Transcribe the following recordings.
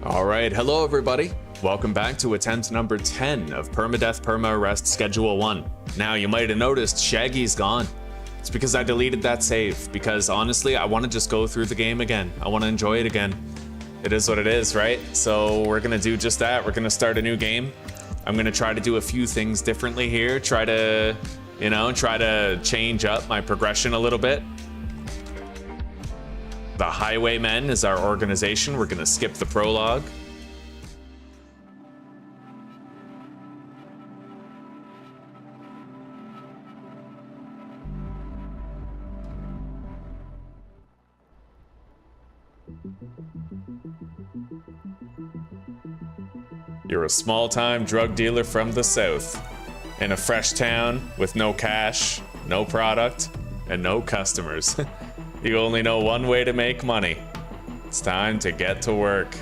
All right, hello everybody. Welcome back to attempt number 10 of Permadeath Perma Arrest Schedule 1. Now, you might have noticed Shaggy's gone. It's because I deleted that save, because honestly, I want to just go through the game again. I want to enjoy it again. It is what it is, right? So we're going to do just that. We're going to start a new game. I'm going to try to do a few things differently here. Try to change up my progression a little bit. The Highwaymen is our organization. We're going to skip the prologue. You're a small-time drug dealer from the south, in a fresh town with no cash, no product, and no customers. You only know one way to make money. It's time to get to work.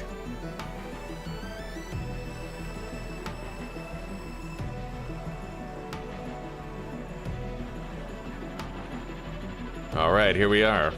All right, here we are.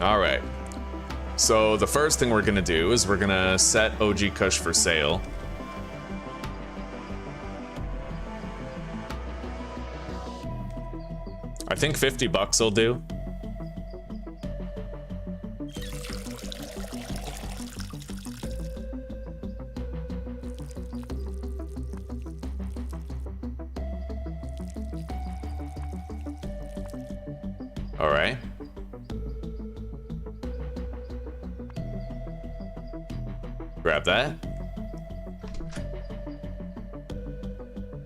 All right, so the first thing we're gonna do is we're gonna set OG Kush for sale. I think 50 bucks will do. All right. Grab that.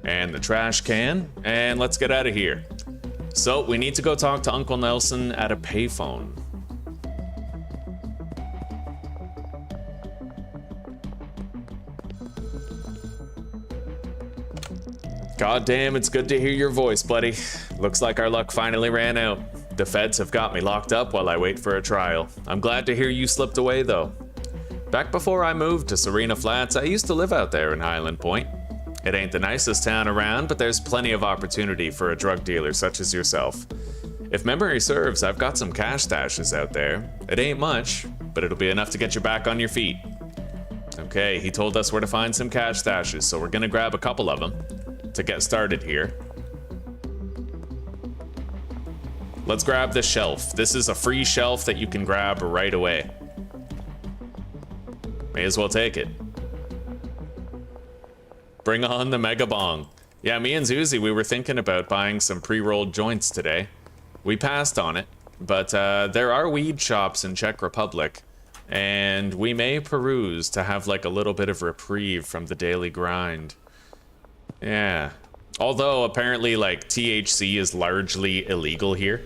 And the trash can. And let's get out of here. So we need to go talk to Uncle Nelson at a payphone. God damn, it's good to hear your voice, buddy. Looks like our luck finally ran out. The feds have got me locked up while I wait for a trial. I'm glad to hear you slipped away, though. Back before I moved to Serena Flats, I used to live out there in Hyland Point. It ain't the nicest town around, but there's plenty of opportunity for a drug dealer such as yourself. If memory serves, I've got some cash stashes out there. It ain't much, but it'll be enough to get you back on your feet. Okay, he told us where to find some cash stashes, so we're gonna grab a couple of them to get started here. Let's grab this shelf. This is a free shelf that you can grab right away. May as well take it. Bring on the mega bong. Yeah, me and Zuzi, we were thinking about buying some pre-rolled joints today. We passed on it, but there are weed shops in Czech Republic, and we may peruse to have like a little bit of reprieve from the daily grind. Yeah. Although apparently like THC is largely illegal here.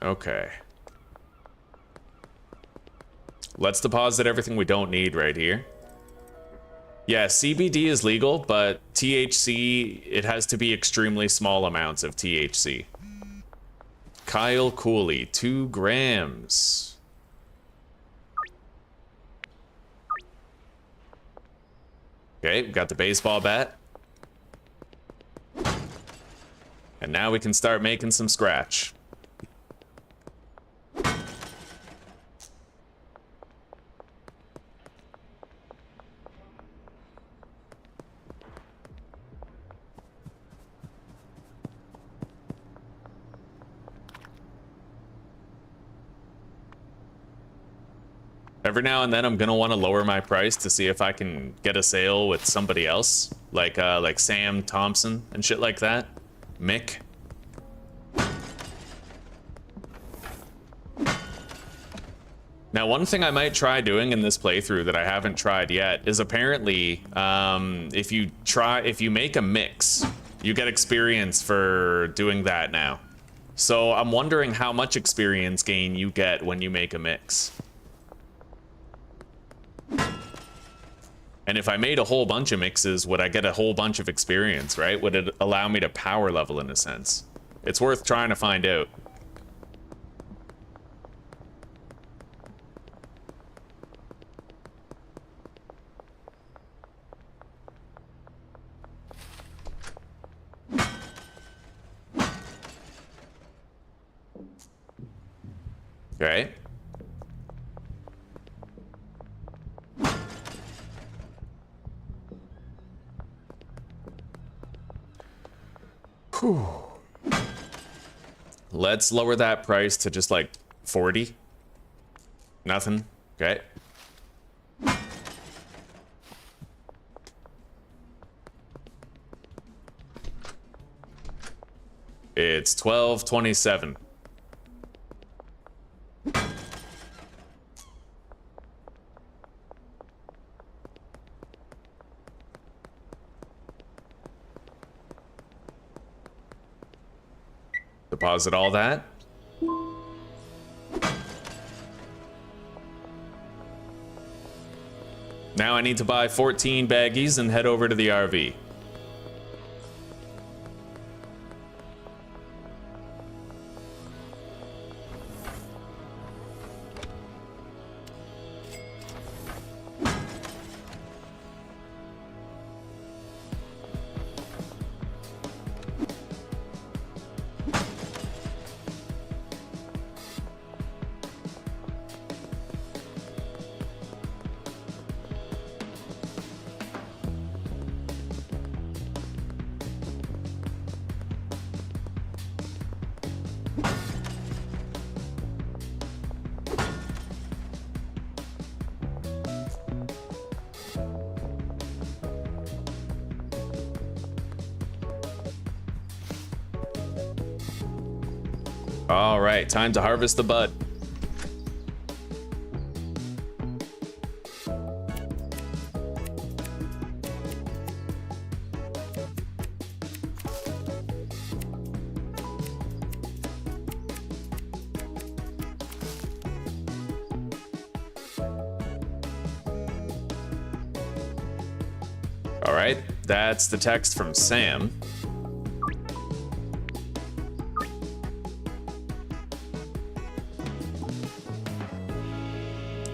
Okay. Let's deposit everything we don't need right here. Yeah, CBD is legal, but THC, it has to be extremely small amounts of THC. Kyle Cooley, 2 grams. Okay, we got the baseball bat. And now we can start making some scratch. Every now and then I'm gonna want to lower my price to see if I can get a sale with somebody else, like Sam Thompson and shit like that. Mick. Now, one thing I might try doing in this playthrough that I haven't tried yet is apparently if you make a mix, you get experience for doing that now. So I'm wondering how much experience gain you get when you make a mix. And if I made a whole bunch of mixes, would I get a whole bunch of experience, right? Would it allow me to power level in a sense? It's worth trying to find out. Okay. Whew. Let's lower that price to just like 40. Nothing. Okay. It's 12.27. Deposit all that. Now I need to buy 14 baggies and head over to the RV. All right, time to harvest the bud. All right, that's the text from Sam.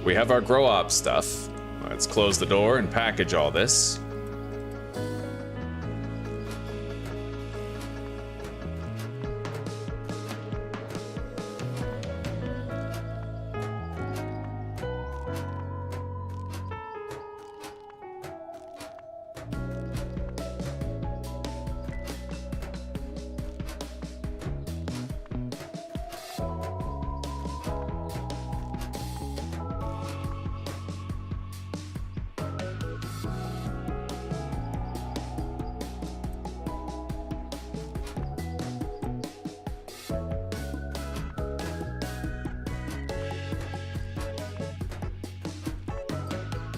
We have our grow op stuff. Let's close the door and package all this.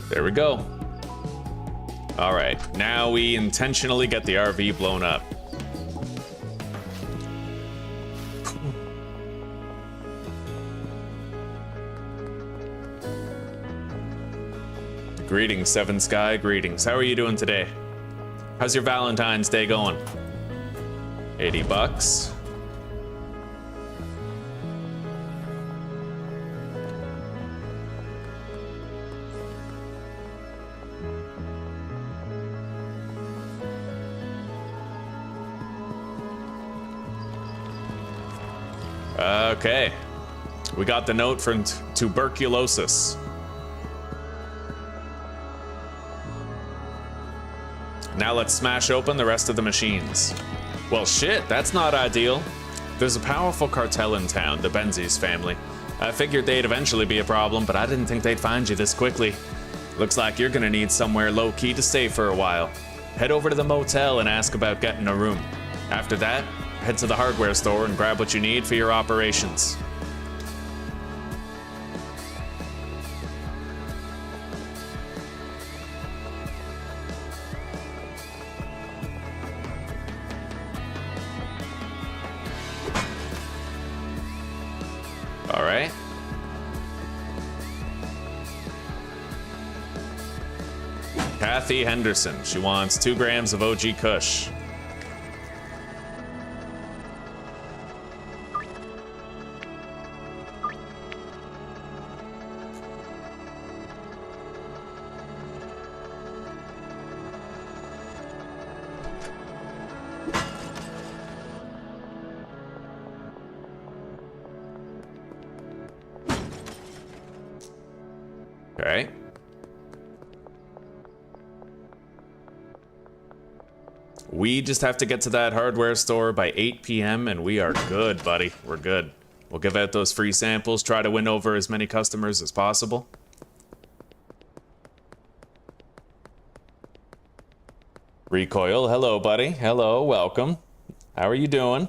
There we go. All right, now we intentionally get the RV blown up. Greetings, Seven Sky, greetings. How are you doing today? How's your Valentine's Day going? 80 bucks. Okay, we got the note from tuberculosis. Now let's smash open the rest of the machines. Well, shit, that's not ideal. There's a powerful cartel in town, the Benzies family. I figured they'd eventually be a problem, but I didn't think they'd find you this quickly. Looks like you're gonna need somewhere low-key to stay for a while. Head over to the motel and ask about getting a room. After that, head to the hardware store and grab what you need for your operations. All right. Kathy Henderson. She wants 2 grams of OG Kush. Okay. We just have to get to that hardware store by 8 p.m. and we are good, buddy. We're good. We'll give out those free samples, try to win over as many customers as possible. Recoil, hello, buddy. Hello, welcome. How are you doing?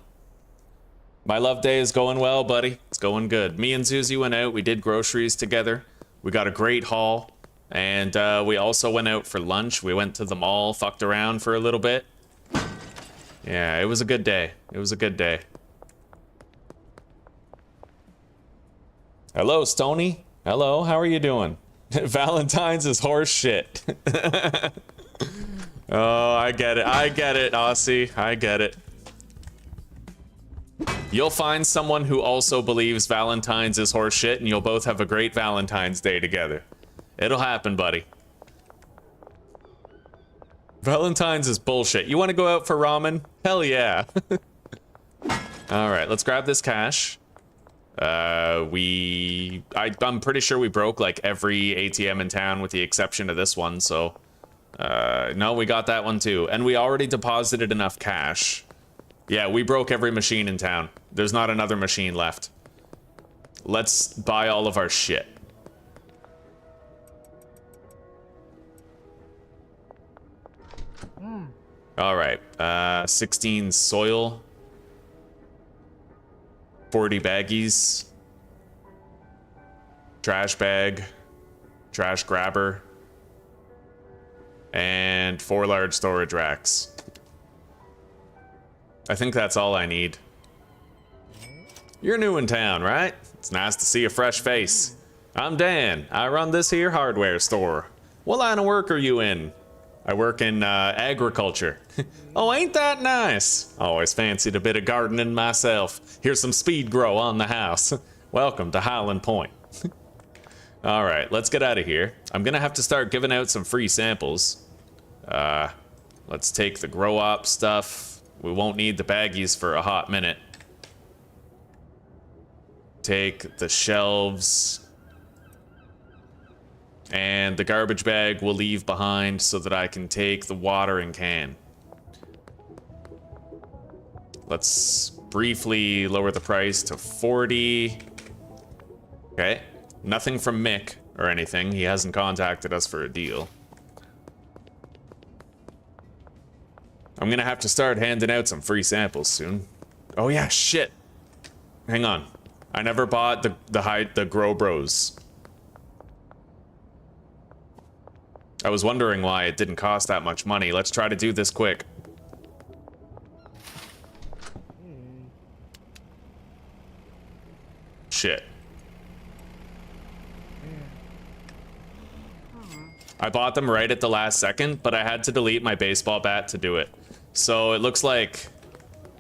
My love day is going well, buddy. It's going good. Me and Susie went out. We did groceries together. We got a great haul. And we also went out for lunch. We went to the mall, fucked around for a little bit. Yeah, it was a good day. It was a good day. Hello, Stony. Hello, how are you doing? Valentine's is horse shit. Oh, I get it. I get it, Aussie. I get it. You'll find someone who also believes Valentine's is horse shit, and you'll both have a great Valentine's Day together. It'll happen, buddy. Valentine's is bullshit. You want to go out for ramen? Hell yeah. Alright, let's grab this cash. I'm pretty sure we broke like every ATM in town with the exception of this one, so... no, we got that one too. And we already deposited enough cash. Yeah, we broke every machine in town. There's not another machine left. Let's buy all of our shit. Alright, 16 soil. 40 baggies. Trash bag. Trash grabber. And 4 large storage racks. I think that's all I need. You're new in town, right? It's nice to see a fresh face. I'm Dan. I run this here hardware store. What line of work are you in? I work in agriculture. Oh, ain't that nice? Always fancied a bit of gardening myself. Here's some speed grow on the house. Welcome to Hyland Point. All right, let's get out of here. I'm gonna have to start giving out some free samples. Let's take the grow op stuff. We won't need the baggies for a hot minute. Take the shelves. And the garbage bag we'll leave behind so that I can take the watering can. Let's briefly lower the price to 40. Okay. Nothing from Mick or anything. He hasn't contacted us for a deal. I'm gonna have to start handing out some free samples soon. Oh yeah, shit. Hang on. I never bought the Grow Bros. I was wondering why it didn't cost that much money. Let's try to do this quick. Shit. I bought them right at the last second, but I had to delete my baseball bat to do it. So it looks like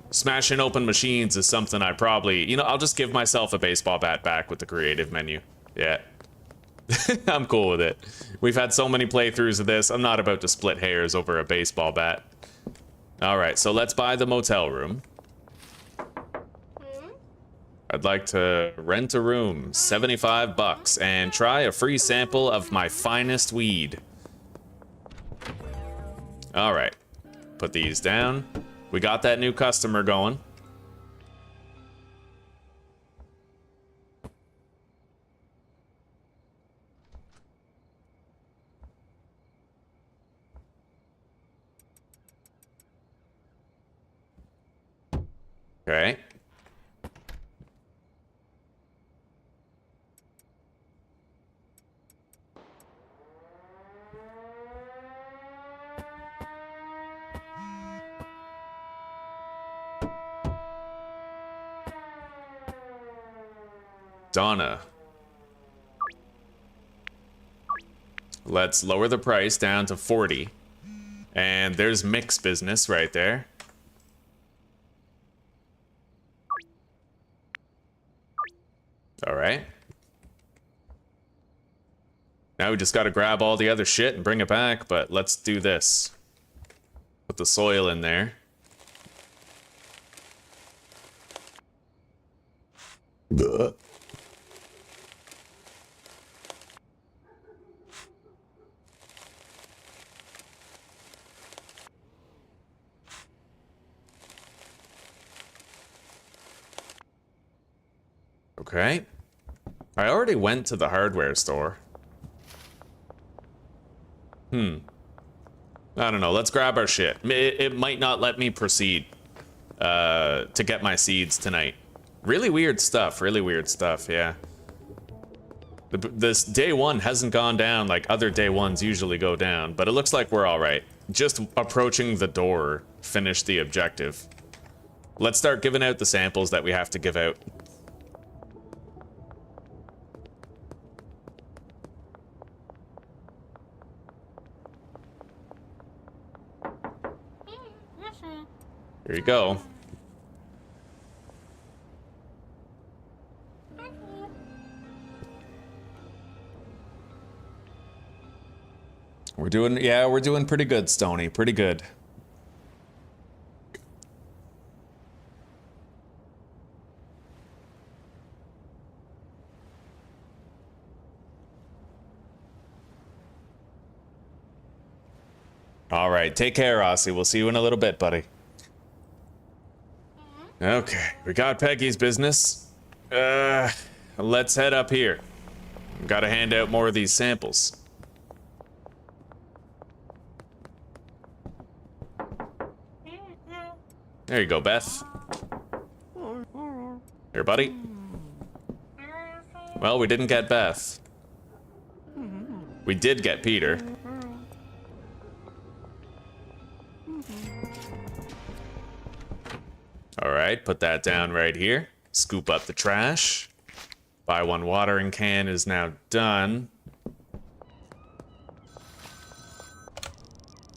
smashing open machines is something I probably... You know, I'll just give myself a baseball bat back with the creative menu. Yeah. I'm cool with it. We've had so many playthroughs of this, I'm not about to split hairs over a baseball bat. Alright, so let's buy the motel room. I'd like to rent a room, 75 bucks, and try a free sample of my finest weed. Alright, put these down. We got that new customer going. Okay. Donna. Let's lower the price down to 40. And there's Mick's business right there. Alright. Now we just gotta grab all the other shit and bring it back, but let's do this. Put the soil in there. Okay. I already went to the hardware store. I don't know. Let's grab our shit. It might not let me proceed to get my seeds tonight. Really weird stuff. Really weird stuff, yeah. This day one hasn't gone down like other day ones usually go down, but it looks like we're all right. Just approaching the door finished the objective. Let's start giving out the samples that we have to give out. Here you go. We're doing pretty good, Stony. Pretty good. All right, take care, Aussie. We'll see you in a little bit, buddy. Okay, we got Peggy's business. Let's head up here. Gotta hand out more of these samples. There you go, Beth. Here, buddy. Well, we didn't get Beth. We did get Peter. All right, put that down right here. Scoop up the trash. Buy one watering can is now done.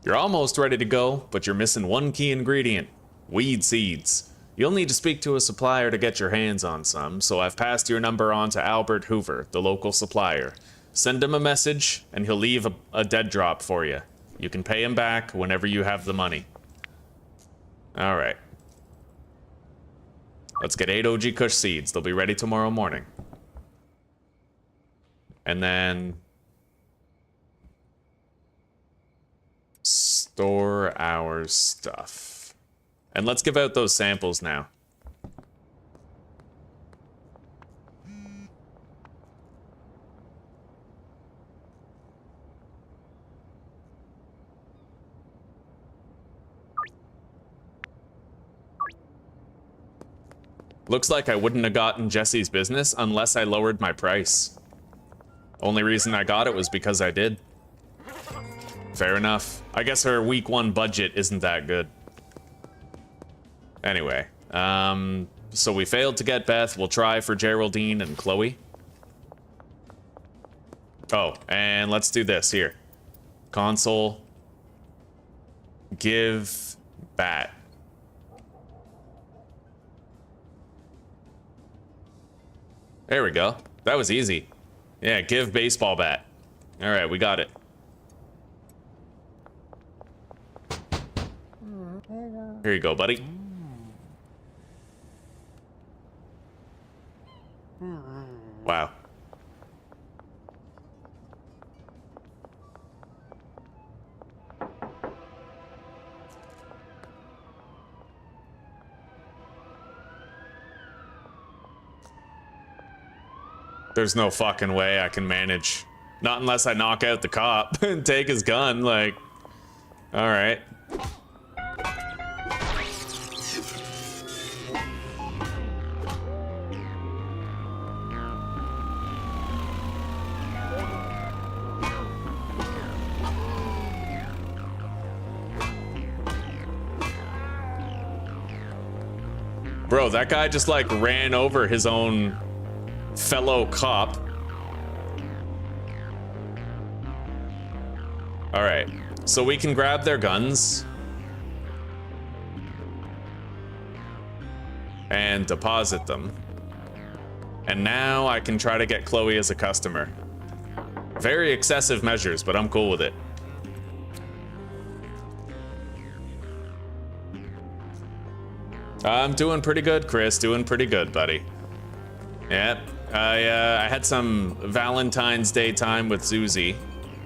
You're almost ready to go, but you're missing one key ingredient. Weed seeds. You'll need to speak to a supplier to get your hands on some, so I've passed your number on to Albert Hoover, the local supplier. Send him a message, and he'll leave a dead drop for you. You can pay him back whenever you have the money. All right. Let's get 8 OG Kush seeds. They'll be ready tomorrow morning. And then... store our stuff. And let's give out those samples now. Looks like I wouldn't have gotten Jesse's business unless I lowered my price. Only reason I got it was because I did. Fair enough. I guess her week 1 budget isn't that good. Anyway, so we failed to get Beth. We'll try for Geraldine and Chloe. Oh, and let's do this here. Console. Give bat. There we go. That was easy. Yeah, give baseball bat. All right, we got it. Here you go, buddy. Wow. There's no fucking way I can manage. Not unless I knock out the cop and take his gun, like... Alright. Bro, that guy just like ran over his own fellow cop. All right, so we can grab their guns and deposit them. And now I can try to get Chloe as a customer. Very excessive measures, but I'm cool with it. I'm doing pretty good, Chris. Doing pretty good, buddy. Yeah, I had some Valentine's Day time with Zuzi.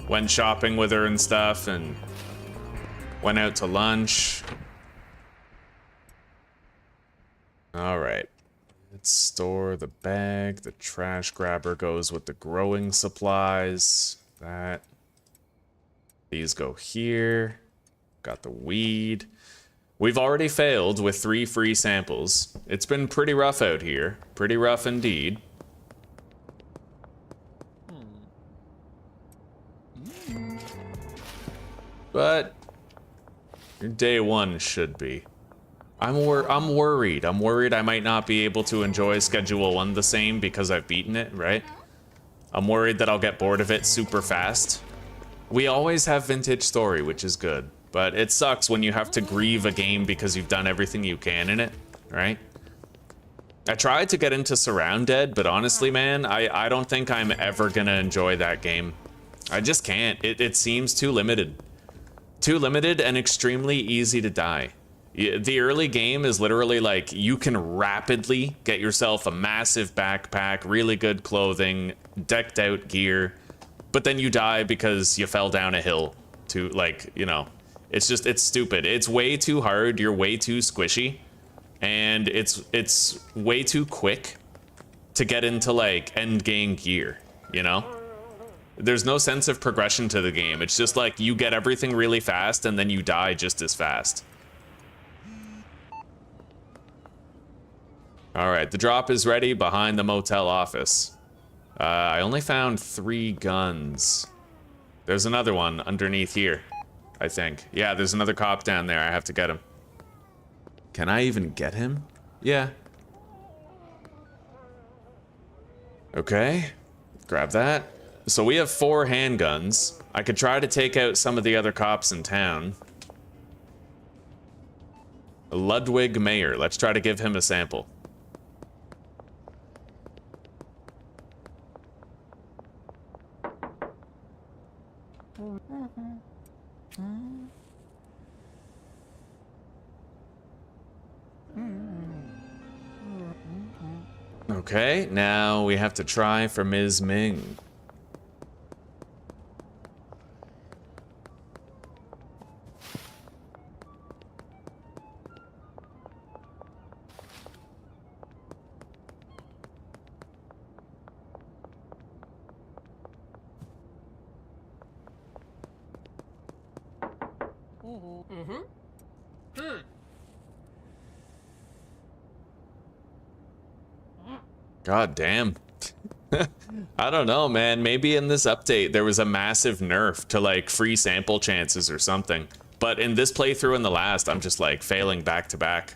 Went shopping with her and stuff, and went out to lunch. All right. Let's store the bag. The trash grabber goes with the growing supplies. That. These go here. Got the weed. We've already failed with 3 free samples. It's been pretty rough out here. Pretty rough indeed. But day 1 should be. I'm worried. I'm worried I might not be able to enjoy Schedule 1 the same because I've beaten it, right? I'm worried that I'll get bored of it super fast. We always have Vintage Story, which is good. But it sucks when you have to grieve a game because you've done everything you can in it, right? I tried to get into Surround Dead, but honestly, man, I don't think I'm ever gonna enjoy that game. I just can't. It seems too limited. Too limited and extremely easy to die. The early game is literally like, you can rapidly get yourself a massive backpack, really good clothing, decked out gear, but then you die because you fell down a hill to, like, you know, it's just, it's stupid. It's way too hard, you're way too squishy, and it's way too quick to get into, like, end game gear, you know? There's no sense of progression to the game. It's just like, you get everything really fast, and then you die just as fast. Alright, the drop is ready behind the motel office. I only found 3 guns. There's another one underneath here, I think. Yeah, there's another cop down there. I have to get him. Can I even get him? Yeah. Okay, grab that. So we have 4 handguns. I could try to take out some of the other cops in town. Ludwig Mayer, let's try to give him a sample. Okay, now we have to try for Ms. Ming. God damn. I don't know, man. Maybe in this update there was a massive nerf to like free sample chances or something. But in this playthrough and the last, I'm just like failing back to back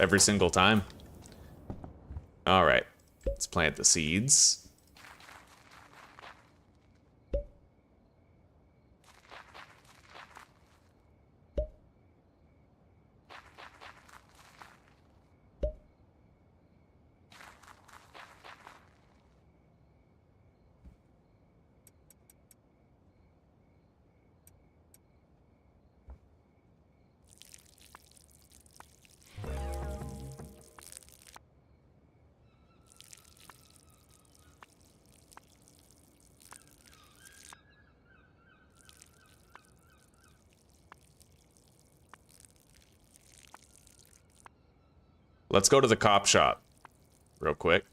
every single time. All right, let's plant the seeds. Let's go to the cop shop real quick.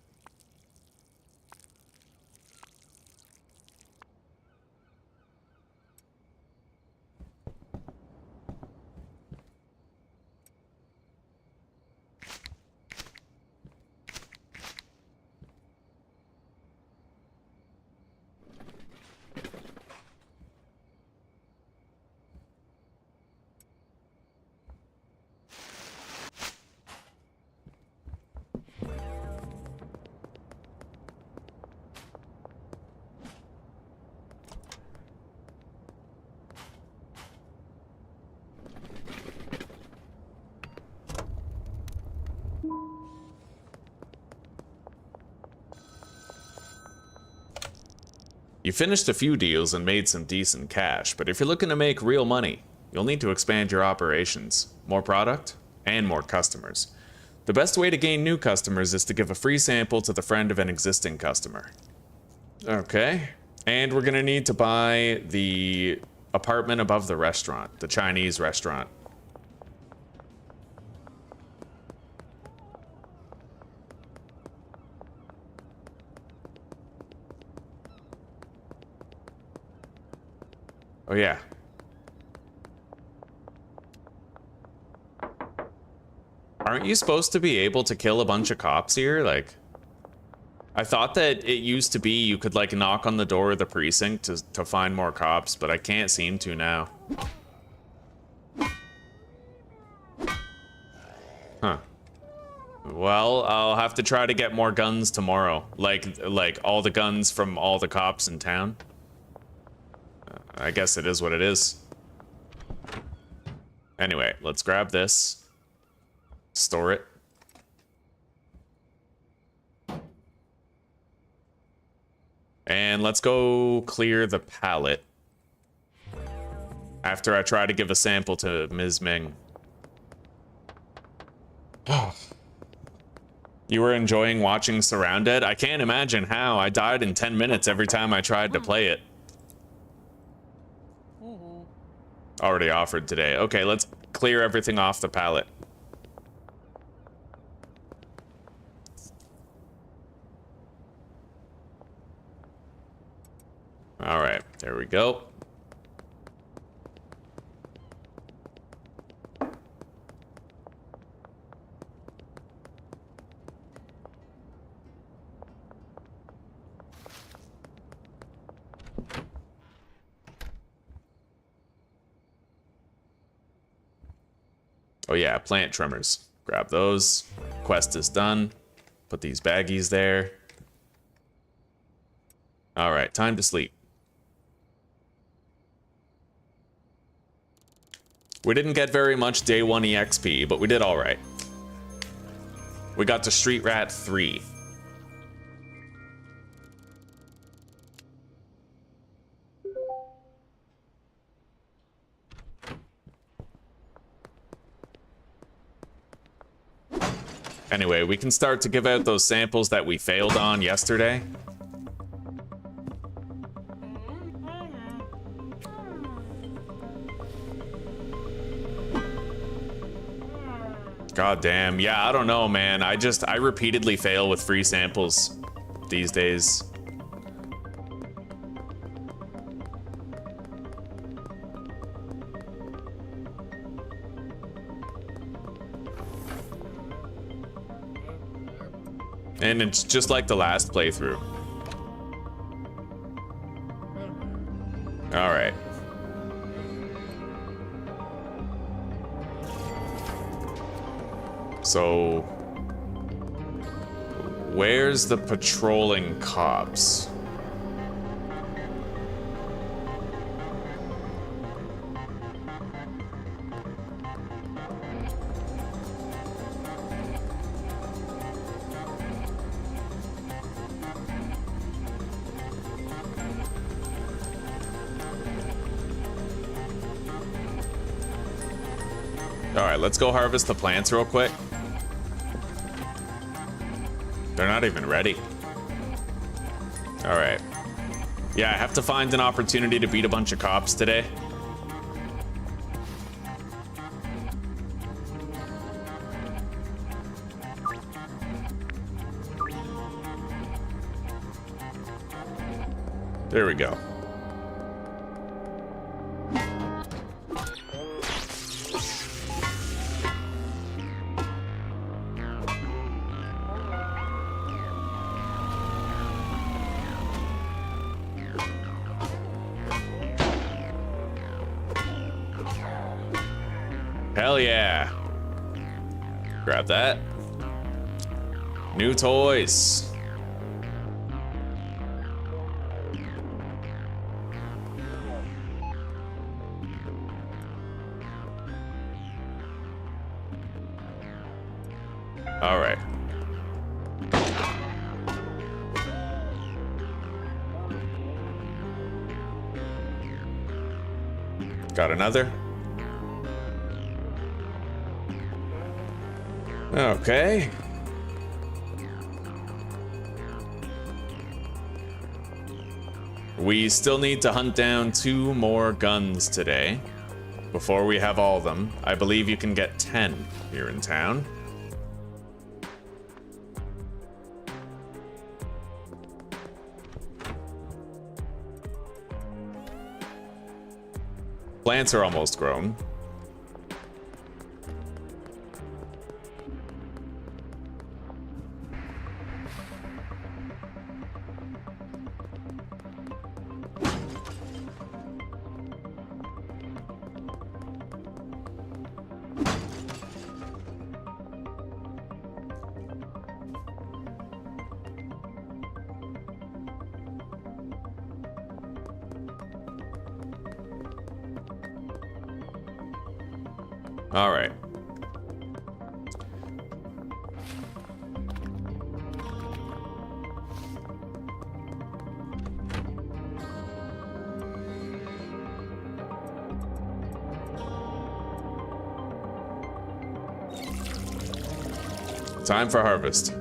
You finished a few deals and made some decent cash, but if you're looking to make real money, you'll need to expand your operations. More product and more customers. The best way to gain new customers is to give a free sample to the friend of an existing customer. Okay, and we're gonna need to buy the apartment above the restaurant, the Chinese restaurant. Oh, yeah. Aren't you supposed to be able to kill a bunch of cops here? Like, I thought that it used to be you could, like, knock on the door of the precinct to find more cops, but I can't seem to now. Huh. Well, I'll have to try to get more guns tomorrow. Like all the guns from all the cops in town. I guess it is what it is. Anyway, let's grab this. Store it. And let's go clear the pallet. After I try to give a sample to Ms. Ming. You were enjoying watching Surrounded? I can't imagine how. I died in 10 minutes every time I tried to play it. Already offered today. Okay, let's clear everything off the pallet. All right, there we go. Oh yeah, plant trimmers. Grab those. Quest is done. Put these baggies there. All right, time to sleep. We didn't get very much day 1 EXP, but we did all right. We got to Street Rat 3. Anyway, we can start to give out those samples that we failed on yesterday. God damn. Yeah, I don't know, man. I repeatedly fail with free samples these days. And it's just like the last playthrough. All right. So, where's the patrolling cops? All right, let's go harvest the plants real quick. They're not even ready. All right. Yeah, I have to find an opportunity to beat a bunch of cops today. There we go. Hell yeah. Grab that. New toys. All right. Got another. Okay. We still need to hunt down 2 more guns today before we have all of them. I believe you can get 10 here in town. Plants are almost grown. All right. Time for harvest.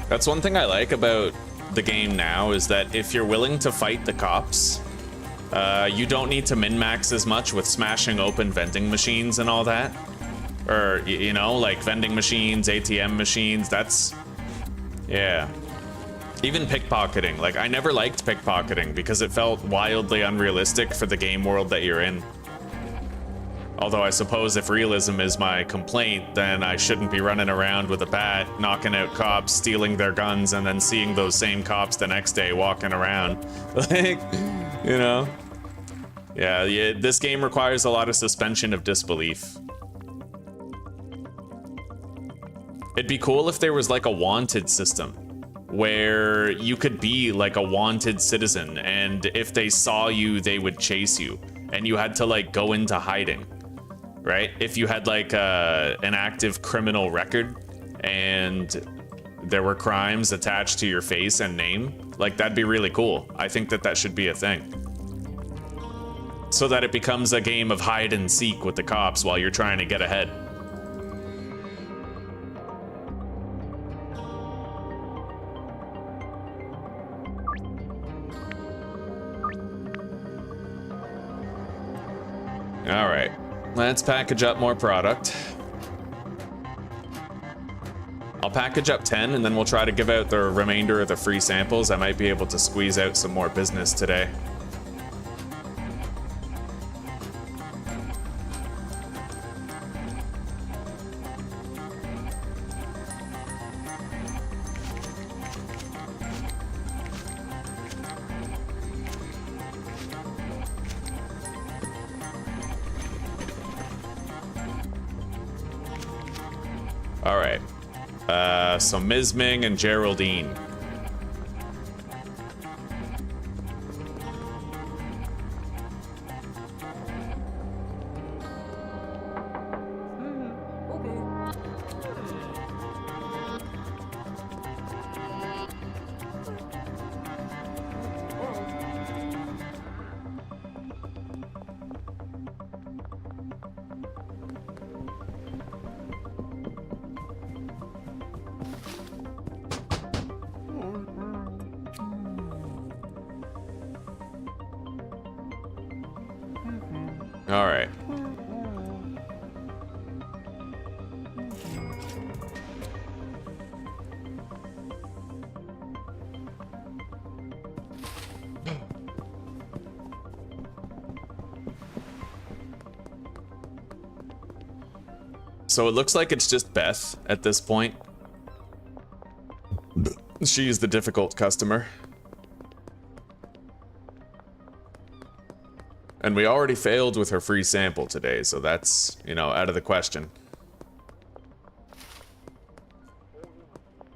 That's one thing I like about the game now, is that if you're willing to fight the cops, you don't need to min-max as much with smashing open vending machines and all that. Or, you know, like vending machines, ATM machines, that's... yeah. Even pickpocketing. Like, I never liked pickpocketing because it felt wildly unrealistic for the game world that you're in. Although I suppose if realism is my complaint, then I shouldn't be running around with a bat, knocking out cops, stealing their guns, and then seeing those same cops the next day walking around. Like, you know? Yeah, this game requires a lot of suspension of disbelief. It'd be cool if there was like a wanted system, where you could be like a wanted citizen, and if they saw you, they would chase you, and you had to like go into hiding. Right? If you had like an active criminal record and there were crimes attached to your face and name, like that'd be really cool. I think that should be a thing. So that it becomes a game of hide and seek with the cops while you're trying to get ahead. All right. Let's package up more product. I'll package up 10 and then we'll try to give out the remainder of the free samples. I might be able to squeeze out some more business today. All right. So Ms. Ming and Geraldine. All right. So it looks like it's just Beth at this point. She's the difficult customer. And we already failed with her free sample today, so that's, you know, out of the question.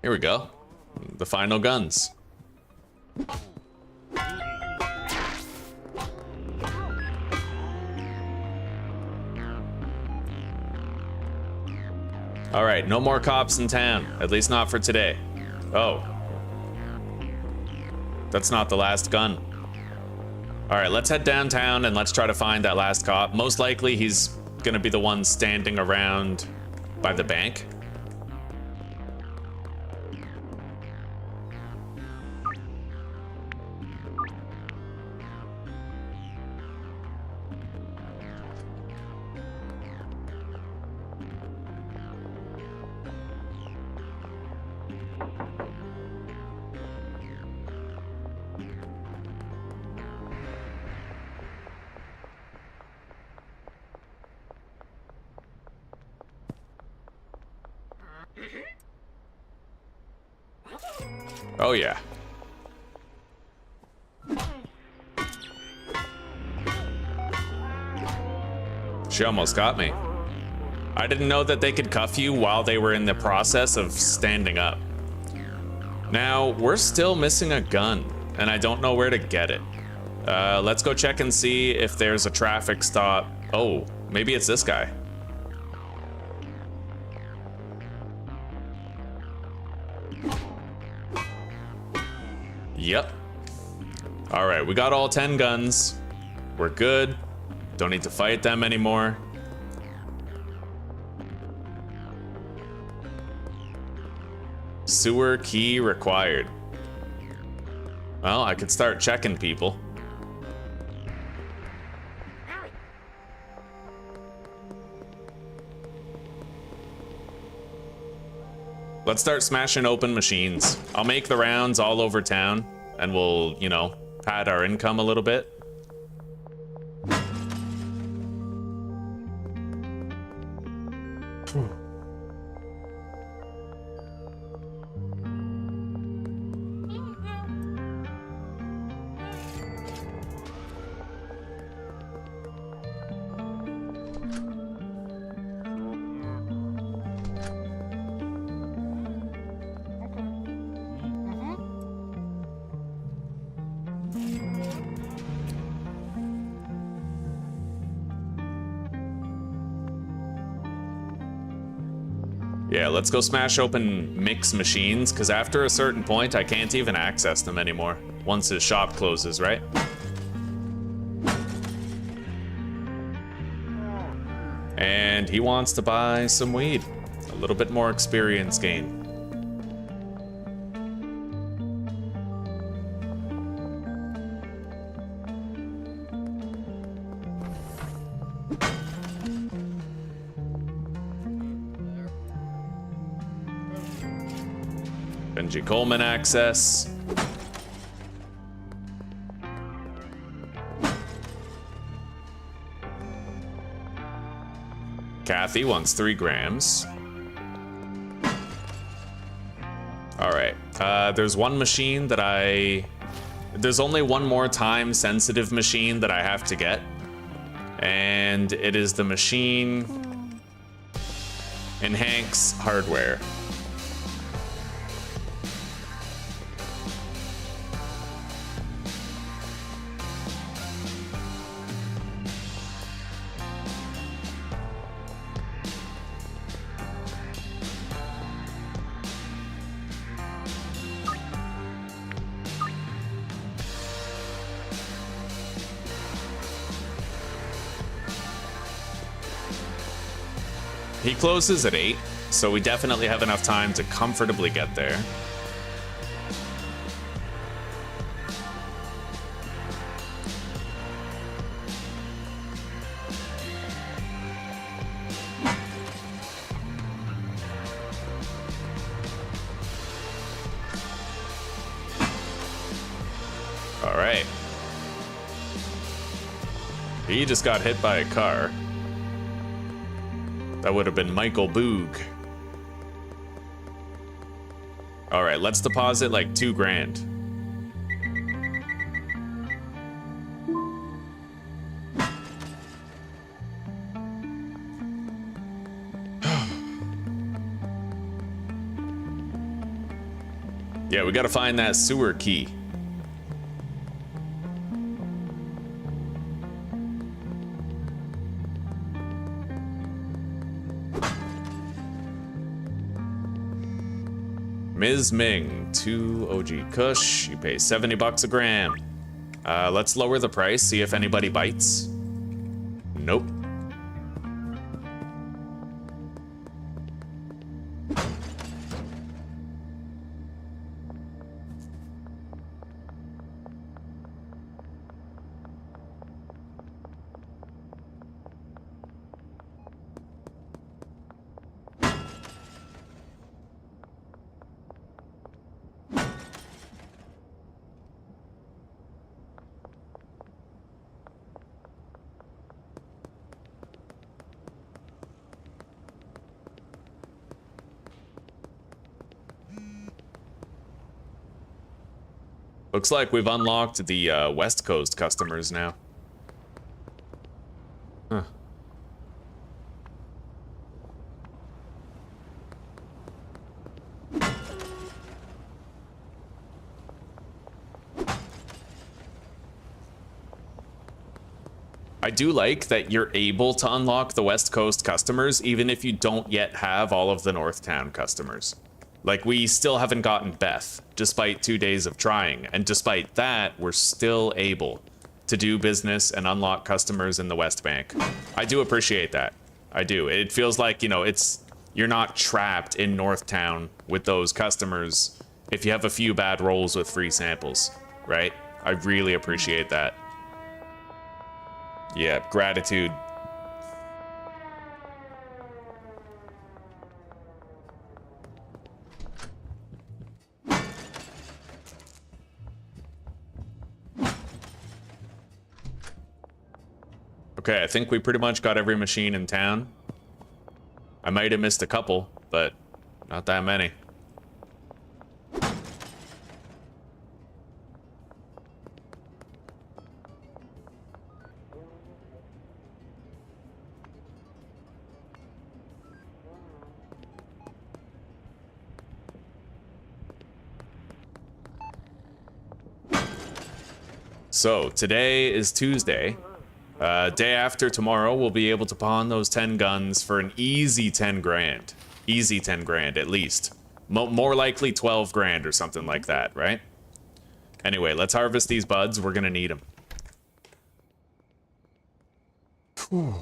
Here we go. The final guns. All right, no more cops in town, at least not for today. Oh. That's not the last gun. All right, let's head downtown and let's try to find that last cop. Most likely he's gonna be the one standing around by the bank. Oh yeah. She almost got me. I didn't know that they could cuff you while they were in the process of standing up. Now, we're still missing a gun, and I don't know where to get it. Let's go check and see if there's a traffic stop. Oh, maybe it's this guy. Yep. All right, we got all 10 guns. We're good. Don't need to fight them anymore. Sewer key required. Well, I could start checking people. Let's start smashing open machines. I'll make the rounds all over town, and we'll, you know, pad our income a little bit. Yeah, let's go smash open mix machines, because after a certain point, I can't even access them anymore once his shop closes, right? And he wants to buy some weed. A little bit more experience gain. Benji Coleman access. Kathy wants 3 grams. All right. There's one machine that there's only one more time sensitive machine that I have to get. And it is the machine in Hank's hardware. He closes at 8, so we definitely have enough time to comfortably get there. All right. He just got hit by a car. That would have been Michael Boog. All right, let's deposit like 2 grand. Yeah, we gotta find that sewer key. Ms. Ming, 2 OG Kush. You pay 70 bucks a gram. Let's lower the price, see if anybody bites. Nope. Looks like we've unlocked the West Coast customers now. Huh. I do like that you're able to unlock the West Coast customers even if you don't yet have all of the Northtown customers. Like, we still haven't gotten Beth, despite 2 days of trying, and despite that, we're still able to do business and unlock customers in the West Bank. I do appreciate that. I do. It feels like, you know, you're not trapped in Northtown with those customers if you have a few bad rolls with free samples, right? I really appreciate that. Yeah, gratitude. Okay, I think we pretty much got every machine in town. I might have missed a couple, but not that many. So, today is Tuesday. Day after tomorrow, we'll be able to pawn those 10 guns for an easy 10 grand. Easy 10 grand, at least. More likely 12 grand or something like that, right? Anyway, let's harvest these buds. We're gonna need them. Whew.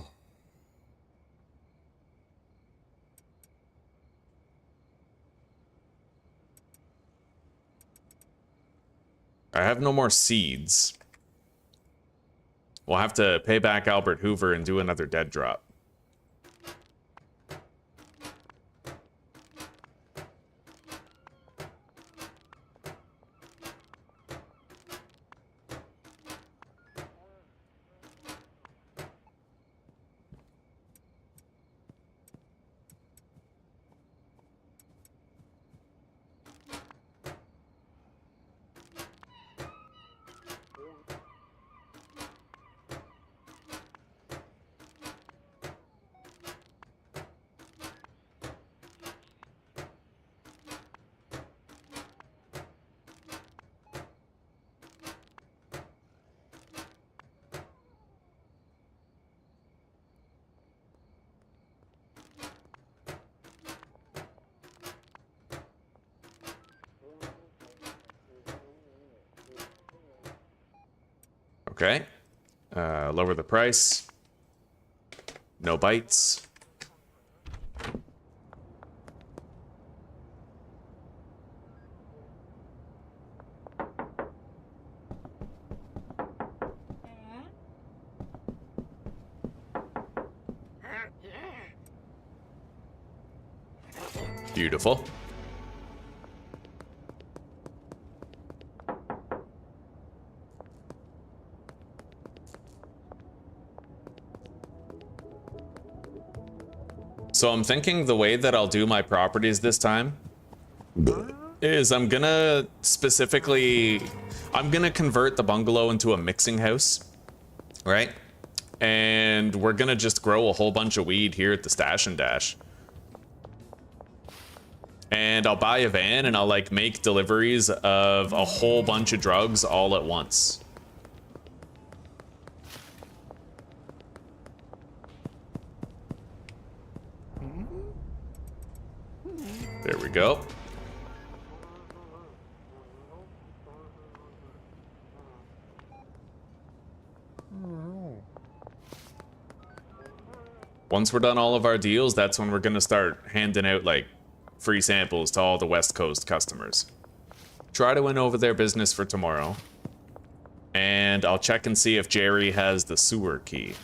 I have no more seeds. We'll have to pay back Albert Hoover and do another dead drop. Okay. Lower the price. No bites. Beautiful. So I'm thinking the way that I'll do my properties this time is I'm gonna convert the bungalow into a mixing house, right? And we're gonna just grow a whole bunch of weed here at the Stash and Dash. And I'll buy a van and I'll like make deliveries of a whole bunch of drugs all at once. There we go. Once we're done all of our deals, that's when we're gonna start handing out like free samples to all the West Coast customers. Try to win over their business for tomorrow. And I'll check and see if Jerry has the sewer key.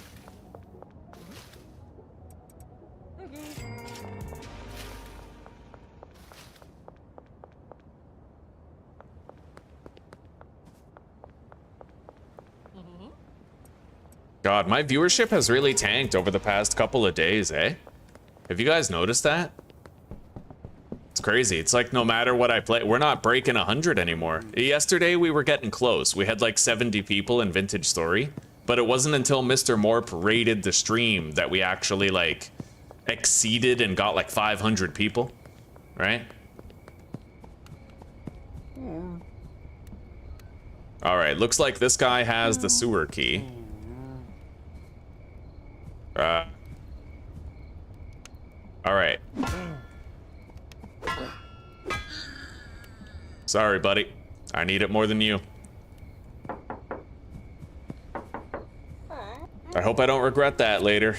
God, my viewership has really tanked over the past couple of days, eh? Have you guys noticed that? It's crazy. It's like no matter what I play, we're not breaking 100 anymore. Yesterday we were getting close. We had like 70 people in Vintage Story, but it wasn't until Mr. Morp raided the stream that we actually like exceeded and got like 500 people, right? All right, looks like this guy has the sewer key. All right. Sorry, buddy. I need it more than you. I hope I don't regret that later.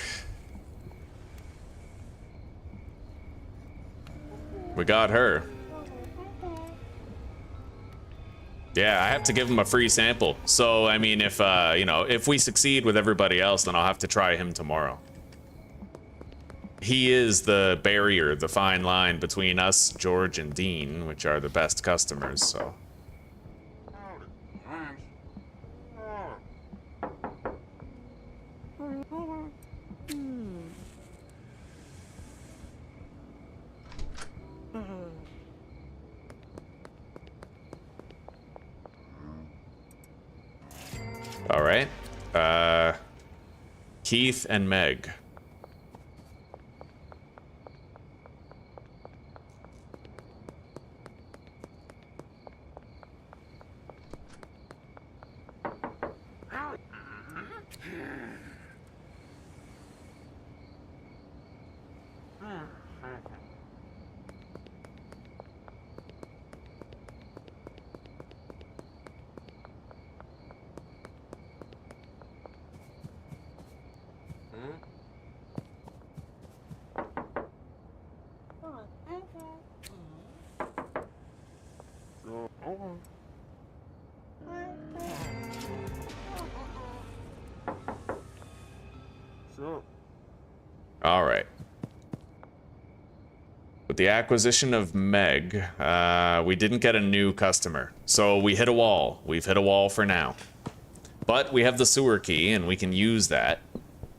We got her. Yeah, I have to give him a free sample. So, I mean, if, you know, if we succeed with everybody else, then I'll have to try him tomorrow. He is the barrier, the fine line between us, George, and Dean, which are the best customers, so. All right. Keith and Meg. All right. With the acquisition of Meg, we didn't get a new customer. So we hit a wall. We've hit a wall for now. But we have the sewer key and we can use that.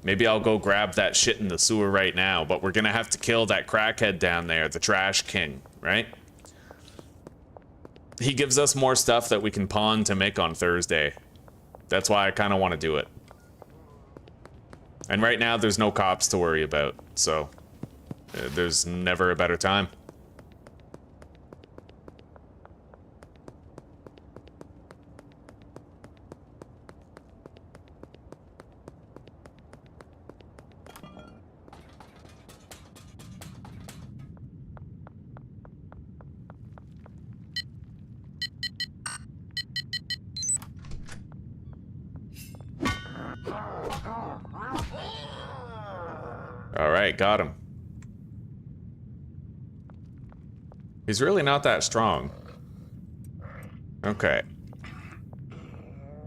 Maybe I'll go grab that shit in the sewer right now, but we're gonna have to kill that crackhead down there, the trash king, right? He gives us more stuff that we can pawn to Mick on Thursday. That's why I kind of want to do it. And right now, there's no cops to worry about, so there's never a better time. All right, got him. He's really not that strong. Okay.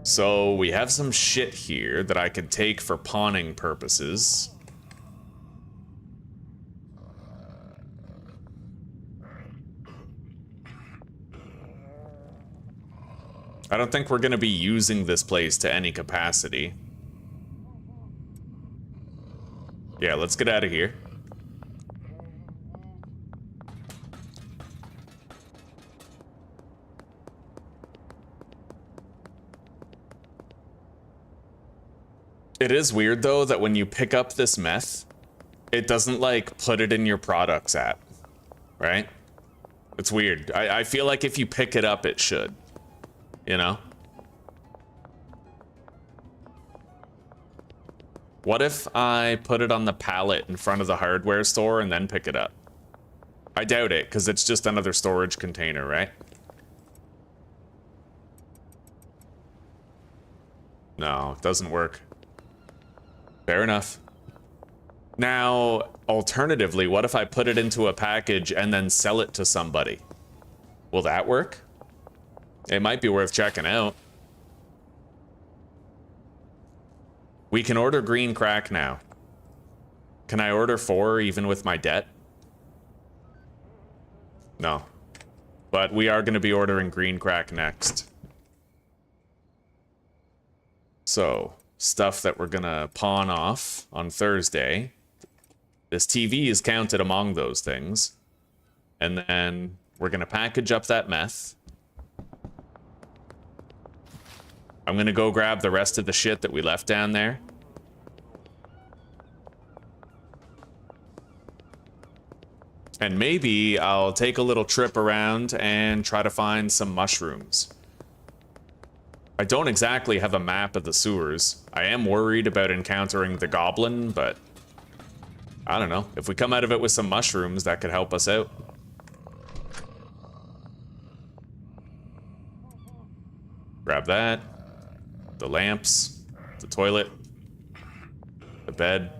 So we have some shit here that I could take for pawning purposes. I don't think we're gonna be using this place to any capacity. Yeah, let's get out of here. It is weird though that when you pick up this meth, it doesn't like put it in your products app, right? It's weird. I feel like if you pick it up, it should, you know? What if I put it on the pallet in front of the hardware store and then pick it up? I doubt it, because it's just another storage container, right? No, it doesn't work. Fair enough. Now, alternatively, what if I put it into a package and then sell it to somebody? Will that work? It might be worth checking out. We can order green crack now. Can I order 4 even with my debt? No. But we are going to be ordering green crack next. So, stuff that we're going to pawn off on Thursday. This TV is counted among those things. And then we're gonna package up that meth. I'm gonna go grab the rest of the shit that we left down there. And maybe I'll take a little trip around and try to find some mushrooms. I don't exactly have a map of the sewers. I am worried about encountering the goblin, but I don't know. If we come out of it with some mushrooms, that could help us out. Grab that. The lamps. The toilet. The bed.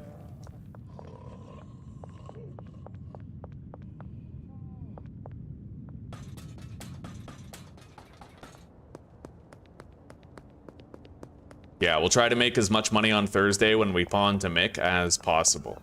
Yeah, we'll try to make as much money on Thursday when we pawn to Mick as possible.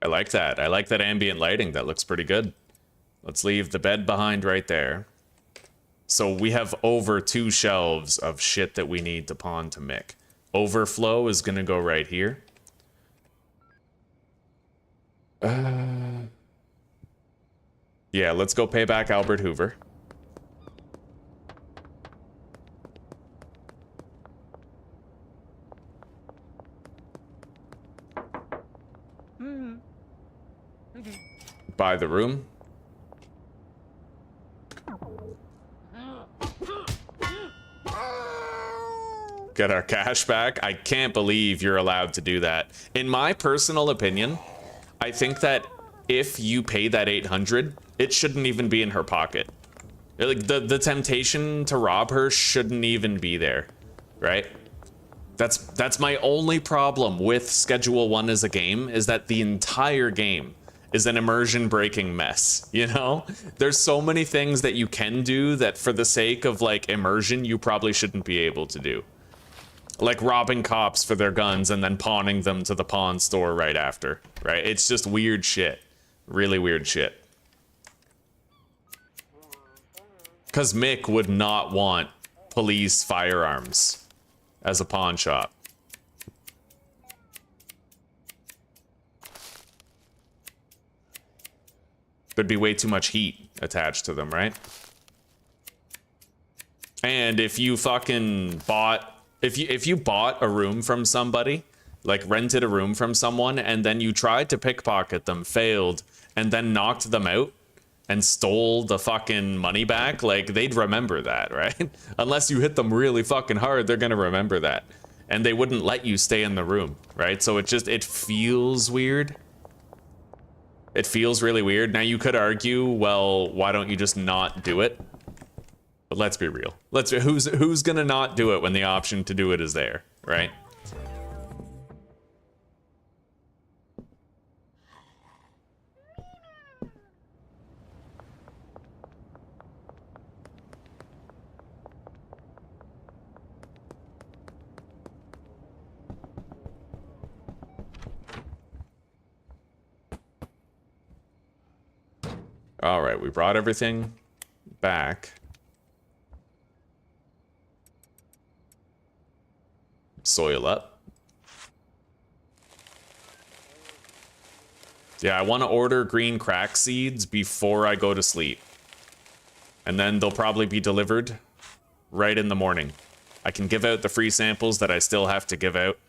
I like that. I like that ambient lighting. That looks pretty good. Let's leave the bed behind right there. So we have over 2 shelves of shit that we need to pawn to Mick. Overflow is gonna go right here. Yeah, let's go pay back Albert Hoover. Buy the room. Get our cash back. I can't believe you're allowed to do that. In my personal opinion, I think that if you pay that 800, it shouldn't even be in her pocket. Like the temptation to rob her shouldn't even be there, right? That's my only problem with Schedule 1 as a game, is that the entire game is an immersion breaking mess, you know? There's so many things that you can do that for the sake of like immersion, you probably shouldn't be able to do. Like robbing cops for their guns and then pawning them to the pawn store right after, right? It's just weird shit. Really weird shit. Because Mick would not want police firearms as a pawn shop. There'd be way too much heat attached to them, right? And if you fucking bought, if you bought a room from somebody, like rented a room from someone, and then you tried to pickpocket them, failed, and then knocked them out and stole the fucking money back, like they'd remember that, right? Unless you hit them really fucking hard, they're gonna remember that. And they wouldn't let you stay in the room, right? So it feels weird. It feels really weird. Now you could argue, well, why don't you just not do it? But let's be real. Who's gonna not do it when the option to do it is there, right? All right, we brought everything back. Soil up. Yeah, I want to order green crack seeds before I go to sleep. And then they'll probably be delivered right in the morning. I can give out the free samples that I still have to give out.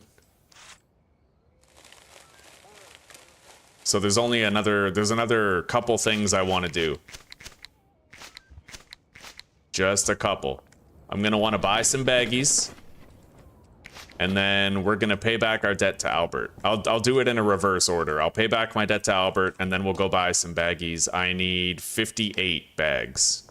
So there's another couple things I want to do. Just a couple. I'm gonna want to buy some baggies. And then we're gonna pay back our debt to Albert. I'll do it in a reverse order. I'll pay back my debt to Albert, and then we'll go buy some baggies. I need 58 bags.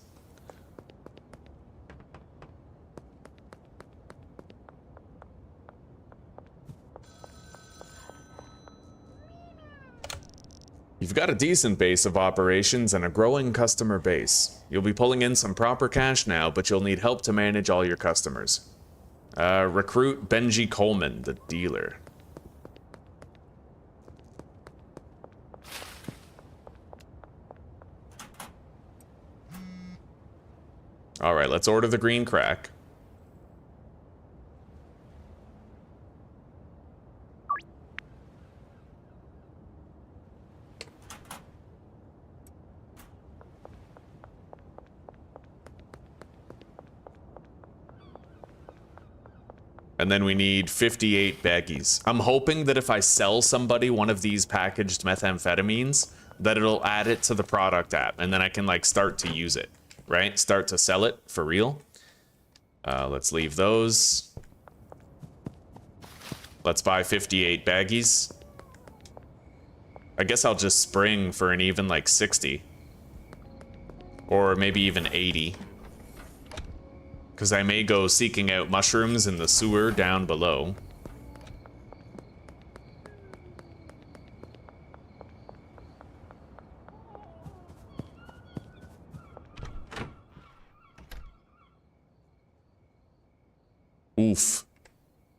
You've got a decent base of operations and a growing customer base. You'll be pulling in some proper cash now, but you'll need help to manage all your customers. Recruit Benji Coleman, the dealer. Alright, let's order the green crack. And then we need 58 baggies. I'm hoping that if I sell somebody one of these packaged methamphetamines, that it'll add it to the product app, and then I can like start to use it, right? Start to sell it for real. Let's leave those. Let's buy 58 baggies. I guess I'll just spring for an even like 60. Or maybe even 80. Because I may go seeking out mushrooms in the sewer down below. Oof.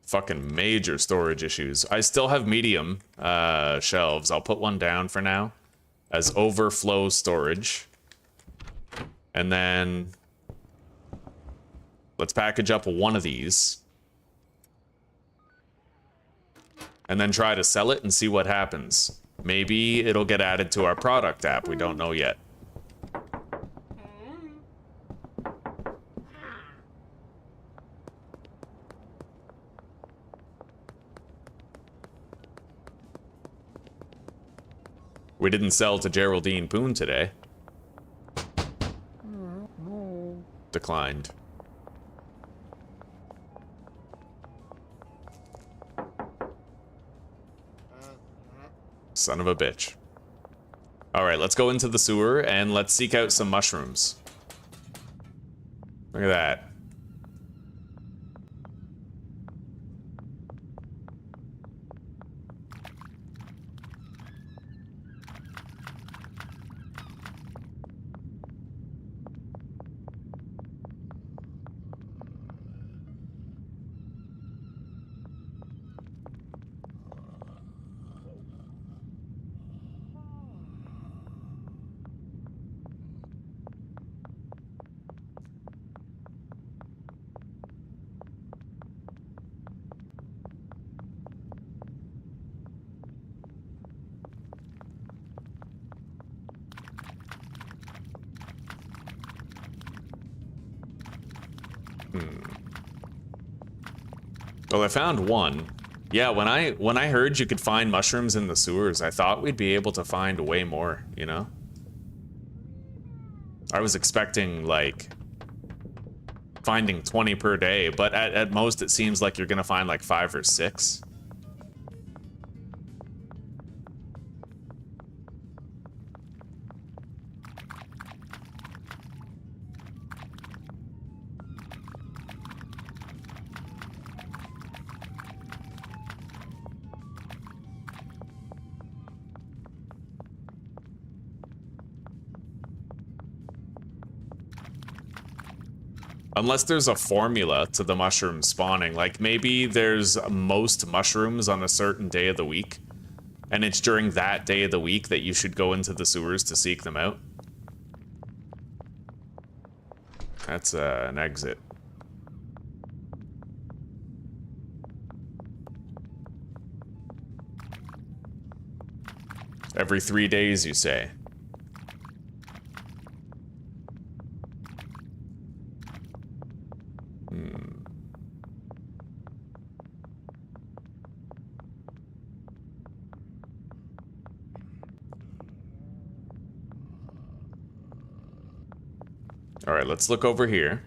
Fucking major storage issues. I still have medium shelves. I'll put one down for now as overflow storage. And then let's package up one of these. And then try to sell it and see what happens. Maybe it'll get added to our product app. We don't know yet. We didn't sell to Geraldine Poon today. Declined. Son of a bitch. Alright, let's go into the sewer and let's seek out some mushrooms. Look at that. Well, I found one. Yeah, when I heard you could find mushrooms in the sewers, I thought we'd be able to find way more, you know? I was expecting, like, finding 20 per day, but at most it seems like you're gonna find like 5 or 6. Unless there's a formula to the mushroom spawning. Like, maybe there's most mushrooms on a certain day of the week, and it's during that day of the week that you should go into the sewers to seek them out. That's an exit. Every 3 days, you say? All right, let's look over here.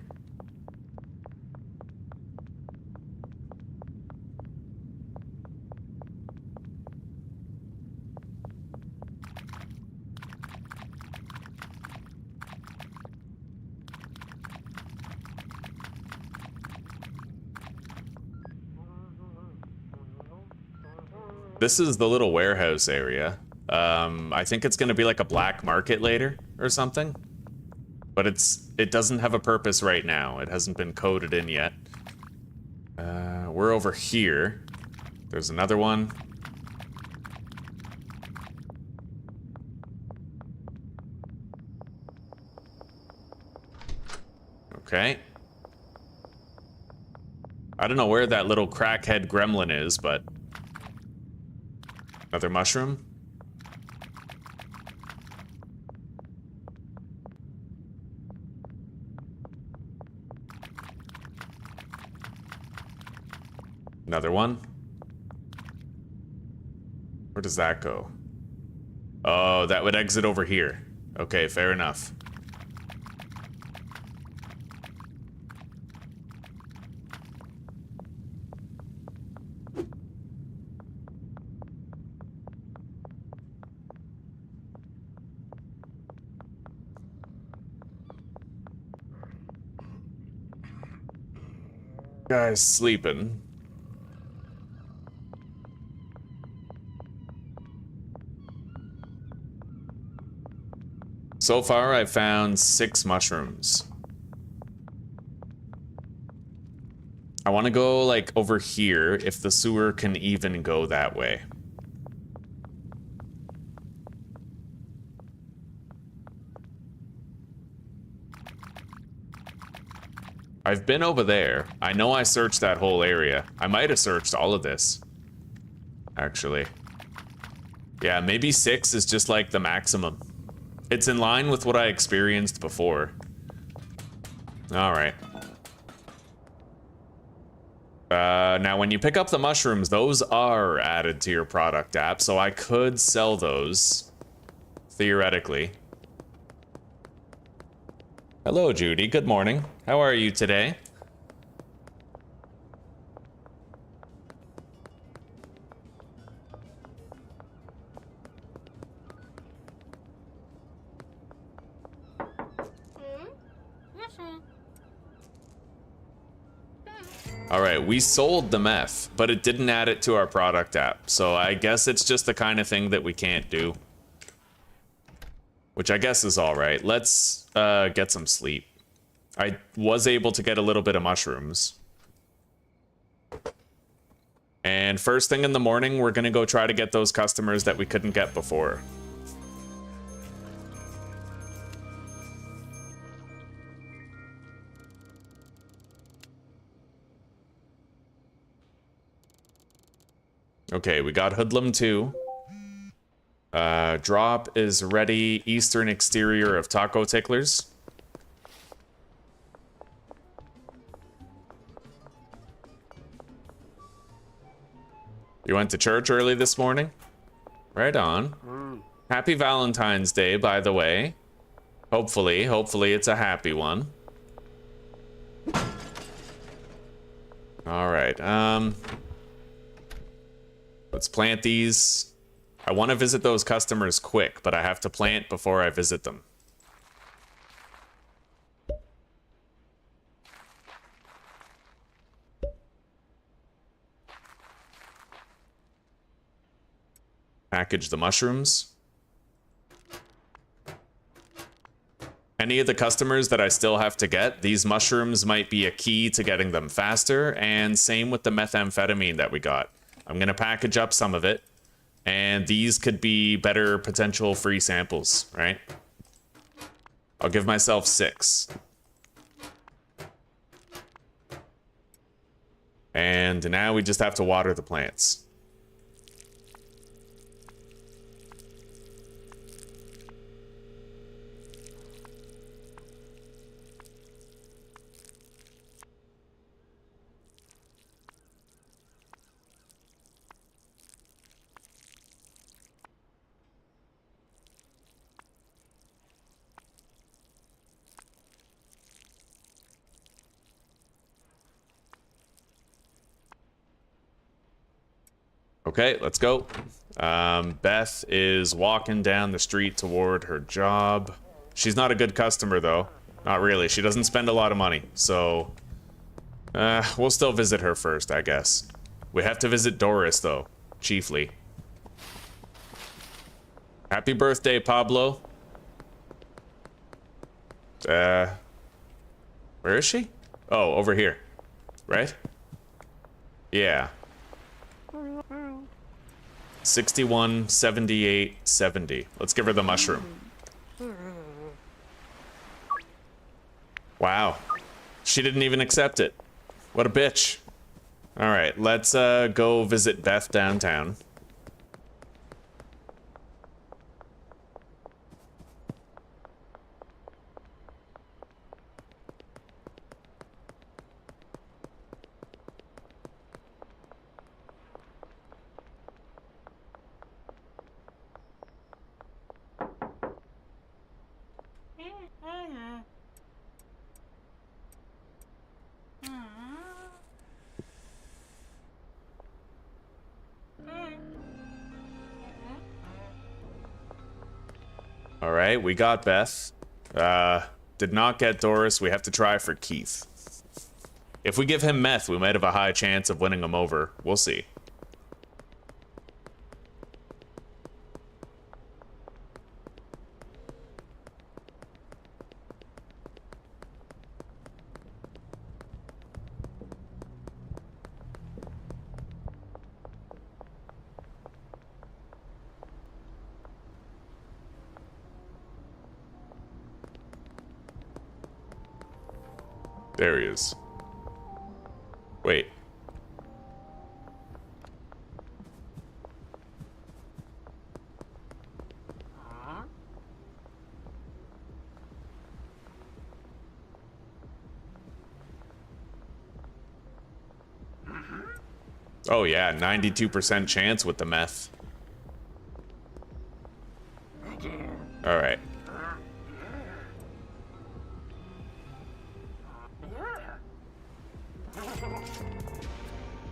This is the little warehouse area. I think it's gonna be like a black market later or something. But it doesn't have a purpose right now. It hasn't been coded in yet. We're over here. There's another one. Okay. I don't know where that little crackhead gremlin is, but... Another mushroom? Another one? Where does that go? Oh, that would exit over here. Okay, fair enough. Guy's sleeping. So far, I've found 6 mushrooms. I want to go, like, over here, if the sewer can even go that way. I've been over there. I know I searched that whole area. I might have searched all of this, actually. Yeah, maybe 6 is just, like, the maximum. It's in line with what I experienced before. Alright. Now when you pick up the mushrooms, those are added to your product app, so I could sell those, theoretically. Hello, Judy. Good morning. How are you today? Alright, we sold the meth, but it didn't add it to our product app, so I guess it's just the kind of thing that we can't do. Which I guess is alright. Let's get some sleep. I was able to get a little bit of mushrooms. And first thing in the morning, we're gonna go try to get those customers that we couldn't get before. Okay, we got Hoodlum 2. Drop is ready. Eastern exterior of Taco Ticklers. You went to church early this morning? Right on. Happy Valentine's Day, by the way. Hopefully it's a happy one. Alright, let's plant these. I want to visit those customers quick, but I have to plant before I visit them. Package the mushrooms. Any of the customers that I still have to get, these mushrooms might be a key to getting them faster, and same with the methamphetamine that we got. I'm gonna package up some of it, and these could be better potential free samples, right? I'll give myself 6. And now we just have to water the plants. Okay, let's go. Beth is walking down the street toward her job. She's not a good customer, though. Not really. She doesn't spend a lot of money, so... we'll still visit her first, I guess. We have to visit Doris, though, chiefly. Happy birthday, Pablo. Where is she? Oh, over here. Right? Yeah. 61, 78, 70. Let's give her the mushroom. Wow. She didn't even accept it. What a bitch. All right, let's go visit Beth downtown. All right, we got Beth. Did not get Doris. We have to try for Keith. If we give him meth, we might have a high chance of winning him over. We'll see. There he is. Wait. Oh yeah, 92% chance with the meth. All right.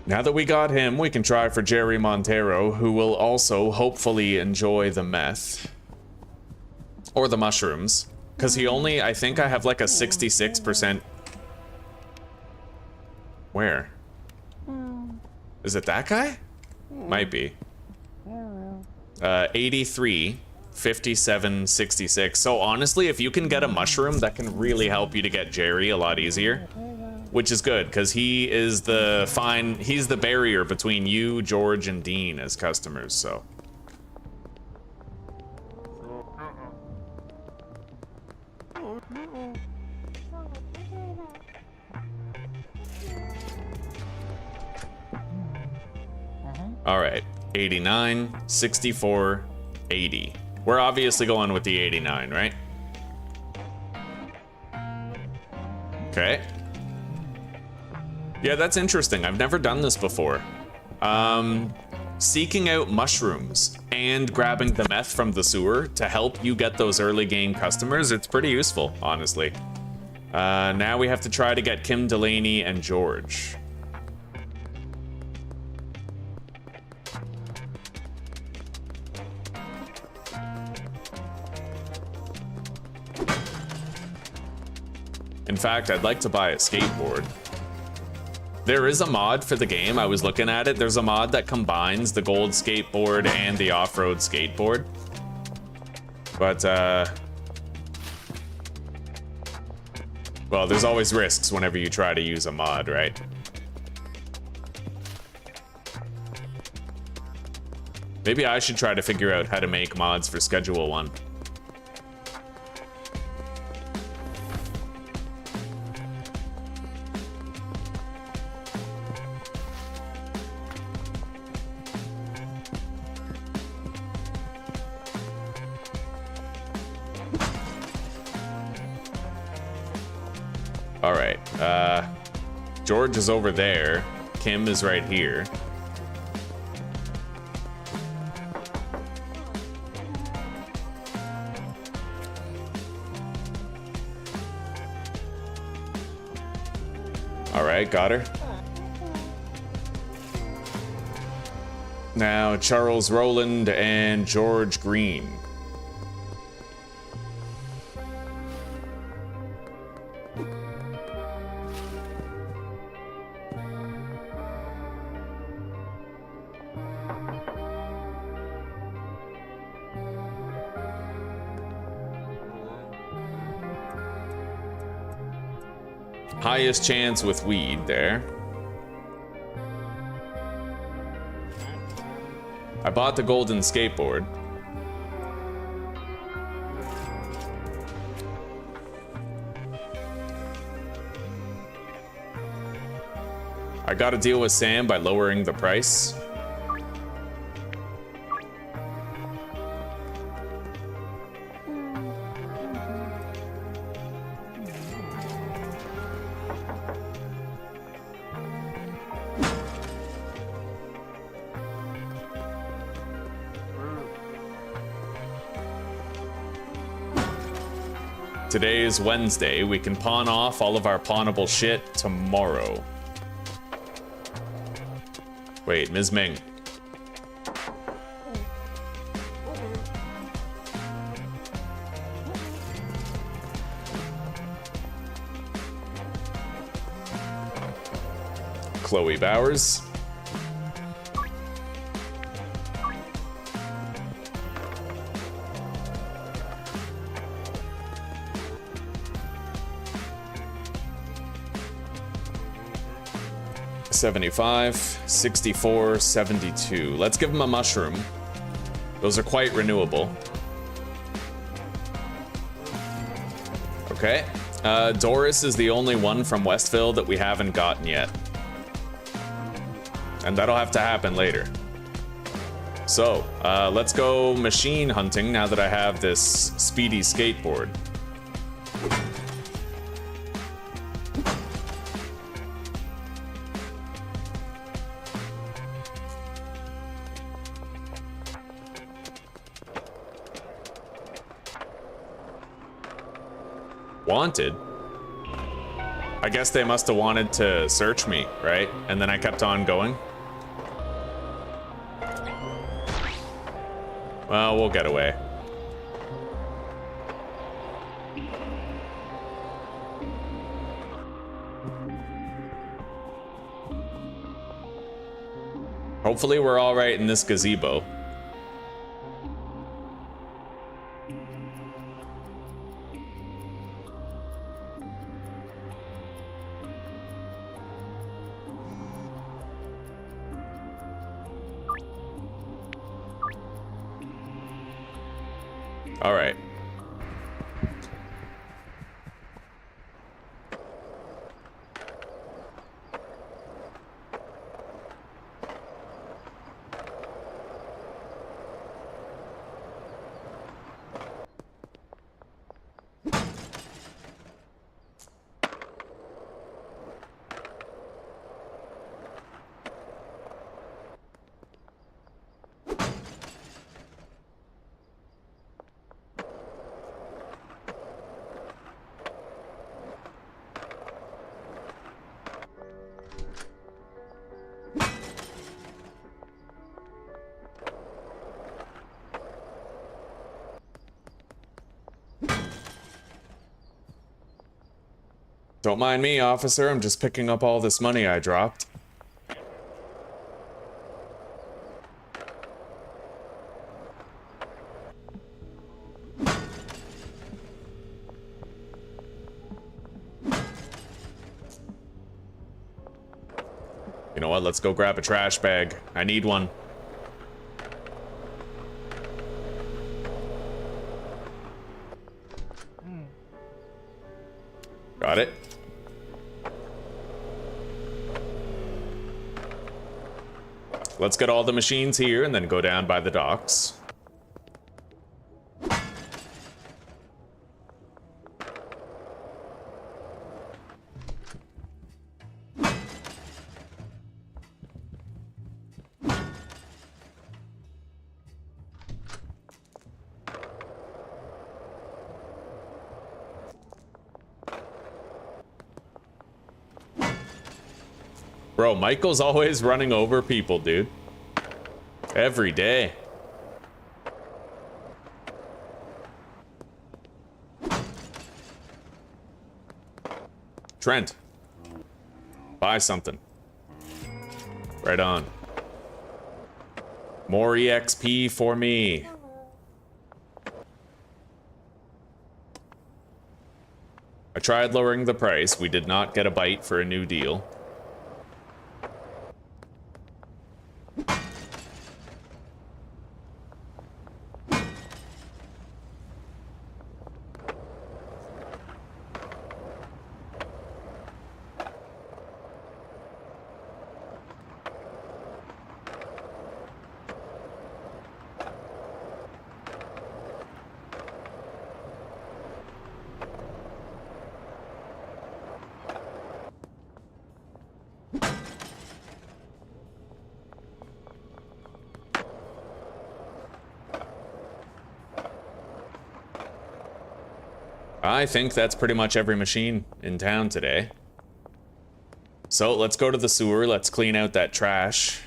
Now that we got him, we can try for Jerry Montero, who will also hopefully enjoy the meth. Or the mushrooms. Because he only, I think I have like a 66%. Where? Is it that guy? Might be. 83, 57, 66. So honestly, if you can get a mushroom, that can really help you to get Jerry a lot easier. Which is good, because he is he's the barrier between you, George, and Dean as customers, so. All right, 89, 64, 80. We're obviously going with the 89, right? Okay. Yeah, that's interesting. I've never done this before. Seeking out mushrooms and grabbing the meth from the sewer to help you get those early game customers, it's pretty useful, honestly. Now we have to try to get Kim Delaney and George. In fact, I'd like to buy a skateboard. There is a mod for the game. I was looking at it. There's a mod that combines the gold skateboard and the off-road skateboard. But, well, there's always risks whenever you try to use a mod, right? Maybe I should try to figure out how to make mods for Schedule 1. All right, George is over there. Kim is right here. All right, got her. Now, Charles Rowland and George Green. Highest chance with weed there. I bought the golden skateboard. I gotta deal with Sam by lowering the price. Today is Wednesday. We can pawn off all of our pawnable shit tomorrow. Wait, Ms. Ming. Chloe Bowers. $75, $64, $72. Let's give him a mushroom. Those are quite renewable. Okay. Doris is the only one from Westville that we haven't gotten yet. And that'll have to happen later. So, let's go machine hunting now that I have this speedy skateboard. Wanted? I guess they must have wanted to search me, right? And then I kept on going. Well, we'll get away. Hopefully we're all right in this gazebo. All right. Don't mind me, officer. I'm just picking up all this money I dropped. You know what? Let's go grab a trash bag. I need one. Got it. Let's get all the machines here and then go down by the docks. Bro, Michael's always running over people, dude. Every day. Trent. Buy something. Right on. More EXP for me. I tried lowering the price. We did not get a bite for a new deal. I think that's pretty much every machine in town today. So let's go to the sewer. Let's clean out that trash.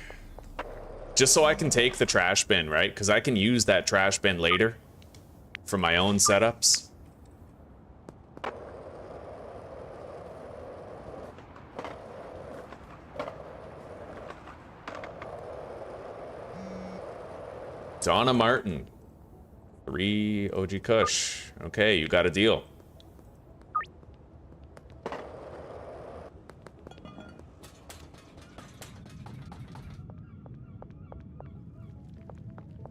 Just so I can take the trash bin, right? Because I can use that trash bin later for my own setups. Donna Martin. 3 OG Kush. Okay, you got a deal.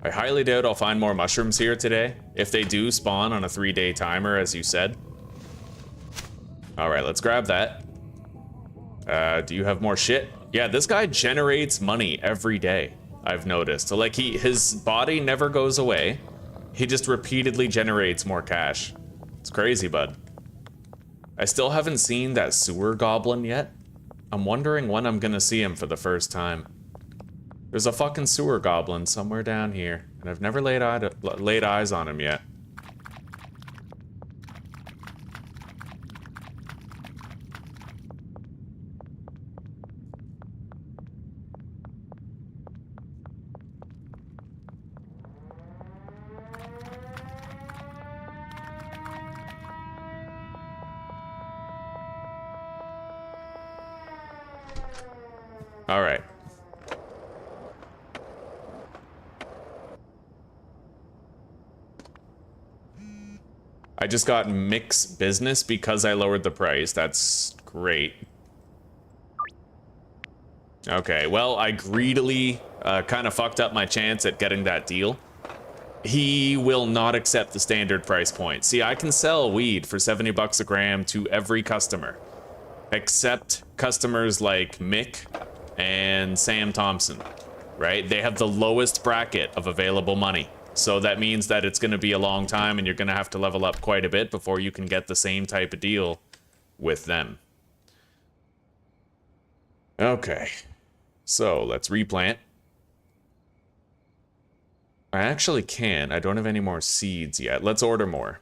I highly doubt I'll find more mushrooms here today, if they do spawn on a 3-day timer, as you said. Alright, let's grab that. Do you have more shit? Yeah, this guy generates money every day, I've noticed. So, like, his body never goes away. He just repeatedly generates more cash. It's crazy, bud. I still haven't seen that sewer goblin yet. I'm wondering when I'm gonna see him for the first time. There's a fucking sewer goblin somewhere down here, and I've never laid eyes on him yet. All right. I just got mix business because I lowered the price. That's great. Okay, well, I greedily kind of fucked up my chance at getting that deal. He will not accept the standard price point. See, I can sell weed for 70 bucks a gram to every customer, except customers like Mick and Sam Thompson, right? They have the lowest bracket of available money. So that means that it's going to be a long time and you're going to have to level up quite a bit before you can get the same type of deal with them. Okay, so let's replant. I actually can. I don't have any more seeds yet. Let's order more.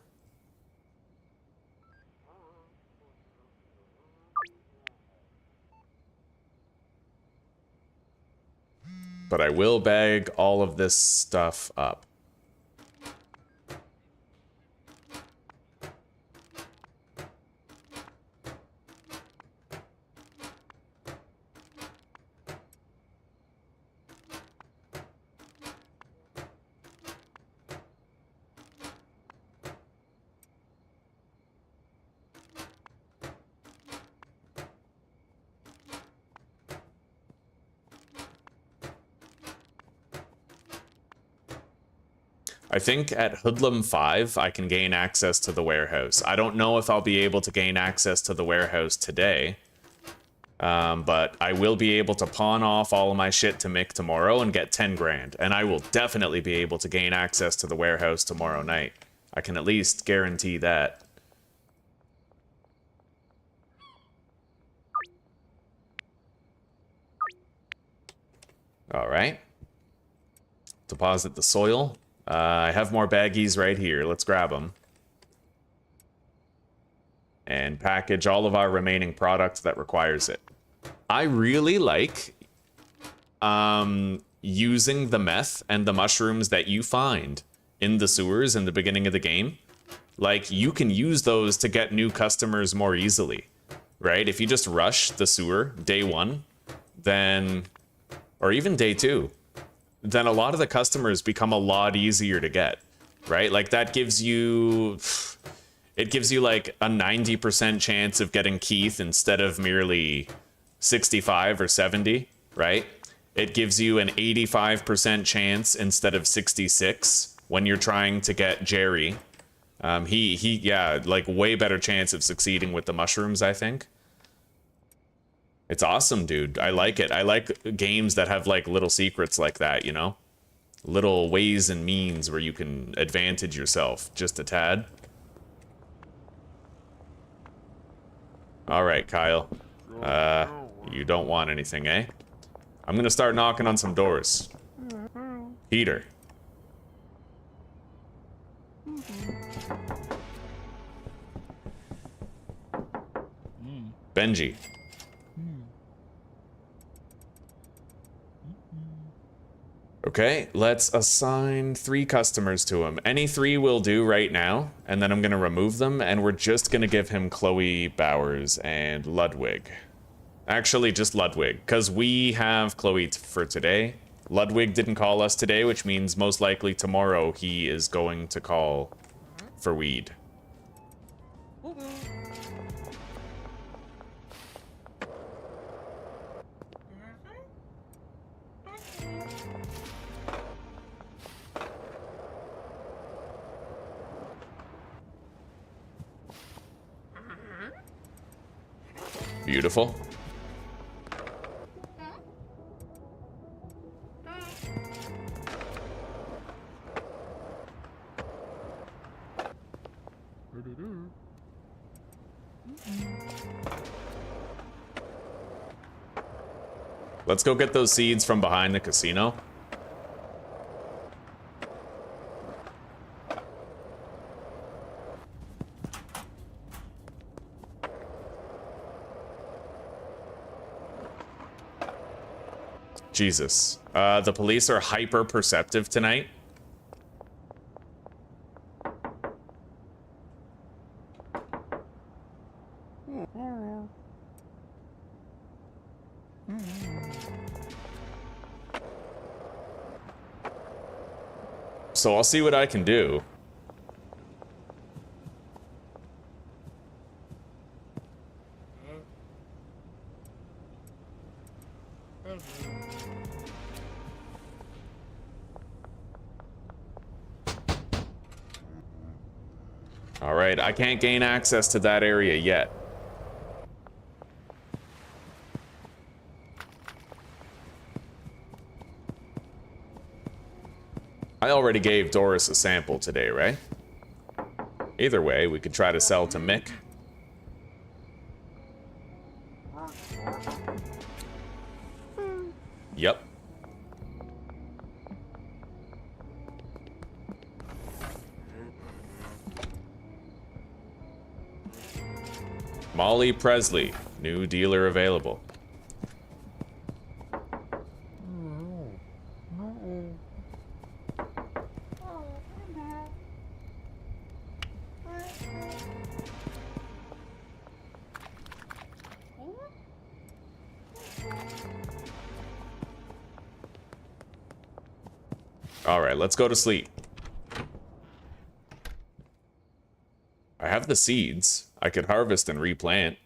But I will bag all of this stuff up. I think at Hoodlum 5, I can gain access to the warehouse. I don't know if I'll be able to gain access to the warehouse today. But I will be able to pawn off all of my shit to Mick tomorrow and get 10 grand. And I will definitely be able to gain access to the warehouse tomorrow night. I can at least guarantee that. All right. Deposit the soil. I have more baggies right here. Let's grab them. And package all of our remaining product that requires it. I really like using the meth and the mushrooms that you find in the sewers in the beginning of the game. Like, you can use those to get new customers more easily, right? If you just rush the sewer day 1, then, or even day 2, then a lot of the customers become a lot easier to get, right? Like, that gives you, it gives you like a 90% chance of getting Keith instead of merely 65 or 70, right? It gives you an 85% chance instead of 66 when you're trying to get Jerry. Yeah, like way better chance of succeeding with the mushrooms, I think. It's awesome, dude. I like it. I like games that have like little secrets like that, you know? Little ways and means where you can advantage yourself just a tad. All right, Kyle. You don't want anything, eh? I'm gonna start knocking on some doors. Peter. Benji. Okay, let's assign 3 customers to him. Any 3 will do right now, and then I'm gonna remove them, and we're just gonna give him Chloe Bowers and Ludwig. Actually, just Ludwig, because we have Chloe for today. Ludwig didn't call us today, which means most likely tomorrow he is going to call for weed. Beautiful. Let's go get those seeds from behind the casino. Jesus. The police are hyper perceptive tonight. So I'll see what I can do. All right, I can't gain access to that area yet. I already gave Doris a sample today, right? Either way, we could try to sell to Mick. Yep. Molly Presley, new dealer available. All right, let's go to sleep. I have the seeds. I could harvest and replant.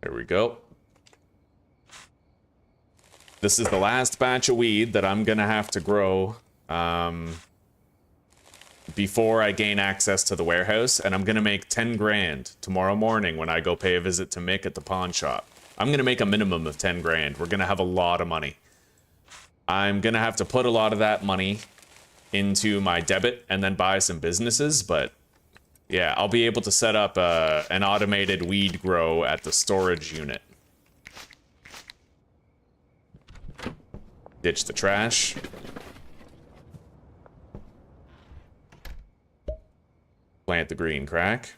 There we go. This is the last batch of weed that I'm gonna have to grow before I gain access to the warehouse, and I'm gonna make 10 grand tomorrow morning when I go pay a visit to Mick at the pawn shop. I'm gonna make a minimum of 10 grand. We're gonna have a lot of money. I'm gonna have to put a lot of that money into my debit and then buy some businesses, but yeah, I'll be able to set up an automated weed grow at the storage unit. Ditch the trash. Plant the green crack.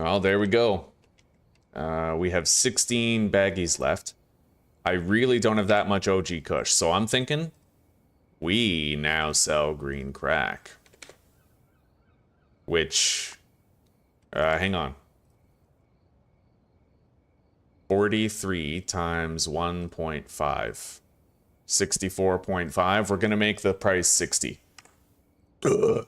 Well, there we go. We have 16 baggies left. I really don't have that much OG Kush, so I'm thinking we now sell green crack. Which, hang on. 43 times 1.5. 64.5. We're going to make the price 60. Ugh.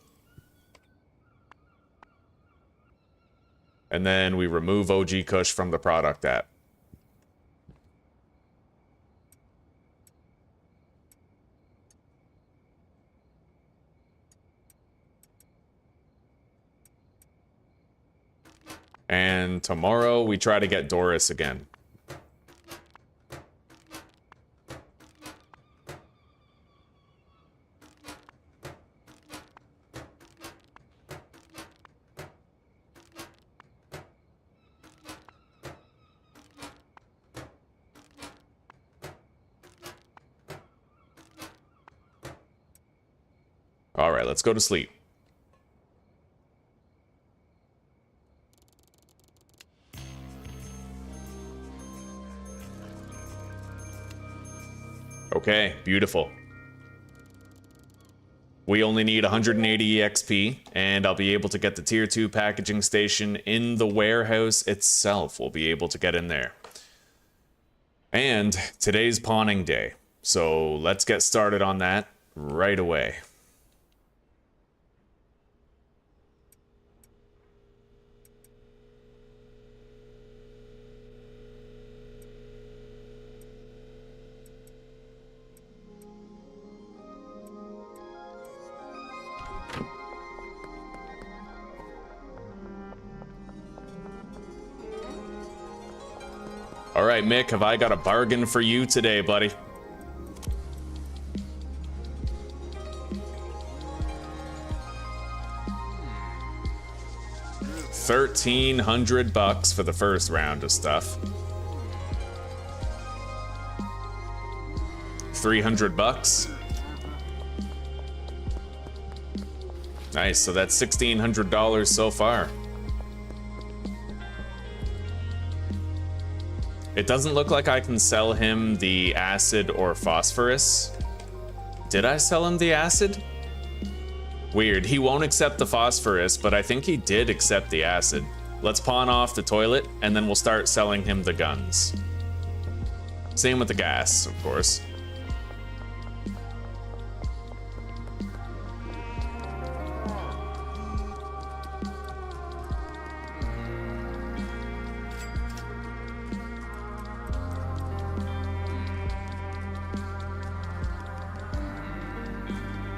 And then we remove OG Kush from the product app. And tomorrow we try to get Doris again. All right, let's go to sleep. Okay, beautiful. We only need 180 EXP, and I'll be able to get the Tier 2 packaging station in the warehouse itself. We'll be able to get in there. And today's pawning day, so let's get started on that right away. All right, Mick, have I got a bargain for you today, buddy? $1,300 for the first round of stuff. $300. Nice, so that's $1,600 so far. It doesn't look like I can sell him the acid or phosphorus. Did I sell him the acid? Weird, he won't accept the phosphorus, but I think he did accept the acid. Let's pawn off the toilet, and then we'll start selling him the guns. Same with the gas, of course.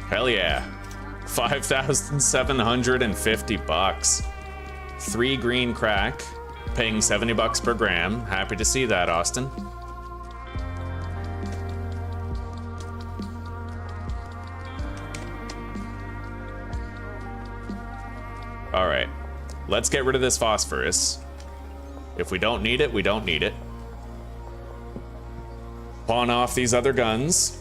Hell yeah. 5,750 bucks. 3 green crack, paying 70 bucks per gram. Happy to see that, Austin. All right, let's get rid of this phosphorus. If we don't need it, we don't need it. Pawn off these other guns.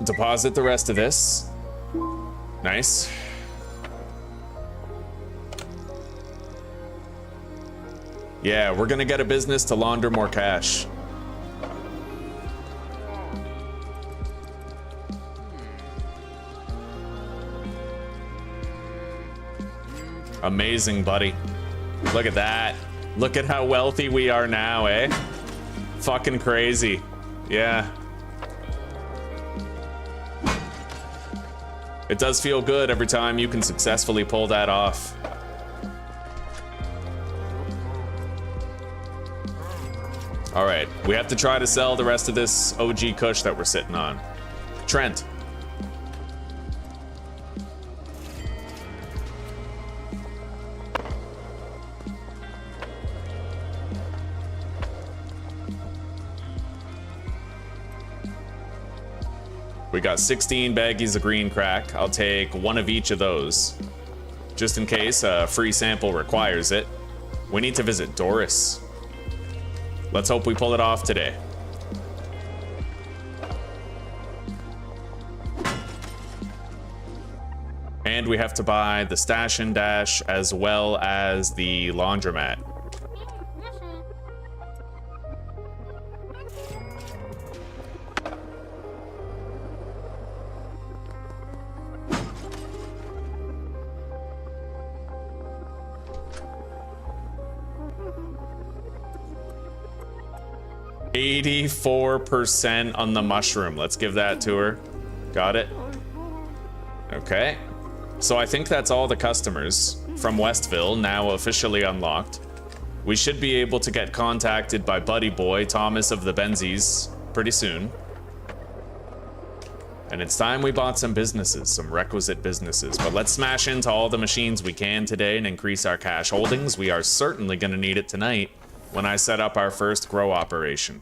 Deposit the rest of this. Nice. Yeah, we're gonna get a business to launder more cash. Amazing, buddy. Look at that. Look at how wealthy we are now, eh? Fucking crazy. Yeah. It does feel good every time you can successfully pull that off. All right, we have to try to sell the rest of this OG Kush that we're sitting on. Trent. We got 16 baggies of green crack. I'll take one of each of those, just in case a free sample requires it. We need to visit Doris. Let's hope we pull it off today. And we have to buy the stash and dash as well as the laundromat. $84% on the mushroom. Let's give that to her. Got it. Okay. So I think that's all the customers from Westville now officially unlocked. We should be able to get contacted by Buddy Boy, Thomas of the Benzies, pretty soon. And it's time we bought some businesses, some requisite businesses. But let's smash into all the machines we can today and increase our cash holdings. We are certainly going to need it tonight when I set up our first grow operation.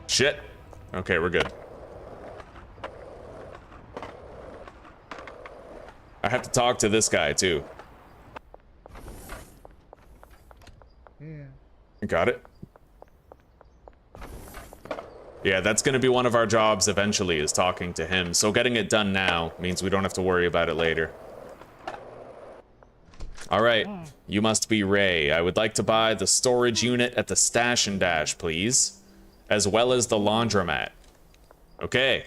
Shit. Okay, we're good. I have to talk to this guy too. Yeah. Got it. Yeah, that's gonna be one of our jobs eventually, is talking to him. So getting it done now means we don't have to worry about it later. All right, you must be Ray. I would like to buy the storage unit at the Stash and Dash, please, as well as the laundromat. Okay,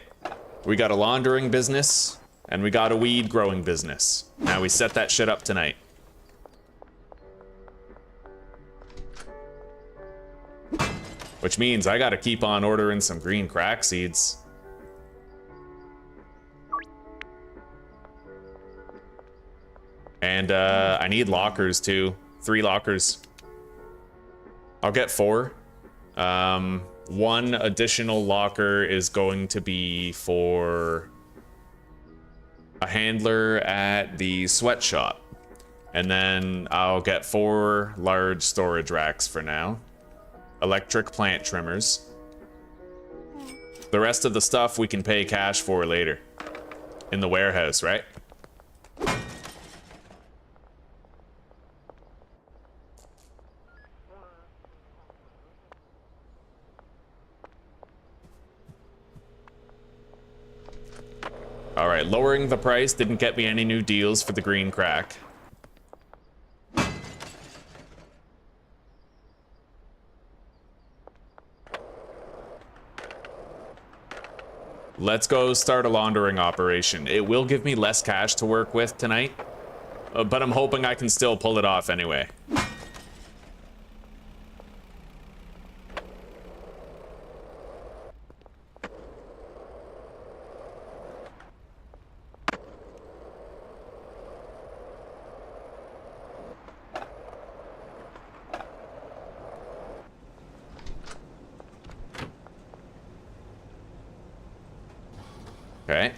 we got a laundering business and we got a weed growing business. Now we set that shit up tonight. Which means I gotta keep on ordering some green crack seeds. And I need lockers too. 3 lockers. I'll get 4. One additional locker is going to be for a handler at the sweatshop. And then I'll get 4 large storage racks for now. Electric plant trimmers. The rest of the stuff we can pay cash for later. In the warehouse, right? All right, lowering the price didn't get me any new deals for the green crack. Let's go start a laundering operation. It will give me less cash to work with tonight, but I'm hoping I can still pull it off anyway. Okay.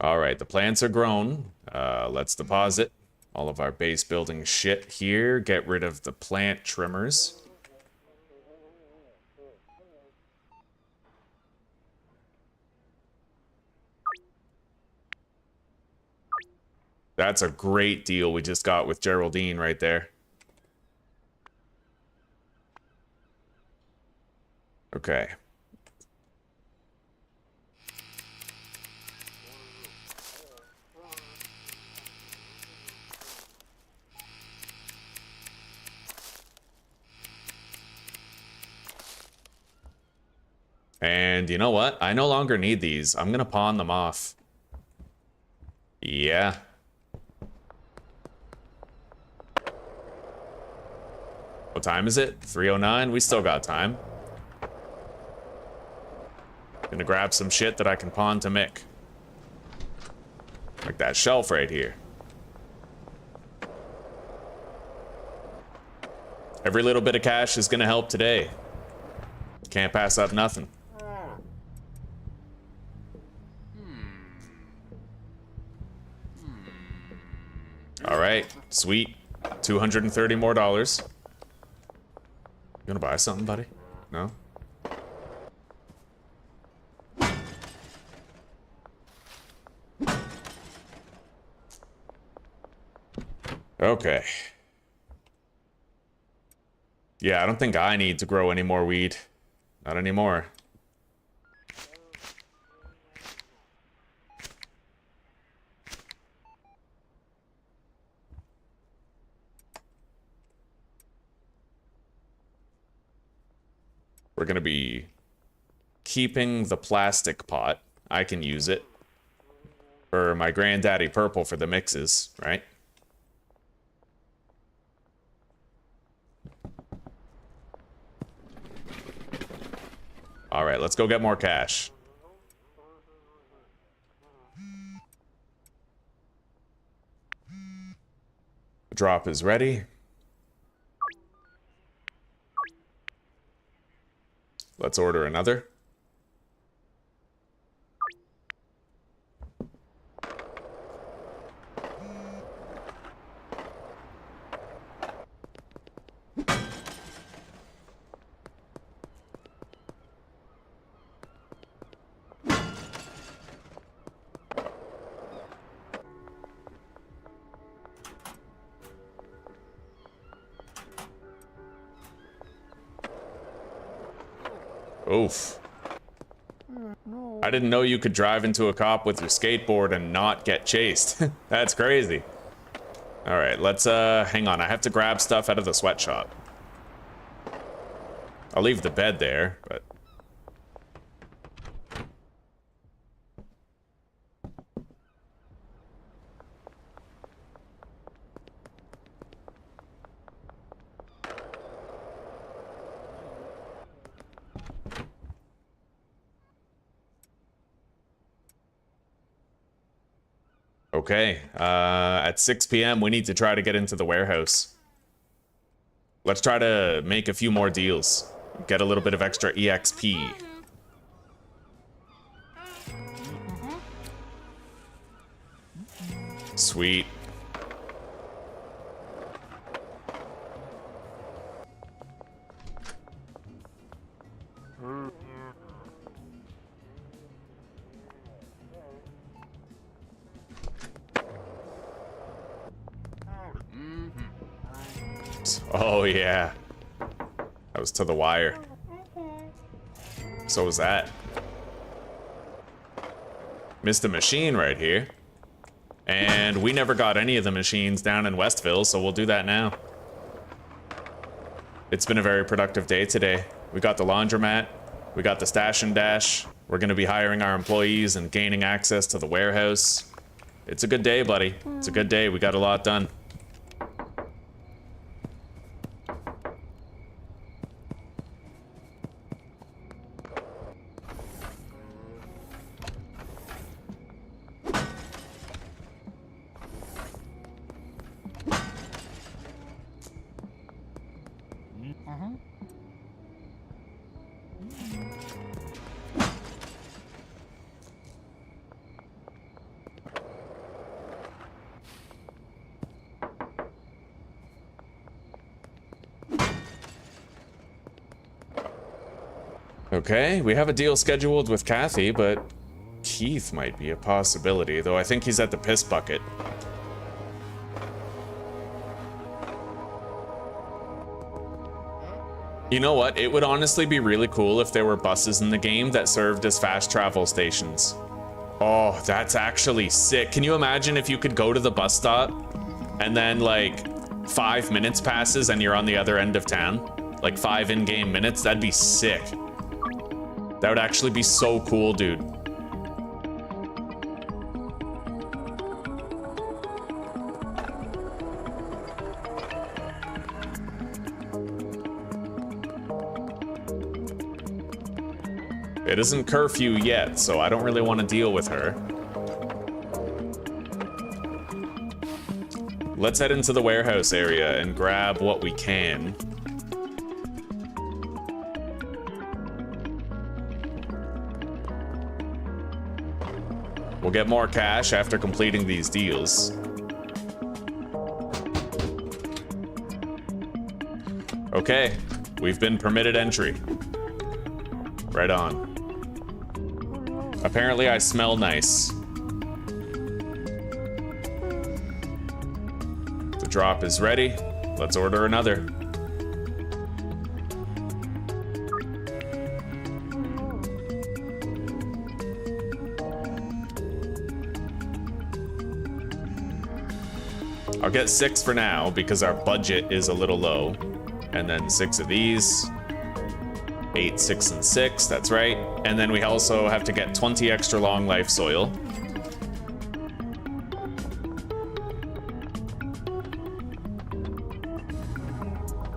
All right, the plants are grown. Let's deposit all of our base building shit here. Get rid of the plant trimmers. That's a great deal we just got with Geraldine right there. Okay. And you know what? I no longer need these. I'm gonna pawn them off. Yeah. What time is it? 3:09? We still got time. Gonna grab some shit that I can pawn to Mick. Like that shelf right here. Every little bit of cash is gonna help today. Can't pass up nothing. right, sweet. $230 more. You gonna buy something, buddy? No? Okay. Yeah, I don't think I need to grow any more weed. Not anymore. We're gonna be keeping the plastic pot. I can use it for my granddaddy purple for the mixes, right? All right, let's go get more cash. The drop is ready. Let's order another. Oof. I didn't know you could drive into a cop with your skateboard and not get chased. That's crazy. All right, let's hang on. I have to grab stuff out of the sweatshop. I'll leave the bed there, but okay, at 6 p.m. we need to try to get into the warehouse. Let's try to make a few more deals. Get a little bit of extra EXP. Sweet. Oh yeah, that was to the wire. So was that. Missed a machine right here. And we never got any of the machines down in Westville, so we'll do that now. It's been a very productive day today. We got the laundromat, we got the stash and dash. We're gonna be hiring our employees and gaining access to the warehouse. It's a good day, buddy. It's a good day. We got a lot done. Okay, we have a deal scheduled with Kathy, but Keith might be a possibility, though I think he's at the piss bucket. You know what? It would honestly be really cool if there were buses in the game that served as fast travel stations. Oh, that's actually sick. Can you imagine if you could go to the bus stop and then like 5 minutes passes and you're on the other end of town? Like 5 in-game minutes? That'd be sick. That would actually be so cool, dude. It isn't curfew yet, so I don't really want to deal with her. Let's head into the warehouse area and grab what we can. We'll get more cash after completing these deals. Okay, we've been permitted entry. Right on. Apparently I smell nice. The drop is ready. Let's order another. I'll get 6 for now because our budget is a little low. And then 6 of these. 8, 6, and 6, that's right. And then we also have to get 20 extra long life soil.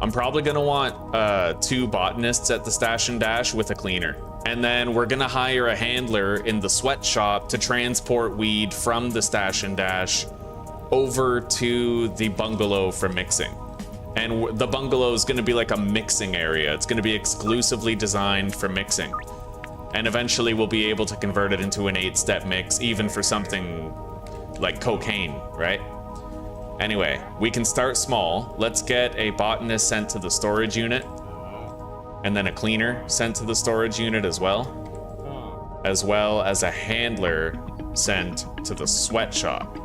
I'm probably gonna want 2 botanists at the Stash and Dash with a cleaner. And then we're gonna hire a handler in the sweatshop to transport weed from the Stash and Dash over to the bungalow for mixing. And the bungalow is gonna be like a mixing area. It's gonna be exclusively designed for mixing. And eventually we'll be able to convert it into an 8-step mix, even for something like cocaine, right? Anyway, we can start small. Let's get a botanist sent to the storage unit, and then a cleaner sent to the storage unit as well as a handler sent to the sweatshop.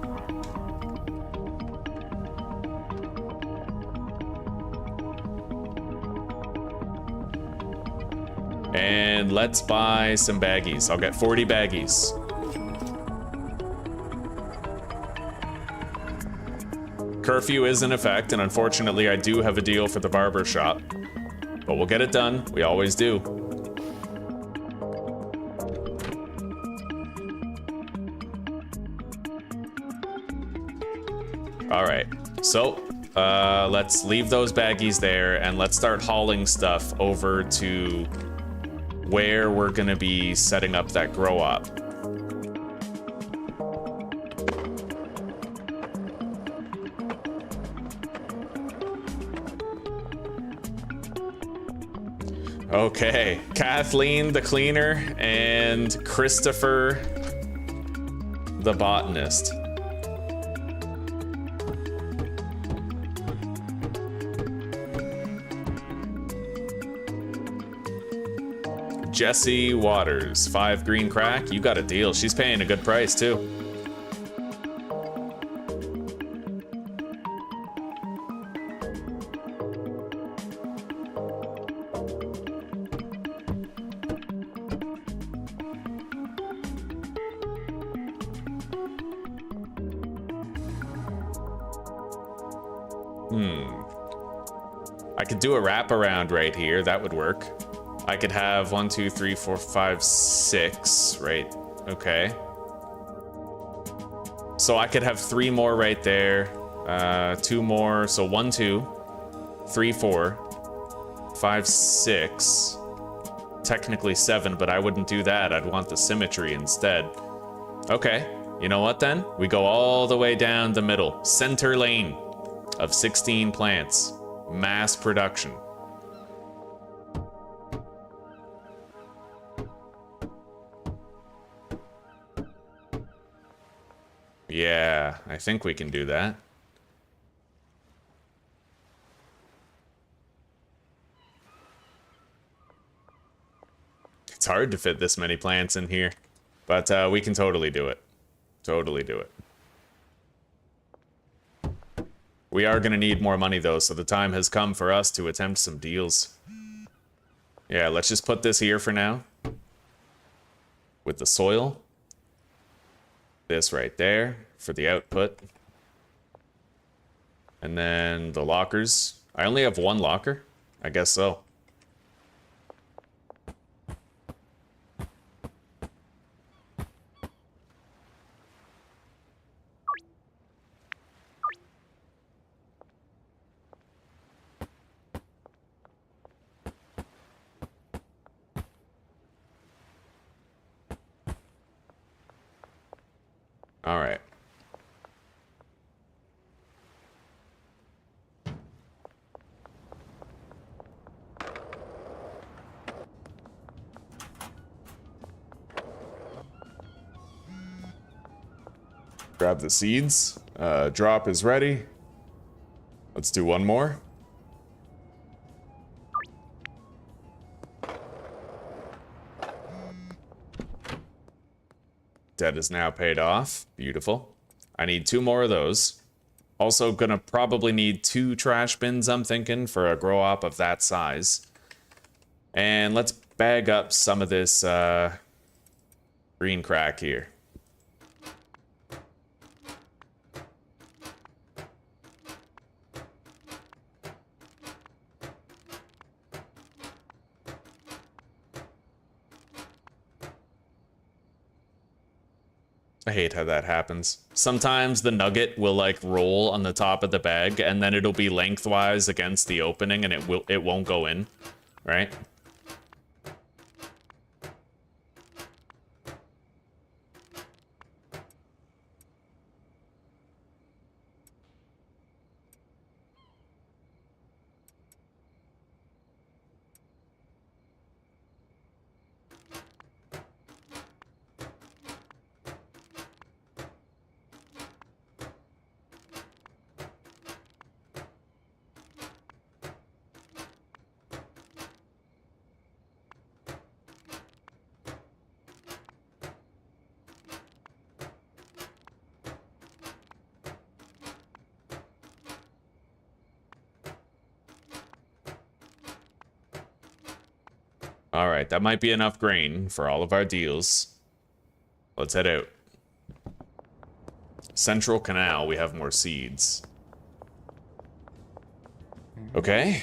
And let's buy some baggies. I'll get 40 baggies. Curfew is in effect, and unfortunately I do have a deal for the barber shop. But we'll get it done. We always do. All right, so let's leave those baggies there and let's start hauling stuff over to where we're gonna be setting up that grow op. Okay, Kathleen the cleaner and Christopher the botanist. Jesse Waters, 5 green crack. You got a deal. She's paying a good price too. I could do a wraparound right here. That would work. I could have 1, 2, 3, 4, 5, 6, right? Okay. So I could have 3 more right there. 2 more. So 1, 2, 3, 4, 5, 6. Technically 7, but I wouldn't do that. I'd want the symmetry instead. Okay. You know what then? We go all the way down the middle. Center lane of 16 plants. Mass production. Yeah, I think we can do that. It's hard to fit this many plants in here, but we can totally do it. Totally do it. We are gonna need more money though, so the time has come for us to attempt some deals. Yeah, let's just put this here for now. With the soil. This right there for the output. And then the lockers. I only have 1 locker? I guess so. All right. Grab the seeds. Drop is ready. Let's do 1 more. Debt is now paid off. Beautiful. I need 2 more of those. Also gonna probably need 2 trash bins, I'm thinking, for a grow op of that size. And let's bag up some of this green crack here. I hate how that happens. Sometimes the nugget will like roll on the top of the bag and then it'll be lengthwise against the opening and it won't go in, right? All right, that might be enough grain for all of our deals. Let's head out. Central Canal, we have more seeds. Okay.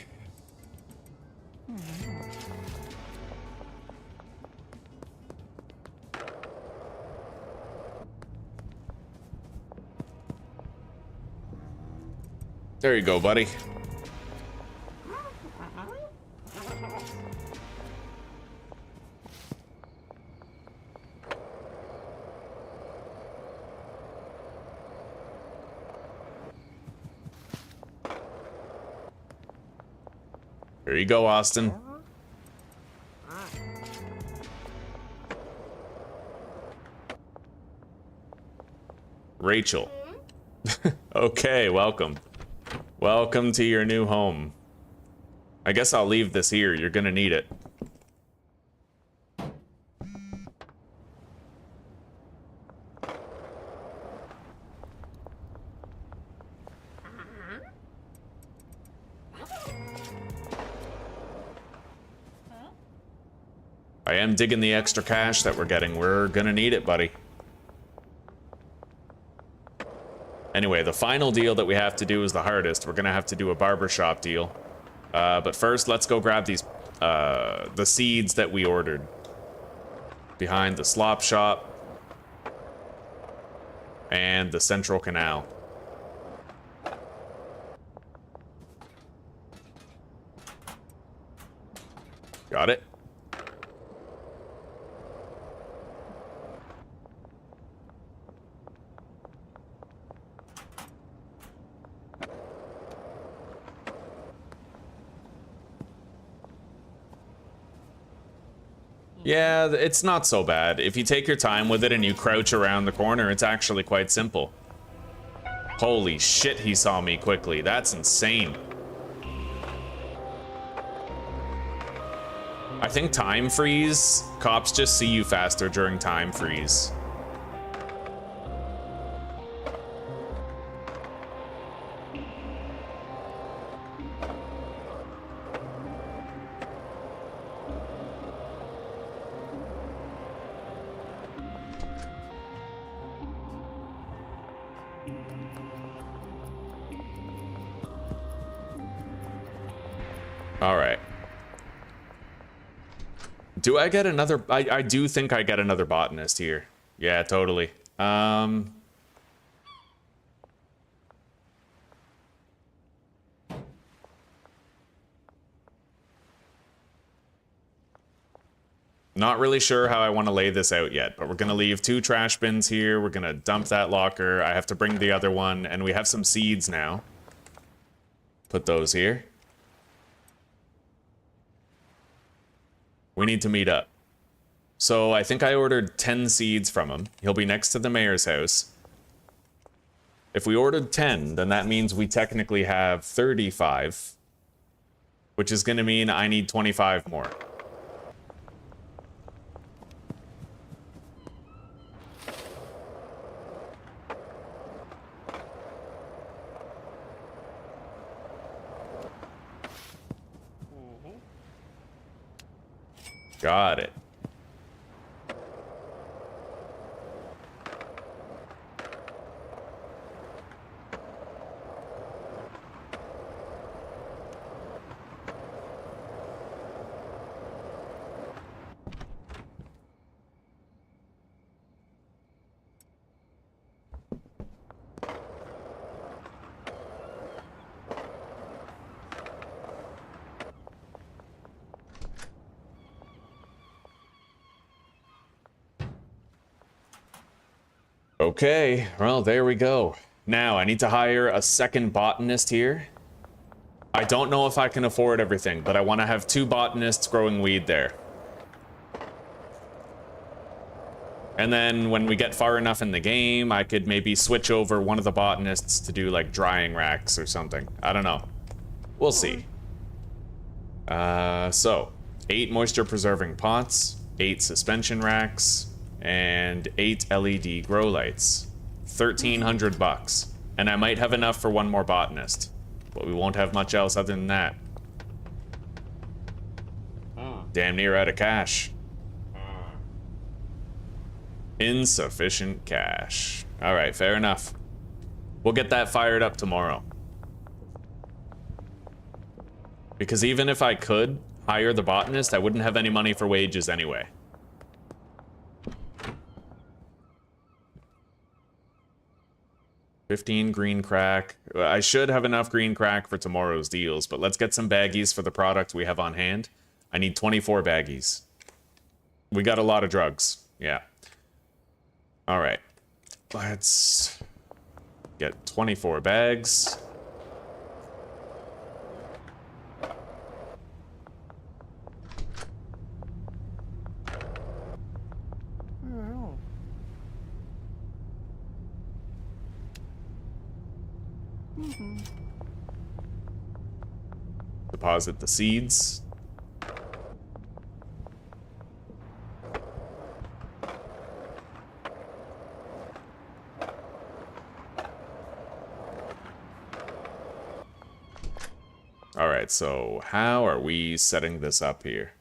There you go, buddy. Here you go, Austin. Rachel. Okay, welcome. Welcome to your new home. I guess I'll leave this here. You're gonna need it. I am digging the extra cash that we're getting. We're gonna need it, buddy. Anyway, the final deal that we have to do is the hardest. We're gonna have to do a barbershop deal. But first, let's go grab these, the seeds that we ordered. Behind the slop shop. And the Central Canal. Got it? Yeah, it's not so bad. If you take your time with it and you crouch around the corner, it's actually quite simple. Holy shit, he saw me quickly. That's insane. I think time freeze, cops just see you faster during time freeze. All right. Do I get another? I do think I get another botanist here. Yeah, totally. Not really sure how I want to lay this out yet, but we're going to leave 2 trash bins here. We're going to dump that locker. I have to bring the other one, and we have some seeds now. Put those here. We need to meet up. So I think I ordered 10 seeds from him. He'll be next to the mayor's house. If we ordered 10, then that means we technically have 35, which is going to mean I need 25 more. Got it. Okay, well, there we go. Now, I need to hire a second botanist here. I don't know if I can afford everything, but I want to have 2 botanists growing weed there. And then when we get far enough in the game, I could maybe switch over one of the botanists to do like drying racks or something. I don't know. We'll see. So 8 moisture preserving pots, 8 suspension racks, and 8 LED grow lights. 1,300 bucks. And I might have enough for 1 more botanist. But we won't have much else other than that. Damn near out of cash. Insufficient cash. Alright, fair enough. We'll get that fired up tomorrow. Because even if I could hire the botanist, I wouldn't have any money for wages anyway. $15 green crack. I should have enough green crack for tomorrow's deals, but let's get some baggies for the product we have on hand. I need 24 baggies. We got a lot of drugs. Yeah. Alright. Let's get 24 bags. Deposit the seeds. Alright, so how are we setting this up here?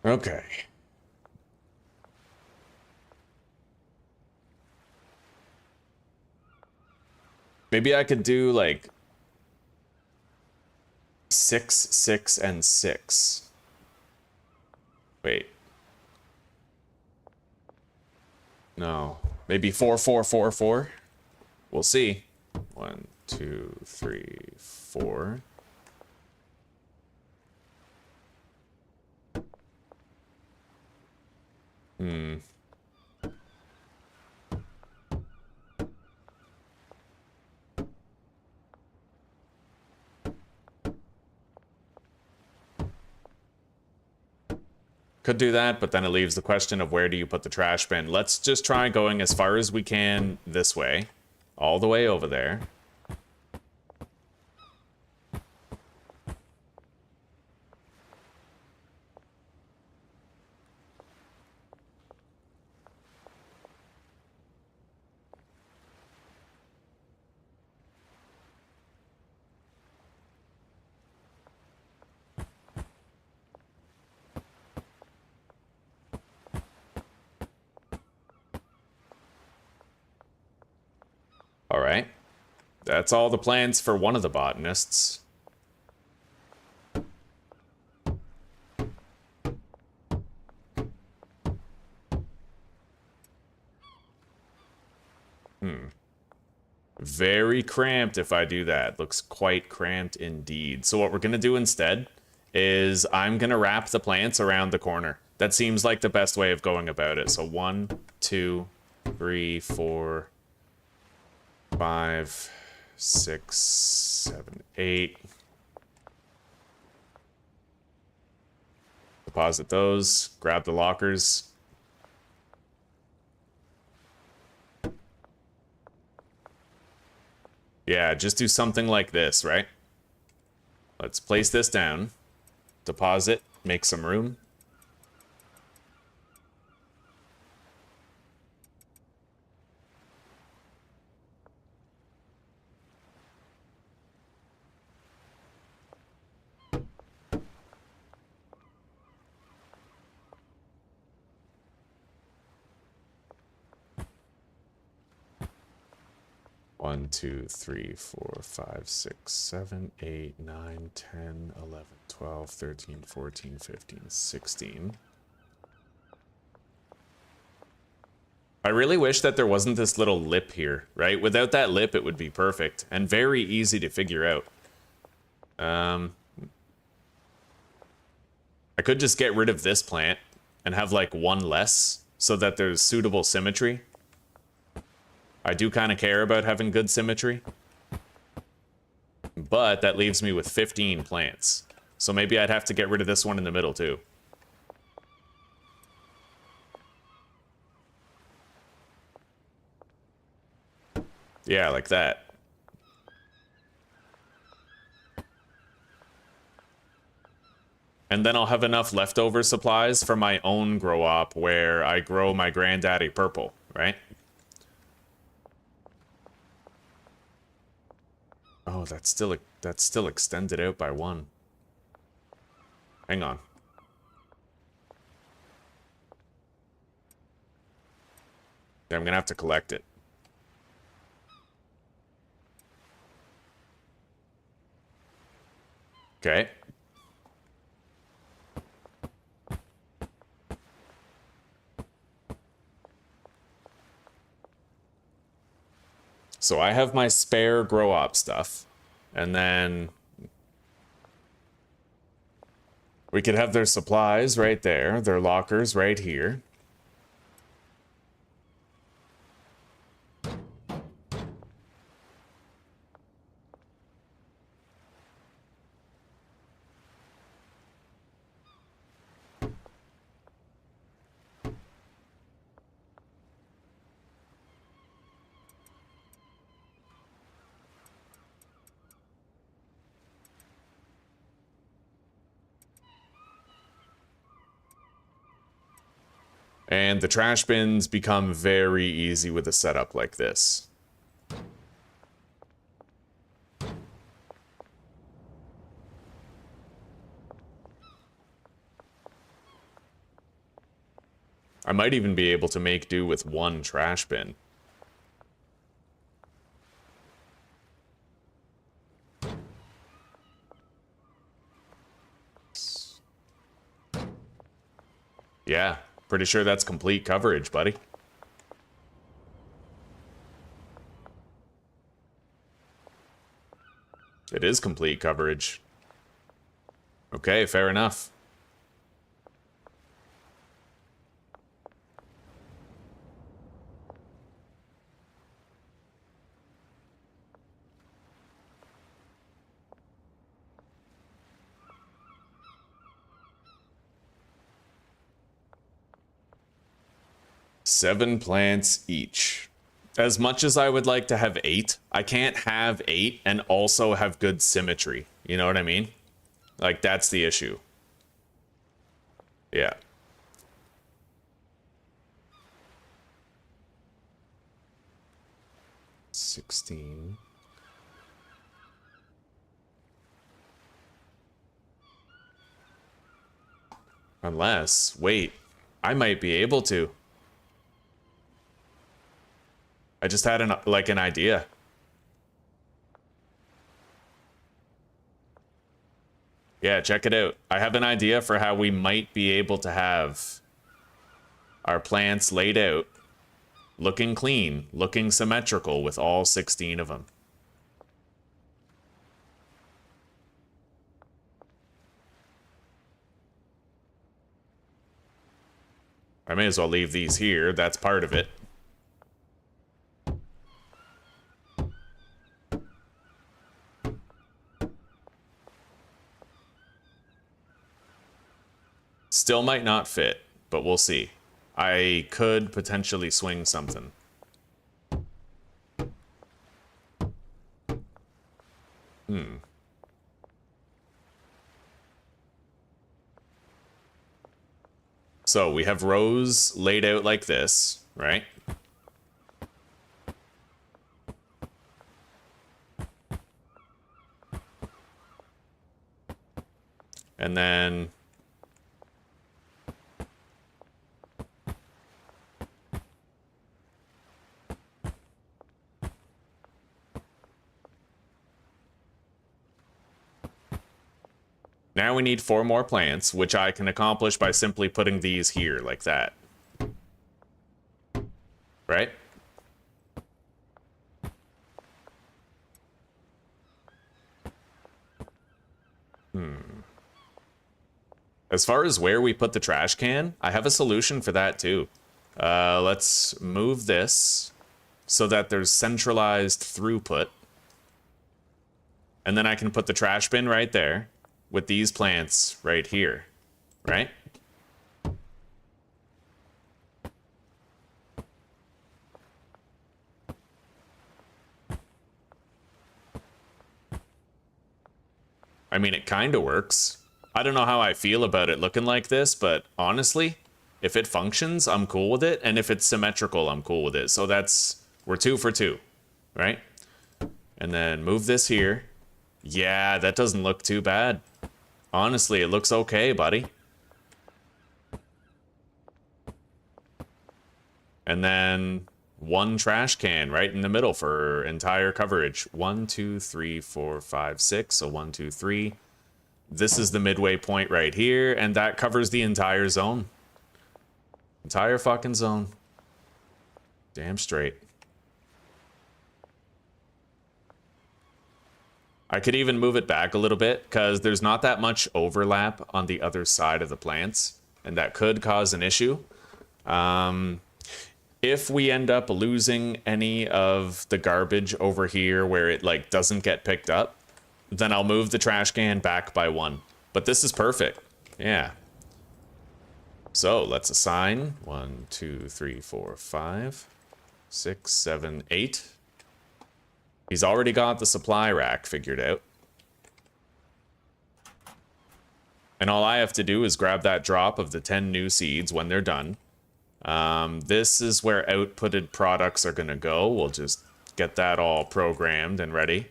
Okay. Maybe I could do like 6, 6, and 6. Wait. No. Maybe 4, 4, 4, 4. We'll see. 1, 2, 3, 4. Could do that, but then it leaves the question of where do you put the trash bin. Let's just try going as far as we can this way. All the way over there. Alright. That's all the plans for one of the botanists. Very cramped if I do that. Looks quite cramped indeed. So what we're going to do instead is I'm going to wrap the plants around the corner. That seems like the best way of going about it. So 1, 2, 3, 4, 5, 6, 7, 8. Deposit those. Grab the lockers. Yeah, just do something like this, right? Let's place this down. Deposit, make some room. One, 2, 3, 4, 5, 6, 7, 8, 9, 10, 11, 12, 13, 14, 15, 16. I really wish that there wasn't this little lip here, right? Without that lip, it would be perfect and very easy to figure out. I could just get rid of this plant and have like one less so that there's suitable symmetry. I do kind of care about having good symmetry. But that leaves me with 15 plants. So maybe I'd have to get rid of this one in the middle too. Yeah, like that. And then I'll have enough leftover supplies for my own grow op where I grow my granddaddy purple, right? Oh, that's still extended out by one. Hang on. Yeah, I'm gonna have to collect it. Okay. So I have my spare grow op stuff, and then we could have their supplies right there, their lockers right here. And the trash bins become very easy with a setup like this. I might even be able to make do with one trash bin. Yeah. Pretty sure that's complete coverage, buddy. It is complete coverage. Okay, fair enough. Seven plants each. As much as I would like to have 8, I can't have 8 and also have good symmetry. You know what I mean? Like, that's the issue. Yeah. $16. Unless, wait, I might be able to. I just had an idea. Yeah, check it out. I have an idea for how we might be able to have our plants laid out, looking clean, looking symmetrical with all 16 of them. I may as well leave these here. That's part of it. Still might not fit, but we'll see. I could potentially swing something. So we have rows laid out like this, right? And then now we need 4 more plants, which I can accomplish by simply putting these here like that. Right? As far as where we put the trash can, I have a solution for that too. Let's move this so that there's centralized throughput. And then I can put the trash bin right there with these plants right here, right? I mean, it kind of works. I don't know how I feel about it looking like this, but honestly, if it functions, I'm cool with it. And if it's symmetrical, I'm cool with it. So we're 2 for 2, right? And then move this here. Yeah, that doesn't look too bad. Honestly, it looks okay, buddy. And then 1 trash can right in the middle for entire coverage. 1, 2, 3, 4, 5, 6. So 1, 2, 3. This is the midway point right here, and that covers the entire zone. Entire fucking zone. Damn straight. I could even move it back a little bit, because there's not that much overlap on the other side of the plants, and that could cause an issue. If we end up losing any of the garbage over here where it like doesn't get picked up, then I'll move the trash can back by 1. But this is perfect. Yeah. So let's assign 1, 2, 3, 4, 5, 6, 7, 8. He's already got the supply rack figured out. And all I have to do is grab that drop of the 10 new seeds when they're done. This is where outputted products are going to go. We'll just get that all programmed and ready.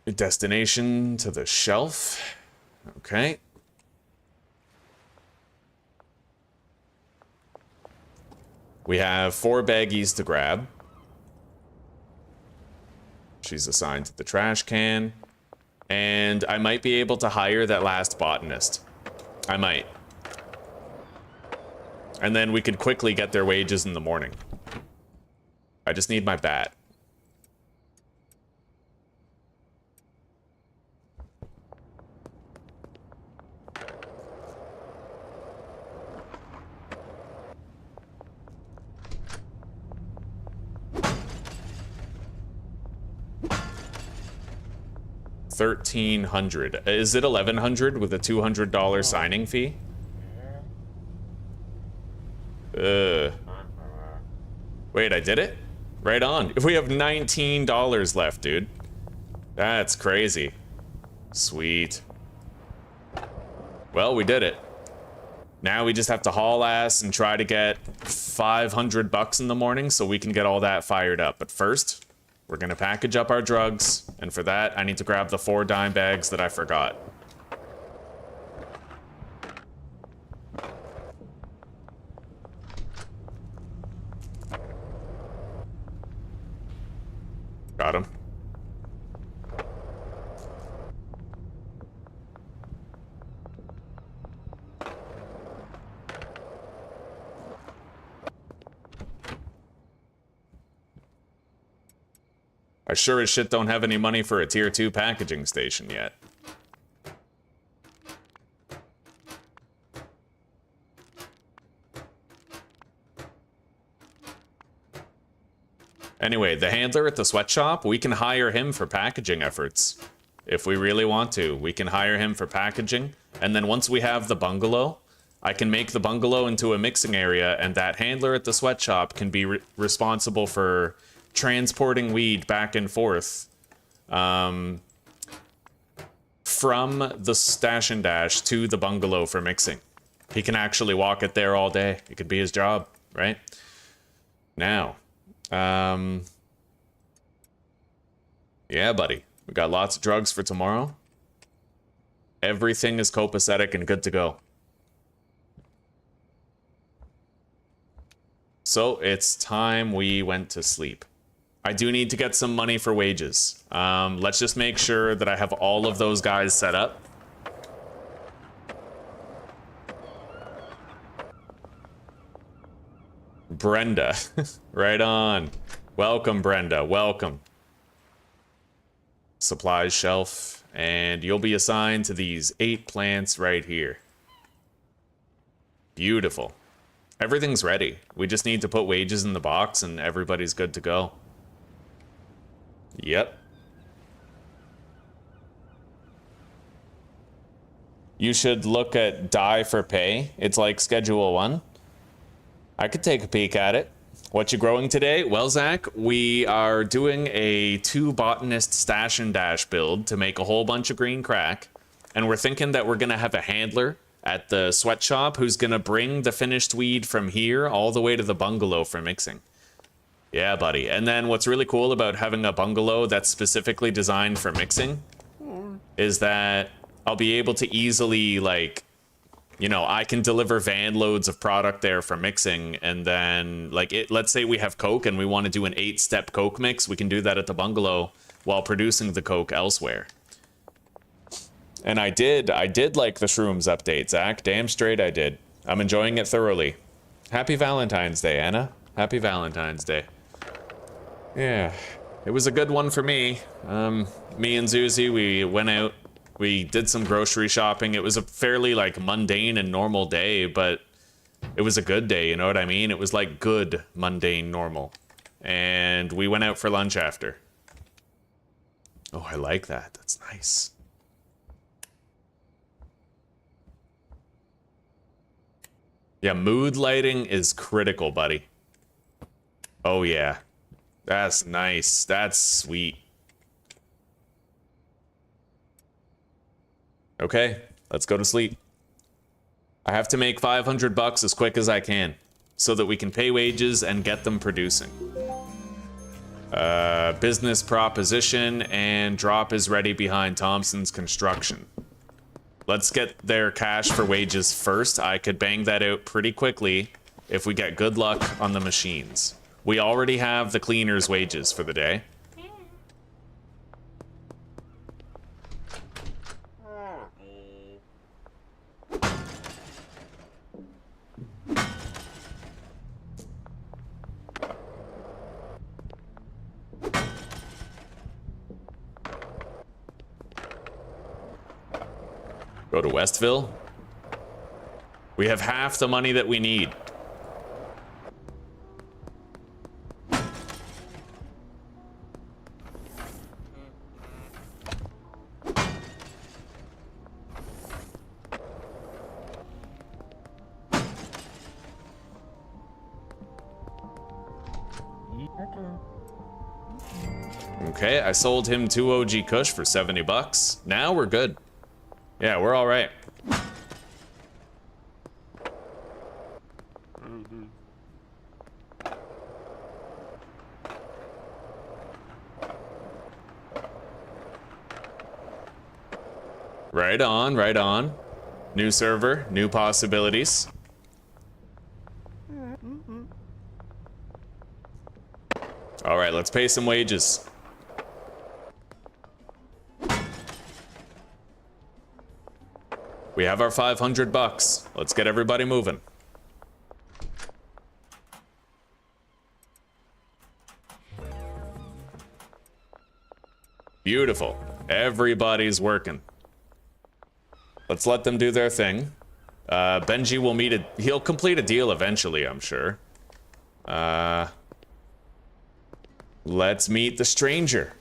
Destination to the shelf. Okay. We have 4 baggies to grab. She's assigned to the trash can. And I might be able to hire that last botanist. I might. And then we could quickly get their wages in the morning. I just need my bat. $1,300. Is it $1,100 with a $200 signing fee? Wait, I did it? Right on. If we have $19 left, dude. That's crazy. Sweet. Well, we did it. Now we just have to haul ass and try to get $500 in the morning so we can get all that fired up. But first, we're gonna package up our drugs, and for that, I need to grab the 4 dime bags that I forgot. Got him. I sure as shit don't have any money for a tier 2 packaging station yet. Anyway, the handler at the sweatshop, we can hire him for packaging efforts. If we really want to, we can hire him for packaging. And then once we have the bungalow, I can make the bungalow into a mixing area, and that handler at the sweatshop can be responsible for transporting weed back and forth from the stash and dash to the bungalow for mixing. He can actually walk it there all day. It could be his job, right? Now, yeah, buddy. We got lots of drugs for tomorrow. Everything is copacetic and good to go. So it's time we went to sleep. I do need to get some money for wages. Let's just make sure that I have all of those guys set up. Brenda, right on. Welcome, Brenda, welcome. Supplies shelf, and you'll be assigned to these 8 plants right here. Beautiful. Everything's ready. We just need to put wages in the box and everybody's good to go. Yep. You should look at die for pay. It's like Schedule 1. I could take a peek at it. What you growing today? Well, Zach, we are doing a 2 botanist stash and dash build to make a whole bunch of green crack. And we're thinking that we're going to have a handler at the sweatshop who's going to bring the finished weed from here all the way to the bungalow for mixing. Yeah, buddy. And then what's really cool about having a bungalow that's specifically designed for mixing is that I'll be able to easily, like, you know, I can deliver van loads of product there for mixing, and then, like, let's say we have Coke and we want to do an 8-step Coke mix, we can do that at the bungalow while producing the Coke elsewhere. And I did like the shrooms update, Zach. Damn straight I did. I'm enjoying it thoroughly. Happy Valentine's Day, Anna. Happy Valentine's Day. Yeah, it was a good one for me. Me and Zuzi, we went out. We did some grocery shopping. It was a fairly, like, mundane and normal day, but it was a good day, you know what I mean? It was, like, good, mundane, normal. And we went out for lunch after. Oh, I like that. That's nice. Yeah, mood lighting is critical, buddy. Oh, yeah. That's nice. That's sweet. Okay, let's go to sleep. I have to make 500 bucks as quick as I can so that we can pay wages and get them producing. Business proposition, and drop is ready behind Thompson's construction. Let's get their cash for wages first. I could bang that out pretty quickly if we get good luck on the machines. We already have the cleaner's wages for the day. Go to Westville. We have half the money that we need. Okay, I sold him 2 OG Kush for 70 bucks. Now we're good. Yeah, we're all right. Right on, right on. New server, new possibilities. All right, let's pay some wages. We have our 500 bucks. Let's get everybody moving. Beautiful. Everybody's working. Let's let them do their thing. Benji will he'll complete a deal eventually, I'm sure. Let's meet the stranger.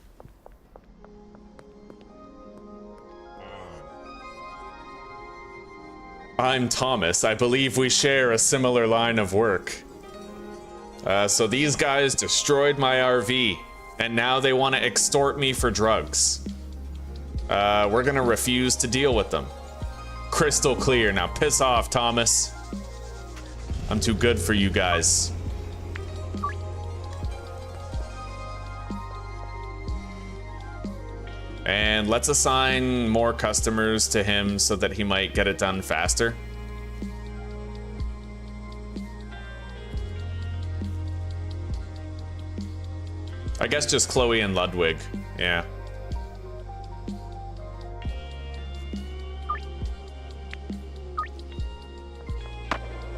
I'm Thomas. I believe we share a similar line of work. So these guys destroyed my RV, and now they want to extort me for drugs. We're gonna refuse to deal with them. Crystal clear. Now piss off, Thomas. I'm too good for you guys. And let's assign more customers to him so that he might get it done faster. I guess just Chloe and Ludwig. Yeah.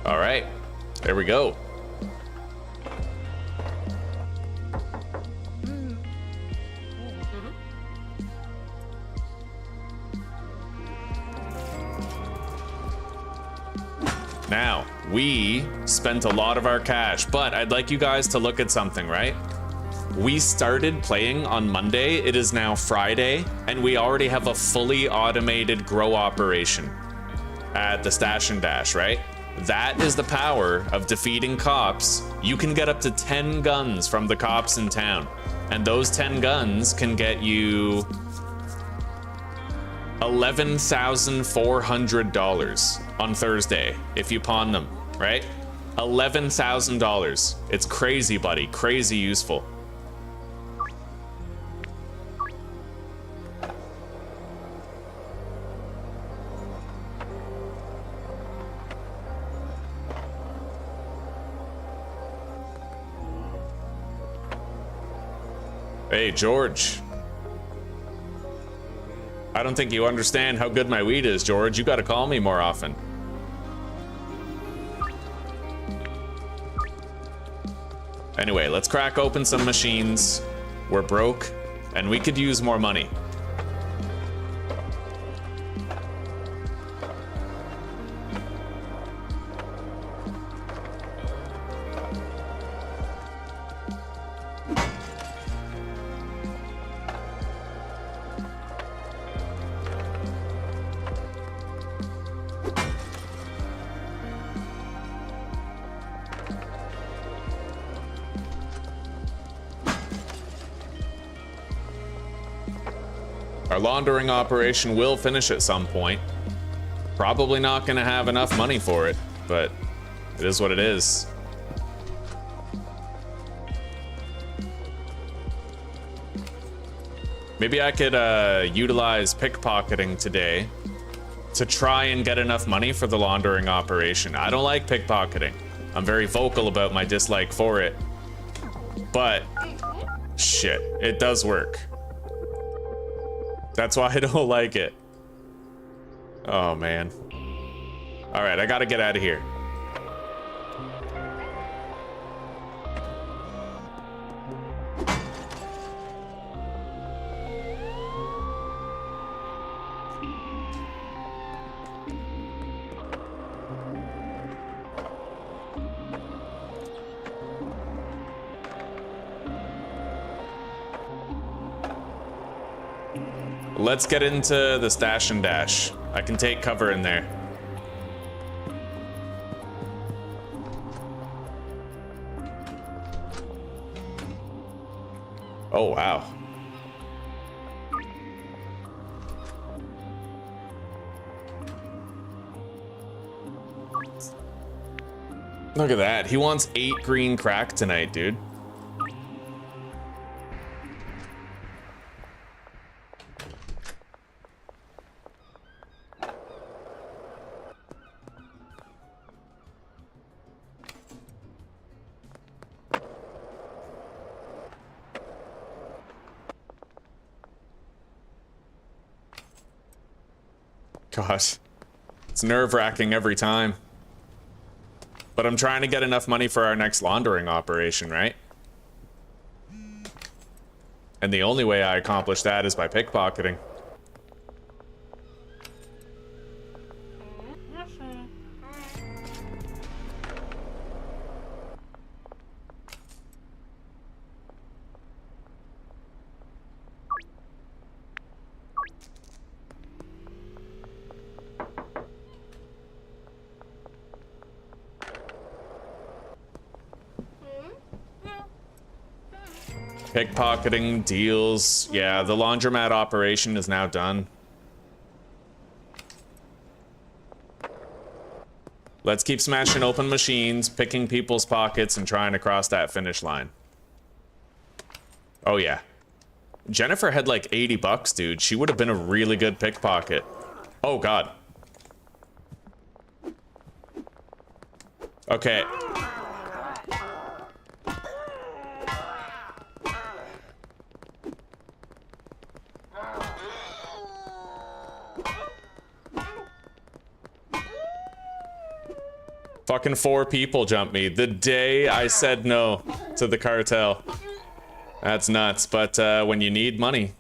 All right. There we go. Now, we spent a lot of our cash, but I'd like you guys to look at something, right? We started playing on Monday, it is now Friday, and we already have a fully automated grow operation at the Stash and Dash, right? That is the power of defeating cops. You can get up to 10 guns from the cops in town, and those 10 guns can get you $11,400 on Thursday if you pawn them, right? $11,000. It's crazy, buddy. Crazy useful. Hey, George. I don't think you understand how good my weed is, George. You gotta call me more often. Anyway, let's crack open some machines. We're broke, and we could use more money. Our laundering operation will finish at some point. Probably not gonna have enough money for it, but it is what it is. Maybe I could utilize pickpocketing today to try and get enough money for the laundering operation. I don't like pickpocketing. I'm very vocal about my dislike for it, but shit, it does work. That's why I don't like it. Oh, man. All right, I gotta get out of here. Let's get into the Stash and Dash. I can take cover in there. Oh, wow. Look at that. He wants 8 green crack tonight, dude. Gosh, it's nerve-wracking every time. But I'm trying to get enough money for our next laundering operation, right? And the only way I accomplish that is by pickpocketing. Pickpocketing, deals. Yeah, the laundromat operation is now done. Let's keep smashing open machines, picking people's pockets, and trying to cross that finish line. Oh, yeah. Jennifer had like 80 bucks, dude. She would have been a really good pickpocket. Oh, God. Okay. Fucking 4 people jumped me the day I said no to the cartel. That's nuts, but when you need money.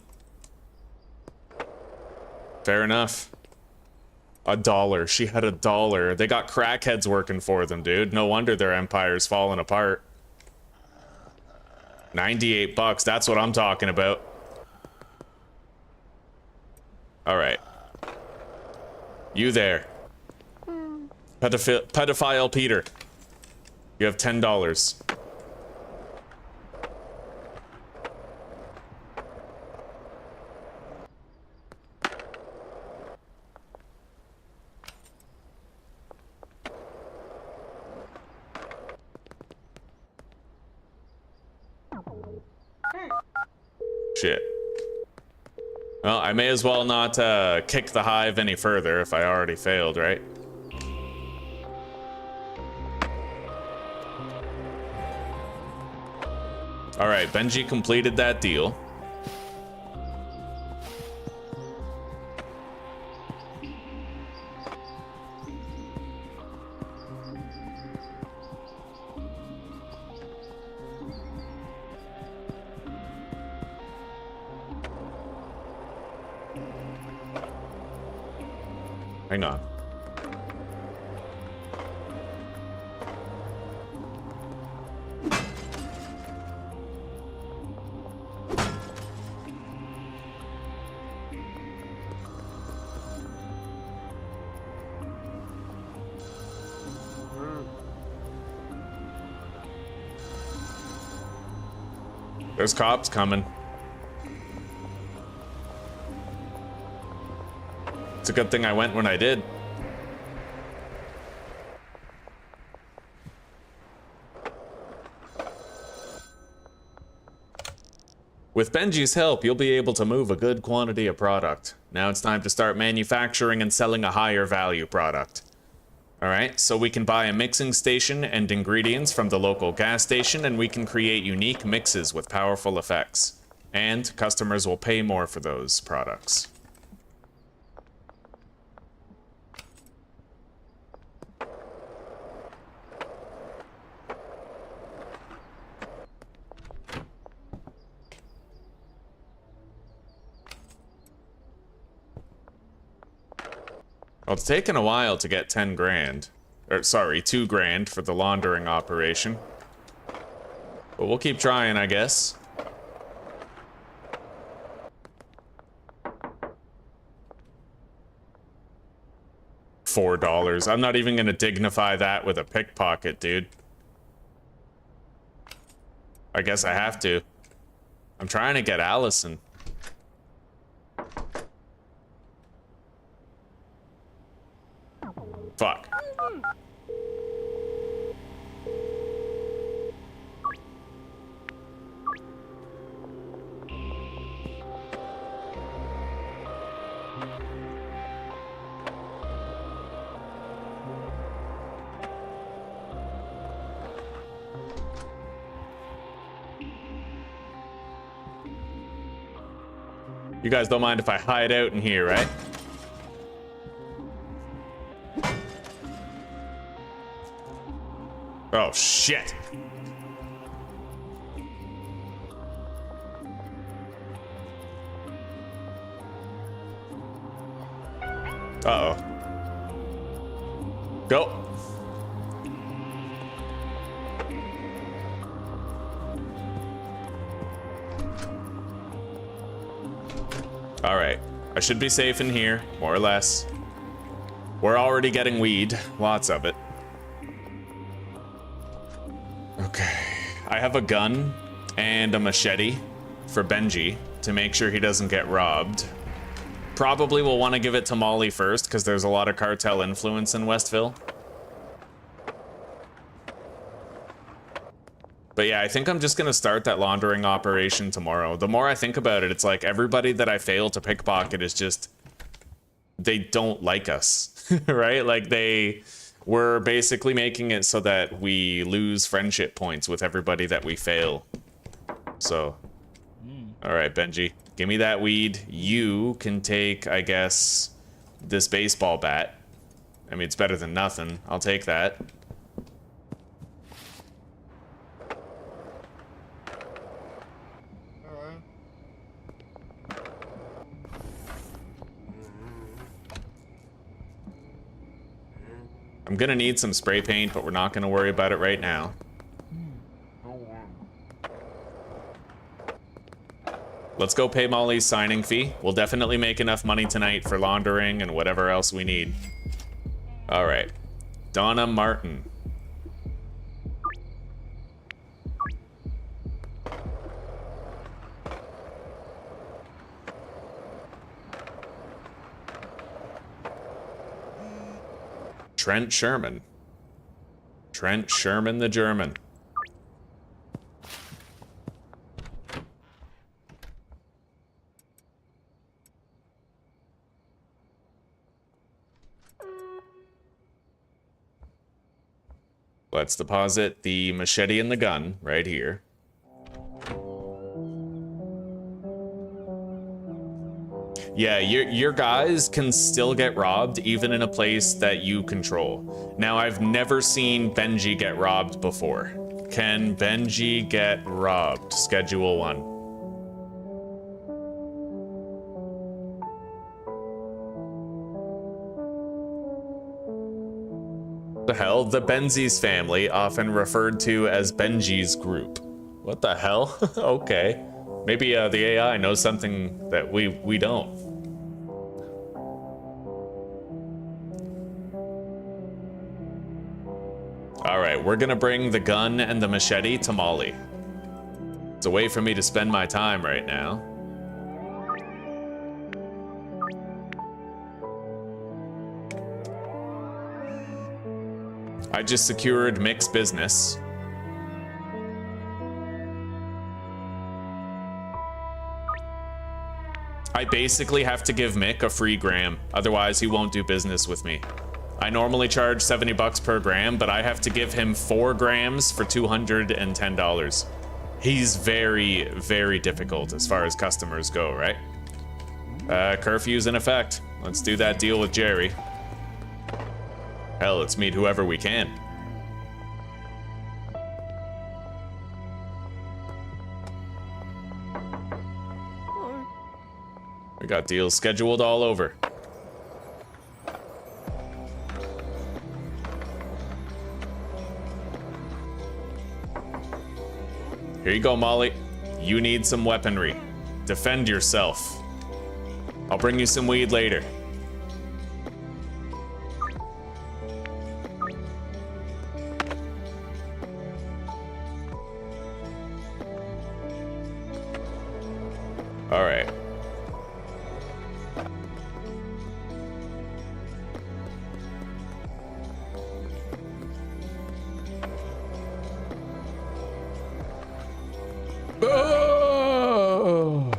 Fair enough. $1. She had $1. They got crackheads working for them, dude. No wonder their empire's falling apart. 98 bucks, that's what I'm talking about. Alright. You there. Pedophile Peter. You have $10. Shit. Well, I may as well not kick the hive any further if I already failed, right? All right, Benji completed that deal. Hang on. There's cops coming. It's a good thing I went when I did. With Benji's help, you'll be able to move a good quantity of product. Now it's time to start manufacturing and selling a higher value product. Alright, so we can buy a mixing station and ingredients from the local gas station, and we can create unique mixes with powerful effects. And customers will pay more for those products. Well, it's taken a while to get 10 grand. Or, sorry, 2 grand for the laundering operation. But we'll keep trying, I guess. $4. I'm not even gonna dignify that with a pickpocket, dude. I guess I have to. I'm trying to get Allison. Fuck. You guys don't mind if I hide out in here, right? Oh, shit. Uh-oh. Go. All right. I should be safe in here, more or less. We're already getting weed. Lots of it. Okay. I have a gun. and a machete for Benji to make sure he doesn't get robbed. Probably will want to give it to Molly first because there's a lot of cartel influence in Westville. But yeah, I think I'm just going to start that laundering operation tomorrow. The more I think about it, it's like everybody that I fail to pickpocket is just, they don't like us, right? Like we're basically making it so that we lose friendship points with everybody that we fail. So, all right, Benji, give me that weed. You can take, I guess, this baseball bat. I mean, it's better than nothing. I'll take that. I'm gonna need some spray paint, but we're not gonna worry about it right now. Let's go pay Molly's signing fee. We'll definitely make enough money tonight for laundering and whatever else we need. All right, Donna Martin. Trent Sherman. Trent Sherman the German. Let's deposit the machete and the gun right here. Yeah, your guys can still get robbed even in a place that you control. Now, I've never seen Benji get robbed before. Can Benji get robbed? Schedule 1. The hell? The Benzies family, often referred to as Benji's group. What the hell? Okay. Maybe the AI knows something that we don't. All right, we're gonna bring the gun and the machete to Molly. It's a way for me to spend my time right now. I just secured Mick's business. I basically have to give Mick a free gram, otherwise he won't do business with me. I normally charge 70 bucks per gram, but I have to give him 4 grams for $210. He's very, very difficult as far as customers go, right? Curfew's in effect. Let's do that deal with Jerry. Hell, let's meet whoever we can. We got deals scheduled all over. Here you go, Molly. You need some weaponry. Defend yourself. I'll bring you some weed later. All right. Oh.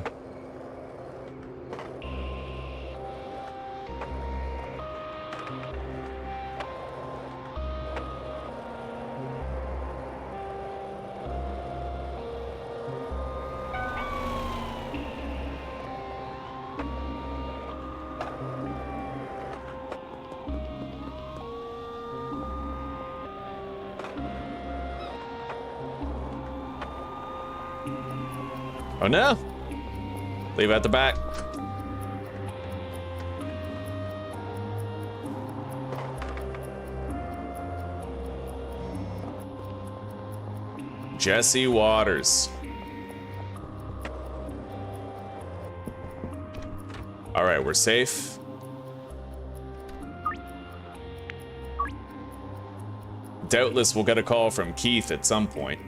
Oh no! Leave at the back. Jesse Waters. All right, we're safe. Doubtless we'll get a call from Keith at some point.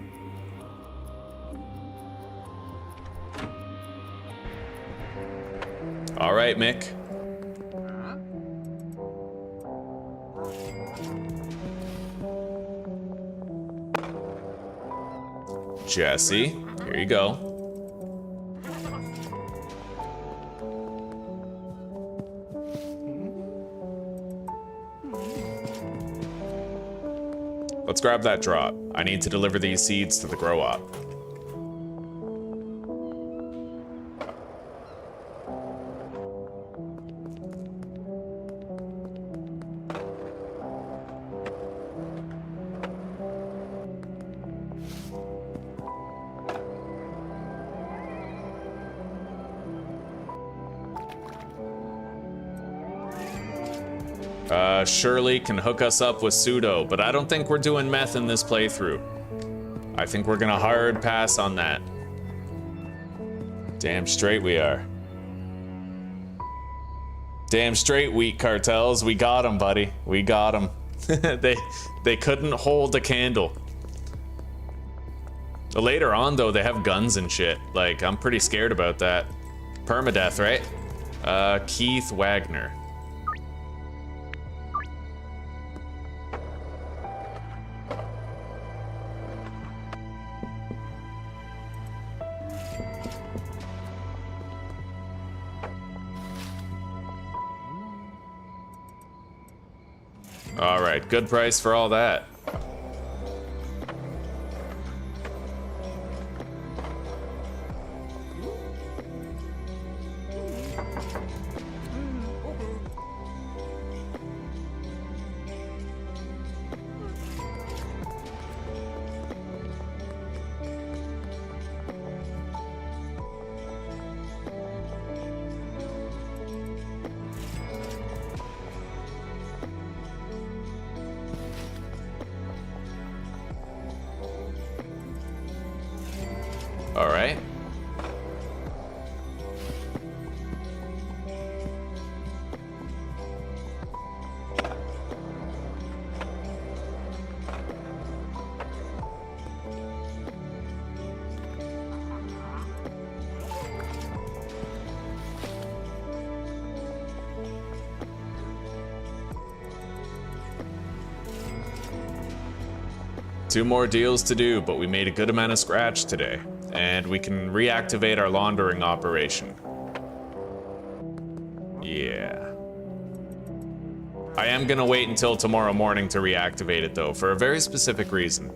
All right, Mick. Jesse, here you go. Let's grab that drop. I need to deliver these seeds to the grow op. Shirley can hook us up with pseudo, but I don't think we're doing meth in this playthrough. I think we're gonna hard pass on that. Damn straight we are. Damn straight, wheat cartels. We got them, buddy. We got them. They couldn't hold a candle. Later on, though, they have guns and shit. Like, I'm pretty scared about that. Permadeath, right? Keith Wagner. All right, good price for all that. All right. Two more deals to do, but we made a good amount of scratch today. And we can reactivate our laundering operation. Yeah. I am gonna wait until tomorrow morning to reactivate it though, for a very specific reason.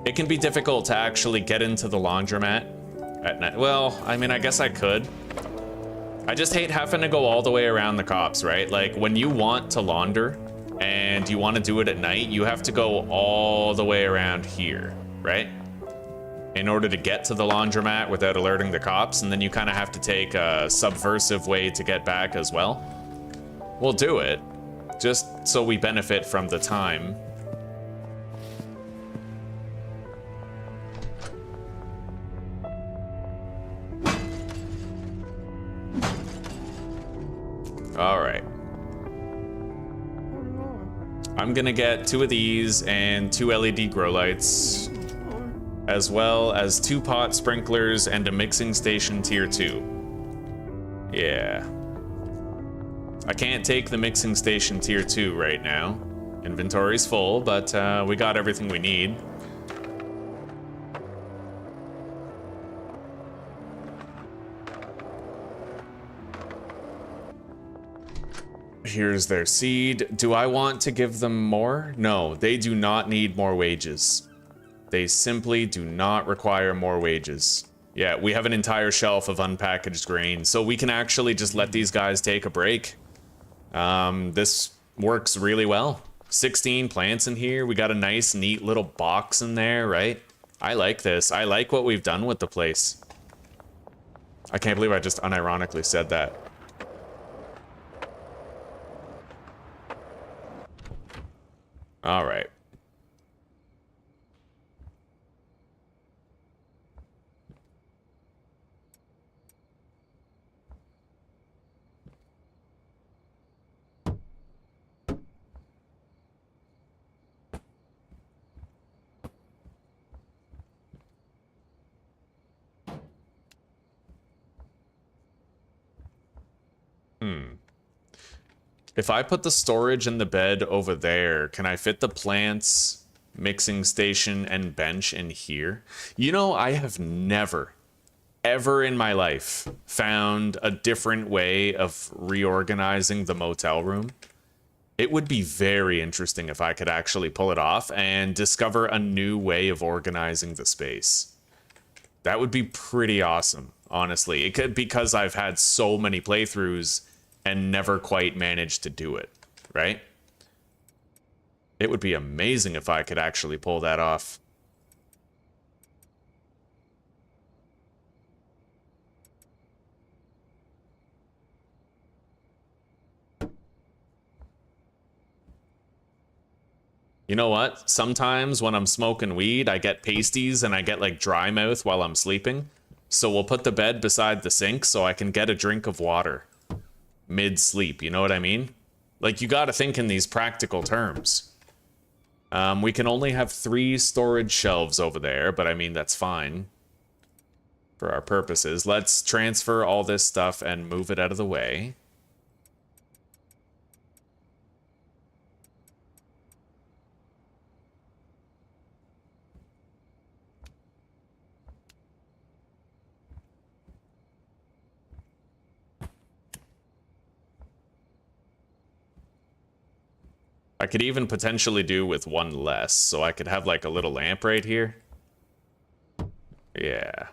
It can be difficult to actually get into the laundromat at night. Well, I mean, I guess I could. I just hate having to go all the way around the cops, right? Like, when you want to launder and you want to do it at night, you have to go all the way around here, right? In order to get to the laundromat without alerting the cops, and then you kind of have to take a subversive way to get back as well. We'll do it, just so we benefit from the time. All right. I'm gonna get 2 of these and 2 LED grow lights, as well as 2 pot sprinklers and a mixing station tier 2. Yeah. I can't take the mixing station tier 2 right now. Inventory's full, but we got everything we need. Here's their seed. Do I want to give them more? No, they do not need more wages. They simply do not require more wages. Yeah, we have an entire shelf of unpackaged grain, so we can actually just let these guys take a break. This works really well. 16 plants in here. We got a nice, neat little box in there, right? I like this. I like what we've done with the place. I can't believe I just unironically said that. All right. If I put the storage and the bed over there, can I fit the plants, mixing station, and bench in here? You know, I have never, ever in my life found a different way of reorganizing the motel room. It would be very interesting if I could actually pull it off and discover a new way of organizing the space. That would be pretty awesome, honestly. It could, because I've had so many playthroughs and never quite managed to do it, right? It would be amazing if I could actually pull that off. You know what? Sometimes when I'm smoking weed, I get pasties and I get like dry mouth while I'm sleeping. So we'll put the bed beside the sink so I can get a drink of water mid-sleep, you know what I mean? Like, you gotta think in these practical terms. We can only have 3 storage shelves over there, but I mean, that's fine for our purposes. Let's transfer all this stuff and move it out of the way. I could even potentially do with 1 less, so I could have like a little lamp right here. Yeah.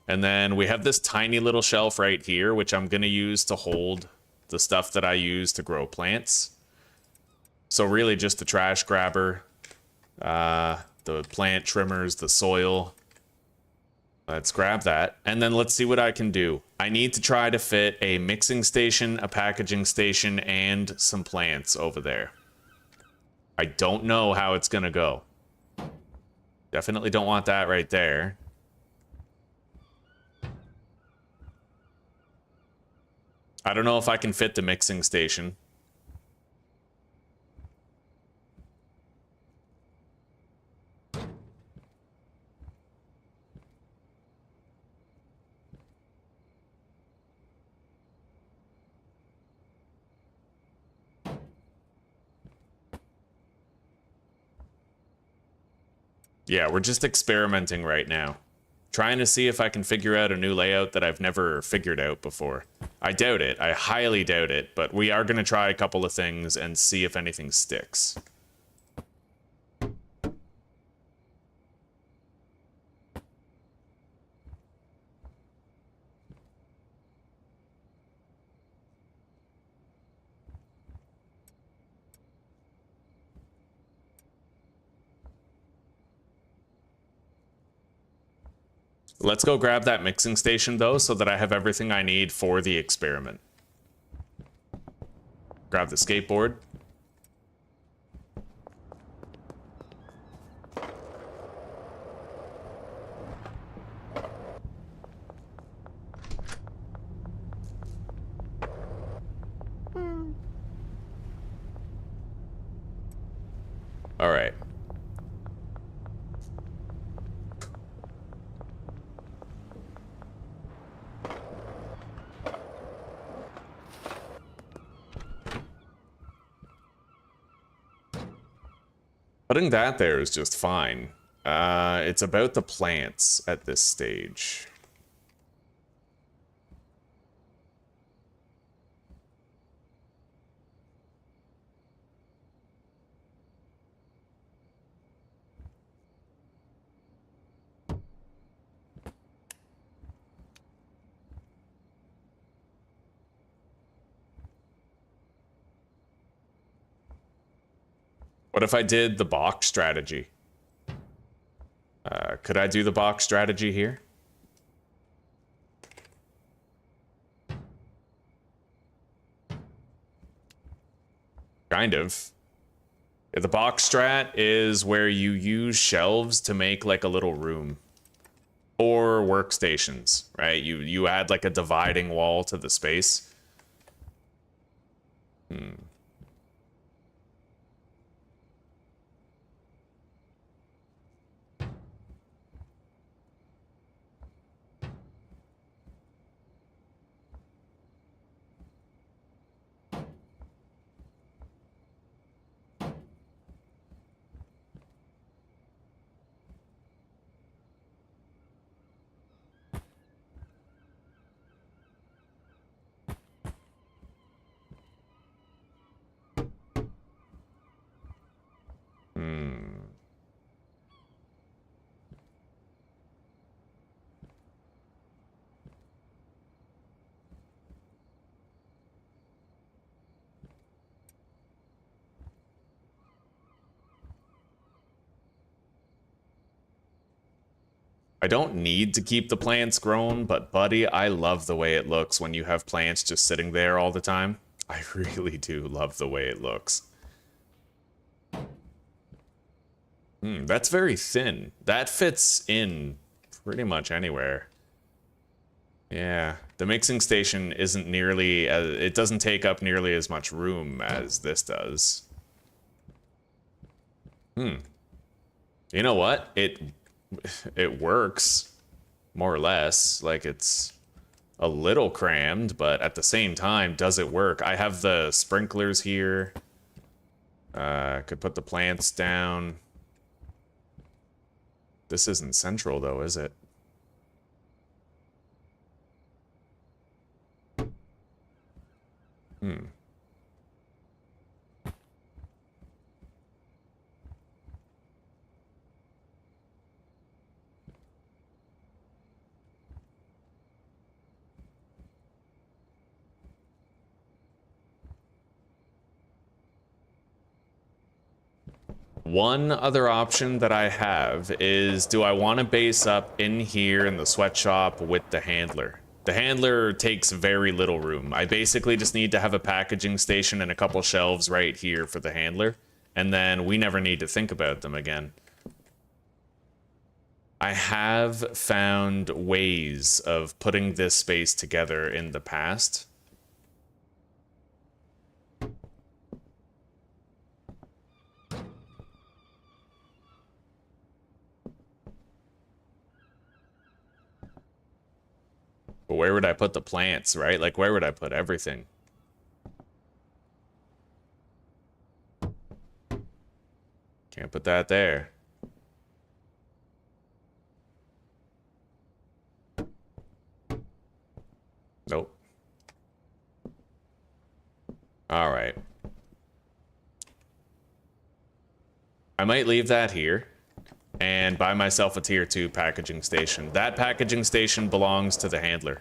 And then we have this tiny little shelf right here, which I'm gonna use to hold the stuff that I use to grow plants. So really just the trash grabber, the plant trimmers, the soil. Let's grab that, and then let's see what I can do. I need to try to fit a mixing station, a packaging station, and some plants over there. I don't know how it's gonna go. Definitely don't want that right there. I don't know if I can fit the mixing station. Yeah, we're just experimenting right now. Trying to see if I can figure out a new layout that I've never figured out before. I doubt it. I highly doubt it, but we are going to try a couple of things and see if anything sticks. Let's go grab that mixing station, though, so that I have everything I need for the experiment. Grab the skateboard. All right. Putting that there is just fine. It's about the plants at this stage. What if I did the box strategy? Could I do the box strategy here? Kind of. Yeah, the box strat is where you use shelves to make like a little room. Or workstations, right? You add like a dividing wall to the space. I don't need to keep the plants grown, but buddy, I love the way it looks when you have plants just sitting there all the time. I really do love the way it looks. That's very thin. That fits in pretty much anywhere. Yeah, the mixing station isn't nearly, it doesn't take up nearly as much room as this does. You know what? It works, more or less. Like, it's a little crammed, but at the same time, does it work? I have the sprinklers here. Could put the plants down. This isn't central, though, is it? One other option that I have is, do I want to base up in here in the sweatshop with the handler? The handler takes very little room. I basically just need to have a packaging station and a couple shelves right here for the handler, and then we never need to think about them again. I have found ways of putting this space together in the past. But where would I put the plants, right? Like, where would I put everything? Can't put that there. Nope. All right. I might leave that here and buy myself a tier 2 packaging station. That packaging station belongs to the handler.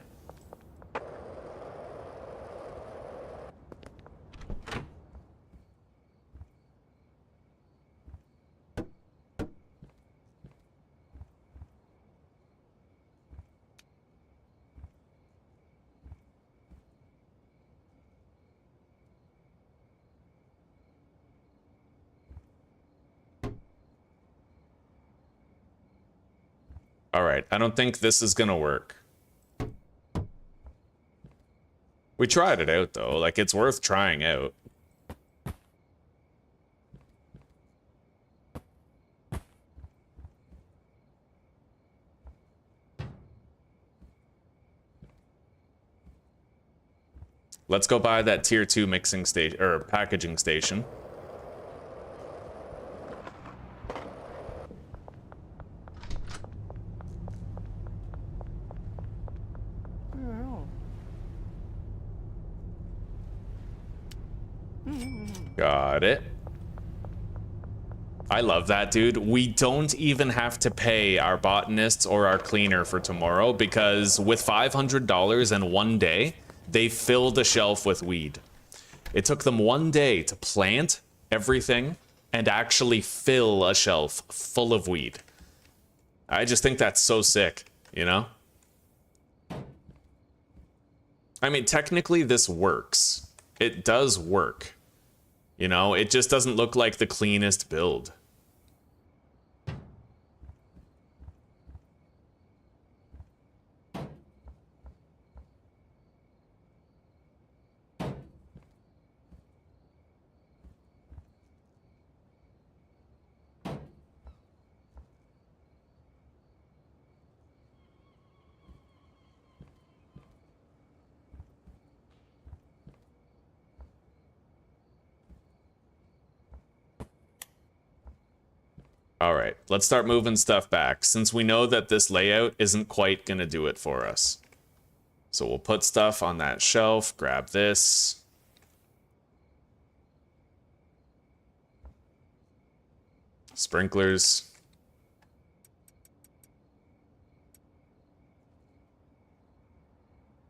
Alright, I don't think this is gonna work. We tried it out, though. Like, it's worth trying out. Let's go buy that tier 2 mixing station, or packaging station. Got it. I love that, dude. We don't even have to pay our botanists or our cleaner for tomorrow, because with $500 in one day, they filled a shelf with weed. It took them one day to plant everything and actually fill a shelf full of weed. I just think that's so sick, you know? I mean, technically this works. It does work. You know, it just doesn't look like the cleanest build. All right, let's start moving stuff back, since we know that this layout isn't quite going to do it for us. So we'll put stuff on that shelf, grab this. Sprinklers.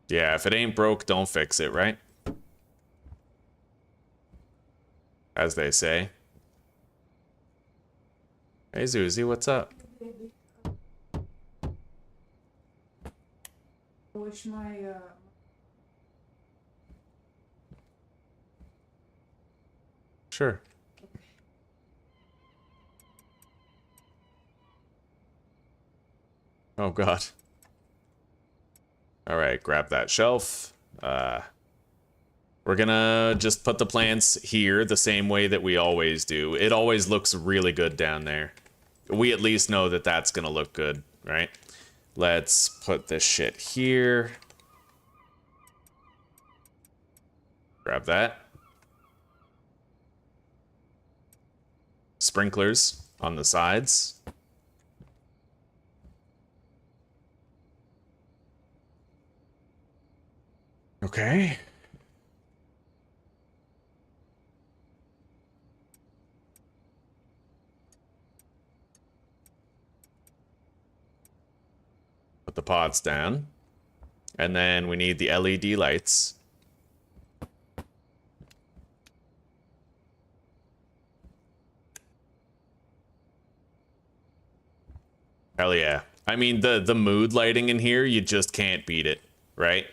Yeah, if it ain't broke, don't fix it, right? As they say. Hey, Zuzi, what's up? wish my Sure. Oh god. All right, grab that shelf. We're gonna just put the plants here the same way that we always do. It always looks really good down there. We at least know that that's gonna look good, right? Let's put this shit here. Grab that. Sprinklers on the sides. Okay. Put the pots down. And then we need the LED lights. Hell yeah. I mean, the mood lighting in here, you just can't beat it, right?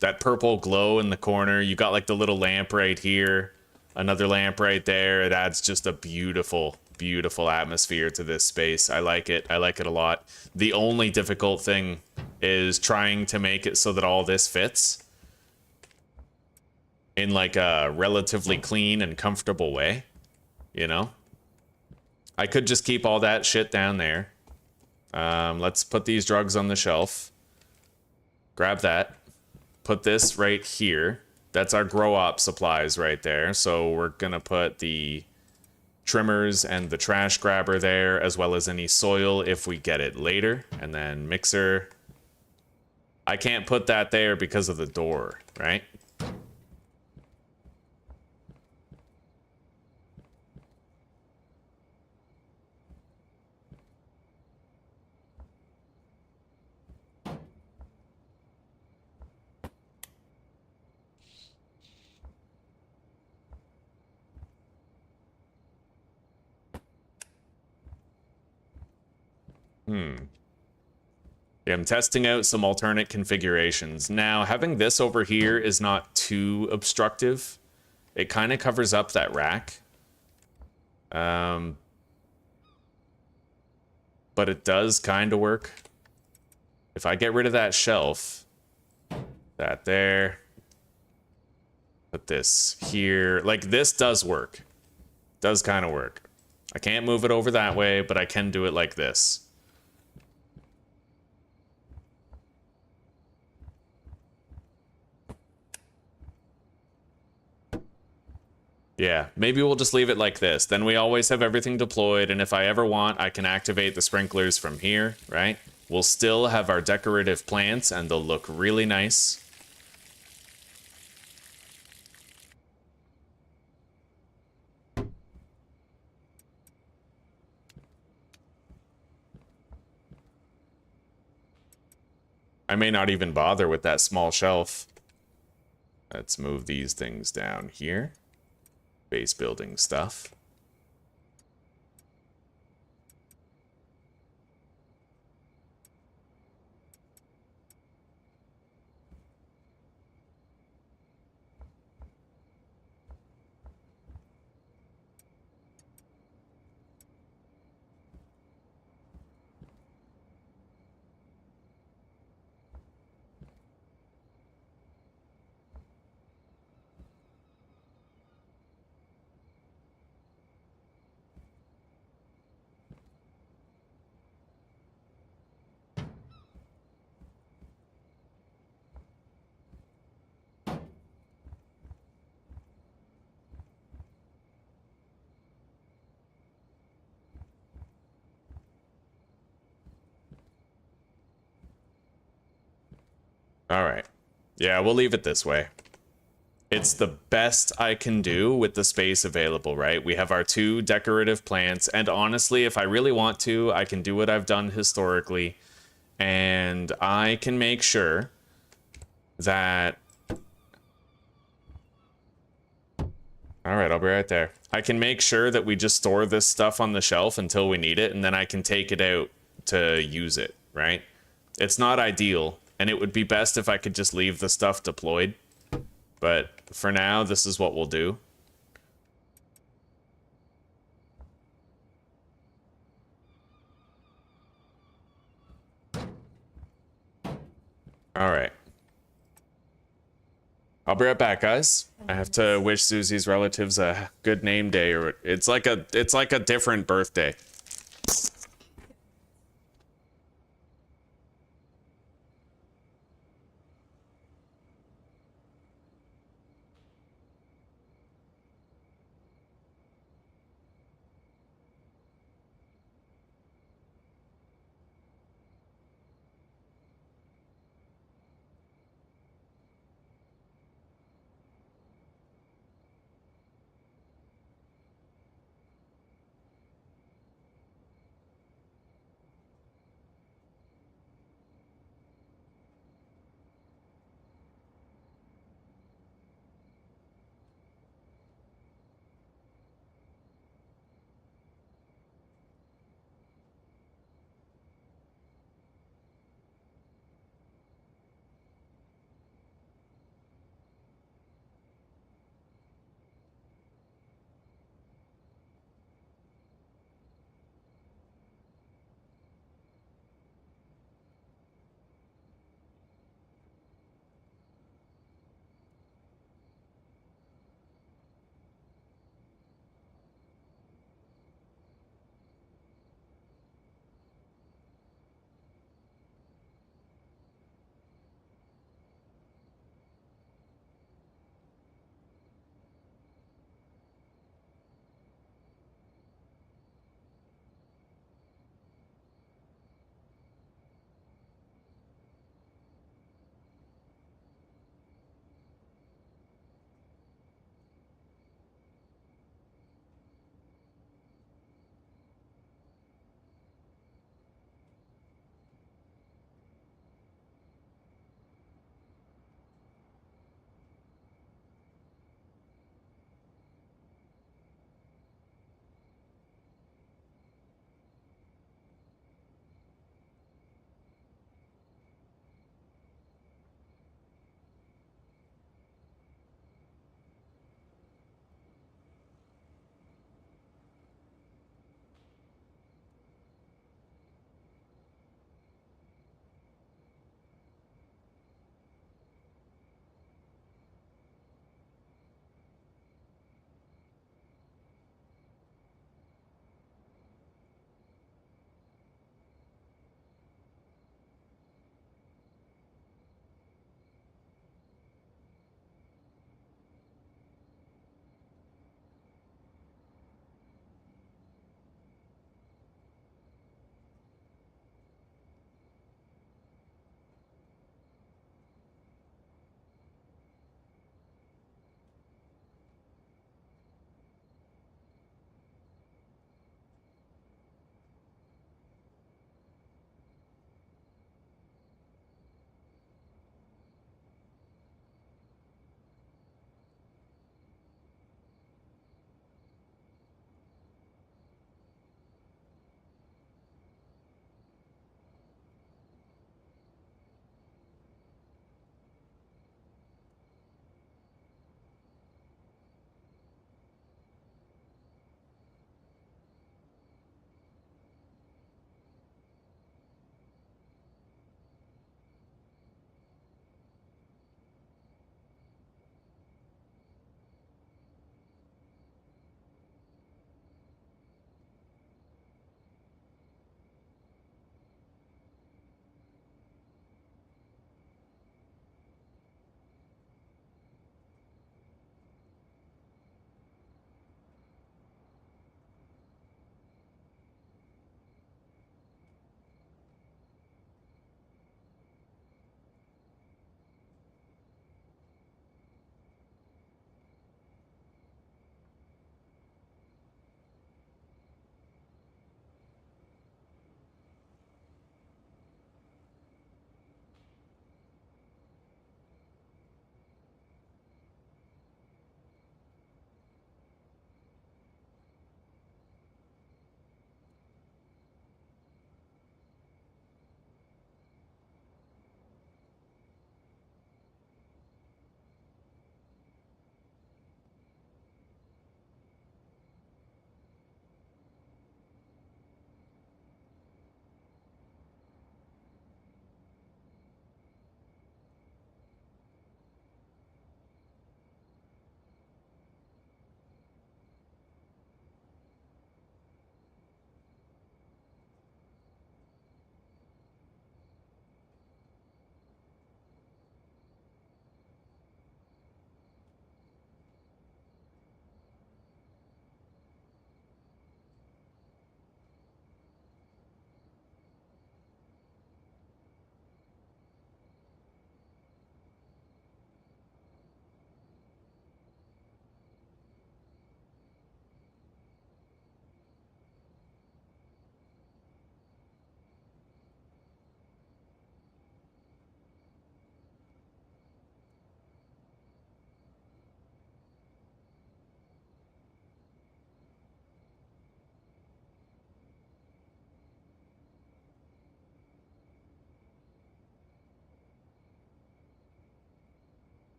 That purple glow in the corner. You got like the little lamp right here. Another lamp right there. It adds just a beautiful, beautiful atmosphere to this space. I like it. I like it a lot. The only difficult thing is trying to make it so that all this fits in like a relatively clean and comfortable way, you know? I could just keep all that shit down there. Let's put these drugs on the shelf. Grab that. Put this right here. That's our grow op supplies right there. So we're gonna put the trimmers and the trash grabber there, as well as any soil if we get it later. And then mixer. I can't put that there because of the door, right? Yeah, I'm testing out some alternate configurations. Now, having this over here is not too obstructive. It kind of covers up that rack. But it does kind of work. If I get rid of that shelf, that there, put this here. Like, this does work. Does kind of work. I can't move it over that way, but I can do it like this. Yeah, maybe we'll just leave it like this. Then we always have everything deployed, and if I ever want, I can activate the sprinklers from here, right? We'll still have our decorative plants, and they'll look really nice. I may not even bother with that small shelf. Let's move these things down here. Base building stuff. All right. Yeah, we'll leave it this way. It's the best I can do with the space available, right? We have our 2 decorative plants, and honestly, if I really want to, I can do what I've done historically, and I can make sure that... All right, I'll be right there. I can make sure that we just store this stuff on the shelf until we need it, and then I can take it out to use it, right? It's not ideal, and it would be best if I could just leave the stuff deployed. But for now, this is what we'll do. Alright. I'll be right back, guys. I have to wish Susie's relatives a good name day, or it's like a different birthday.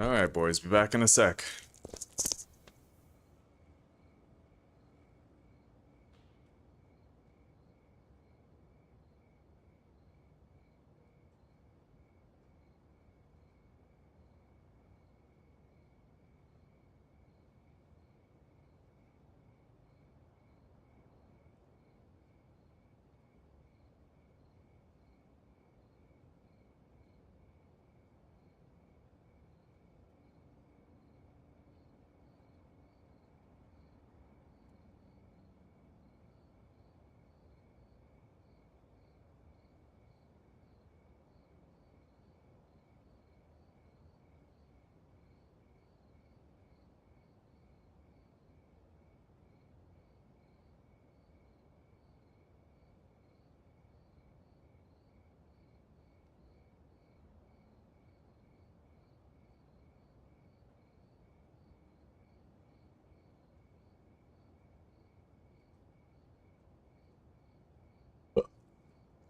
Alright, boys, be back in a sec.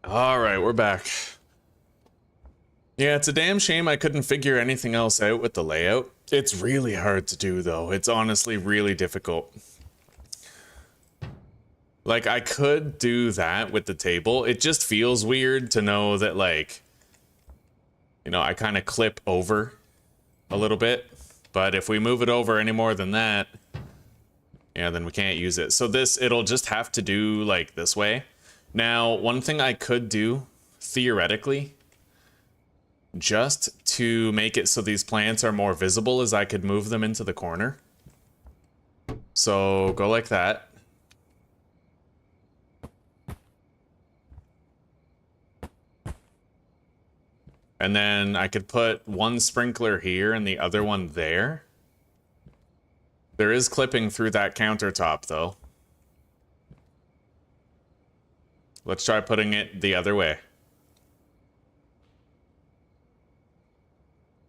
Alright, we're back. Yeah, it's a damn shame I couldn't figure anything else out with the layout. It's really hard to do, though. It's honestly really difficult. Like, I could do that with the table. It just feels weird to know that, like, you know, I kind of clip over a little bit. But if we move it over any more than that, yeah, then we can't use it. So this, it'll just have to do, like, this way. Now, one thing I could do, theoretically, just to make it so these plants are more visible, is I could move them into the corner. So, go like that. And then I could put one sprinkler here and the other one there. There is clipping through that countertop, though. Let's try putting it the other way.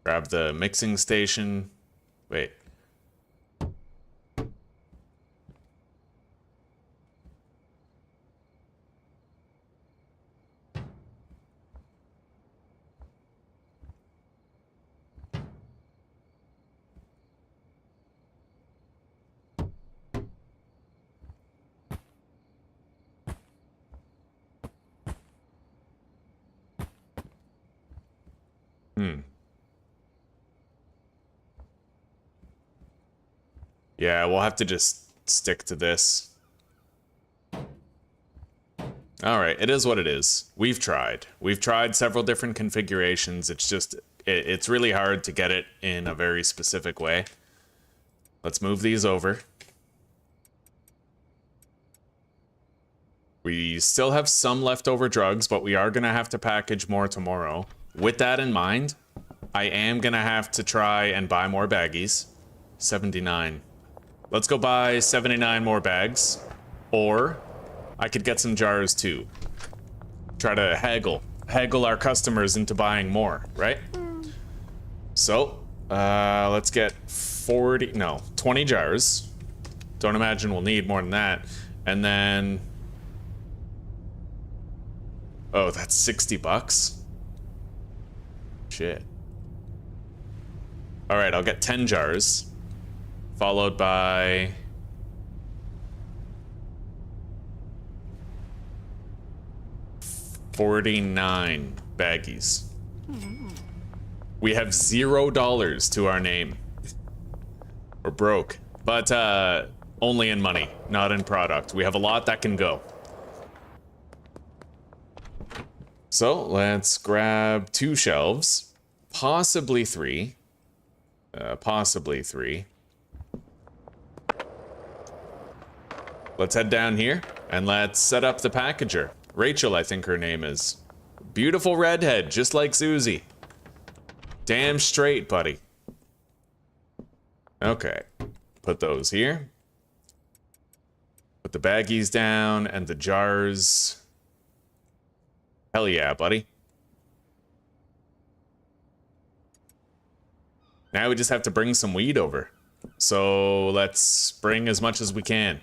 Grab the mixing station. Wait. Yeah, we'll have to just stick to this. Alright, it is what it is. We've tried. We've tried several different configurations. It's just, it's really hard to get it in a very specific way. Let's move these over. We still have some leftover drugs, but we are going to have to package more tomorrow. With that in mind, I am going to have to try and buy more baggies. 79. Let's go buy 79 more bags. Or I could get some jars too. Try to haggle our customers into buying more, right? So, let's get 20 jars. Don't imagine we'll need more than that. And then, oh, that's 60 bucks. Shit. All right, I'll get 10 jars, followed by 49 baggies. We have $0 to our name. We're broke, but only in money, not in product. We have a lot that can go. So let's grab 2 shelves, possibly 3. Possibly 3. Let's head down here and let's set up the packager. Rachel, I think her name is. Beautiful redhead, just like Susie. Damn straight, buddy. Okay, put those here. Put the baggies down and the jars. Hell yeah, buddy. Now we just have to bring some weed over. So let's bring as much as we can.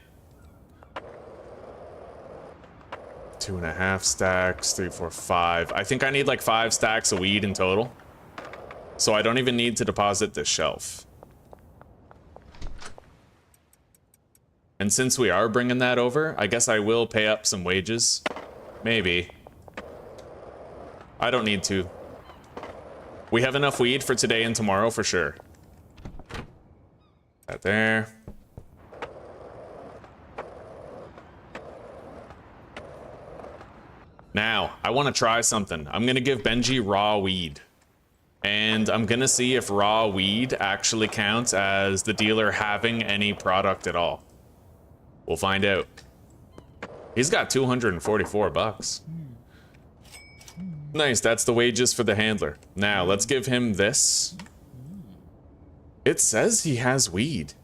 2.5 stacks, 3, 4, 5. I think I need like 5 stacks of weed in total. So I don't even need to deposit this shelf. And since we are bringing that over, I guess I will pay up some wages. Maybe. I don't need to. We have enough weed for today and tomorrow for sure. That there. Now, I want to try something. I'm going to give Benji raw weed. And I'm going to see if raw weed actually counts as the dealer having any product at all. We'll find out. He's got 244 bucks. Nice, that's the wages for the handler. Now, let's give him this. It says he has weed.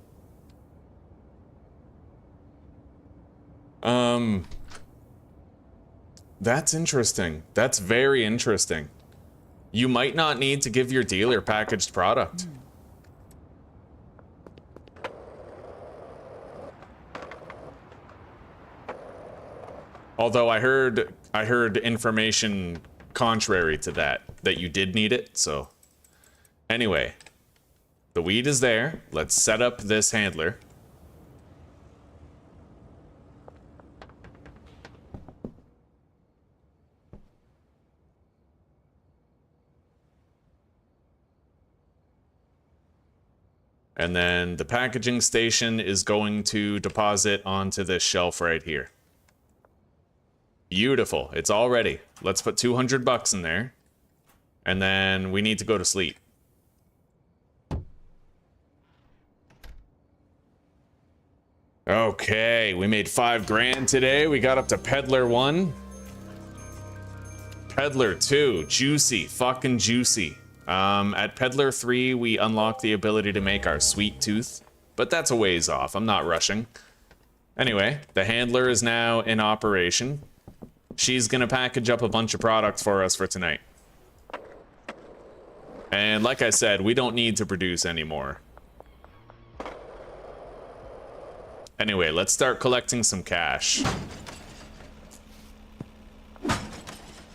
That's interesting. That's very interesting. You might not need to give your dealer packaged product. Although I heard information contrary to that you did need it, so. Anyway, the weed is there. Let's set up this handler. And then the packaging station is going to deposit onto this shelf right here. Beautiful. It's all ready. Let's put 200 bucks in there. And then we need to go to sleep. Okay, we made 5 grand today. We got up to Peddler 1. Peddler 2, juicy, fucking juicy. At Peddler 3, we unlock the ability to make our sweet tooth, but that's a ways off. I'm not rushing. Anyway, the handler is now in operation. She's gonna package up a bunch of products for us for tonight. And like I said, we don't need to produce anymore. Anyway, let's start collecting some cash.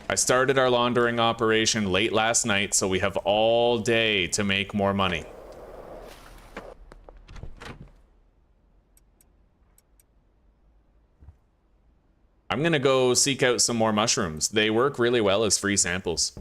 I started our laundering operation late last night, so we have all day to make more money. I'm gonna go seek out some more mushrooms. They work really well as free samples.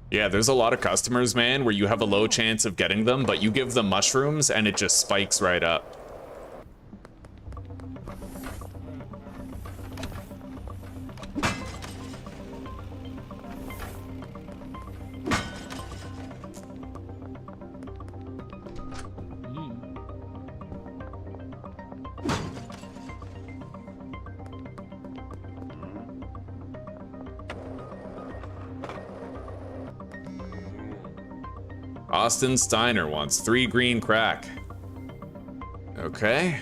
Yeah, there's a lot of customers, man, where you have a low chance of getting them, but you give them mushrooms and it just spikes right up. Austin Steiner wants 3 green crack. Okay.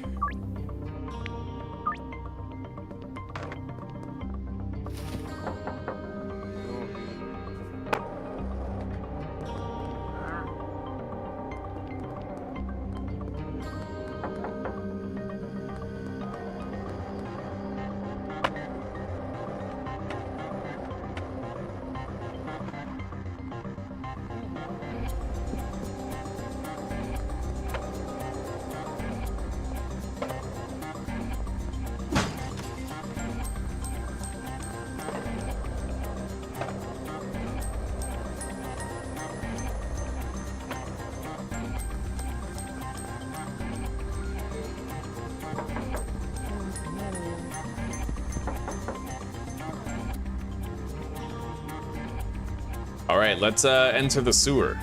All right, let's enter the sewer.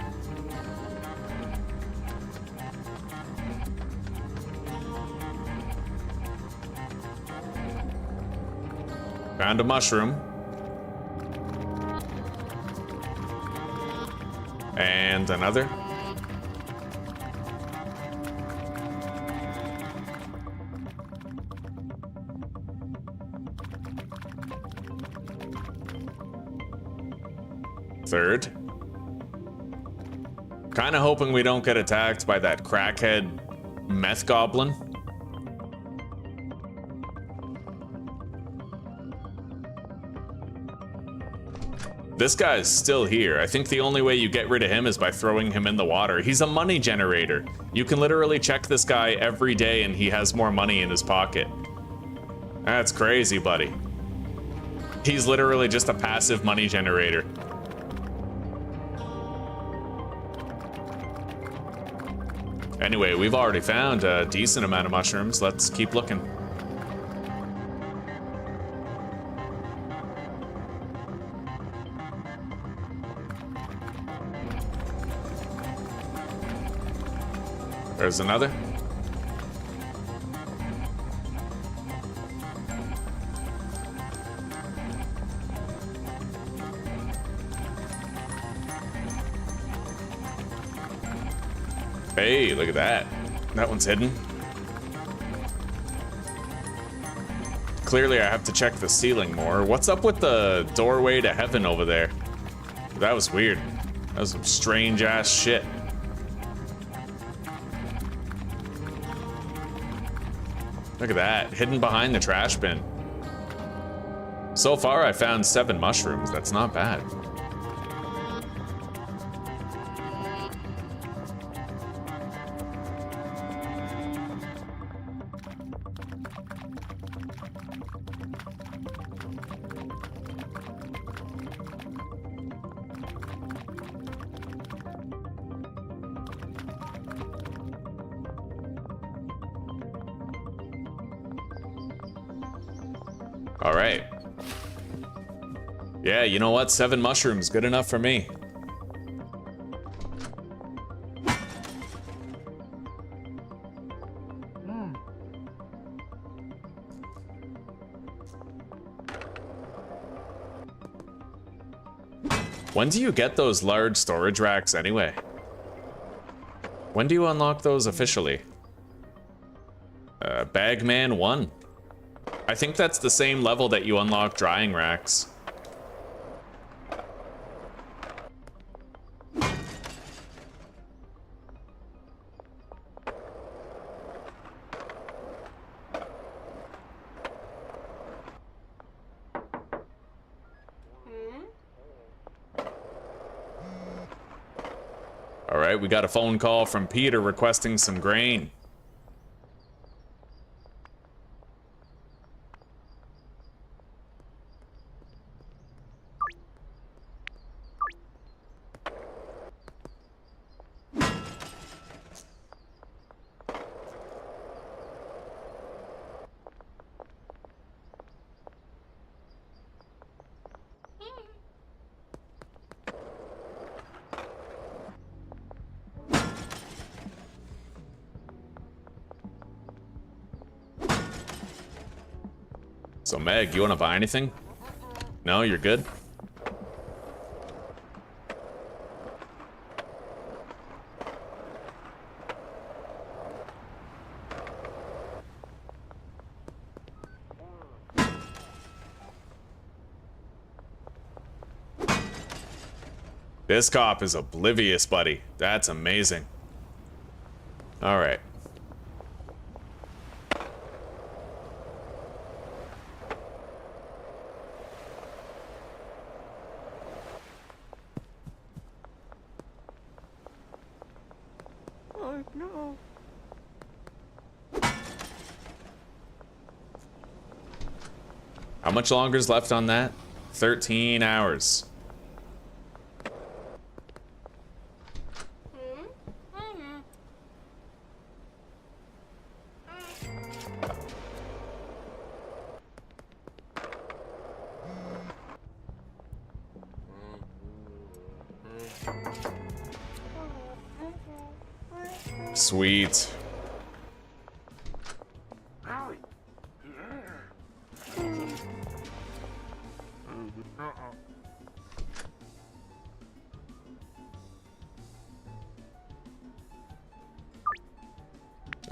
Found a mushroom. And another. Third. Kind of hoping we don't get attacked by that crackhead meth goblin. This guy's still here. I think the only way you get rid of him is by throwing him in the water. He's a money generator. You can literally check this guy every day and he has more money in his pocket. That's crazy, buddy. He's literally just a passive money generator. Anyway, we've already found a decent amount of mushrooms. Let's keep looking. There's another. Hey, look at that. That one's hidden. Clearly I have to check the ceiling more. What's up with the doorway to heaven over there? That was weird. That was some strange ass shit. Look at that, hidden behind the trash bin. So far, I found 7 mushrooms. That's not bad. All right. Yeah, you know what? 7 mushrooms, good enough for me. When do you get those large storage racks anyway? When do you unlock those officially? Bagman 1. I think that's the same level that you unlock drying racks. All right, we got a phone call from Peter requesting some grain. So Meg, you want to buy anything? No, you're good? This cop is oblivious, buddy. That's amazing. All right. No. How much longer is left on that? 13 hours. Sweet.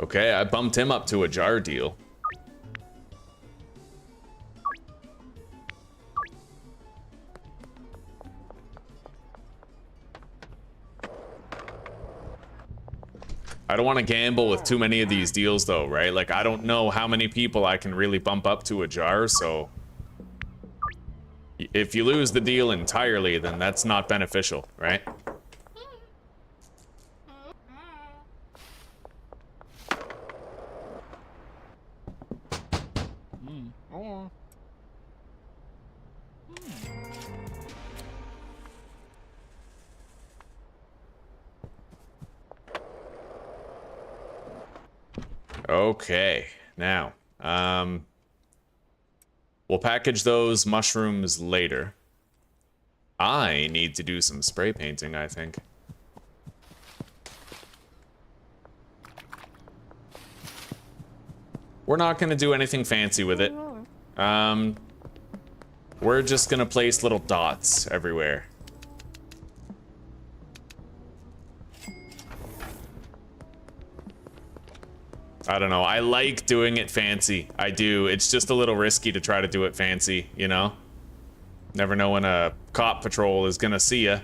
Okay, I bumped him up to a jar deal. I don't want to gamble with too many of these deals though, right? Like, I don't know how many people I can really bump up to a jar, so... If you lose the deal entirely, then that's not beneficial, right? Okay, now, we'll package those mushrooms later. I need to do some spray painting, I think. We're not gonna do anything fancy with it. We're just gonna place little dots everywhere. I don't know. I like doing it fancy. I do. It's just a little risky to try to do it fancy, you know? Never know when a cop patrol is gonna see ya.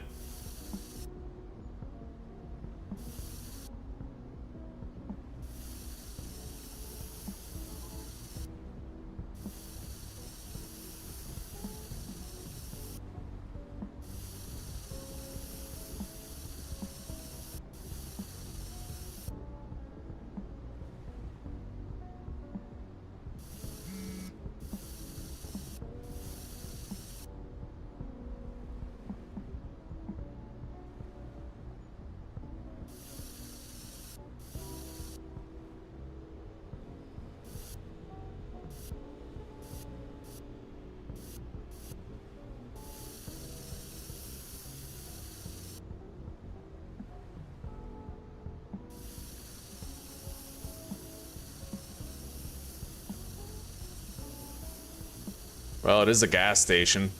Well, it is a gas station.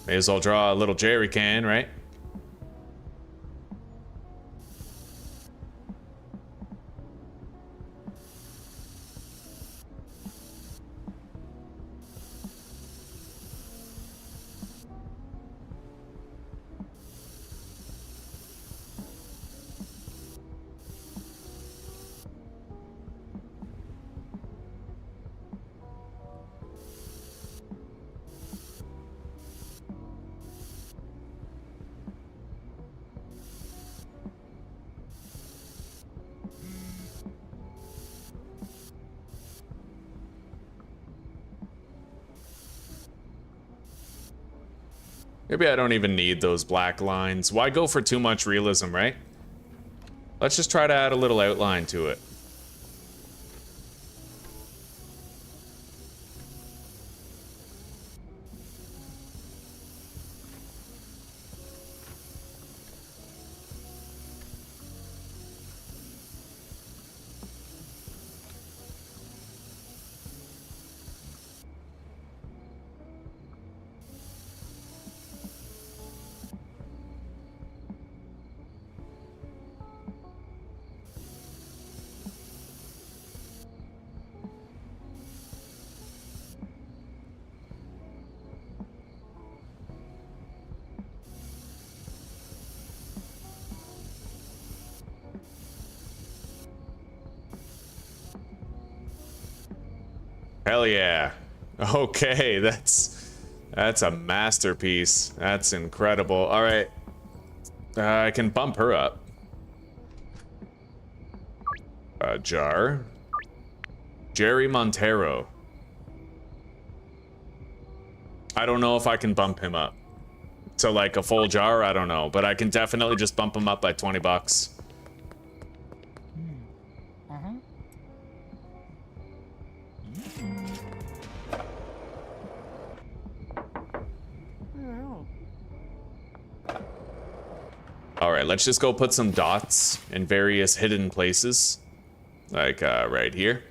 May as well draw a little jerry can, right? Maybe I don't even need those black lines. Why go for too much realism, right? Let's just try to add a little outline to it. Hell yeah. Okay, that's a masterpiece. That's incredible. All right. I can bump her up. Jar. Jerry Montero. I don't know if I can bump him up to like a full jar. I don't know, but I can definitely just bump him up by 20 bucks. All right, let's just go put some dots in various hidden places, like right here.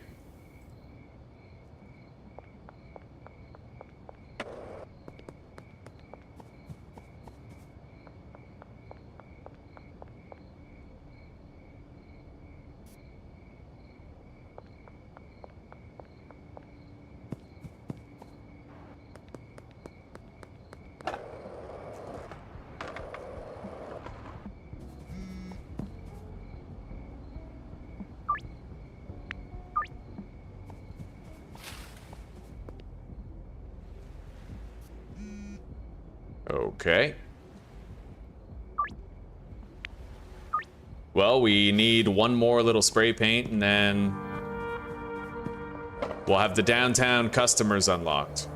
Okay. Well, we need one more little spray paint, and then we'll have the downtown customers unlocked.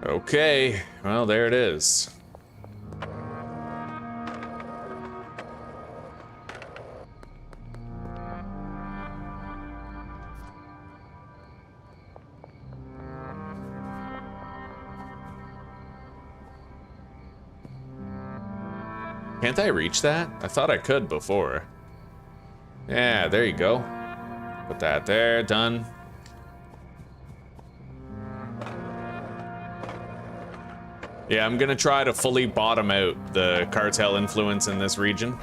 Okay, well, there it is. Can't I reach that? I thought I could before. Yeah, there you go. Put that there, done. Yeah, I'm gonna try to fully bottom out the cartel influence in this region.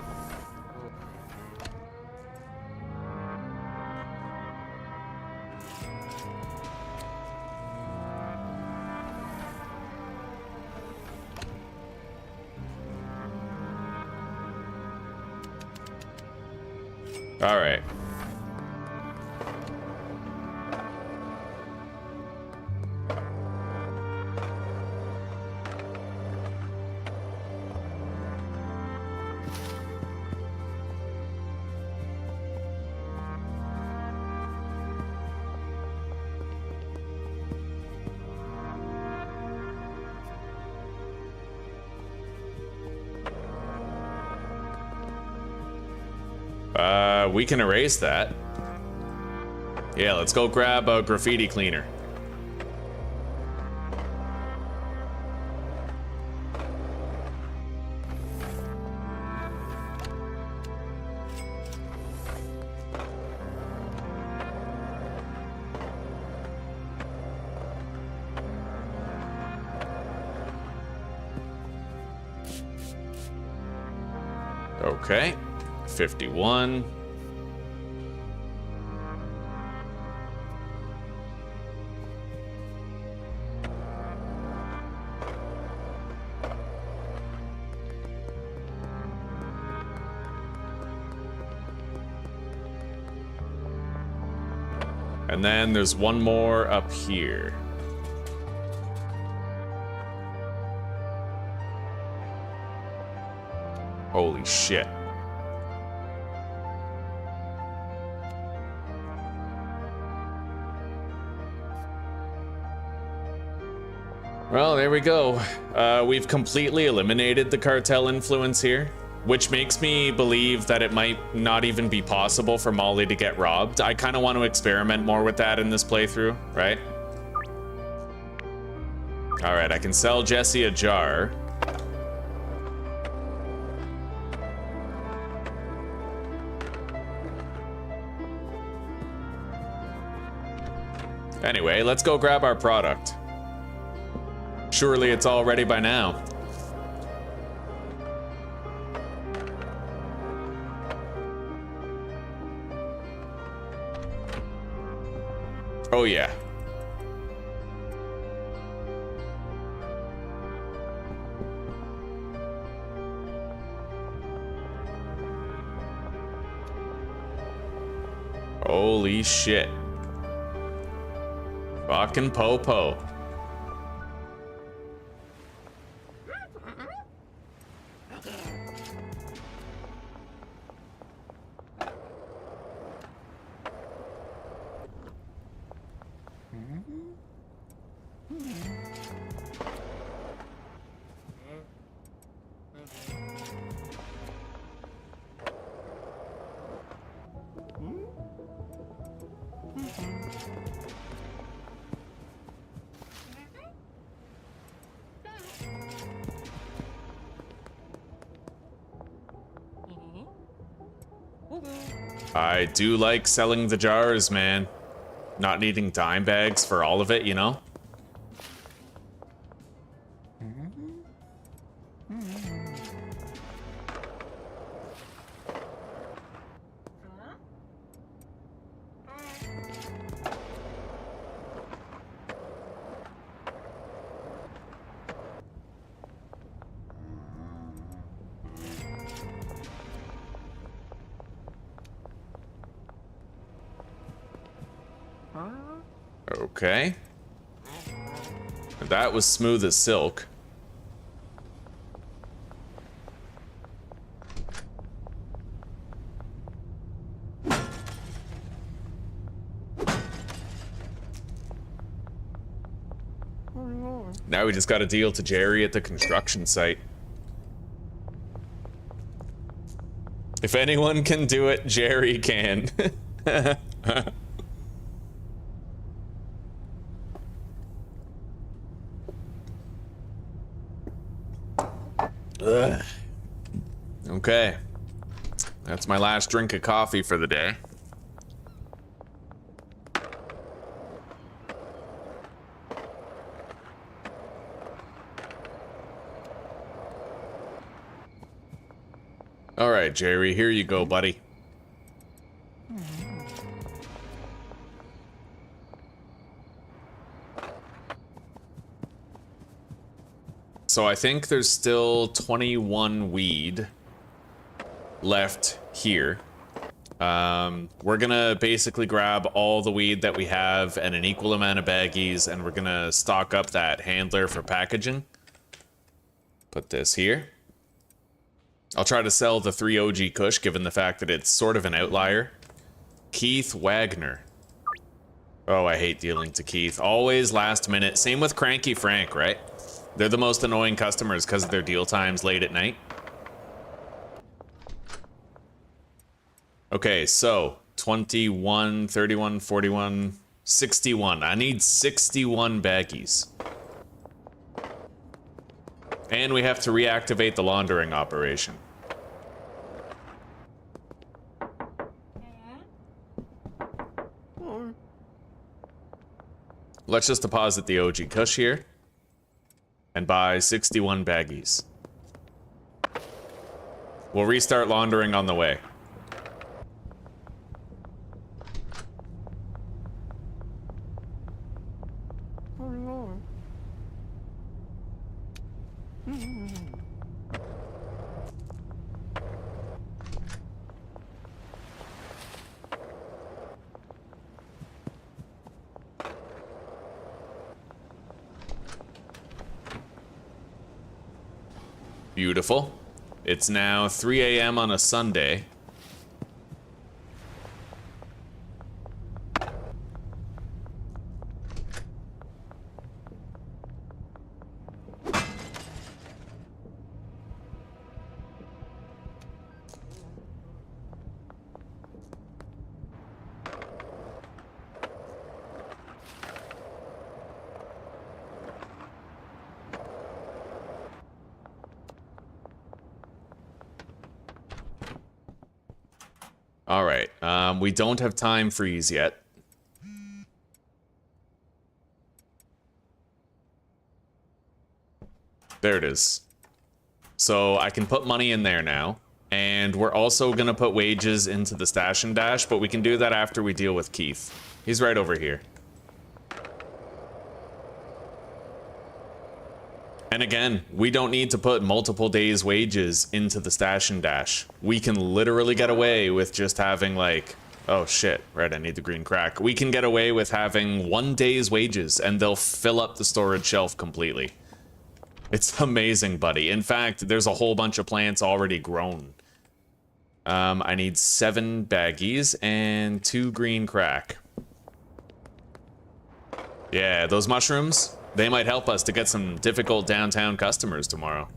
All right. We can erase that. Yeah, let's go grab a graffiti cleaner. Okay, 51. And then there's one more up here. Holy shit. Well, there we go. We've completely eliminated the cartel influence here, which makes me believe that it might not even be possible for Molly to get robbed. I kind of want to experiment more with that in this playthrough, right? All right, I can sell Jesse a jar. Anyway, let's go grab our product. Surely it's all ready by now. Oh yeah. Holy shit. Fucking po-po. I do like selling the jars, man. Not needing dime bags for all of it, you know? Okay. That was smooth as silk. Now we just got a deal to Jerry at the construction site. If anyone can do it, Jerry can. Ugh. Okay. That's my last drink of coffee for the day. All right, Jerry, here you go, buddy. So I think there's still 21 weed left here. We're gonna basically grab all the weed that we have and an equal amount of baggies, and we're gonna stock up that handler for packaging. Put this here. I'll try to sell the 3 OG Kush, given the fact that it's sort of an outlier. Keith Wagner. Oh, I hate dealing to Keith. Always last minute. Same with Cranky Frank, right? They're the most annoying customers because of their deal times late at night. Okay, so 21, 31, 41, 61. I need 61 baggies. And we have to reactivate the laundering operation. Let's just deposit the OG Kush here and buy 61 baggies. We'll restart laundering on the way. Beautiful. It's now 3 a.m. on a Sunday. All right, we don't have time freeze yet. There it is. So I can put money in there now. And we're also gonna put wages into the stash and dash, but we can do that after we deal with Keith. He's right over here. And again, we don't need to put multiple days' wages into the stash and dash. We can literally get away with just having like, oh shit, right, I need the green crack. We can get away with having 1 day's wages and they'll fill up the storage shelf completely. It's amazing, buddy. In fact, there's a whole bunch of plants already grown. I need 7 baggies and 2 green crack. Yeah, those mushrooms, they might help us to get some difficult downtown customers tomorrow.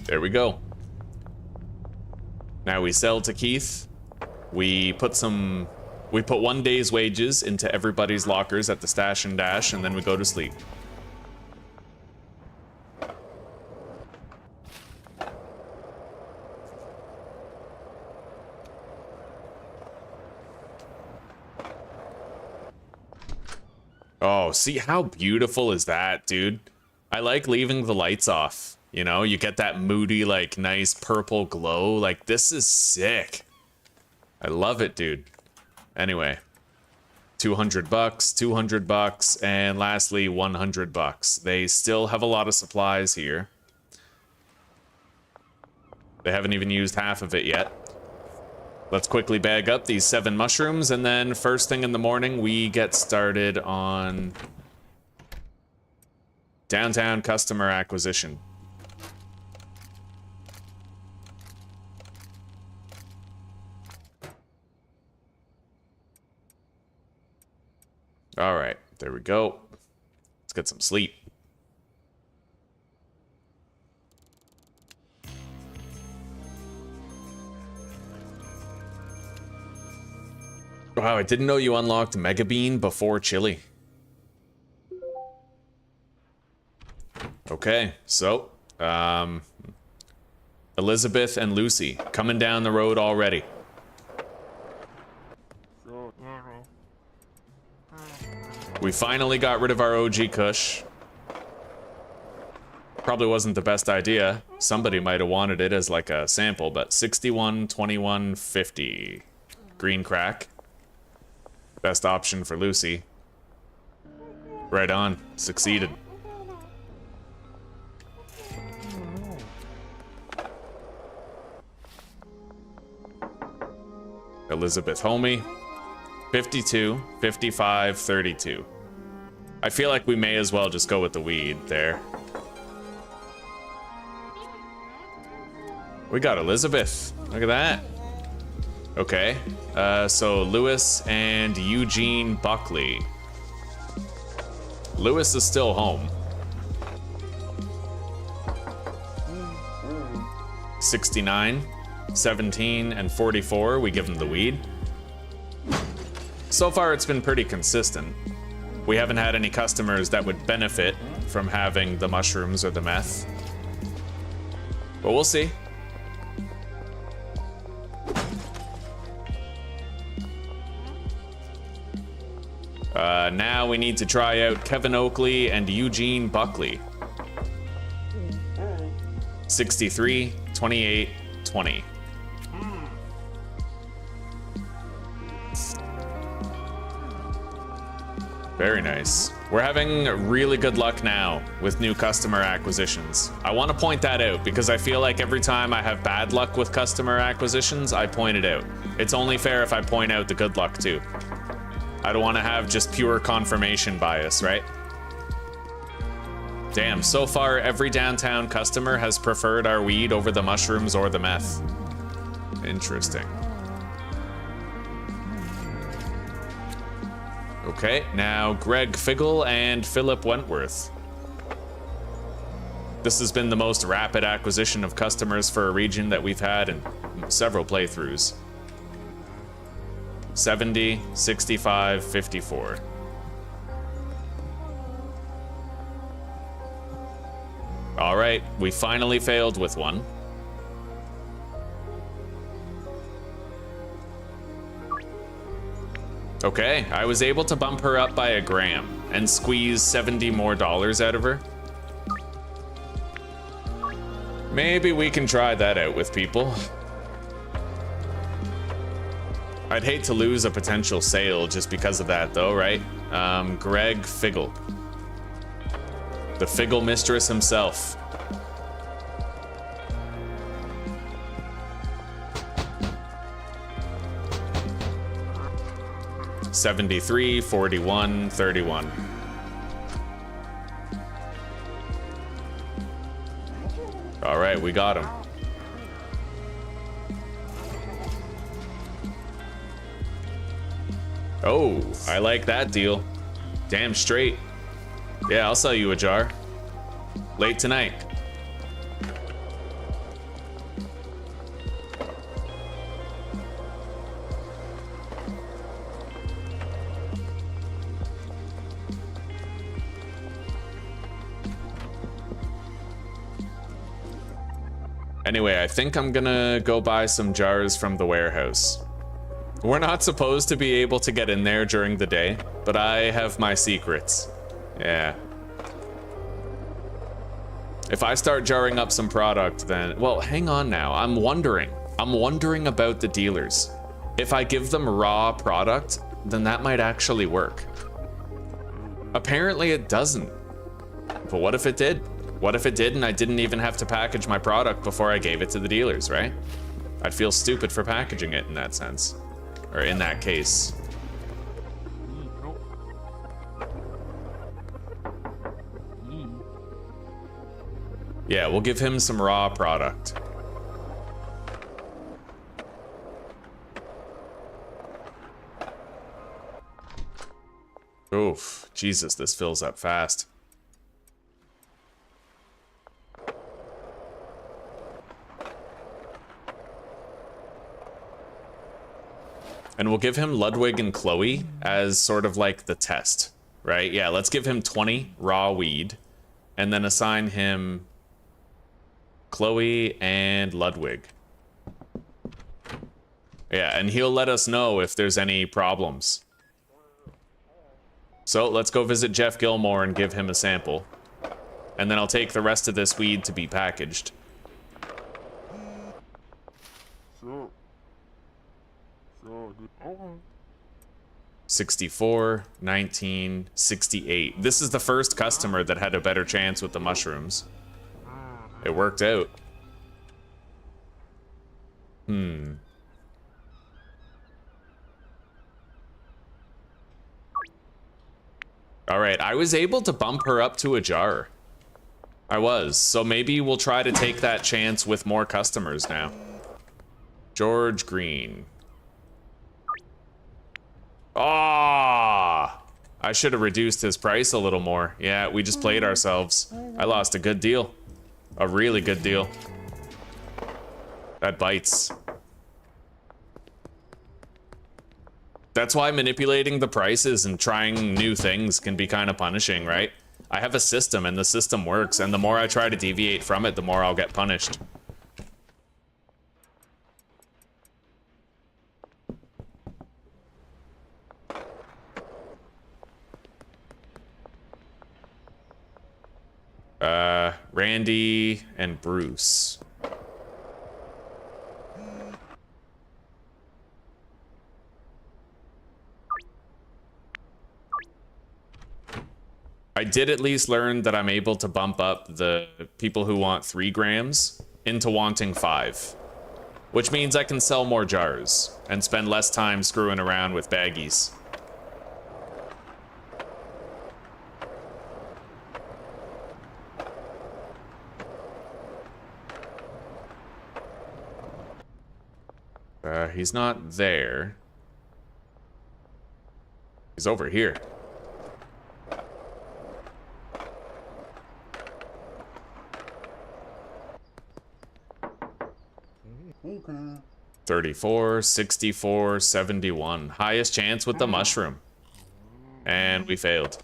There we go. Now we sell to Keith. We put 1 day's wages into everybody's lockers at the stash and dash, and then we go to sleep. Oh, see how beautiful is that, dude? I like leaving the lights off. You know, you get that moody, like, nice purple glow. Like, this is sick. I love it, dude. Anyway. $200, $200, and lastly $100. They still have a lot of supplies here. They haven't even used half of it yet. Let's quickly bag up these 7 mushrooms, and then first thing in the morning, we get started on downtown customer acquisition. All right, there we go. Let's get some sleep. Wow, I didn't know you unlocked Mega Bean before Chili. Okay, so, Elizabeth and Lucy coming down the road already. We finally got rid of our OG Kush. Probably wasn't the best idea. Somebody might have wanted it as like a sample, but 61, 21, 50. Green crack. Best option for Lucy. Right on. Succeeded. Elizabeth homie. 52, 55, 32. I feel like we may as well just go with the weed there. We got Elizabeth. Look at that. Okay. So Lewis and Eugene Buckley. Lewis is still home. 69, 17, and 44. We give him the weed. So far, it's been pretty consistent. We haven't had any customers that would benefit from having the mushrooms or the meth. But we'll see. Now we need to try out Kevin Oakley and Eugene Buckley. 63, 28, 20. Very nice. We're having really good luck now with new customer acquisitions. I want to point that out because I feel like every time I have bad luck with customer acquisitions, I point it out. It's only fair if I point out the good luck too. I don't want to have just pure confirmation bias, right? Damn, so far every downtown customer has preferred our weed over the mushrooms or the meth. Interesting. Okay, now Greg Figgle and Philip Wentworth. This has been the most rapid acquisition of customers for a region that we've had in several playthroughs. 70, 65, 54. All right, we finally failed with one. Okay, I was able to bump her up by a gram and squeeze $70 more out of her. Maybe we can try that out with people. I'd hate to lose a potential sale just because of that though, right? Greg Figgle. The Figgle mistress himself. $73, 41, 31. All right, we got him. Oh, I like that deal. Damn straight. Yeah, I'll sell you a jar. Late tonight. Anyway, I think I'm gonna go buy some jars from the warehouse. We're not supposed to be able to get in there during the day, but I have my secrets. Yeah. If I start jarring up some product, then... Well, hang on now. I'm wondering about the dealers. If I give them raw product, then that might actually work. Apparently it doesn't. But what if it did? What if it did and I didn't even have to package my product before I gave it to the dealers, right? I'd feel stupid for packaging it in that sense. Or in that case. Yeah, we'll give him some raw product. Oof, Jesus, this fills up fast. And we'll give him Ludwig and Chloe as sort of like the test, right? Yeah, let's give him 20 raw weed and then assign him Chloe and Ludwig. Yeah, and he'll let us know if there's any problems. So let's go visit Jeff Gilmore and give him a sample. And then I'll take the rest of this weed to be packaged. 64, 19, 68. This is the first customer that had a better chance with the mushrooms. It worked out. All right, I was able to bump her up to a jar. I was, so maybe we'll try to take that chance with more customers now. George Green. Ah, I should have reduced his price a little more. Yeah, we just played ourselves. I lost a good deal. A really good deal. That bites. That's why manipulating the prices and trying new things can be kind of punishing, right? I have a system and the system works, and the more I try to deviate from it, the more I'll get punished. Randy and Bruce. I did at least learn that I'm able to bump up the people who want 3 grams into wanting 5. Which means I can sell more jars and spend less time screwing around with baggies. He's not there. He's over here. Okay. 34, 64, 71. Highest chance with the mushroom. And we failed.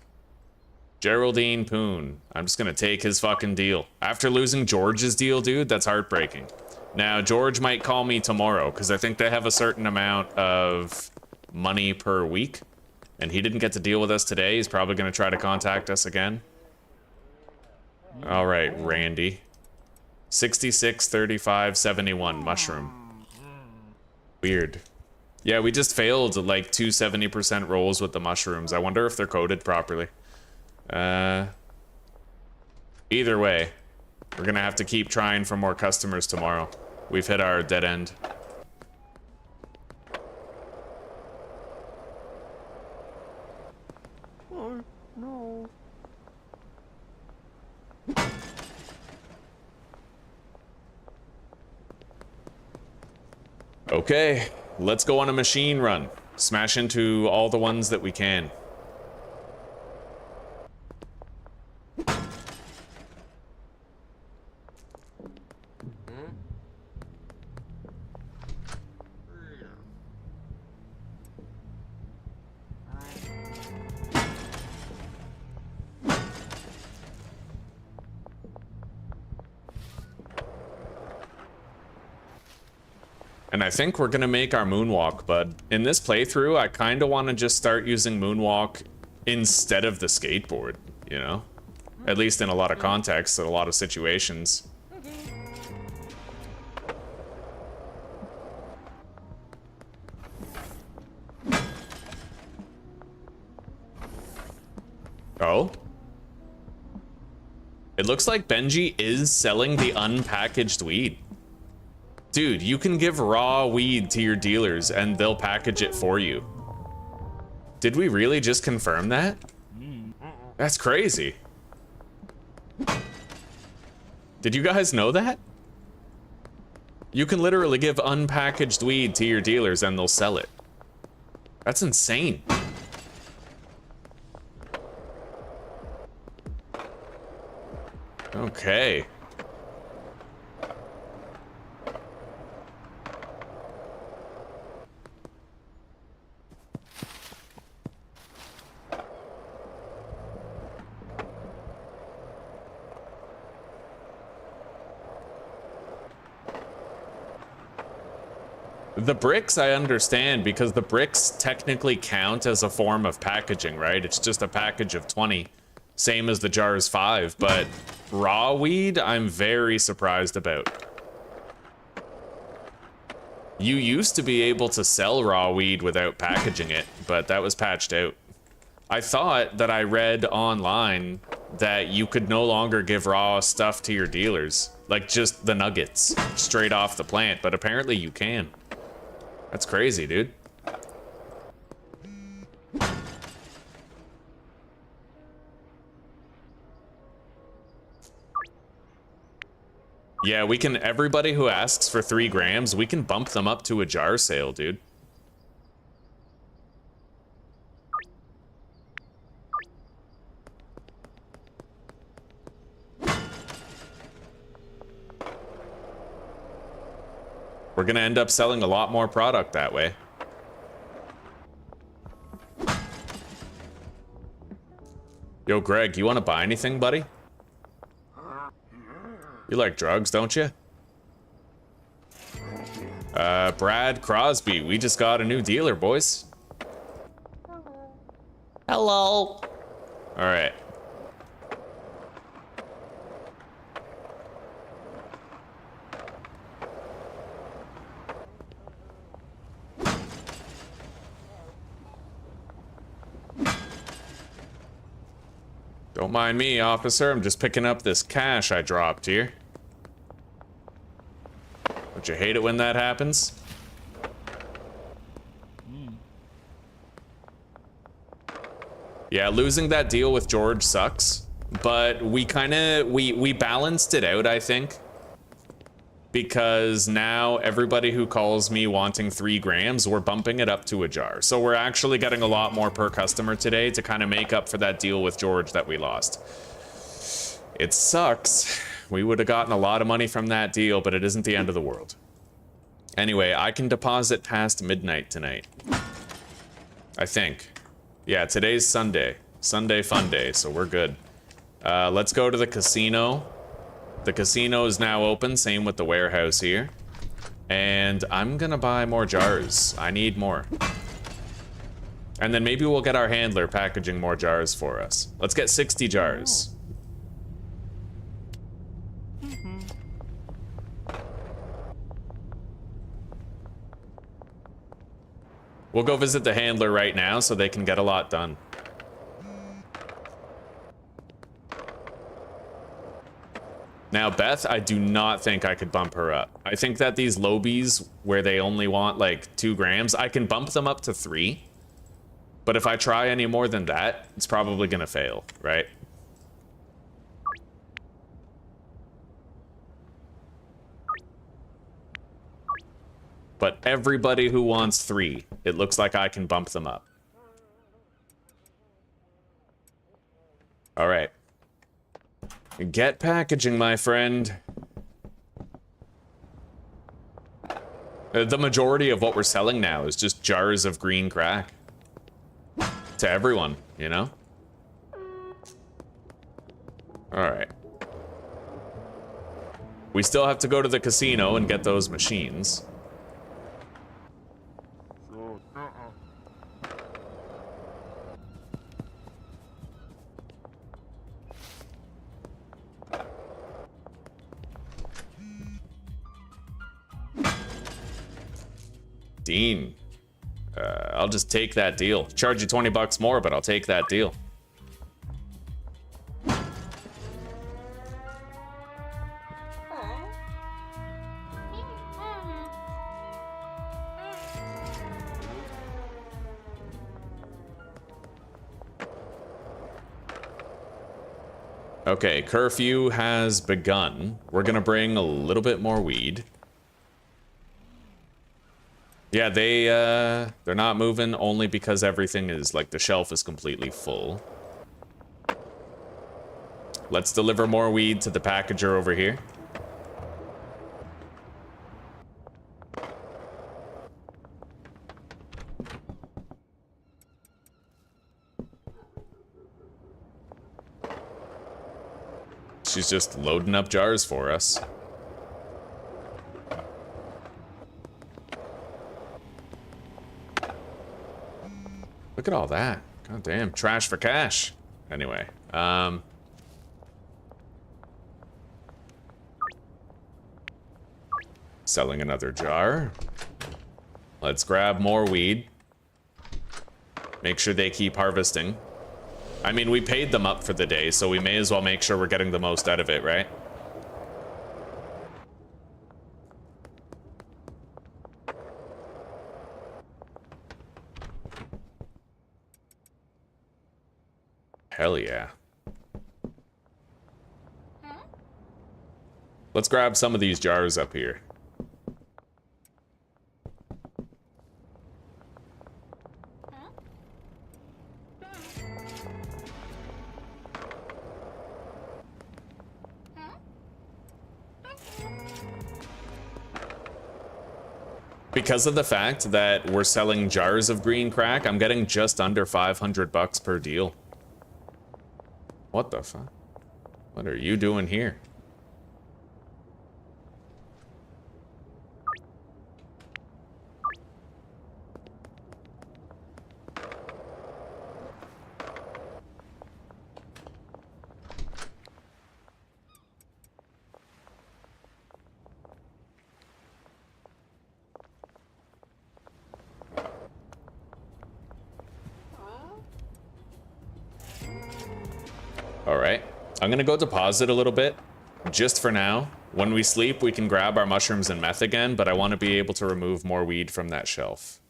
Geraldine Poon. I'm just gonna take his fucking deal. After losing George's deal, dude, that's heartbreaking. Now, George might call me tomorrow, because I think they have a certain amount of money per week. And he didn't get to deal with us today. He's probably going to try to contact us again. All right, Randy. 66, 35, 71, mushroom. Weird. Yeah, we just failed like 2 70% rolls with the mushrooms. I wonder if they're coded properly. Either way, we're going to have to keep trying for more customers tomorrow. We've hit our dead end. Oh, no. Okay, let's go on a machine run. Smash into all the ones that we can. And I think we're gonna make our moonwalk, but in this playthrough, I kinda wanna just start using moonwalk instead of the skateboard, you know? At least in a lot of contexts, in a lot of situations. Oh? It looks like Benji is selling the unpackaged weed. Dude, you can give raw weed to your dealers and they'll package it for you. Did we really just confirm that? That's crazy. Did you guys know that? You can literally give unpackaged weed to your dealers and they'll sell it. That's insane. Okay. The bricks I understand because the bricks technically count as a form of packaging, right? It's just a package of 20, same as the jars 5, but raw weed, I'm very surprised about. You used to be able to sell raw weed without packaging it, but that was patched out. I thought that I read online that you could no longer give raw stuff to your dealers, like just the nuggets straight off the plant, but apparently you can. That's crazy, dude. Yeah, we can, everybody who asks for 3 grams, we can bump them up to a jar sale, dude. We're gonna end up selling a lot more product that way. Yo, Greg, you wanna buy anything, buddy? You like drugs, don't you? Brad Crosby, we just got a new dealer, boys. Hello. All right. Don't mind me, officer. I'm just picking up this cash I dropped here. Don't you hate it when that happens? Yeah, losing that deal with George sucks, but we balanced it out, I think. Because now everybody who calls me wanting 3 grams, we're bumping it up to a jar. So we're actually getting a lot more per customer today to kind of make up for that deal with George that we lost. It sucks. We would have gotten a lot of money from that deal, but it isn't the end of the world. Anyway, I can deposit past midnight tonight. I think. Yeah, today's Sunday. Sunday fun day, so we're good. Let's go to the casino. The casino is now open, same with the warehouse here. And I'm gonna buy more jars. I need more. And then maybe we'll get our handler packaging more jars for us. Let's get 60 jars. We'll go visit the handler right now so they can get a lot done. Now, Beth, I do not think I could bump her up. I think that these lobies, where they only want like 2 grams, I can bump them up to 3. But if I try any more than that, it's probably gonna fail, right? But everybody who wants 3, it looks like I can bump them up. All right. Get packaging, my friend. The majority of what we're selling now is just jars of green crack. To everyone, you know? Alright. We still have to go to the casino and get those machines. Dean, I'll just take that deal. Charge you 20 bucks more, but I'll take that deal. Okay, curfew has begun. We're gonna bring a little bit more weed. Yeah, they're not moving only because everything is, like, the shelf is completely full. Let's deliver more weed to the packager over here. She's just loading up jars for us. Look at all that. God damn, trash for cash. Anyway, selling another jar. Let's grab more weed. Make sure they keep harvesting. I mean, we paid them up for the day, so we may as well make sure we're getting the most out of it, right? Hell yeah. Let's grab some of these jars up here. Because of the fact that we're selling jars of green crack, I'm getting just under 500 bucks per deal. What the fuck? What are you doing here? Alright, I'm gonna go deposit a little bit, just for now. When we sleep, we can grab our mushrooms and meth again, but I want to be able to remove more weed from that shelf.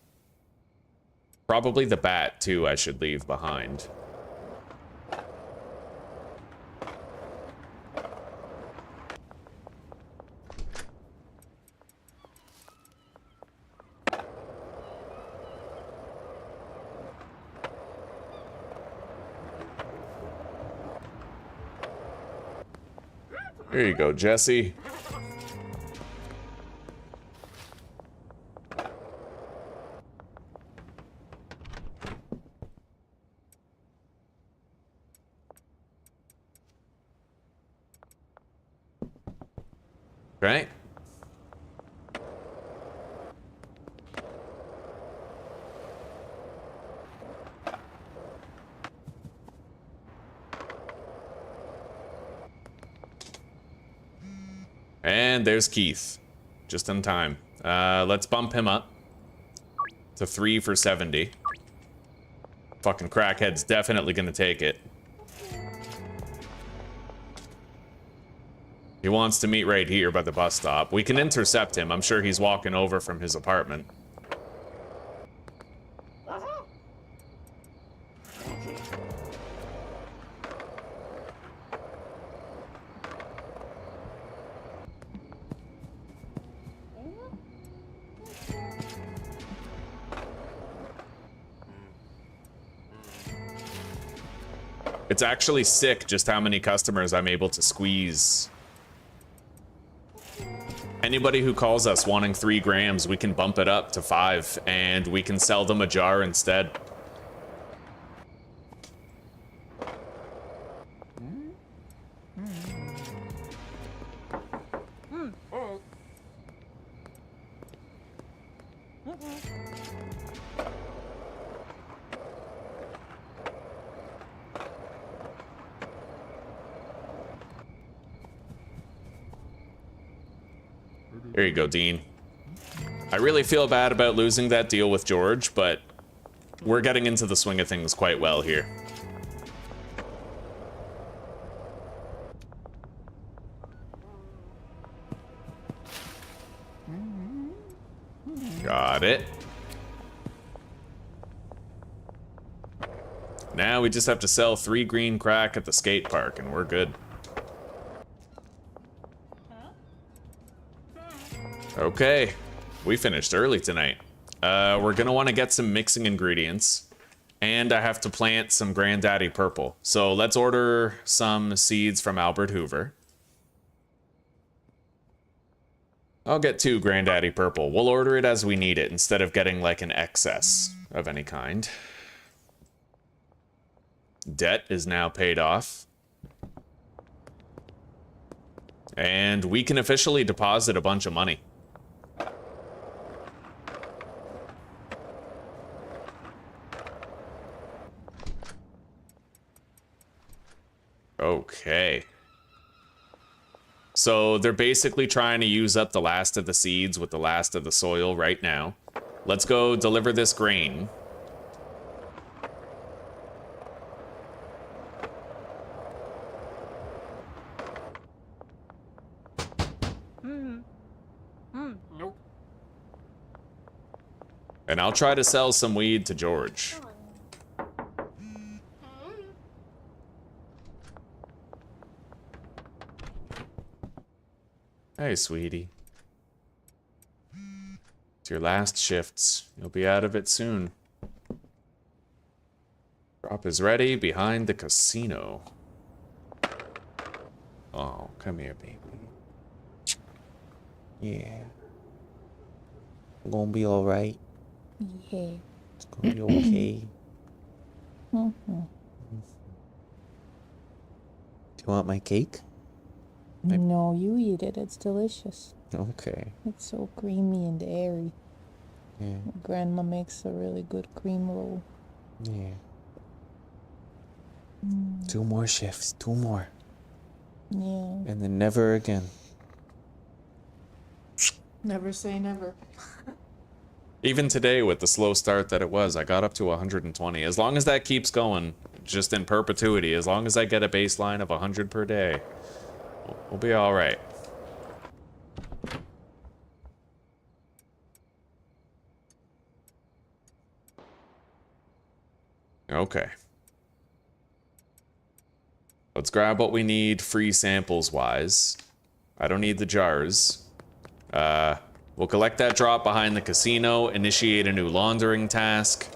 Probably the bat, too, I should leave behind. Here you go, Jesse. Right? And there's Keith. Just in time. Let's bump him up to 3 for 70. Fucking crackhead's definitely gonna take it. He wants to meet right here by the bus stop. We can intercept him. I'm sure he's walking over from his apartment. It's actually sick just how many customers I'm able to squeeze. Anybody who calls us wanting 3 grams, we can bump it up to 5, and we can sell them a jar instead. There you go, Dean. I really feel bad about losing that deal with George, but we're getting into the swing of things quite well here. Got it. Now we just have to sell 3 green crack at the skate park and we're good. Okay, we finished early tonight. We're gonna want to get some mixing ingredients, and I have to plant some Granddaddy Purple. So let's order some seeds from Albert Hoover. I'll get 2 Granddaddy Purple. We'll order it as we need it instead of getting like an excess of any kind. Debt is now paid off. And we can officially deposit a bunch of money. Okay. So they're basically trying to use up the last of the seeds with the last of the soil right now. Let's go deliver this grain. Nope. And I'll try to sell some weed to George. Hey, sweetie. It's your last shifts. You'll be out of it soon. Drop is ready behind the casino. Oh, come here, baby. Yeah. Gonna be alright. Yeah. It's gonna be okay. Mm-hmm. Do you want my cake? No, you eat it. It's delicious. Okay. It's so creamy and airy. Yeah. Grandma makes a really good cream roll. Yeah. 2 more shifts. 2 more. Yeah. And then never again. Never say never. Even today, with the slow start that it was, I got up to 120. As long as that keeps going, just in perpetuity, as long as I get a baseline of 100 per day, we'll be all right. Okay. Let's grab what we need free samples-wise. I don't need the jars. We'll collect that drop behind the casino, initiate a new laundering task.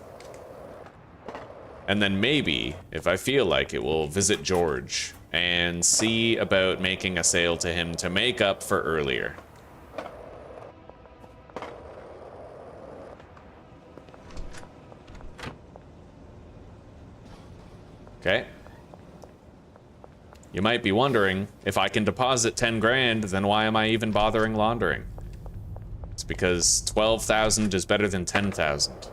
And then maybe, if I feel like it, we'll visit George and see about making a sale to him to make up for earlier. Okay. You might be wondering, if I can deposit 10 grand, then why am I even bothering laundering? It's because 12,000 is better than 10,000.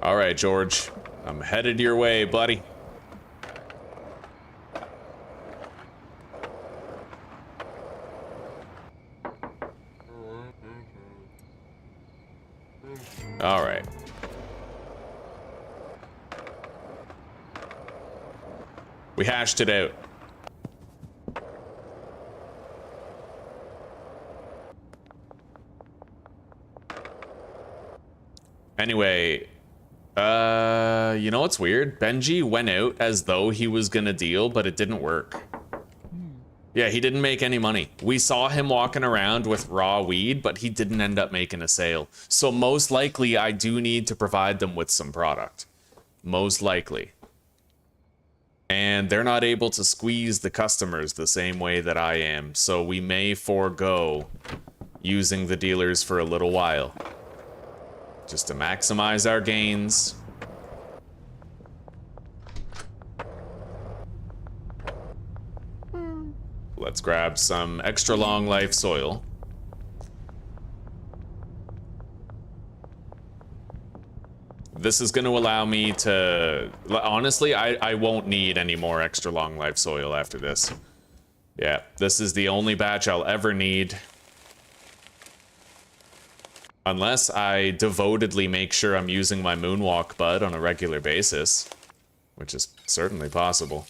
All right, George. I'm headed your way, buddy. All right. We hashed it out. Anyway, you know what's weird? Benji went out as though he was gonna deal, but it didn't work. Yeah, he didn't make any money. We saw him walking around with raw weed, but he didn't end up making a sale. So most likely I do need to provide them with some product. Most likely. And they're not able to squeeze the customers the same way that I am. So we may forego using the dealers for a little while. Just to maximize our gains. Let's grab some extra long life soil. This is going to allow me to... Honestly, I won't need any more extra long life soil after this. Yeah, this is the only batch I'll ever need. Unless I devotedly make sure I'm using my moonwalk bud on a regular basis, which is certainly possible.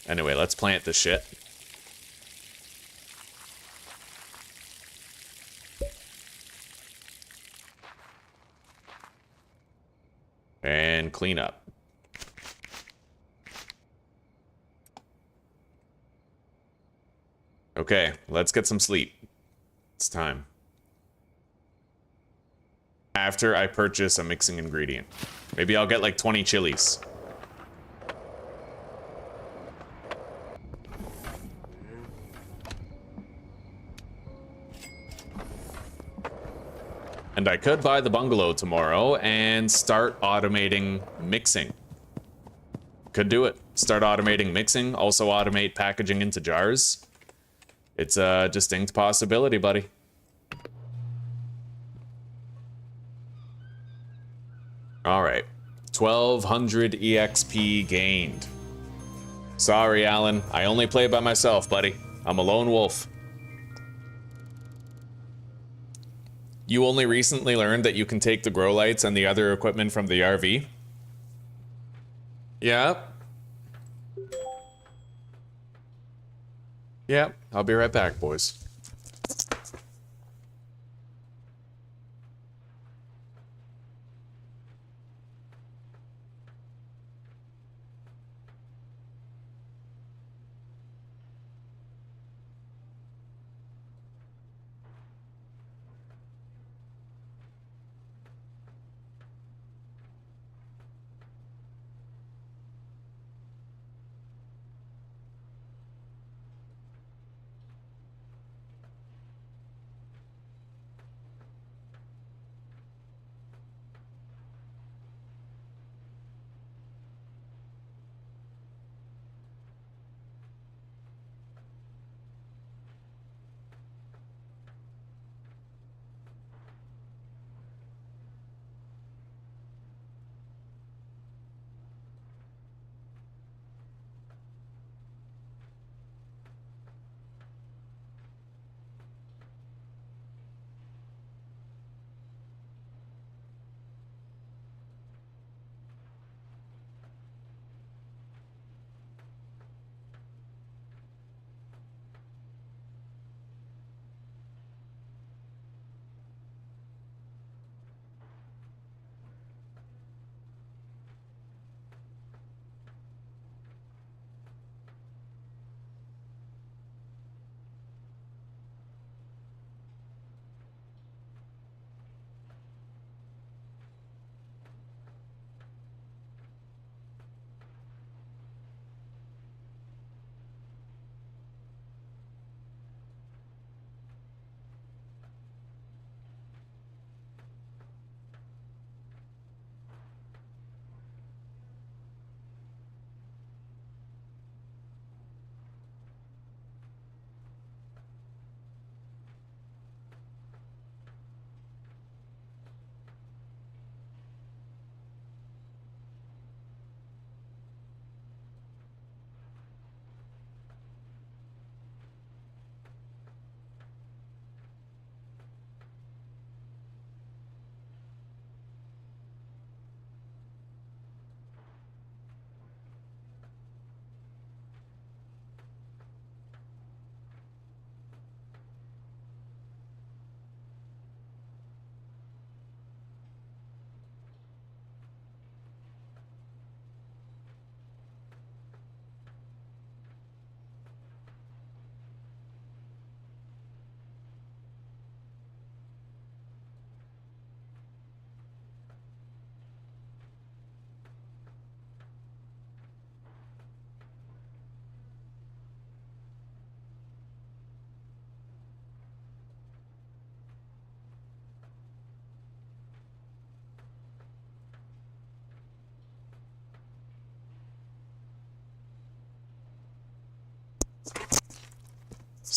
Anyway, let's plant this shit. And clean up. Okay, let's get some sleep. It's time. After I purchase a mixing ingredient. Maybe I'll get like 20 chilies. And I could buy the bungalow tomorrow and start automating mixing. Could do it. Start automating mixing, also automate packaging into jars. It's a distinct possibility, buddy. All right, 1200 EXP gained. Sorry, Alan, I only play by myself, buddy. I'm a lone wolf. You only recently learned that you can take the grow lights and the other equipment from the RV? Yeah. Yeah, I'll be right back, boys.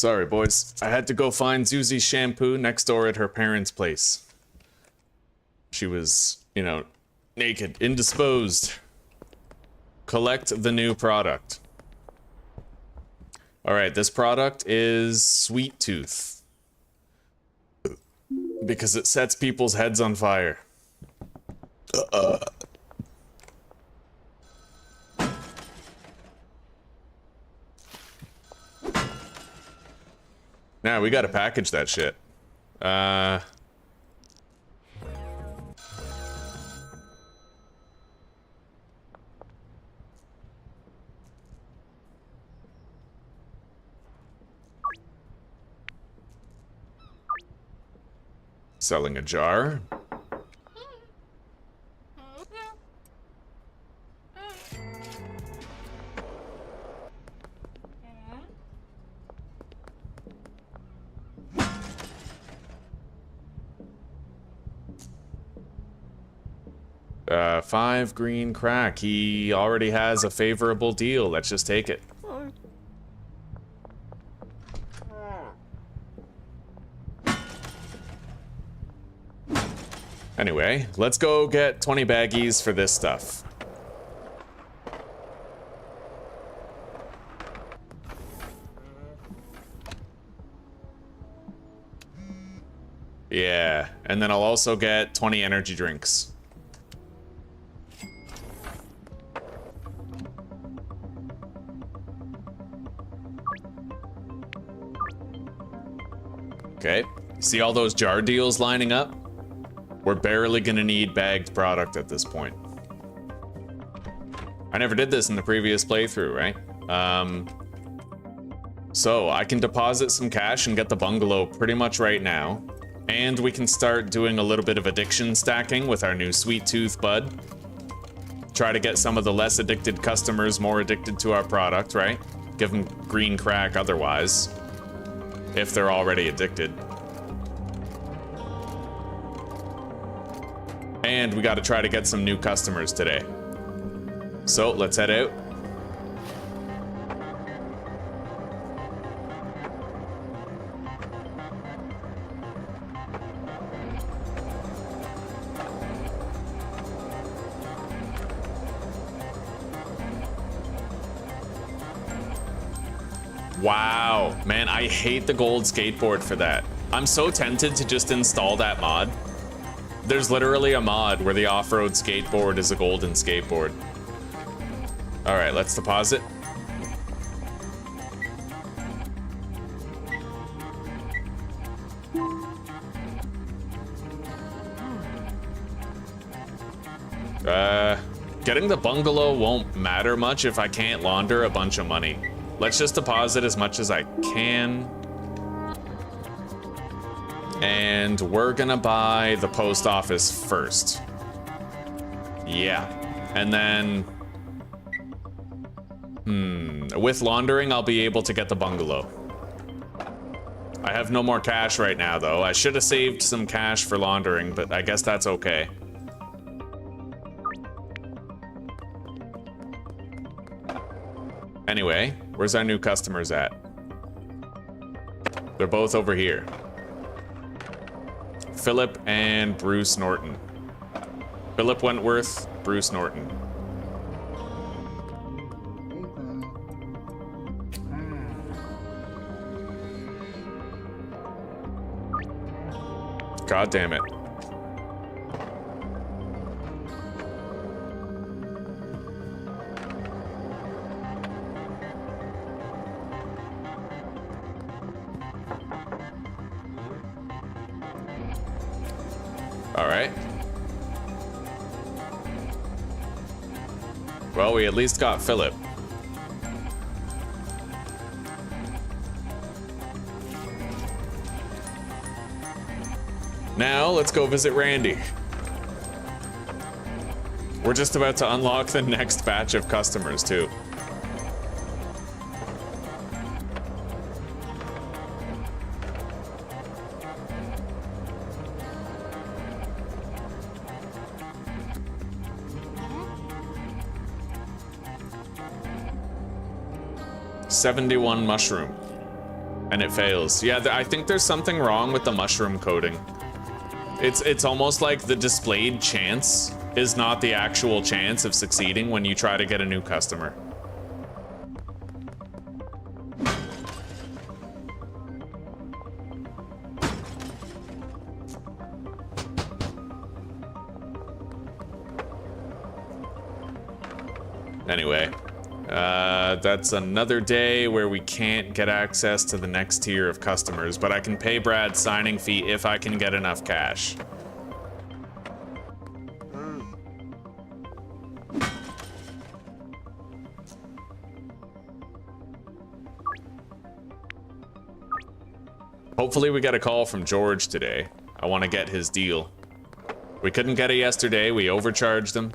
Sorry, boys. I had to go find Zuzi's shampoo next door at her parents' place. She was, you know, naked, indisposed. Collect the new product. Alright, this product is Sweet Tooth. Because it sets people's heads on fire. Now we gotta package that shit. Selling a jar. Five green crack. He already has a favorable deal. Let's just take it. Anyway, let's go get 20 baggies for this stuff. Yeah, and then I'll also get 20 energy drinks. Okay, see all those jar deals lining up? We're barely gonna need bagged product at this point. I never did this in the previous playthrough, right? So I can deposit some cash and get the bungalow pretty much right now. And we can start doing a little bit of addiction stacking with our new Sweet Tooth Bud. Try to get some of the less addicted customers more addicted to our product, right? Give them green crack otherwise, if they're already addicted. And we gotta try to get some new customers today. So let's head out. Wow, man, I hate the gold skateboard for that. I'm so tempted to just install that mod. There's literally a mod where the off-road skateboard is a golden skateboard. All right, let's deposit. Getting the bungalow won't matter much if I can't launder a bunch of money. Let's just deposit as much as I can. And we're gonna buy the post office first. Yeah. And then... with laundering, I'll be able to get the bungalow. I have no more cash right now, though. I should have saved some cash for laundering, but I guess that's okay. Anyway, where's our new customers at? They're both over here. Philip and Bruce Norton. Philip Wentworth, Bruce Norton. God damn it. All right. Well, we at least got Philip. Now, let's go visit Randy. We're just about to unlock the next batch of customers, too. $71 mushroom. And it fails. Yeah, I think there's something wrong with the mushroom coding. It's almost like the displayed chance is not the actual chance of succeeding when you try to get a new customer. Anyway, that's another day where we can't get access to the next tier of customers, but I can pay Brad's signing fee if I can get enough cash. Hopefully we get a call from George today. I want to get his deal. We couldn't get it yesterday, we overcharged him.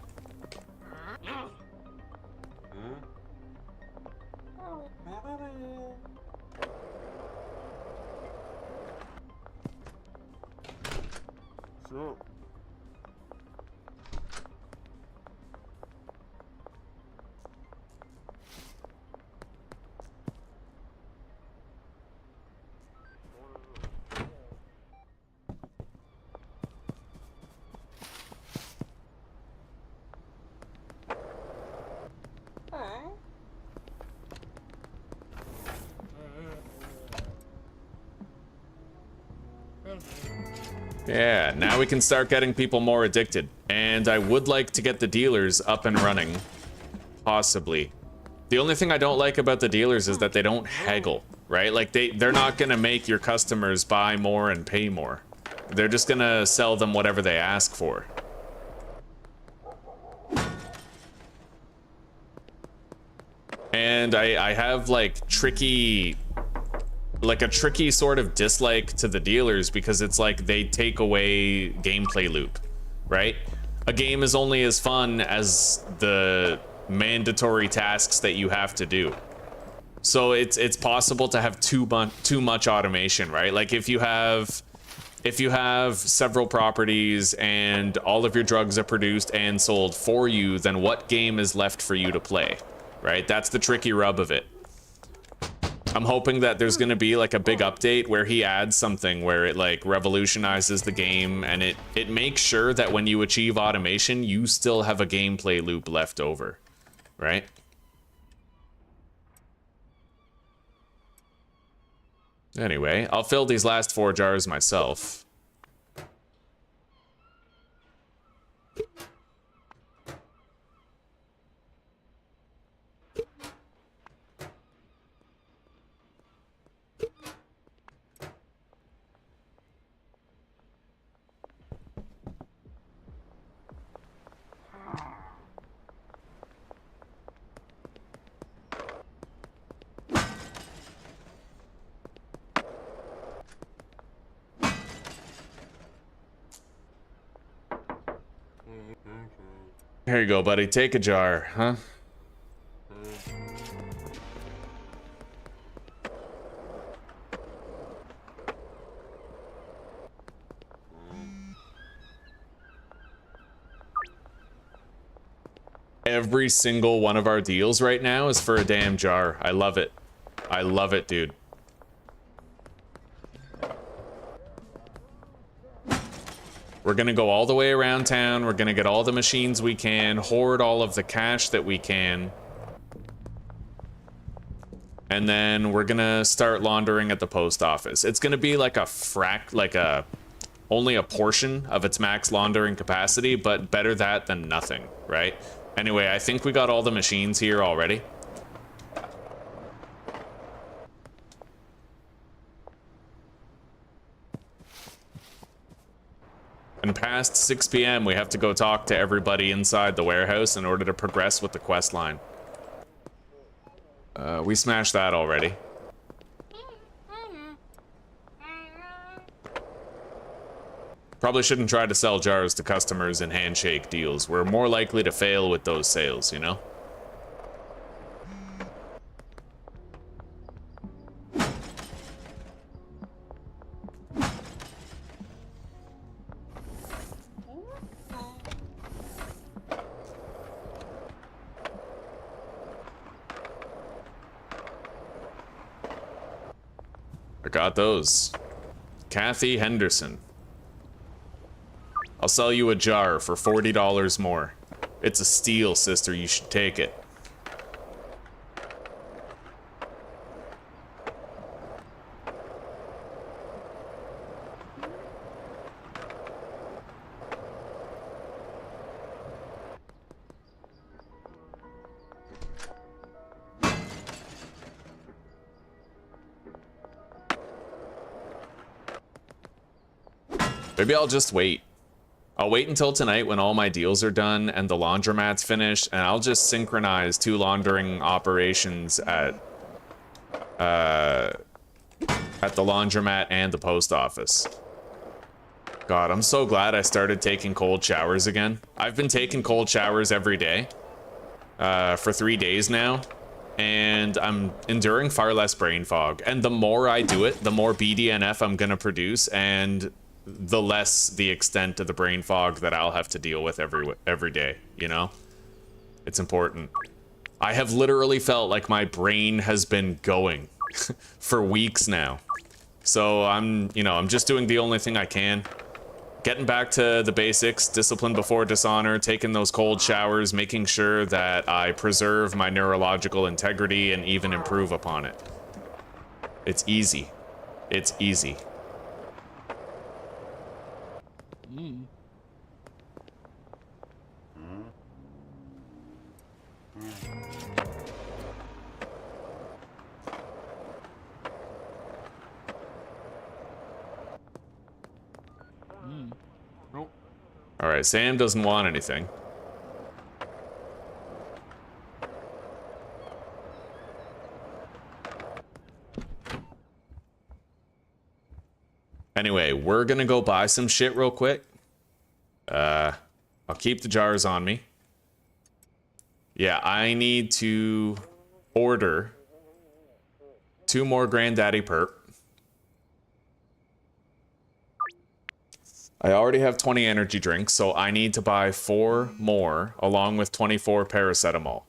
Yeah, now we can start getting people more addicted. And I would like to get the dealers up and running. Possibly. The only thing I don't like about the dealers is that they don't haggle, right? Like, they're not gonna make your customers buy more and pay more. They're just gonna sell them whatever they ask for. And I have, like, a tricky sort of dislike to the dealers because it's like they take away gameplay loop, right? A game is only as fun as the mandatory tasks that you have to do. So it's possible to have too much automation, right? Like if you have several properties and all of your drugs are produced and sold for you, then what game is left for you to play, right? That's the tricky rub of it. I'm hoping that there's gonna be like a big update where he adds something where it like revolutionizes the game and it makes sure that when you achieve automation, you still have a gameplay loop left over, right? Anyway, I'll fill these last 4 jars myself. Here you go, buddy. Take a jar, huh? Every single one of our deals right now is for a damn jar. I love it. I love it, dude. We're gonna go all the way around town. We're gonna get all the machines we can, hoard all of the cash that we can. And then we're gonna start laundering at the post office. It's gonna be like only a portion of its max laundering capacity, but better that than nothing, right? Anyway, I think we got all the machines here already. And past 6 p.m., we have to go talk to everybody inside the warehouse in order to progress with the quest line. We smashed that already. Probably shouldn't try to sell jars to customers in handshake deals. We're more likely to fail with those sales, you know? I got those. Kathy Henderson. I'll sell you a jar for $40 more. It's a steal, sister. You should take it. Maybe I'll just wait. I'll wait until tonight when all my deals are done and the laundromat's finished, and I'll just synchronize 2 laundering operations at the laundromat and the post office. God, I'm so glad I started taking cold showers again. I've been taking cold showers every day for 3 days now, and I'm enduring far less brain fog. And the more I do it, the more BDNF I'm gonna produce, and the less the extent of the brain fog that I'll have to deal with every day, you know? It's important. I have literally felt like my brain has been going for weeks now. So I'm just doing the only thing I can. Getting back to the basics, discipline before dishonor, taking those cold showers, making sure that I preserve my neurological integrity and even improve upon it. It's easy. It's easy. All right, Sam doesn't want anything. Anyway, we're gonna go buy some shit real quick. I'll keep the jars on me. Yeah, I need to order 2 more Granddaddy Perp. I already have 20 energy drinks, so I need to buy 4 more, along with 24 paracetamol.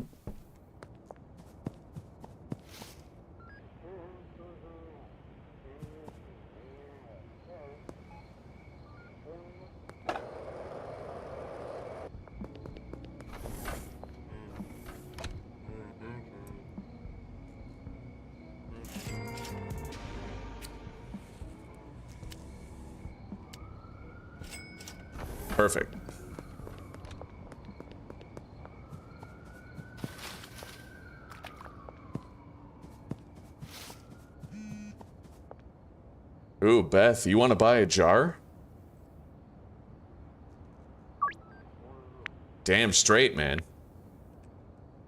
Perfect. Ooh, Beth, you want to buy a jar? Damn straight, man.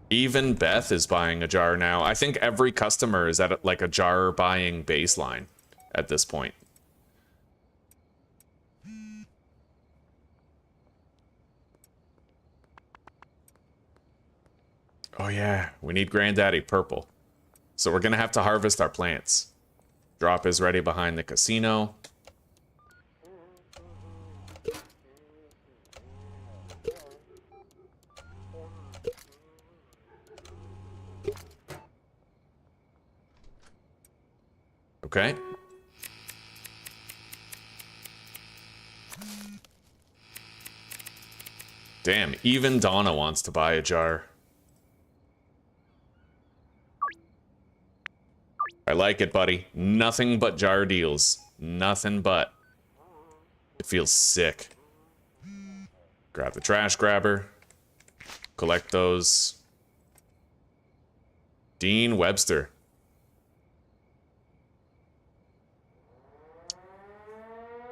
Even Beth is buying a jar now. I think every customer is at like a jar buying baseline at this point. Oh yeah, we need Granddaddy Purple. So we're gonna have to harvest our plants. Drop is ready behind the casino. Okay. Damn, even Donna wants to buy a jar. I like it, buddy. Nothing but jar deals. Nothing but. It feels sick. Grab the trash grabber. Collect those. Dean Webster.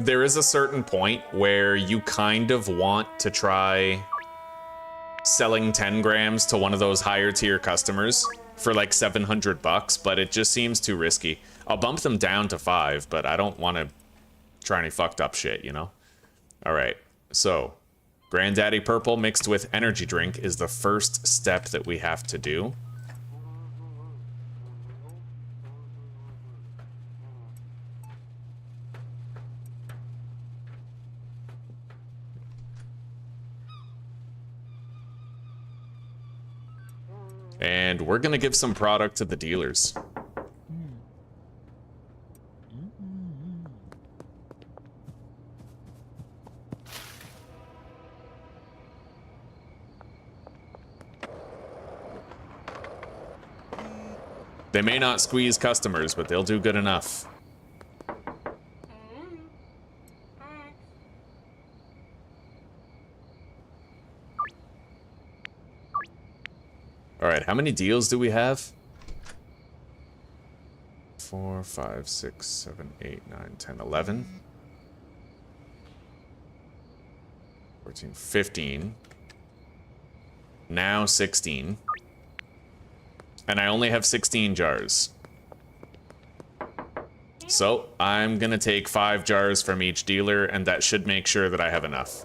There is a certain point where you kind of want to try selling 10 grams to one of those higher tier customers for like $700, but it just seems too risky. I'll bump them down to 5, but I don't want to try any fucked up shit, you know? All right, so Granddaddy Purple mixed with energy drink is the first step that we have to do. And we're gonna give some product to the dealers. They may not squeeze customers, but they'll do good enough. All right, how many deals do we have? 4, 5, 6, 7, 8, 9, 10, 11. 14, 15. Now 16. And I only have 16 jars. So I'm gonna take 5 jars from each dealer, and that should make sure that I have enough.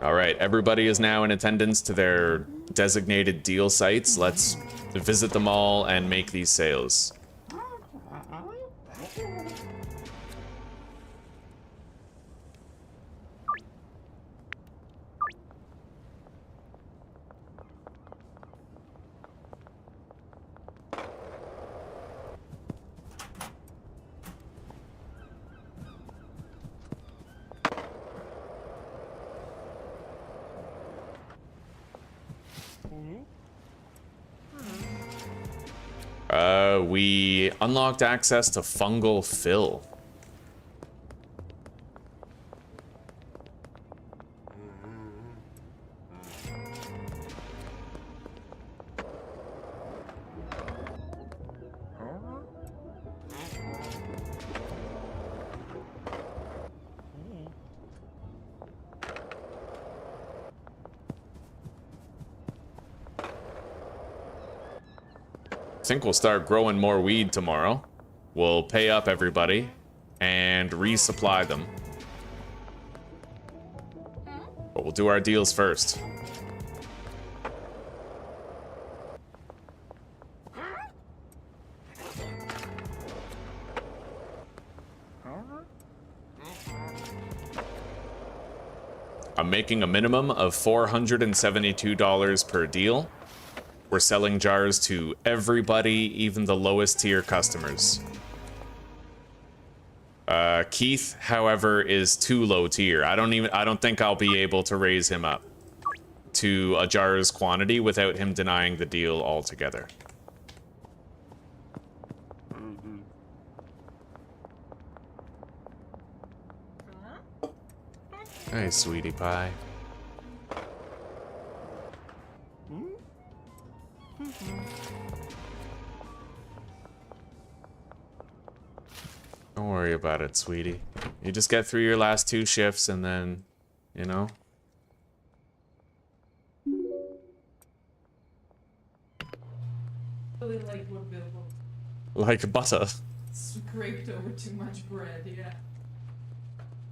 All right, everybody is now in attendance to their designated deal sites. Let's visit them all and make these sales. We unlocked access to Fungal Fill. I think we'll start growing more weed tomorrow. We'll pay up everybody and resupply them. But we'll do our deals first. I'm making a minimum of $472 per deal. We're selling jars to everybody, even the lowest tier customers. Keith, however, is too low tier. I don't think I'll be able to raise him up to a jar's quantity without him denying the deal altogether. Hey, sweetie pie. Don't worry about it, sweetie. You just get through your last 2 shifts and then, you know. Really like what Bill Like butter. scraped over too much bread, yeah.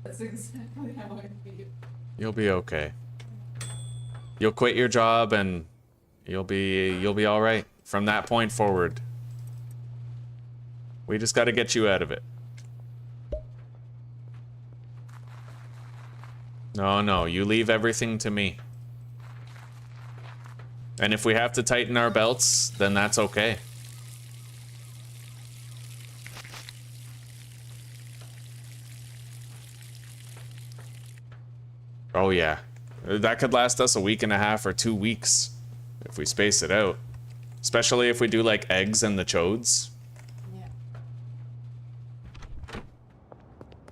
That's exactly how I feel. You'll be okay. You'll quit your job and you'll be all right from that point forward. We just got to get you out of it. No, you leave everything to me. And if we have to tighten our belts, then that's okay. Oh yeah. That could last us a week and a half or 2 weeks if we space it out. Especially if we do like eggs and the chodes. Yeah.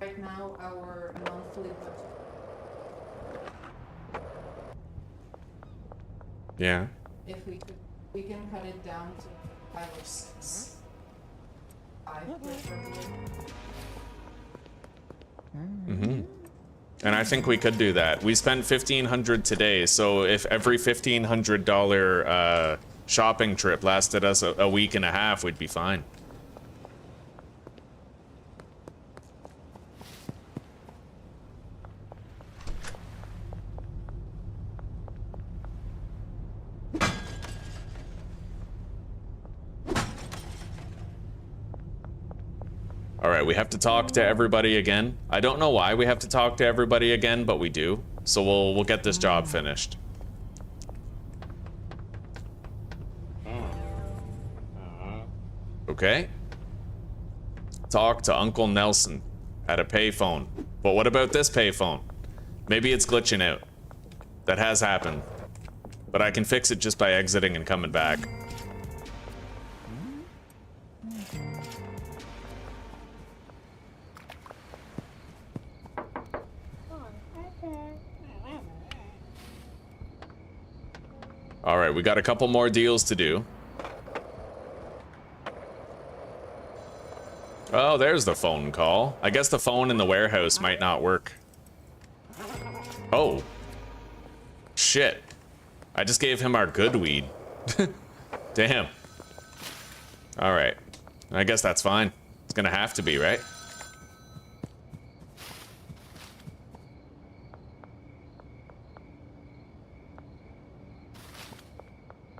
Right now, our monthly budget. Yeah. If we can cut it down to 5 or 6. 5 preferably. Mm-hmm. And I think we could do that. We spent $1,500 today, so if every $1,500 shopping trip lasted us a week and a half, we'd be fine. All right, we have to talk to everybody again. I don't know why we have to talk to everybody again, but we do. So we'll get this job finished. Okay. Talk to Uncle Nelson at a payphone. But what about this payphone? Maybe it's glitching out. That has happened. But I can fix it just by exiting and coming back. All right, we got a couple more deals to do. Oh, there's the phone call. I guess the phone in the warehouse might not work. Oh. Shit. I just gave him our good weed. Damn. All right. I guess that's fine. It's gonna have to be, right?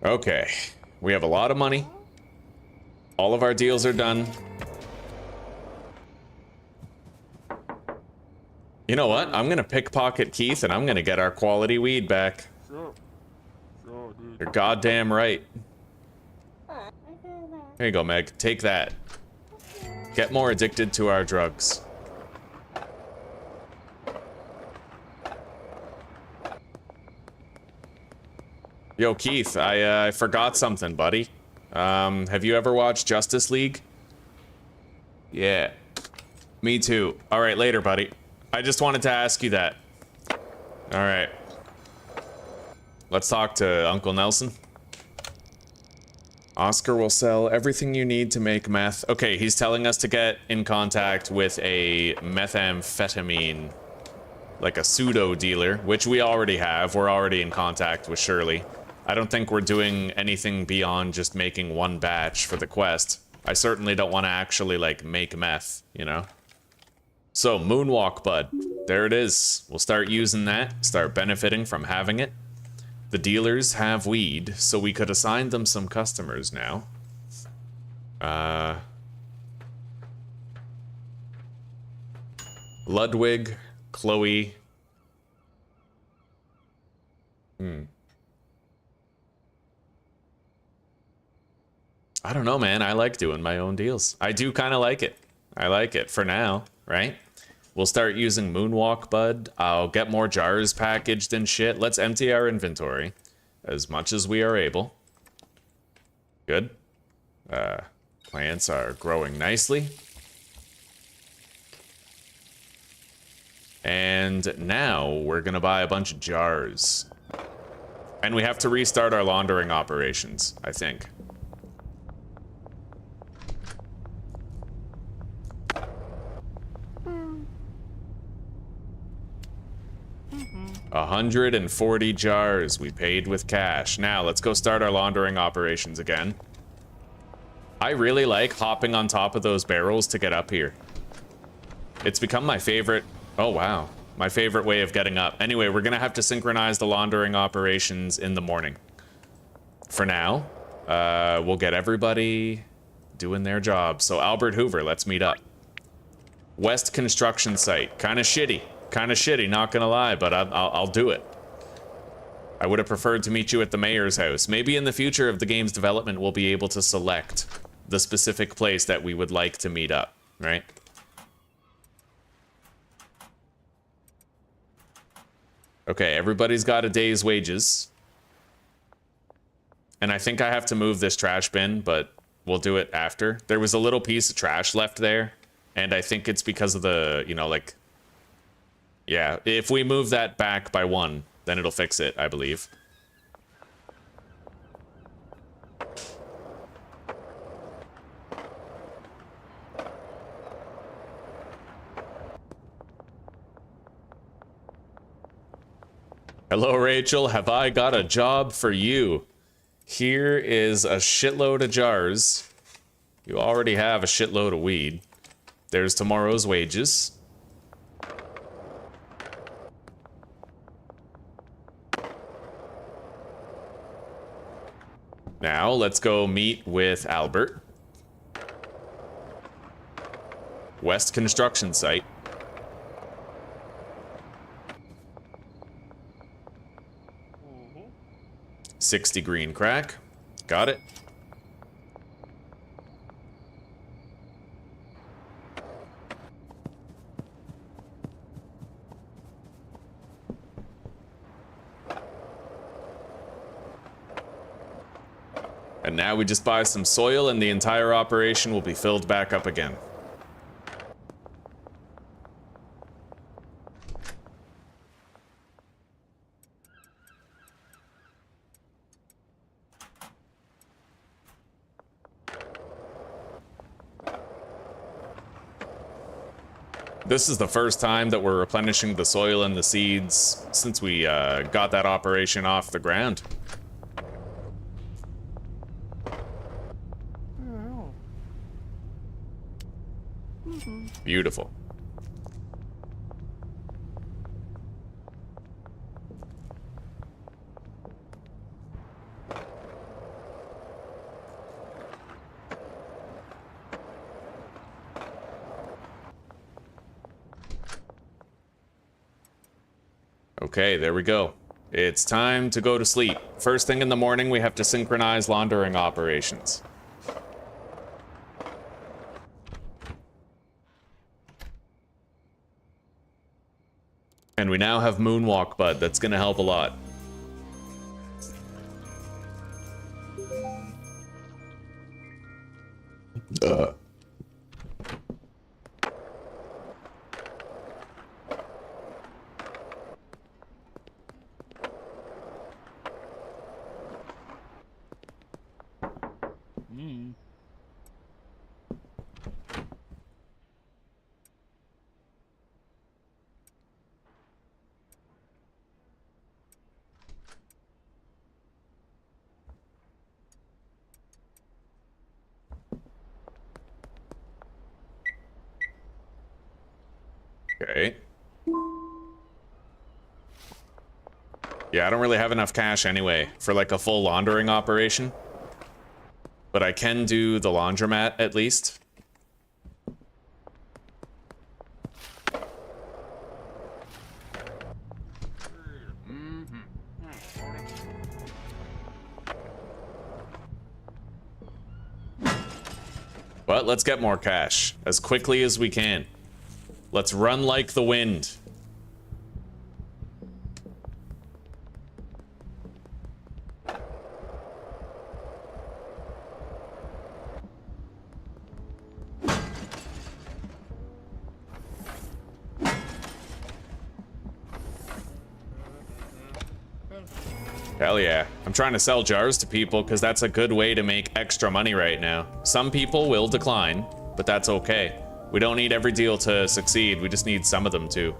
Okay. We have a lot of money. All of our deals are done. You know what? I'm gonna pickpocket Keith and I'm gonna get our quality weed back. You're goddamn right. Here you go, Meg. Take that. Get more addicted to our drugs. Yo, Keith, I forgot something, buddy. Have you ever watched Justice League? Yeah. Me too. All right, later, buddy. I just wanted to ask you that. All right. Let's talk to Uncle Nelson. Oscar will sell everything you need to make meth. Okay, he's telling us to get in contact with a methamphetamine, like a pseudo dealer, which we already have. We're already in contact with Shirley. I don't think we're doing anything beyond just making one batch for the quest. I certainly don't want to actually, like, make meth, you know? So, Moonwalk Bud. There it is. We'll start using that, start benefiting from having it. The dealers have weed, so we could assign them some customers now. Ludwig, Chloe. I don't know, man. I like doing my own deals. I do kind of like it. I like it for now, right? We'll start using Moonwalk Bud. I'll get more jars packaged and shit. Let's empty our inventory as much as we are able. Good. Plants are growing nicely. And now we're gonna buy a bunch of jars. And we have to restart our laundering operations, I think. $140 jars we paid with cash. Now let's go start our laundering operations again. I really like hopping on top of those barrels to get up here. It's become my favorite. Oh wow, my favorite way of getting up. Anyway, we're gonna have to synchronize the laundering operations in the morning. For now, we'll get everybody doing their job. So Albert Hoover, let's meet up. West construction site, kind of shitty. Kind of shitty, not gonna lie, but I'll do it. I would have preferred to meet you at the mayor's house. Maybe in the future of the game's development, we'll be able to select the specific place that we would like to meet up, right? Okay, everybody's got a day's wages. And I think I have to move this trash bin, but we'll do it after. There was a little piece of trash left there, and I think it's because of the, you know, like... Yeah, if we move that back by 1, then it'll fix it, I believe. Hello, Rachel. Have I got a job for you? Here is a shitload of jars. You already have a shitload of weed. There's tomorrow's wages. Now, let's go meet with Albert. West construction site. Mm-hmm. 60 green crack. Got it. And now we just buy some soil and the entire operation will be filled back up again. This is the first time that we're replenishing the soil and the seeds since we got that operation off the ground. Beautiful. Okay, there we go. It's time to go to sleep. First thing in the morning, we have to synchronize laundering operations. And we now have Moonwalk Bud. That's gonna help a lot. Okay. Yeah, I don't really have enough cash anyway for like a full laundering operation. But I can do the laundromat at least. But let's get more cash as quickly as we can. Let's run like the wind. Hell yeah. I'm trying to sell jars to people because that's a good way to make extra money right now. Some people will decline, but that's okay. We don't need every deal to succeed, we just need some of them to.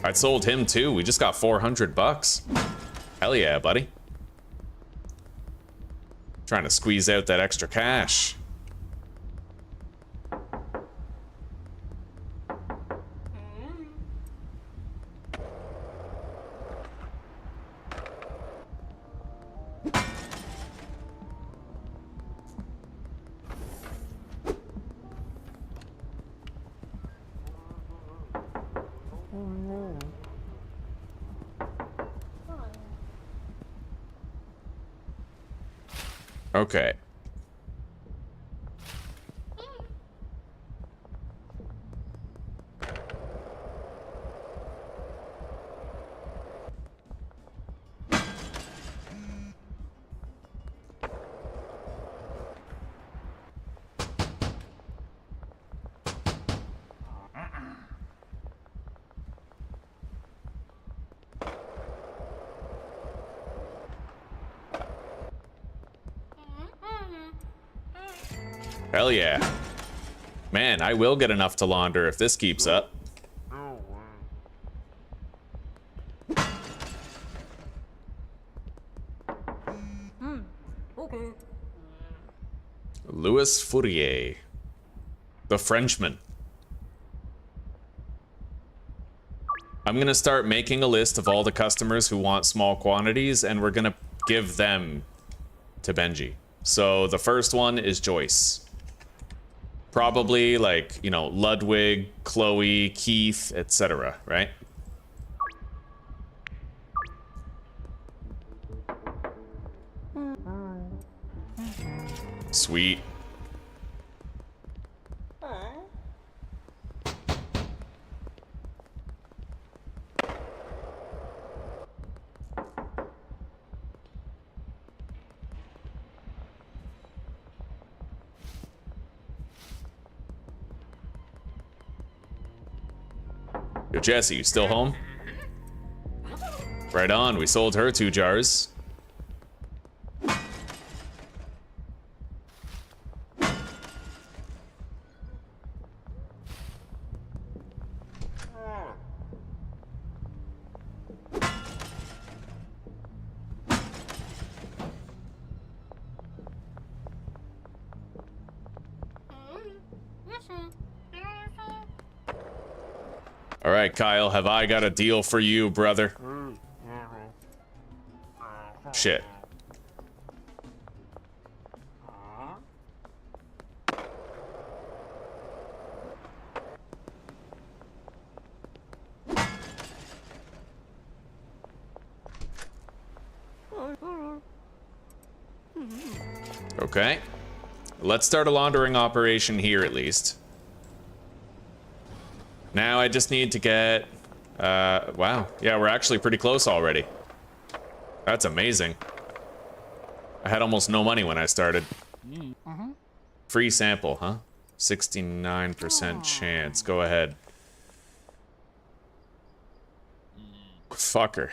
I sold him too, we just got 400 bucks. Hell yeah, buddy. Trying to squeeze out that extra cash. Okay. Hell yeah. Man, I will get enough to launder if this keeps up. Louis Fourier. The Frenchman. I'm gonna start making a list of all the customers who want small quantities, and we're gonna give them to Benji. So the first one is Joyce. Probably like, you know, Ludwig, Chloe, Keith, etc., right? Sweet. Yo, Jesse, you still home? Right on, we sold her 2 jars. All right, Kyle, have I got a deal for you, brother? Shit. Okay. Let's start a laundering operation here at least. Now I just need to get... wow. Yeah, we're actually pretty close already. That's amazing. I had almost no money when I started. Free sample, huh? 69% chance. Go ahead. Fucker.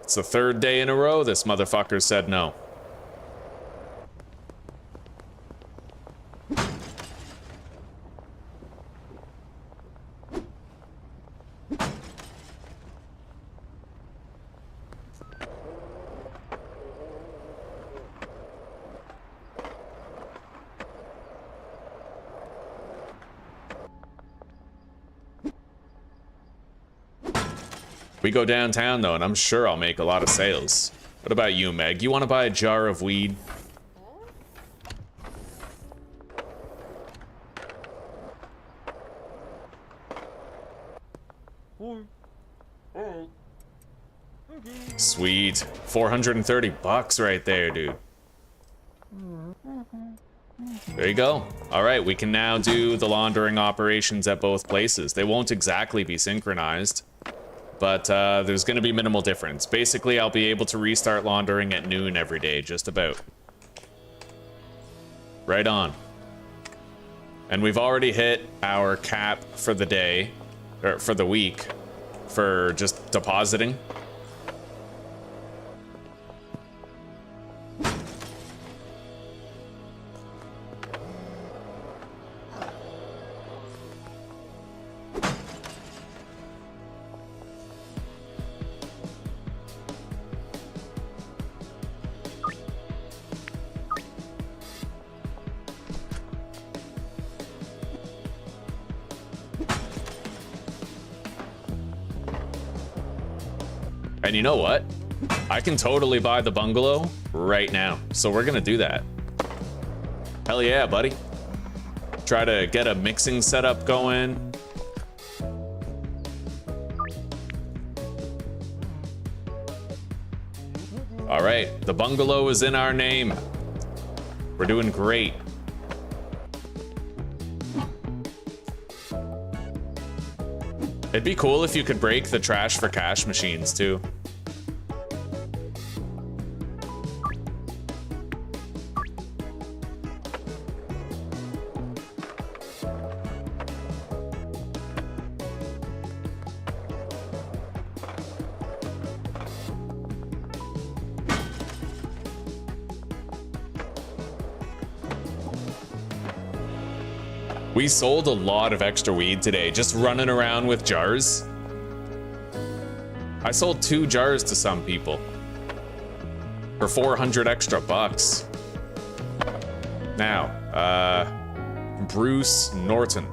It's the third day in a row this motherfucker said no. We go downtown though, and I'm sure I'll make a lot of sales. What about you, Meg? You want to buy a jar of weed? Sweet. 430 bucks right there, dude. There you go. All right, we can now do the laundering operations at both places. They won't exactly be synchronized, but there's going to be minimal difference. Basically, I'll be able to restart laundering at noon every day, just about. Right on. And we've already hit our cap for the day, or for the week, for just depositing. And you know what? I can totally buy the bungalow right now. So we're gonna do that. Hell yeah, buddy. Try to get a mixing setup going. All right, the bungalow is in our name. We're doing great. It'd be cool if you could break the trash for cash machines too. We sold a lot of extra weed today, just running around with jars. I sold 2 jars to some people for 400 extra bucks. Now, Bruce Norton.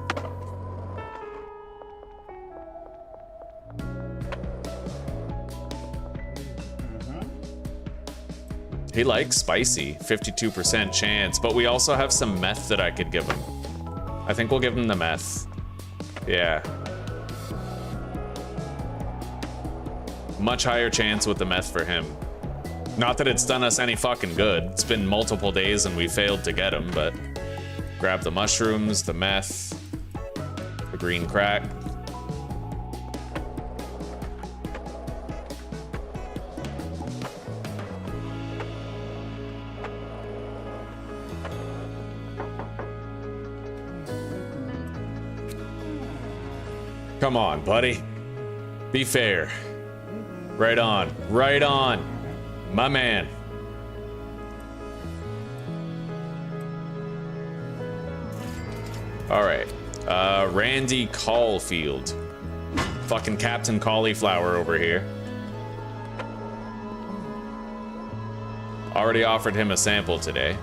He likes spicy, 52% chance, but we also have some meth that I could give him. I think we'll give him the meth. Yeah. Much higher chance with the meth for him. Not that it's done us any fucking good. It's been multiple days and we failed to get him, but grab the mushrooms, the meth, the green crack. Come on, buddy. Be fair. Right on. Right on. My man. All right. Randy Caulfield. Fucking Captain Cauliflower over here. Already offered him a sample today.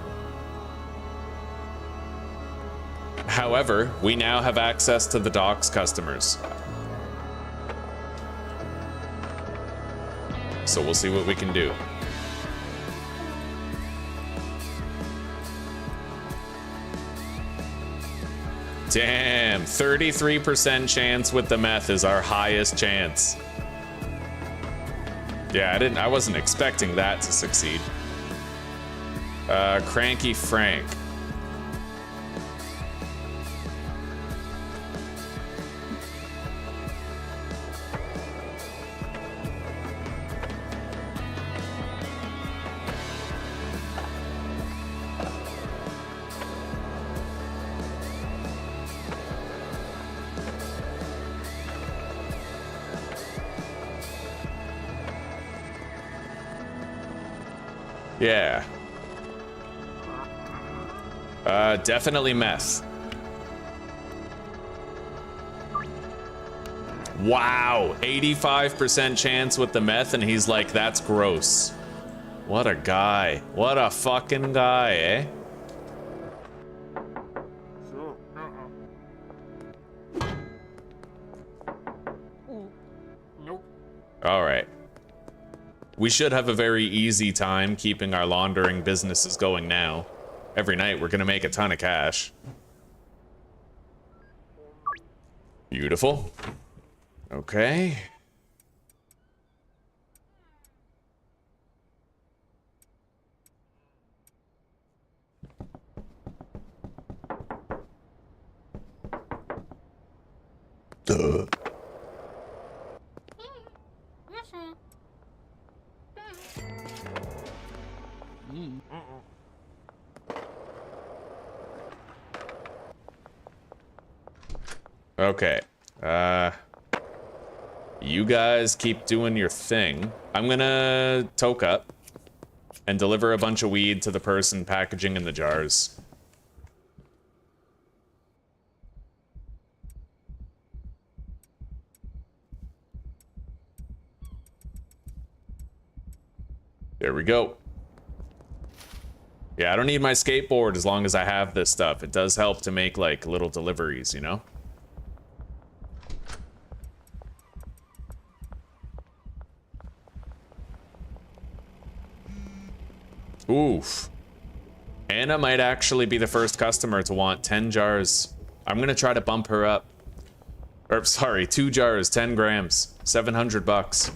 However, we now have access to the docks customers. So we'll see what we can do. Damn, 33% chance with the meth is our highest chance. Yeah, I wasn't expecting that to succeed. Cranky Frank. Yeah. Definitely meth. Wow, 85% chance with the meth, and he's like, that's gross. What a guy. What a fucking guy, eh? Nope. All right. We should have a very easy time keeping our laundering businesses going now. Every night we're gonna make a ton of cash. Beautiful. Okay. Duh. Okay. You guys keep doing your thing. I'm gonna toke up and deliver a bunch of weed to the person packaging in the jars. There we go. Yeah, I don't need my skateboard as long as I have this stuff. It does help to make, like, little deliveries, you know? Oof. Anna might actually be the first customer to want 10 jars. I'm gonna try to bump her up. Or, sorry, 2 jars, 10 grams, 700 bucks.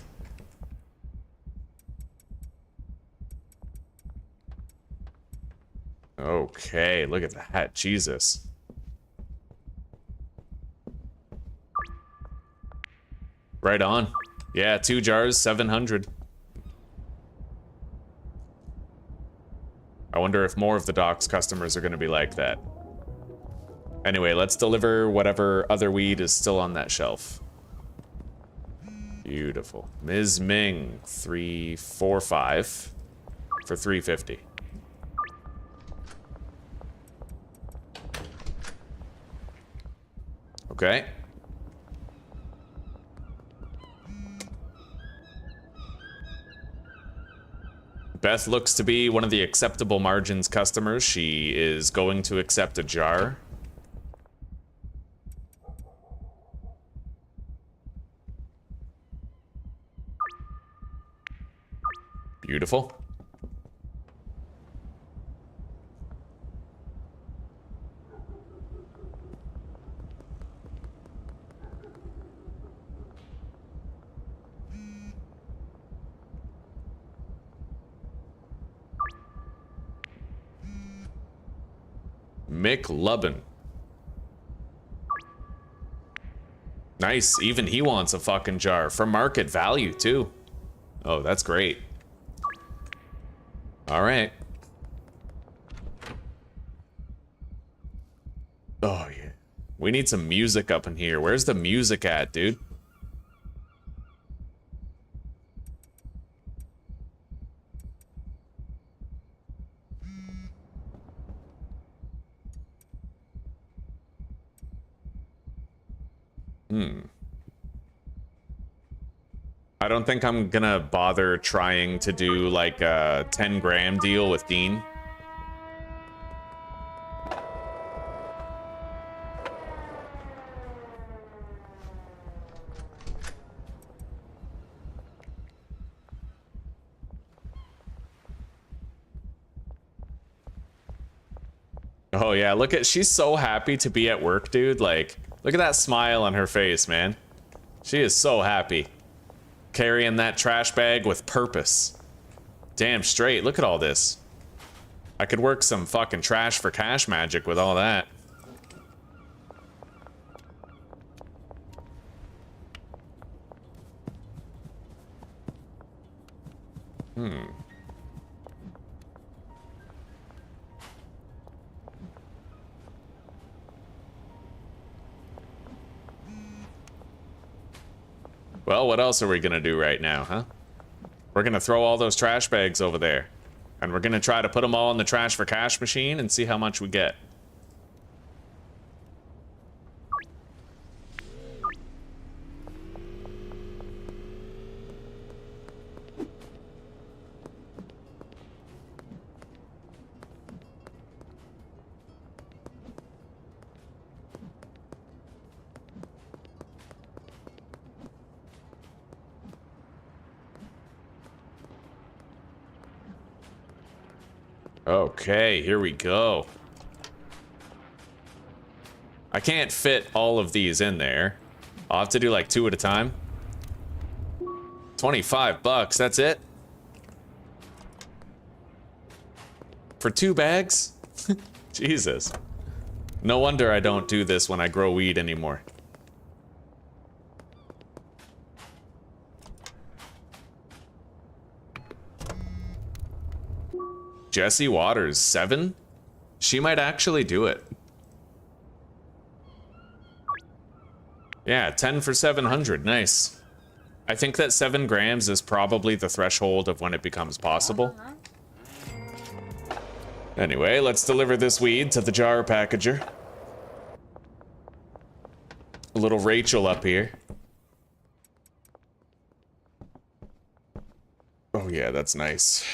Okay, look at that, Jesus. Right on. Yeah, 2 jars, 700. I wonder if more of the docks customers are gonna be like that. Anyway, let's deliver whatever other weed is still on that shelf. Beautiful. Ms. Ming, 345 for 350. Okay. Beth looks to be one of the acceptable margins customers. She is going to accept a jar. Beautiful. McLubbin. Nice, even he wants a fucking jar for market value too. Oh, that's great. All right. Oh yeah. We need some music up in here. Where's the music at, dude? I don't think I'm gonna bother trying to do like a 10-gram deal with Dean. Oh yeah, look at, she's so happy to be at work, dude. Like, look at that smile on her face, man. She is so happy. Carrying that trash bag with purpose. Damn straight, look at all this. I could work some fucking trash for cash magic with all that. Well, what else are we gonna do right now, huh? We're gonna throw all those trash bags over there. And we're gonna try to put them all in the trash for cash machine and see how much we get. Okay, here we go. I can't fit all of these in there. I'll have to do like 2 at a time. 25 bucks, that's it? For 2 bags? Jesus. No wonder I don't do this when I grow weed anymore. Jesse Waters, 7? She might actually do it. Yeah, 10 for 700, nice. I think that 7 grams is probably the threshold of when it becomes possible. Anyway, let's deliver this weed to the jar packager. A little Rachel up here. Oh yeah, that's nice.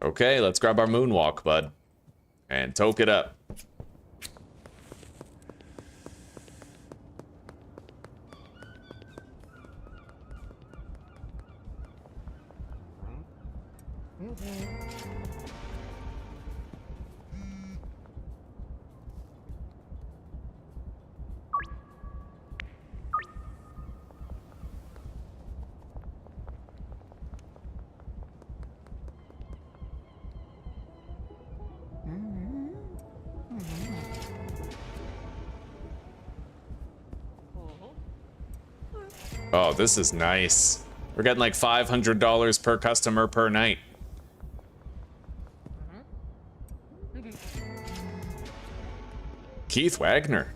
Okay, let's grab our moonwalk, bud. And toke it up. Oh, this is nice. We're getting like $500 per customer per night. Keith Wagner.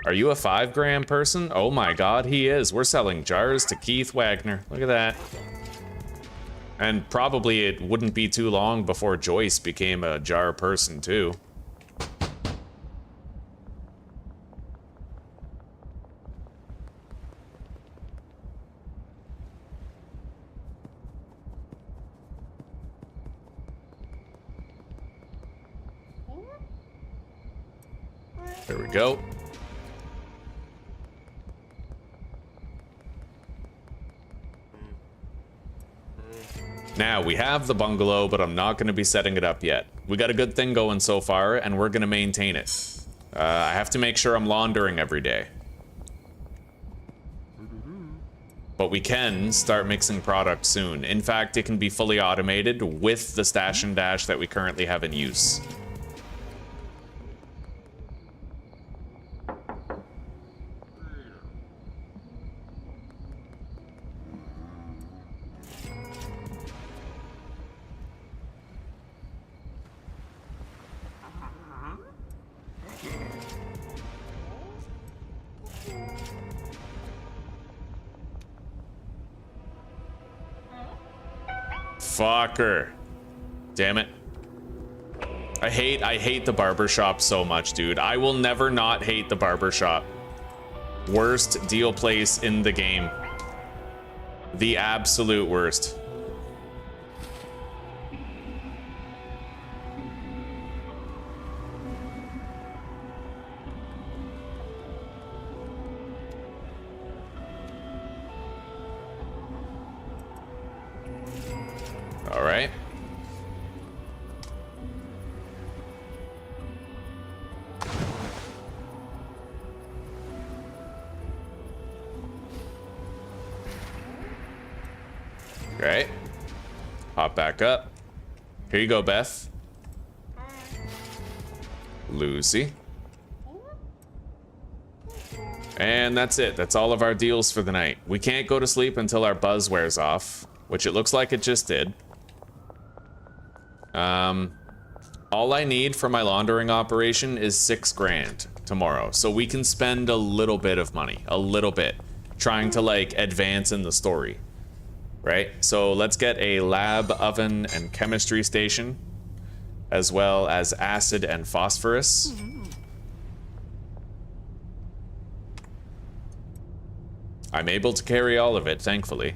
Are you a 5 gram person? Oh my god, he is. We're selling jars to Keith Wagner. Look at that. And probably it wouldn't be too long before Joyce became a jar person too. There we go. Now, we have the bungalow, but I'm not going to be setting it up yet. We got a good thing going so far, and we're going to maintain it. I have to make sure I'm laundering every day. But we can start mixing product soon. In fact, it can be fully automated with the stash and dash that we currently have in use. Fucker. Damn it. I hate the barbershop so much, dude. I will never not hate the barbershop. Worst deal place in the game. The absolute worst. All right. Right. Hop back up. Here you go, Beth. Lucy. And that's it. That's all of our deals for the night. We can't go to sleep until our buzz wears off, which it looks like it just did. All I need for my laundering operation is 6 grand tomorrow. So we can spend a little bit of money, a little bit, trying to like advance in the story. Right? So let's get a lab, oven, and chemistry station, as well as acid and phosphorus. I'm able to carry all of it, thankfully.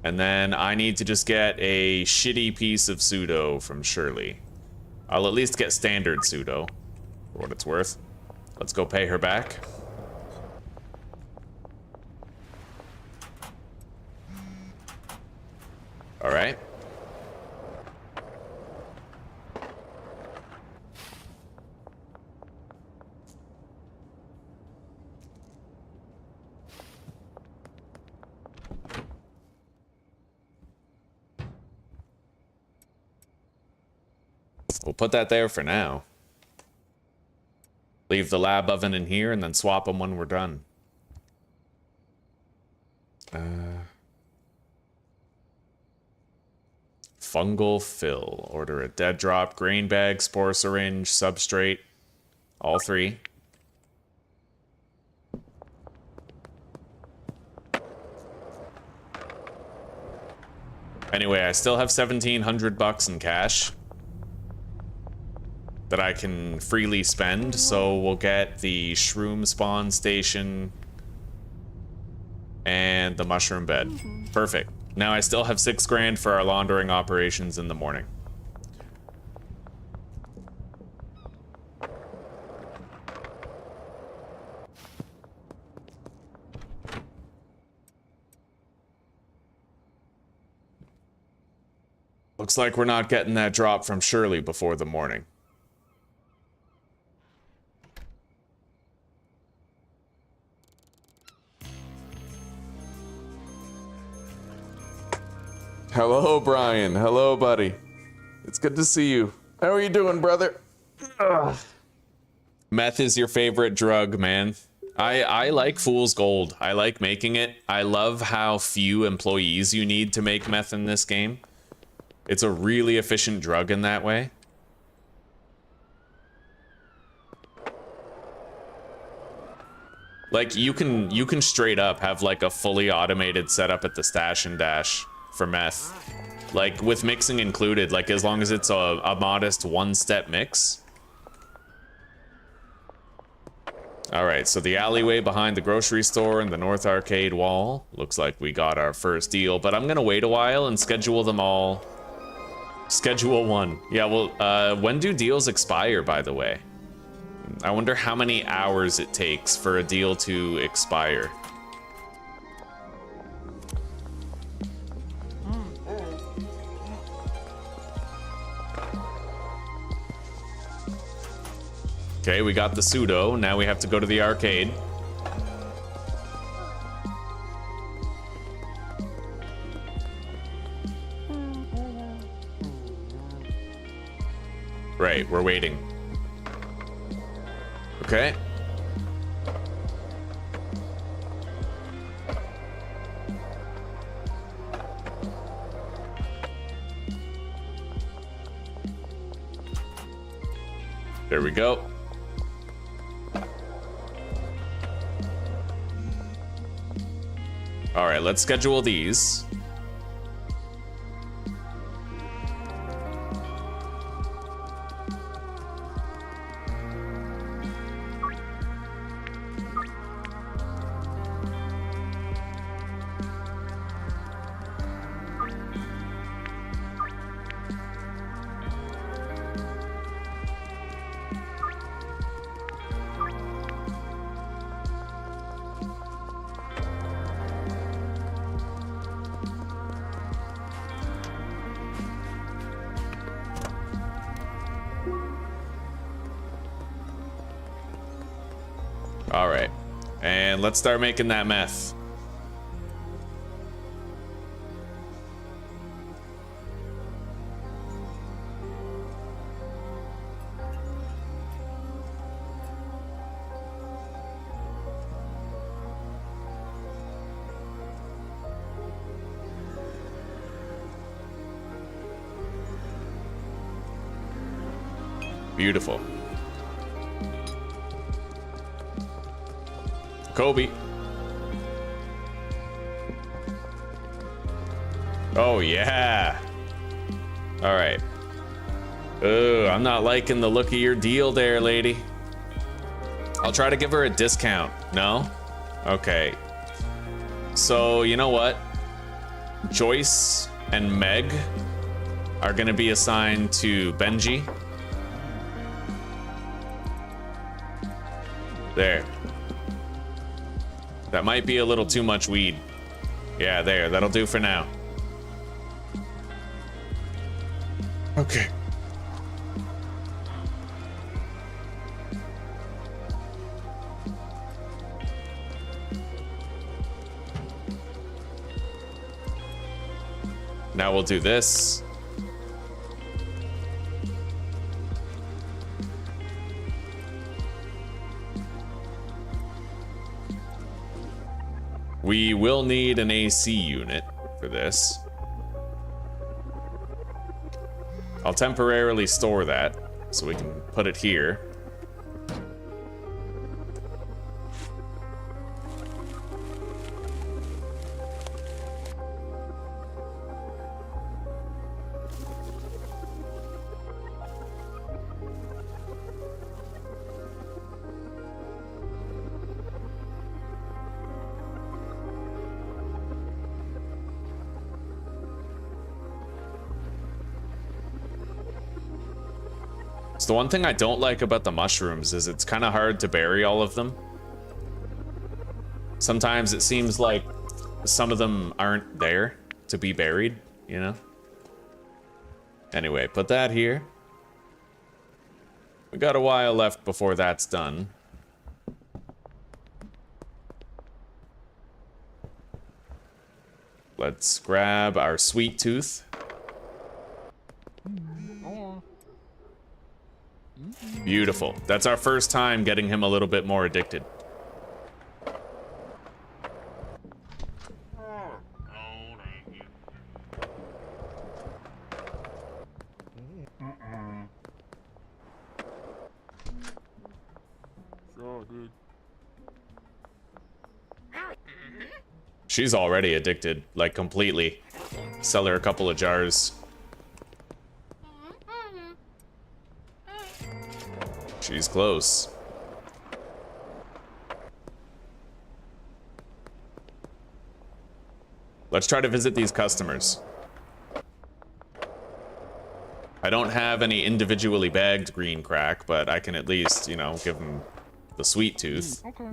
And then I need to just get a shitty piece of pseudo from Shirley. I'll at least get standard pseudo, for what it's worth. Let's go pay her back. All right. We'll put that there for now. Leave the lab oven in here and then swap them when we're done. Fungal fill. Order a dead drop, grain bag, spore syringe, substrate. All 3. Anyway, I still have $1,700 in cash that I can freely spend, so we'll get the shroom spawn station and the mushroom bed. Perfect. Now I still have 6 grand for our laundering operations in the morning. Looks like we're not getting that drop from Shirley before the morning. Hello, Brian. Hello, buddy. It's good to see you. How are you doing, brother? Ugh. Meth is your favorite drug, man. I like fool's gold. I like making it. I love how few employees you need to make meth in this game. It's a really efficient drug in that way. Like, you can straight up have like a fully automated setup at the stash and dash for meth. Like, with mixing included, like as long as it's a modest 1-step mix. Alright, so the alleyway behind the grocery store and the North Arcade wall. Looks like we got our first deal, but I'm gonna wait a while and schedule them all. Schedule 1. Yeah, well, when do deals expire, by the way? I wonder how many hours it takes for a deal to expire. Okay, we got the pseudo. Now we have to go to the arcade. Right, we're waiting. Okay. There we go. All right, let's schedule these. All right. And let's start making that meth. Beautiful. Kobe. Oh, yeah. All right. Oh, I'm not liking the look of your deal there, lady. I'll try to give her a discount. No? Okay. So, you know what? Joyce and Meg are going to be assigned to Benji. There. That might be a little too much weed. Yeah, there. That'll do for now. Okay. Now we'll do this. We will need an AC unit for this. I'll temporarily store that so we can put it here. So the one thing I don't like about the mushrooms is it's kind of hard to bury all of them. Sometimes it seems like some of them aren't there to be buried, you know? Anyway, put that here. We got a while left before that's done. Let's grab our sweet tooth. Beautiful. That's our first time getting him a little bit more addicted. She's already addicted, like completely. Sell her a couple of jars. She's close. Let's try to visit these customers. I don't have any individually bagged green crack, but I can at least, you know, give them the sweet tooth. Okay.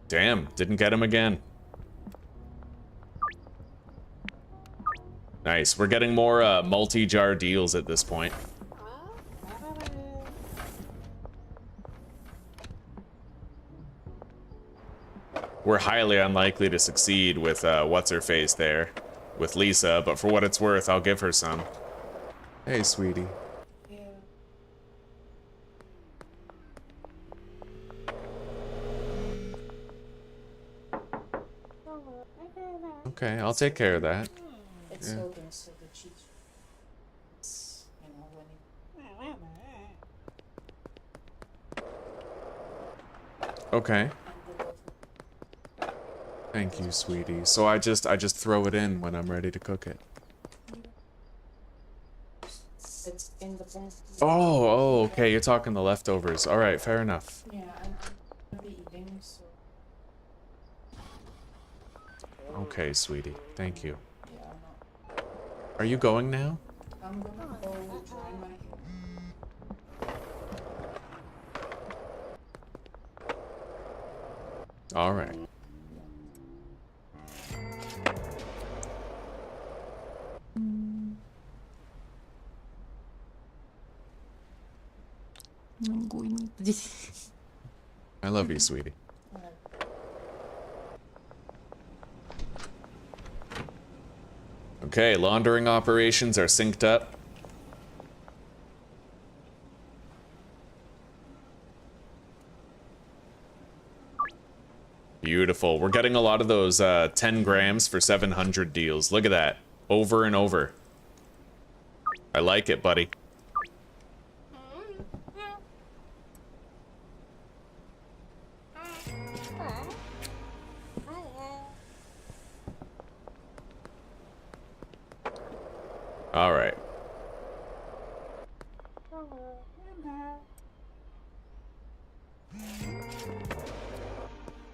Damn, didn't get him again. Nice, we're getting more multi-jar deals at this point. We're highly unlikely to succeed with what's-her-face there, with Lisa, but for what it's worth, I'll give her some. Hey, sweetie. Okay, I'll take care of that. It's Yeah. so good, so the cheese. You know, when Okay. Thank you, sweetie. So I just throw it in when I'm ready to cook it. it's in the pan. Oh, okay. You're talking the leftovers. All right, fair enough. Yeah, and I'm gonna be eating, so Okay, sweetie. Thank you. yeah, I'm not. Are you going now? I'm gonna go dry my All right. I'm going. I love you, sweetie. Okay, laundering operations are synced up. Beautiful. We're getting a lot of those 10 grams for 700 deals. Look at that. Over and over. I like it, buddy. All right.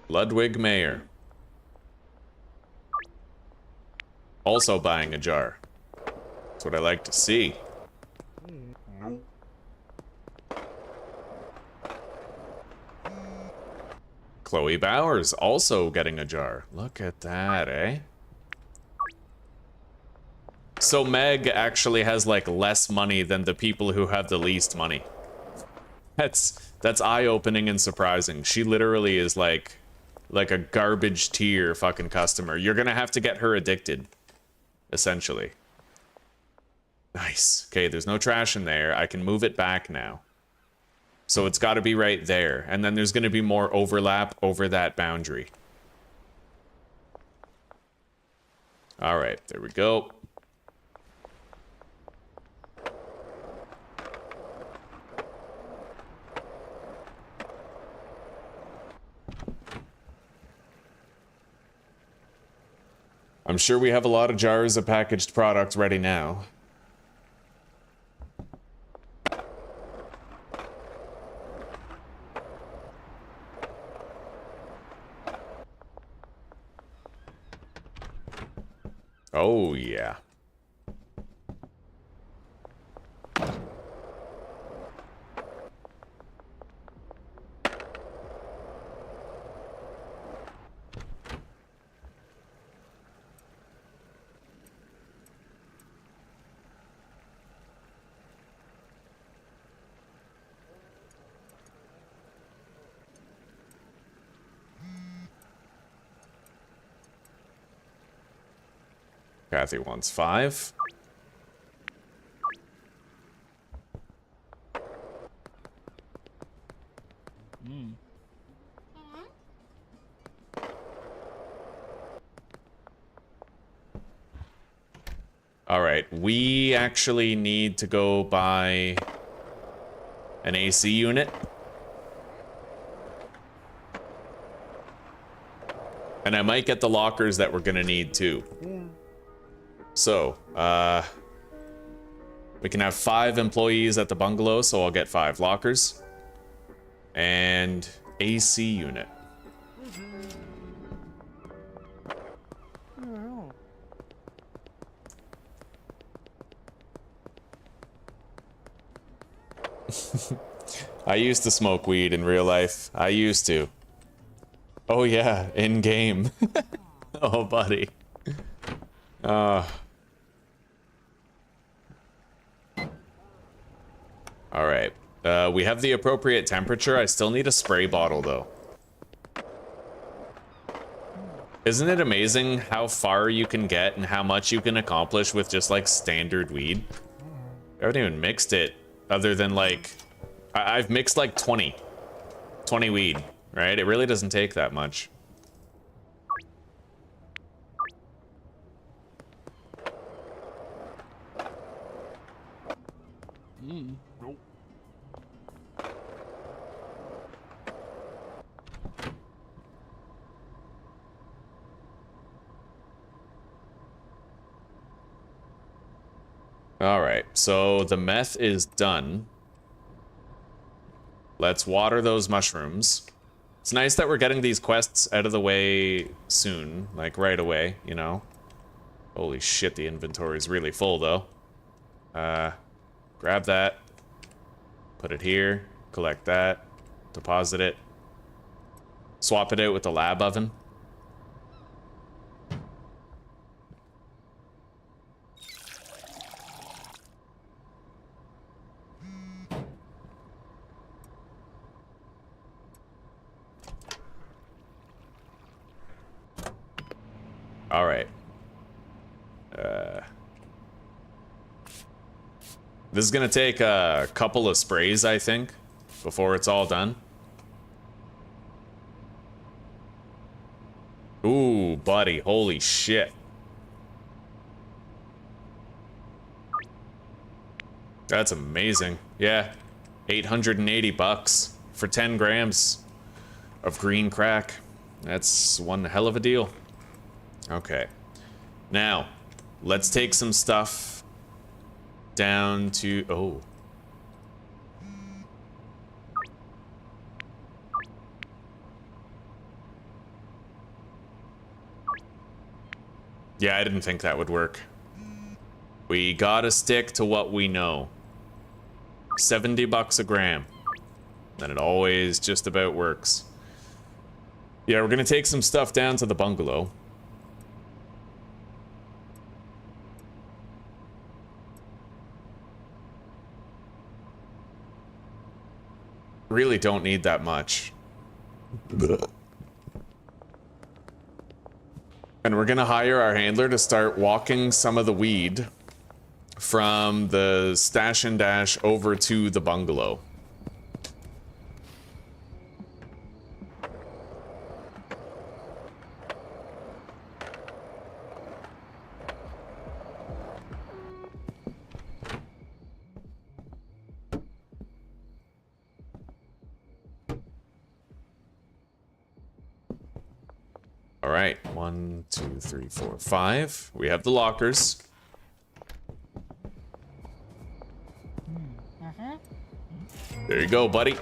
Ludwig Mayer. Also buying a jar. That's what I like to see. Chloe Bowers also getting a jar. Look at that, eh? So Meg actually has like less money than the people who have the least money. That's eye-opening and surprising. She literally is like a garbage tier fucking customer. You're gonna have to get her addicted, essentially. Nice. Okay, there's no trash in there. I can move it back now. So it's got to be right there. And then there's going to be more overlap over that boundary. All right, there we go. I'm sure we have a lot of jars of packaged products ready now. Oh, yeah. Kathy wants 5. All right, we actually need to go buy an AC unit. And I might get the lockers that we're gonna need too. So, we can have 5 employees at the bungalow, so I'll get 5 lockers. And AC unit. I used to smoke weed in real life. I used to. Oh yeah, in game. Oh buddy. Alright. We have the appropriate temperature. I still need a spray bottle though. Isn't it amazing how far you can get and how much you can accomplish with just like standard weed? I haven't even mixed it other than like I've mixed like 20 weed, right? It really doesn't take that much. All right, so the meth is done. Let's water those mushrooms. It's nice that we're getting these quests out of the way soon, like right away, you know? Holy shit, the inventory's really full though. Grab that, put it here, collect that, deposit it, swap it out with the lab oven. All right. This is gonna take a couple of sprays, I think, before it's all done. Ooh, buddy, holy shit. That's amazing. Yeah, 880 bucks for 10 grams of green crack. That's one hell of a deal. Okay. Now, let's take some stuff down to... Oh. Yeah, I didn't think that would work. We gotta stick to what we know. 70 bucks a gram. And it always just about works. Yeah, we're gonna take some stuff down to the bungalow. Really don't need that much. And we're gonna hire our handler to start walking some of the weed from the stash and dash over to the bungalow. All right, 1, 2, 3, 4, 5. We have the lockers. There you go, buddy.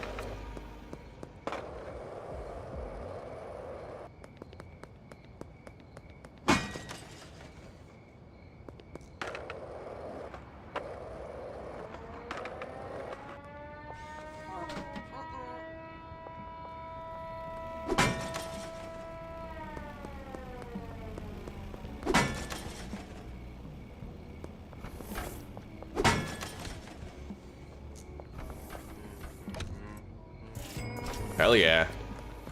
Hell yeah.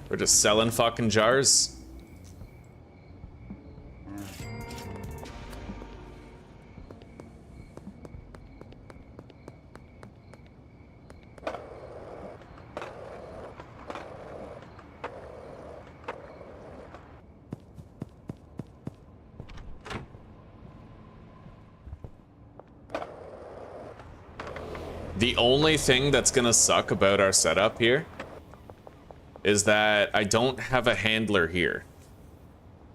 We're just selling fucking jars. The only thing that's gonna suck about our setup here is that I don't have a handler here.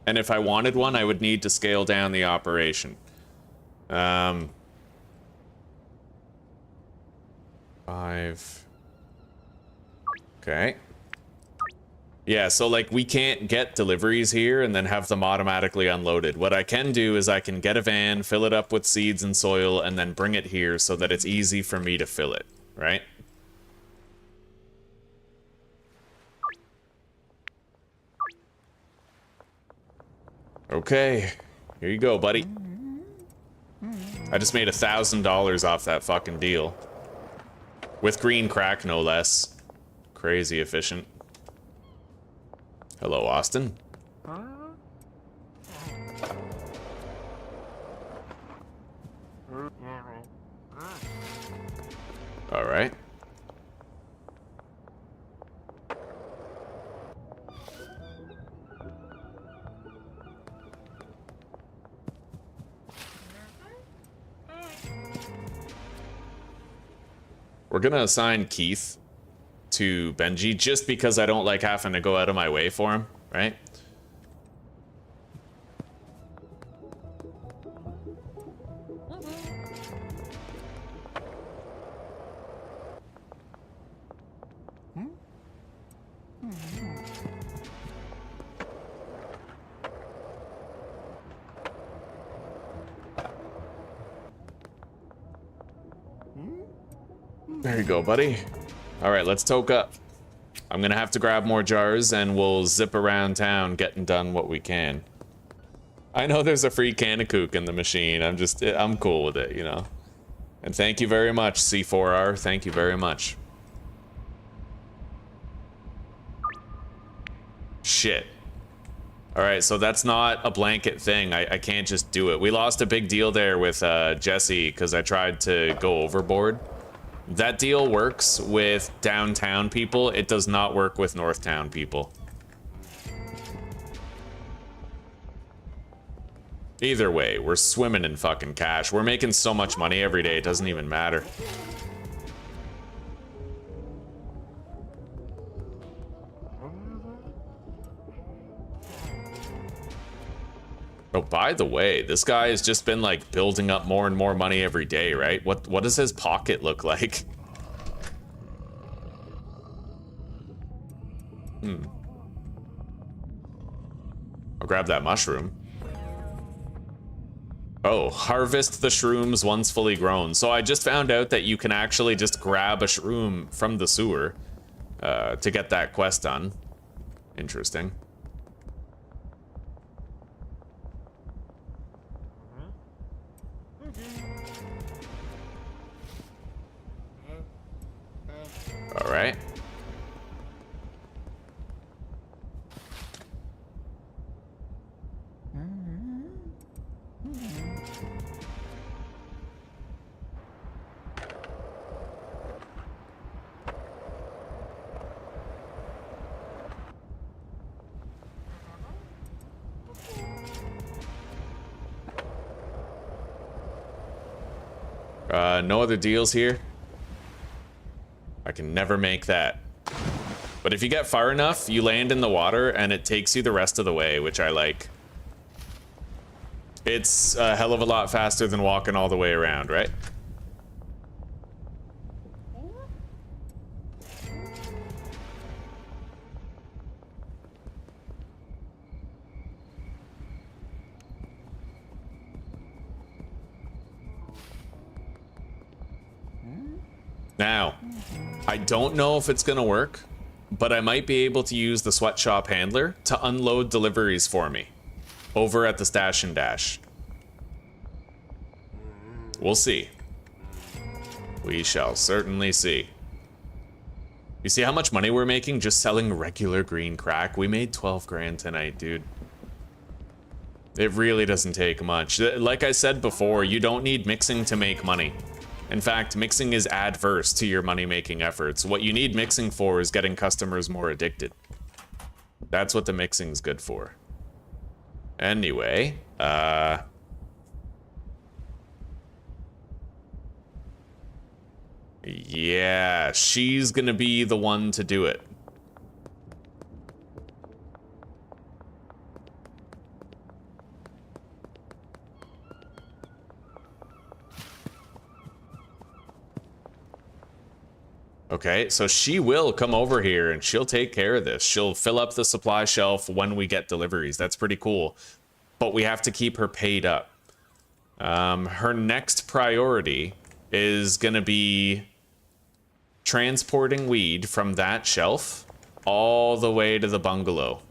And if I wanted one, I would need to scale down the operation. 5. Okay. Yeah, so like we can't get deliveries here and then have them automatically unloaded. What I can do is I can get a van, fill it up with seeds and soil, and then bring it here so that it's easy for me to fill it, right? Okay, here you go, buddy. I just made $1,000 off that fucking deal. With green crack, no less. Crazy efficient. Hello, Austin. All right. We're gonna assign Keith to Benji just because I don't like having to go out of my way for him, right? There you go, buddy. All right, let's toke up. I'm gonna have to grab more jars and we'll zip around town getting done what we can. I know there's a free can of kook in the machine. I'm cool with it, you know. And thank you very much, C4R. Thank you very much. Shit. All right, so that's not a blanket thing. I can't just do it. We lost a big deal there with Jesse because I tried to go overboard. That deal works with downtown people. It does not work with Northtown people. Either way, we're swimming in fucking cash. We're making so much money every day, it doesn't even matter. Oh, by the way, this guy has just been like building up more and more money every day, right? What does his pocket look like? I'll grab that mushroom. Oh, harvest the shrooms once fully grown. So I just found out that you can actually just grab a shroom from the sewer to get that quest done. Interesting. All right. No other deals here. I can never make that. But if you get far enough, you land in the water and it takes you the rest of the way, which I like. It's a hell of a lot faster than walking all the way around, right? Now, I don't know if it's gonna work, but I might be able to use the sweatshop handler to unload deliveries for me over at the Stash and Dash. We'll see. We shall certainly see. You see how much money we're making just selling regular green crack? We made 12 grand tonight, dude. It really doesn't take much. Like I said before, you don't need mixing to make money. In fact, mixing is adverse to your money-making efforts. What you need mixing for is getting customers more addicted. That's what the mixing's good for. Anyway, yeah, she's gonna be the one to do it. Okay, so she will come over here and she'll take care of this. She'll fill up the supply shelf when we get deliveries. That's pretty cool. But we have to keep her paid up. Her next priority is going to be transporting weed from that shelf all the way to the bungalow.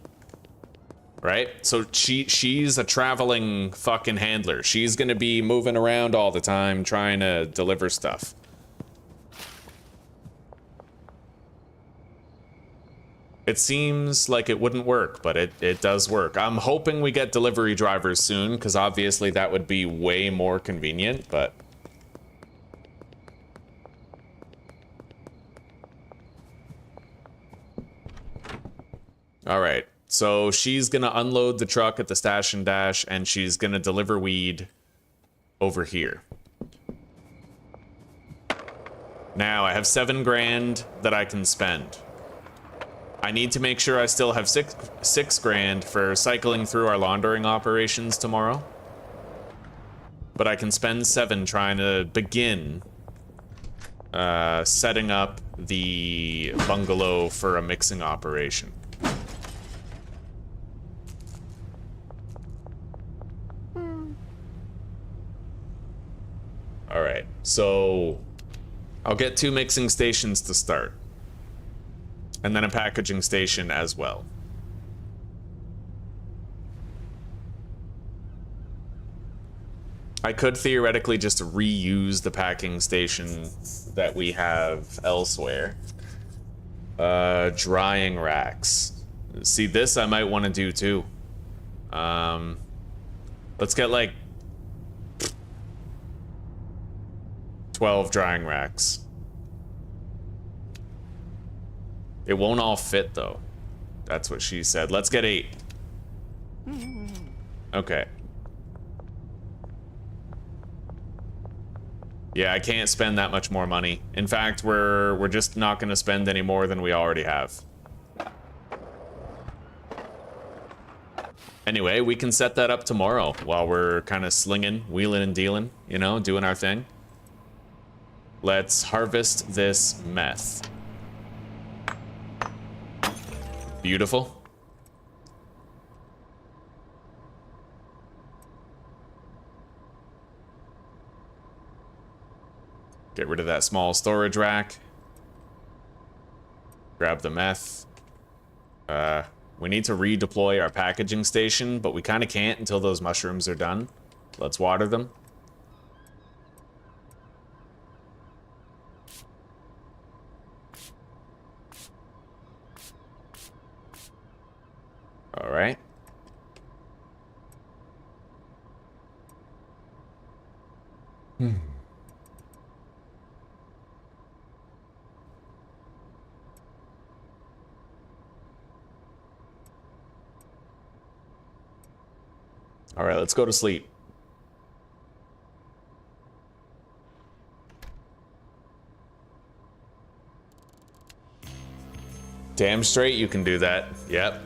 Right? So she's a traveling fucking handler. She's going to be moving around all the time trying to deliver stuff. It seems like it wouldn't work, but it does work. I'm hoping we get delivery drivers soon, because obviously that would be way more convenient, but... Alright, so she's gonna unload the truck at the Stash and Dash, and she's gonna deliver weed over here. Now, I have 7 grand that I can spend. I need to make sure I still have six grand for cycling through our laundering operations tomorrow. But I can spend 7 trying to begin setting up the bungalow for a mixing operation. All right, so I'll get 2 mixing stations to start. And then a packaging station as well. I could theoretically just reuse the packing station that we have elsewhere. Drying racks. See, this I might want to do too. Let's get like 12 drying racks. It won't all fit though. That's what she said. Let's get 8. Okay. Yeah, I can't spend that much more money. In fact, we're just not going to spend any more than we already have. Anyway, we can set that up tomorrow while we're kind of slinging, wheeling and dealing, you know, doing our thing. Let's harvest this meth. Beautiful. Get rid of that small storage rack. Grab the meth. We need to redeploy our packaging station, but we kind of can't until those mushrooms are done. Let's water them. All right. All right, let's go to sleep. Damn straight you can do that. Yep.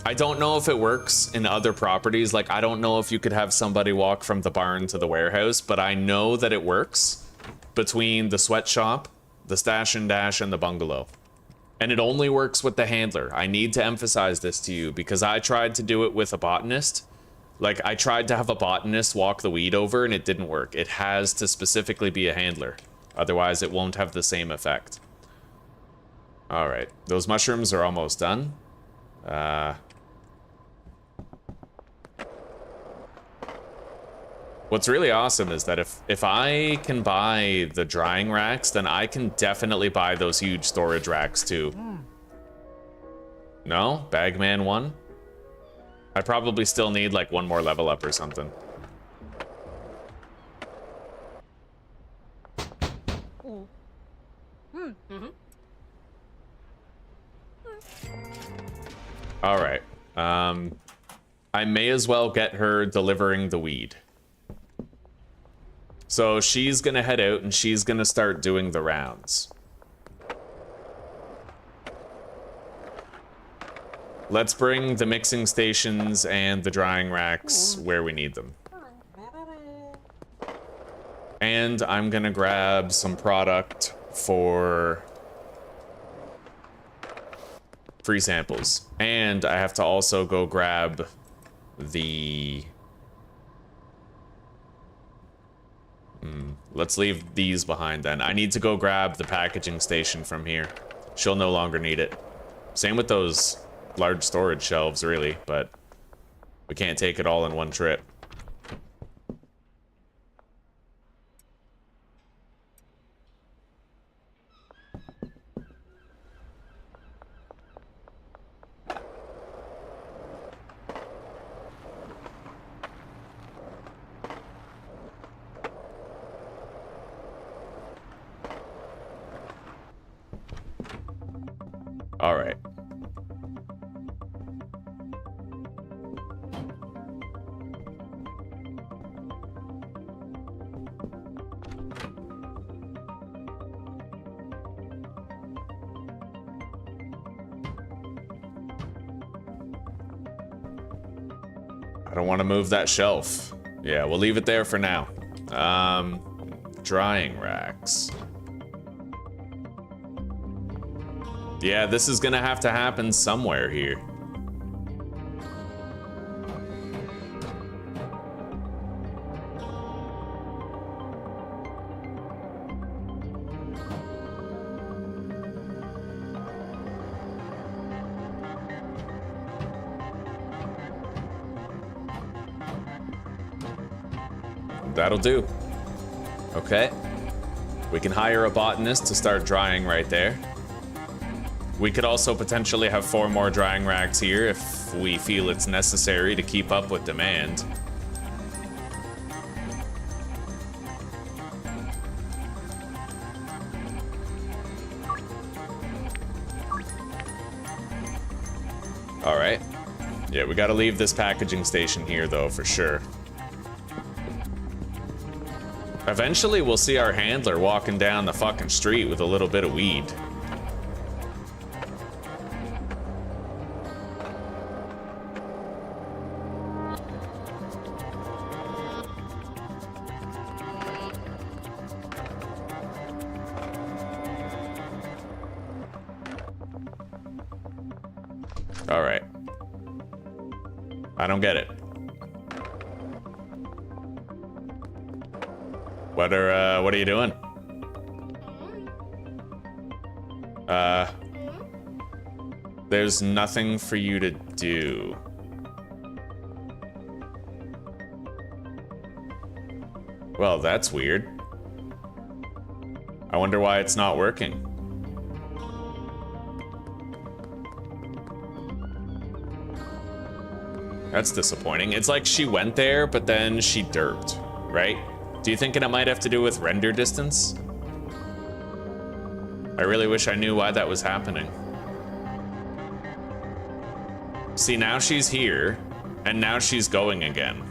I don't know if it works in other properties. Like, I don't know if you could have somebody walk from the barn to the warehouse, but I know that it works between the sweatshop, the stash and dash, and the bungalow. And it only works with the handler. I need to emphasize this to you because I tried to do it with a botanist. Like, I tried to have a botanist walk the weed over and it didn't work. It has to specifically be a handler. Otherwise, it won't have the same effect. All right, those mushrooms are almost done. What's really awesome is that if I can buy the drying racks, then I can definitely buy those huge storage racks too. No? Bagman 1? I probably still need like one more level up or something. All right. I may as well get her delivering the weed. So she's gonna head out and she's gonna start doing the rounds. Let's bring the mixing stations and the drying racks where we need them. And I'm gonna grab some product for free samples. And I have to also go grab the... Let's leave these behind then. I need to go grab the packaging station from here. She'll no longer need it. Same with those large storage shelves, really, but we can't take it all in one trip. All right. I don't want to move that shelf. Yeah, we'll leave it there for now. Drying racks. Yeah, this is gonna have to happen somewhere here. That'll do. Okay. We can hire a botanist to start drying right there. We could also potentially have 4 more drying racks here if we feel it's necessary to keep up with demand. All right. Yeah, we gotta leave this packaging station here though, for sure. Eventually we'll see our handler walking down the fucking street with a little bit of weed. All right. I don't get it. What are you doing? There's nothing for you to do. Well, that's weird. I wonder why it's not working. That's disappointing. It's like she went there, but then she derped, right? Do you think it might have to do with render distance? I really wish I knew why that was happening. See, now she's here, and now she's going again.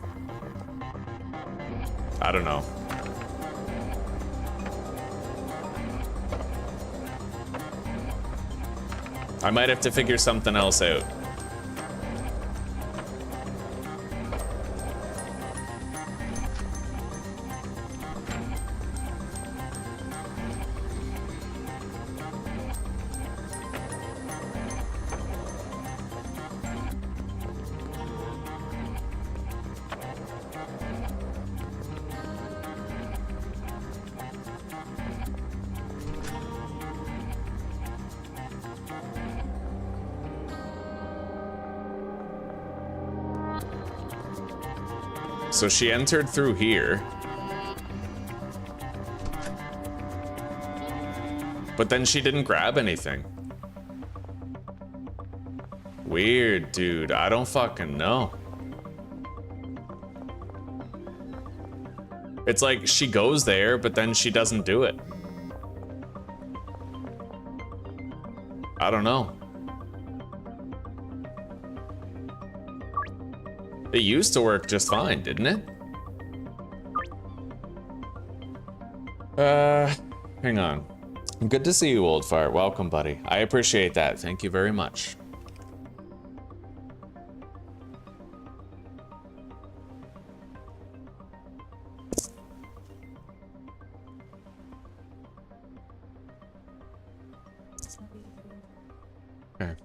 I don't know. I might have to figure something else out. So she entered through here. But then she didn't grab anything. Weird, dude. I don't fucking know. It's like she goes there, but then she doesn't do it. I don't know. It used to work just fine, didn't it? Hang on. Good to see you, old fart. Welcome, buddy. I appreciate that. Thank you very much. Okay.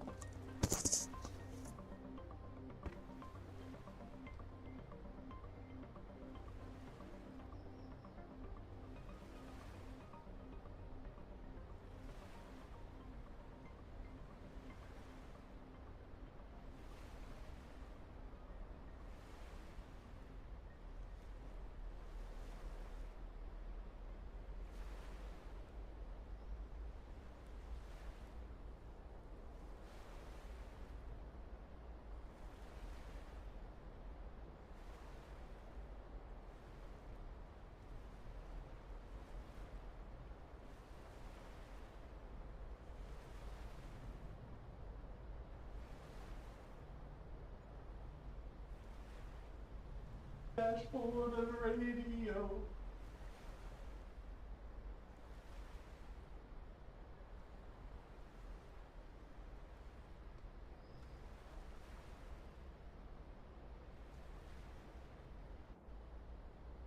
Dashboard of radio.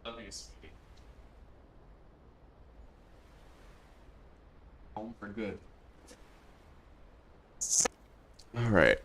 Love you, sweetie. Home for good. All right.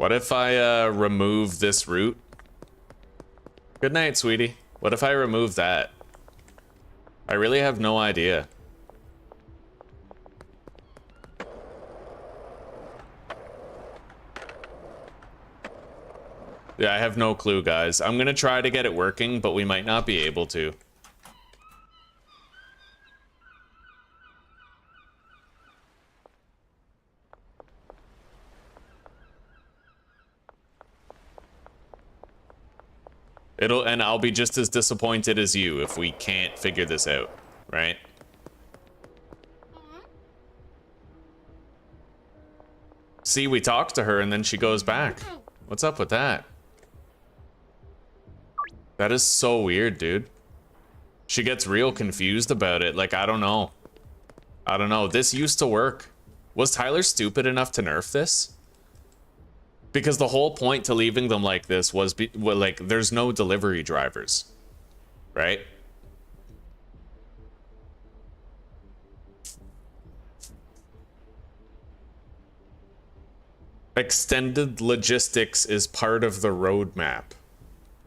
What if I remove this route? Good night, sweetie. What if I remove that? I really have no idea. Yeah, I have no clue, guys. I'm gonna try to get it working, but we might not be able to. And I'll be just as disappointed as you if we can't figure this out, right? See, we talked to her and then she goes back. What's up with that? That is so weird, dude. She gets real confused about it. Like, I don't know. I don't know. This used to work. Was Tyler stupid enough to nerf this? Because the whole point to leaving them like this was, like, there's no delivery drivers, right? Extended logistics is part of the roadmap.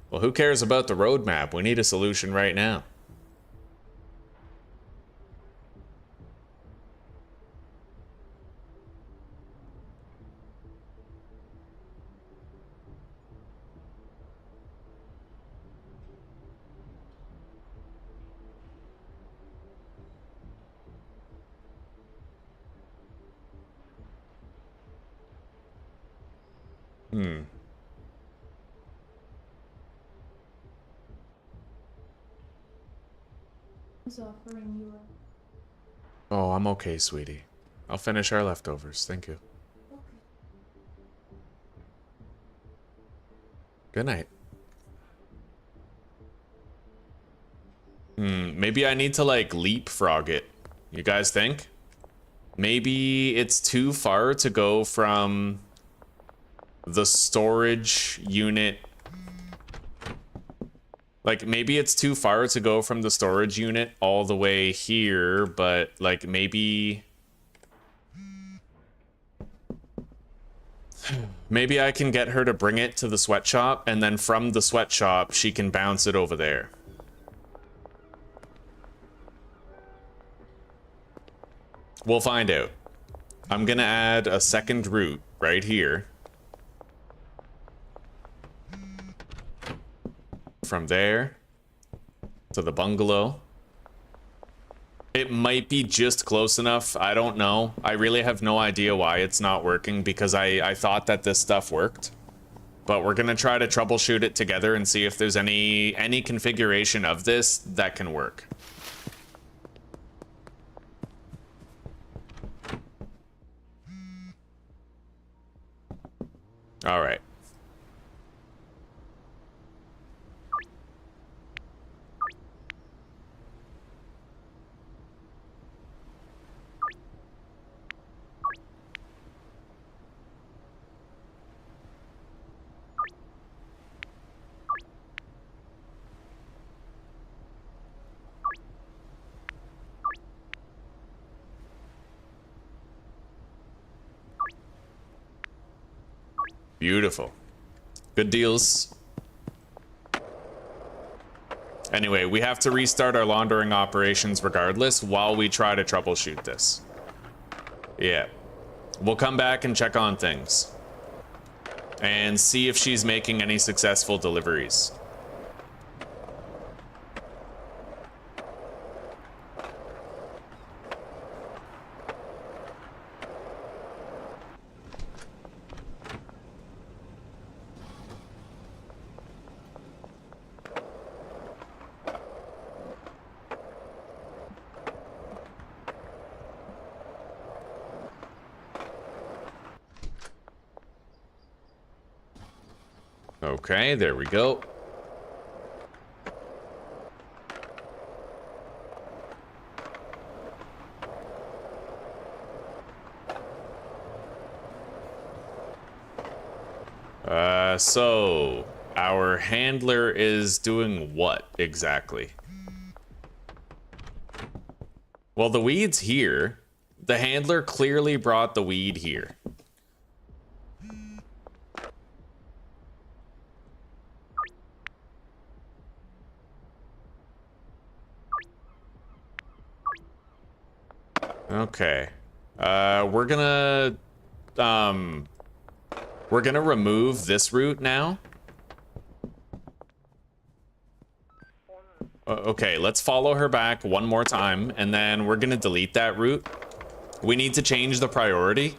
Well, who cares about the roadmap? We need a solution right now. Offering you Oh, I'm okay, sweetie. I'll finish our leftovers. Thank you. okay. Good night. Maybe I need to, like, leapfrog it. You guys think? Maybe it's too far to go from the storage unit. Like, maybe it's too far to go from the storage unit all the way here, but, like, maybe... Maybe I can get her to bring it to the sweatshop, and then from the sweatshop, she can bounce it over there. We'll find out. I'm gonna add a second route right here. From there to the bungalow. It might be just close enough. I don't know. I really have no idea why it's not working, because I thought that this stuff worked. But we're gonna try to troubleshoot it together and see if there's any configuration of this that can work. All right. Beautiful. Good deals. Anyway, we have to restart our laundering operations regardless while we try to troubleshoot this. Yeah. We'll come back and check on things. And see if she's making any successful deliveries. Okay, there we go. So our handler is doing what exactly? Well, the weed's here. The handler clearly brought the weed here. Okay. We're gonna remove this route now. Okay, let's follow her back one more time, and then we're gonna delete that route. We need to change the priority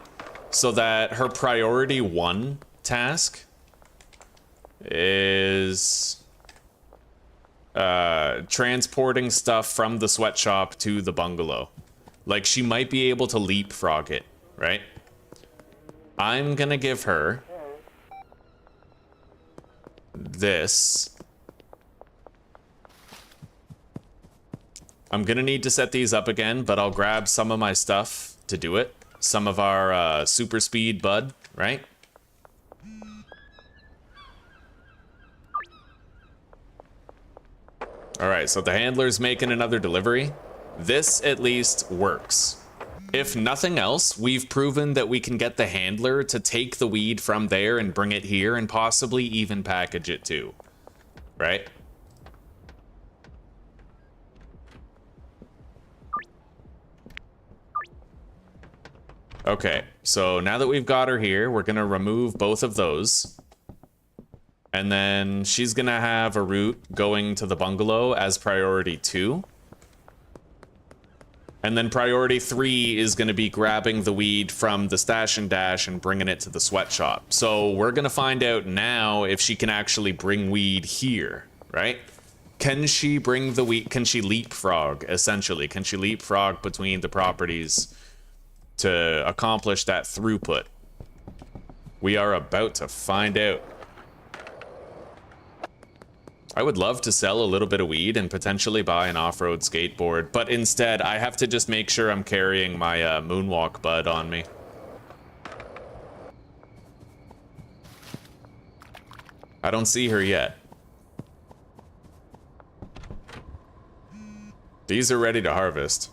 so that her priority 1 task is transporting stuff from the sweatshop to the bungalow. Like, she might be able to leapfrog it, right? I'm gonna give her this. I'm gonna need to set these up again, but I'll grab some of my stuff to do it. Some of our super speed bud, right? All right, so the handler's making another delivery. This at least works. If nothing else, we've proven that we can get the handler to take the weed from there and bring it here and possibly even package it too, right? Okay, so now that we've got her here, we're gonna remove both of those. And then she's gonna have a route going to the bungalow as priority 2. And then priority 3 is gonna be grabbing the weed from the stash and dash and bringing it to the sweatshop. So we're gonna find out now if she can actually bring weed here, right? Can she bring the weed, can she leapfrog, essentially? Can she leapfrog between the properties to accomplish that throughput? We are about to find out. I would love to sell a little bit of weed and potentially buy an off-road skateboard, but instead I have to just make sure I'm carrying my moonwalk bud on me. I don't see her yet. These are ready to harvest.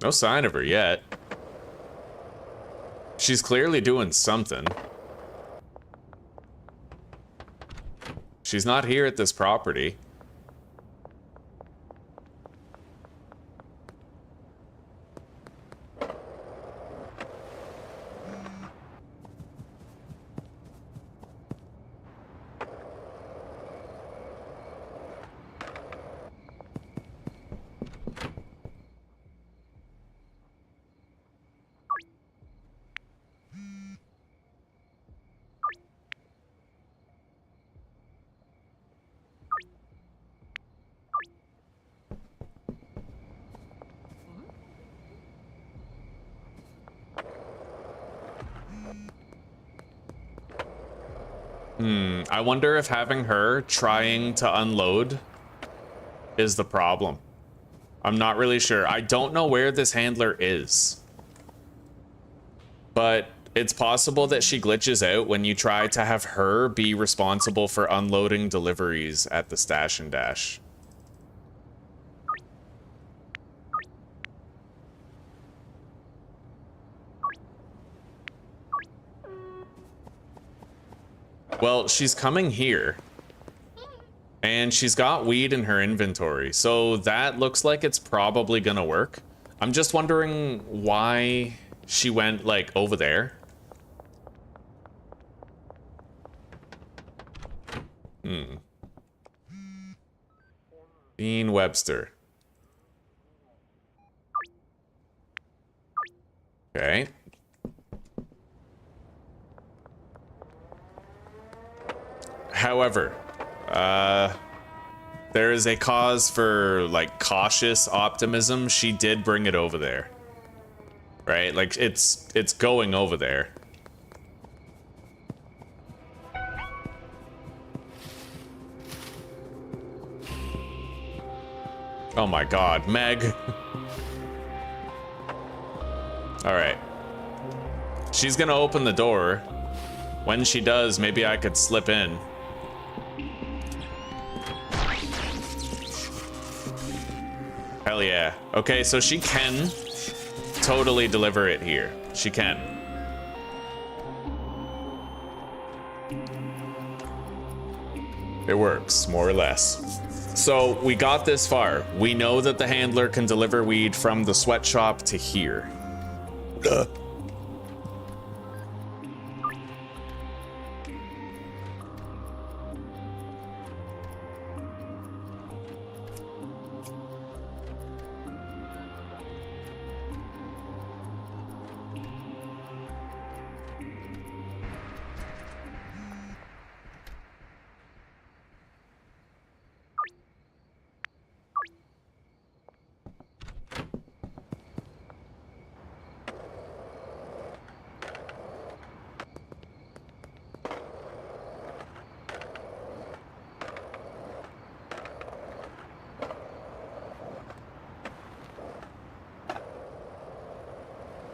No sign of her yet. She's clearly doing something. She's not here at this property. I wonder if having her trying to unload is the problem. I'm not really sure. I don't know where this handler is. But it's possible that she glitches out when you try to have her be responsible for unloading deliveries at the stash and dash. Well, she's coming here. And she's got weed in her inventory, so that looks like it's probably gonna work. I'm just wondering why she went, like, over there. Dean Webster. Okay. However, there is a cause for, like, cautious optimism. She did bring it over there. Right? Like, it's going over there. Oh my god, Meg. Alright. She's gonna open the door. When she does, maybe I could slip in. Hell yeah. Okay, so she can totally deliver it here. She can. It works, more or less. So we got this far. We know that the handler can deliver weed from the sweatshop to here.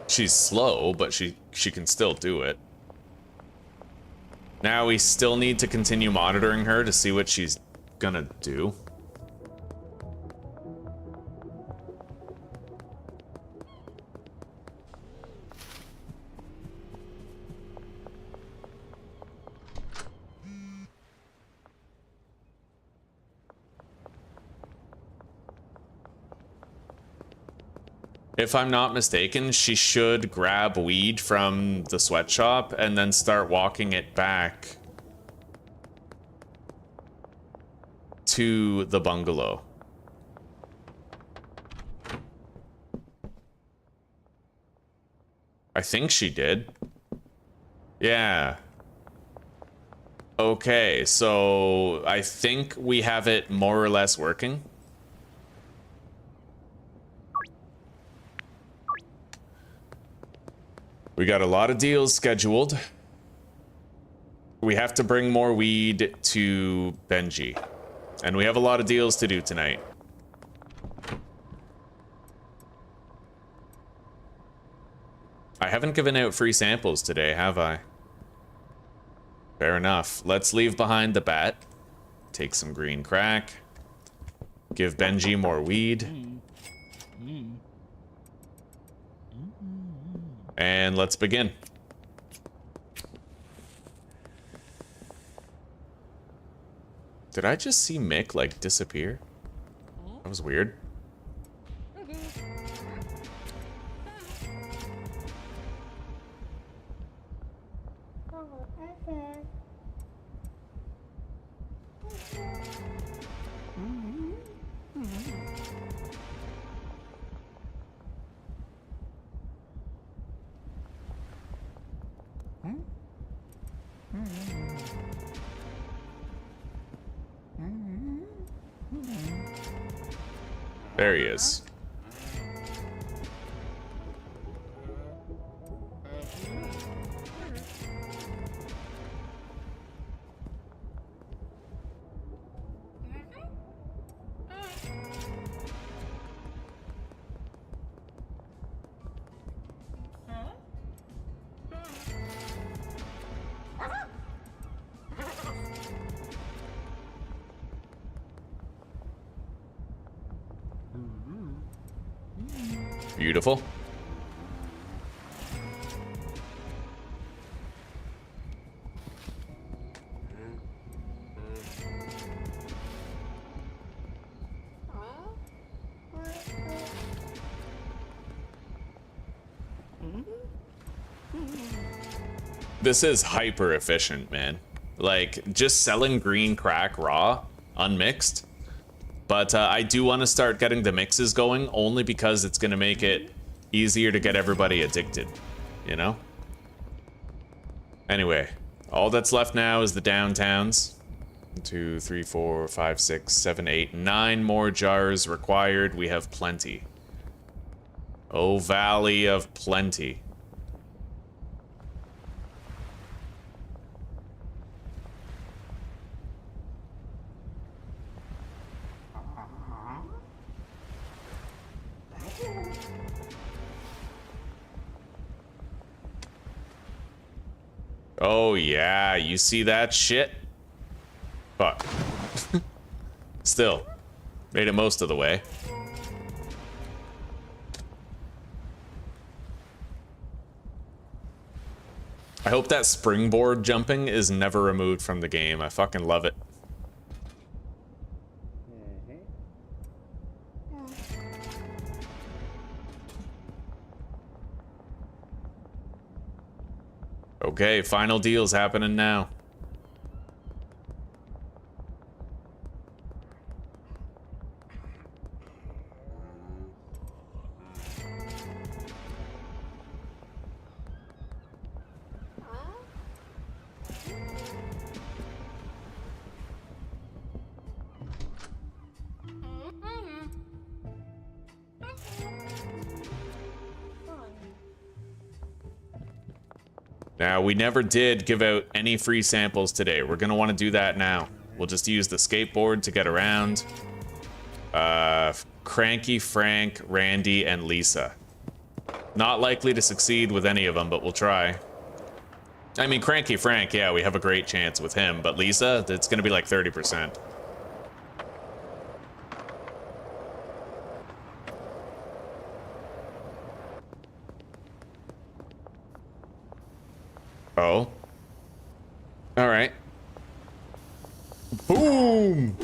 She's slow, but she can still do it. Now we still need to continue monitoring her to see what she's gonna do. If I'm not mistaken, she should grab weed from the sweatshop and then start walking it back to the bungalow. I think she did. Yeah. Okay, so I think we have it more or less working. We got a lot of deals scheduled. We have to bring more weed to Benji. And we have a lot of deals to do tonight. I haven't given out free samples today, have I? Fair enough. Let's leave behind the bat. Take some green crack. Give Benji more weed. And let's begin. Did I just see Mick, like, disappear? That was weird. There he is. Beautiful. This is hyper efficient, man. Like, just selling green crack raw, unmixed. But I do want to start getting the mixes going, only because it's going to make it easier to get everybody addicted, you know? Anyway, all that's left now is the downtowns. 1, 2, 3, 4, 5, 6, 7, 8, 9 more jars required. We have plenty. Oh, valley of plenty. Oh yeah, you see that shit? Fuck. Still, made it most of the way. I hope that springboard jumping is never removed from the game. I fucking love it. Okay, final deal's happening now. Now, we never did give out any free samples today. We're gonna want to do that now. We'll just use the skateboard to get around. Cranky, Frank, Randy, and Lisa. Not likely to succeed with any of them, but we'll try. I mean, Cranky Frank, yeah, we have a great chance with him, but Lisa, it's gonna be like 30%. Oh. All right. Boom!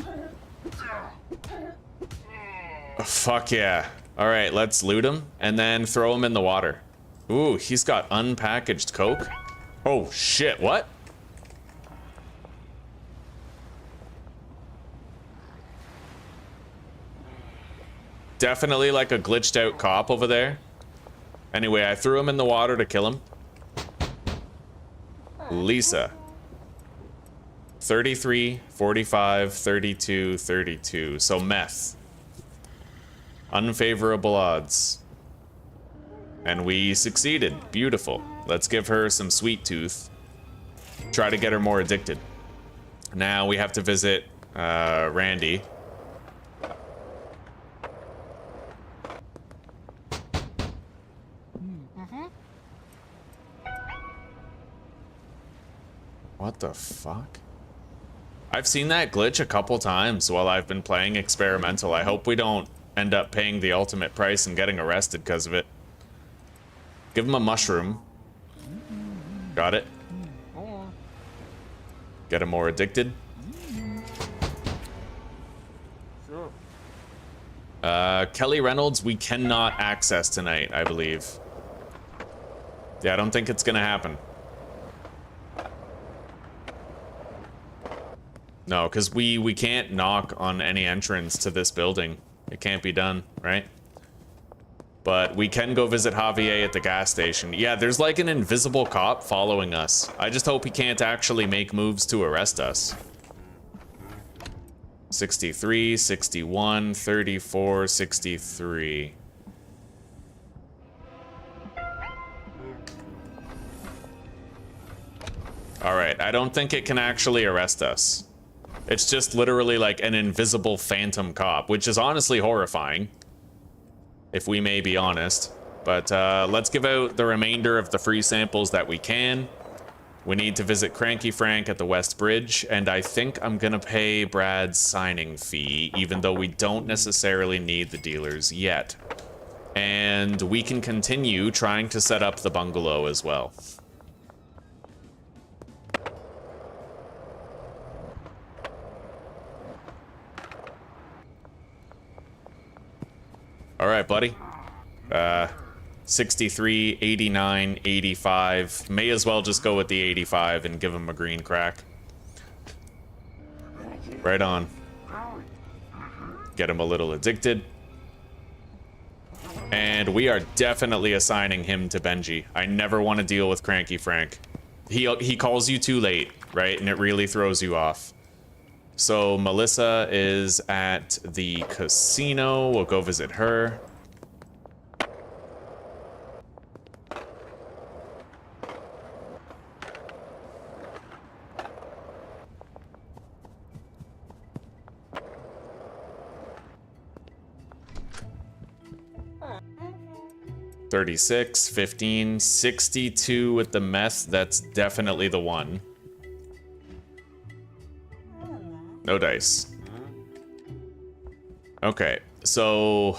Oh, fuck yeah. All right, let's loot him and then throw him in the water. Ooh, he's got unpackaged coke. Oh shit, what? Definitely like a glitched out cop over there. Anyway, I threw him in the water to kill him. Lisa. 33, 45, 32, 32. So meth. Unfavorable odds. And we succeeded. Beautiful. Let's give her some sweet tooth. Try to get her more addicted. Now we have to visit Randy. What the fuck? I've seen that glitch a couple times while I've been playing experimental. I hope we don't end up paying the ultimate price and getting arrested because of it. Give him a mushroom. Got it. Get him more addicted. Kelly Reynolds, we cannot access tonight, I believe. Yeah, I don't think it's gonna happen. No, because we can't knock on any entrance to this building. It can't be done, right? But we can go visit Javier at the gas station. Yeah, there's like an invisible cop following us. I just hope he can't actually make moves to arrest us. 63, 61, 34, 63. All right, I don't think it can actually arrest us. It's just literally like an invisible phantom cop, which is honestly horrifying, if we may be honest. But let's give out the remainder of the free samples that we can. We need to visit Cranky Frank at the West Bridge, and I think I'm gonna pay Brad's signing fee, even though we don't necessarily need the dealers yet. And we can continue trying to set up the bungalow as well. All right, buddy. 63, 89, 85. May as well just go with the 85 and give him a green crack. Right on. Get him a little addicted. And we are definitely assigning him to Benji. I never want to deal with Cranky Frank. He calls you too late, right? And it really throws you off. So Melissa is at the casino. We'll go visit her. $36, $15, $62 with the mess. That's definitely the one. No dice. Okay, so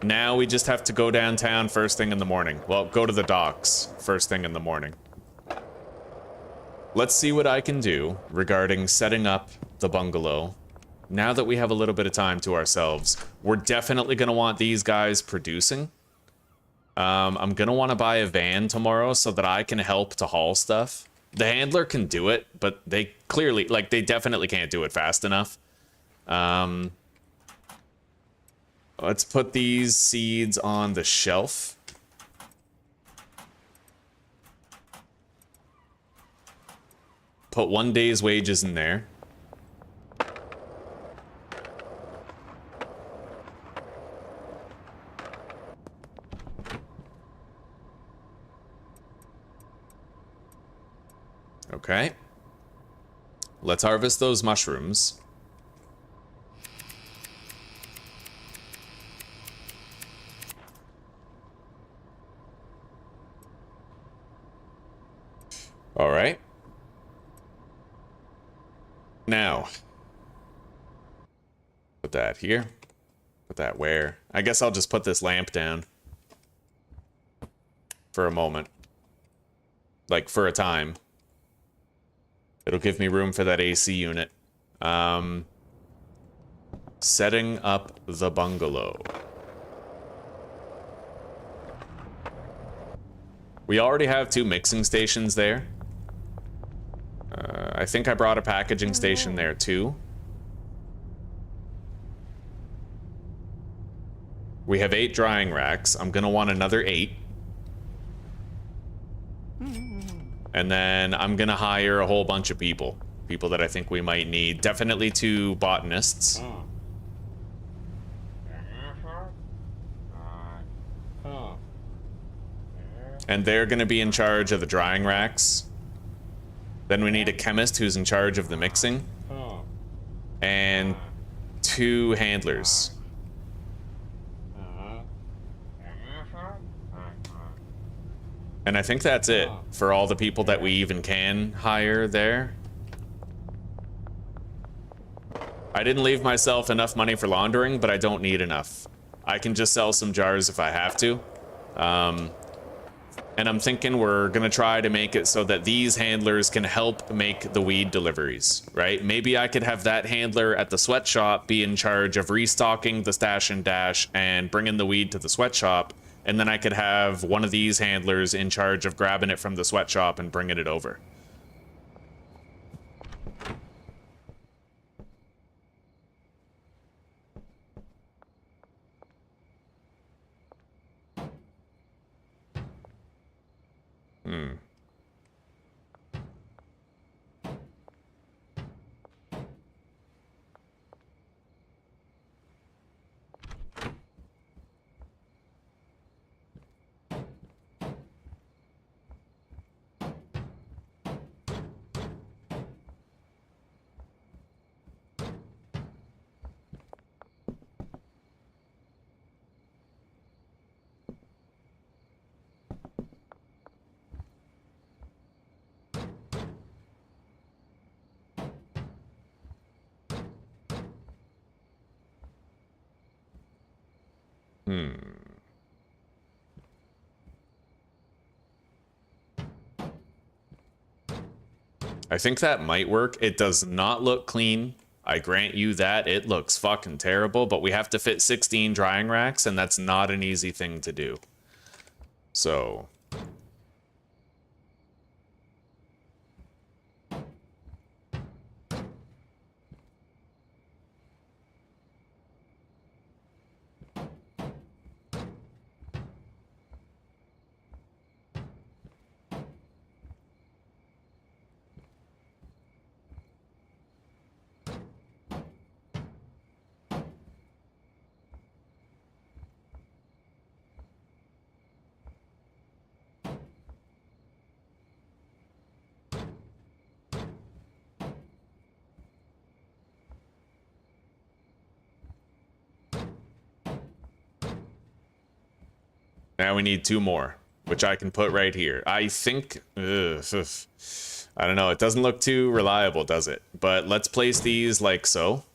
Now we just have to go downtown first thing in the morning. Well, go to the docks first thing in the morning. Let's see what I can do regarding setting up the bungalow. Now that we have a little bit of time to ourselves, we're definitely going to want these guys producing. I'm going to want to buy a van tomorrow so that I can help to haul stuff. The handler can do it, but they clearly, like, they definitely can't do it fast enough. Let's put these seeds on the shelf. Put 1 day's wages in there. Okay. Let's harvest those mushrooms. All right. Now, put that here. Put that where? I guess I'll just put this lamp down for a moment. Like, for a time. It'll give me room for that AC unit. Setting up the bungalow. We already have 2 mixing stations there. I think I brought a packaging station there too. We have 8 drying racks. I'm gonna want another 8. And then I'm gonna hire a whole bunch of people. People that I think we might need. Definitely 2 botanists. And they're gonna be in charge of the drying racks. Then we need a chemist who's in charge of the mixing. And 2 handlers. And I think that's it for all the people that we even can hire there. I didn't leave myself enough money for laundering, but I don't need enough. I can just sell some jars if I have to. And I'm thinking we're gonna try to make it so that these handlers can help make the weed deliveries, right? Maybe I could have that handler at the sweatshop be in charge of restocking the stash and dash and bringing the weed to the sweatshop. And then I could have one of these handlers in charge of grabbing it from the sweatshop and bringing it over. I think that might work. It does not look clean. I grant you that. It looks fucking terrible, but we have to fit 16 drying racks, and that's not an easy thing to do. So... Now we need 2 more, which I can put right here. I think... I don't know. It doesn't look too reliable, does it? But let's place these like so.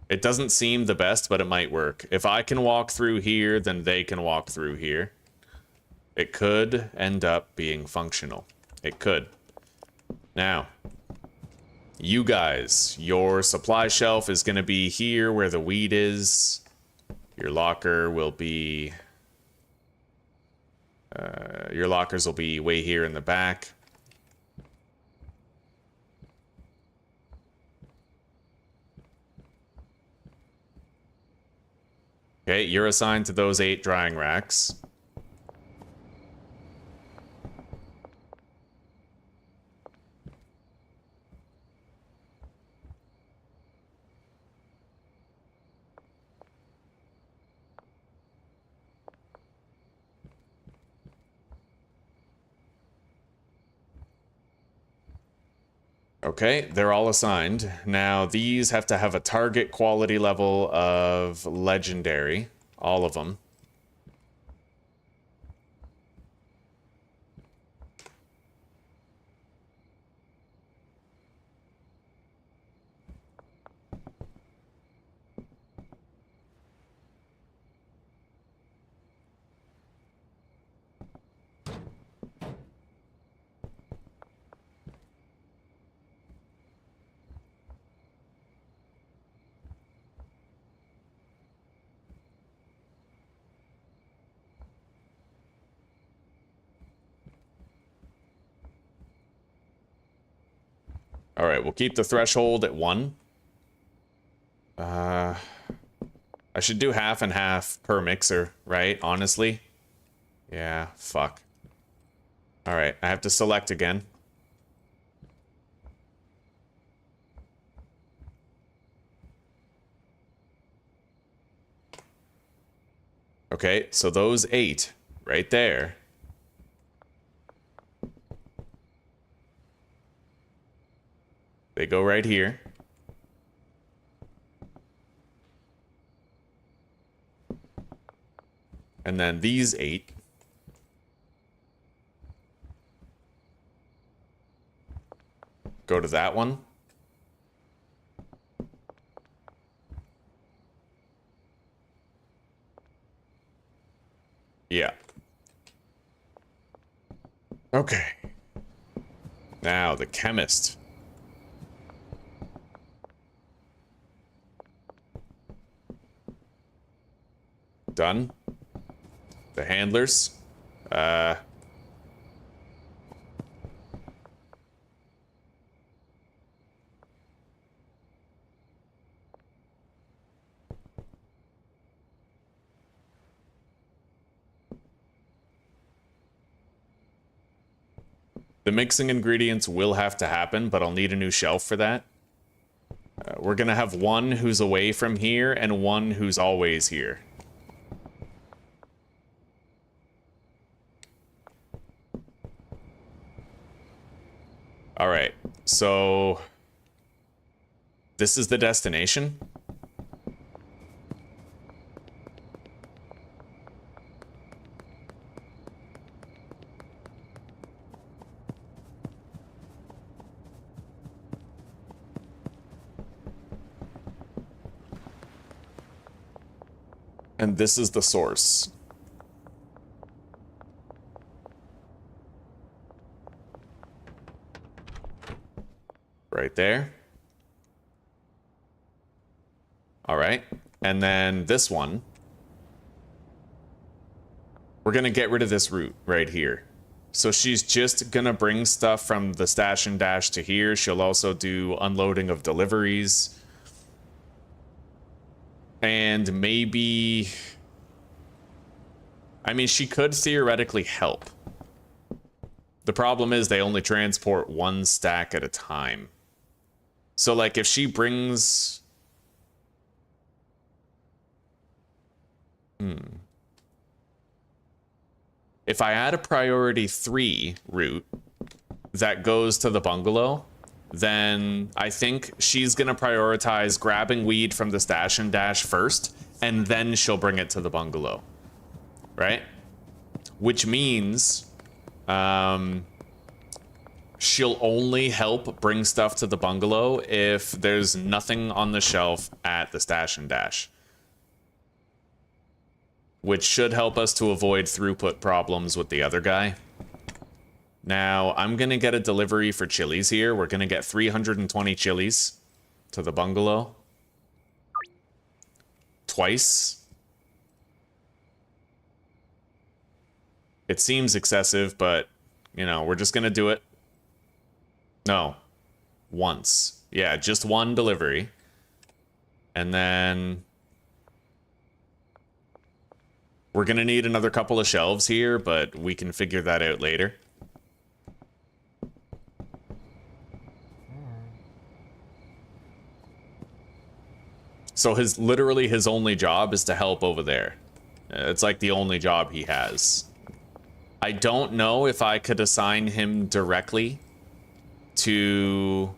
It doesn't seem the best, but it might work. If I can walk through here, then they can walk through here. It could end up being functional. It could. Now, you guys, your supply shelf is going to be here where the weed is. Your locker will be... your lockers will be way here in the back. Okay, you're assigned to those 8 drying racks. Okay, they're all assigned. Now, these have to have a target quality level of legendary. All of them. All right, we'll keep the threshold at 1. I should do half and half per mixer, right? Honestly. Yeah, fuck. All right, I have to select again. Okay, so those 8 right there. They go right here. And then these 8. Go to that one. Yeah. Okay. Now, the chemist. Done. The handlers. The mixing ingredients will have to happen, but I'll need a new shelf for that. We're gonna have one who's away from here and one who's always here. All right, so this is the destination. And this is the source. Right there. All right. And then this one. We're going to get rid of this route right here. So she's just going to bring stuff from the stash and dash to here. She'll also do unloading of deliveries. And maybe... I mean, she could theoretically help. The problem is they only transport one stack at a time. So, like, if she brings... If I add a priority 3 route that goes to the bungalow, then I think she's going to prioritize grabbing weed from the stash and dash first, and then she'll bring it to the bungalow. Right? Which means she'll only help bring stuff to the bungalow if there's nothing on the shelf at the stash and dash, which should help us to avoid throughput problems with the other guy. Now, I'm going to get a delivery for chilies here. We're going to get 320 chilies to the bungalow. Twice. It seems excessive, but, you know, we're just going to do it. No. Once. Yeah, just one delivery. And then we're going to need another couple of shelves here, but we can figure that out later. So literally his only job is to help over there. It's like the only job he has. I don't know if I could assign him directly to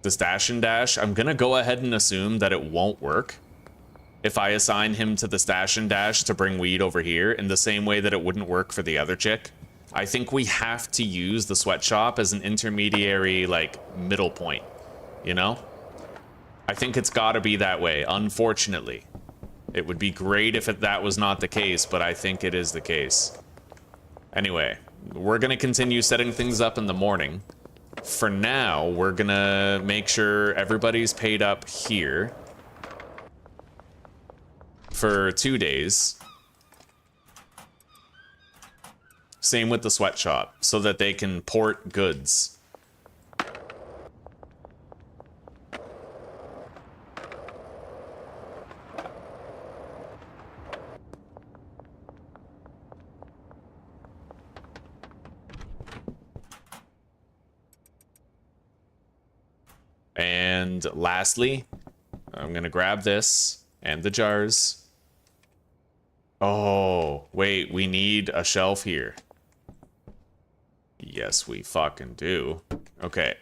the stash and dash. I'm gonna go ahead and assume that it won't work if I assign him to the stash and dash to bring weed over here in the same way that it wouldn't work for the other chick. I think we have to use the sweatshop as an intermediary, like, middle point. You know? I think it's gotta be that way, unfortunately. It would be great if that was not the case, but I think it is the case. Anyway, we're gonna continue setting things up in the morning. For now, we're gonna make sure everybody's paid up here for 2 days. Same with the sweatshop, so that they can port goods. And lastly, I'm gonna grab this and the jars. Oh, wait, we need a shelf here. Yes, we fucking do. Okay.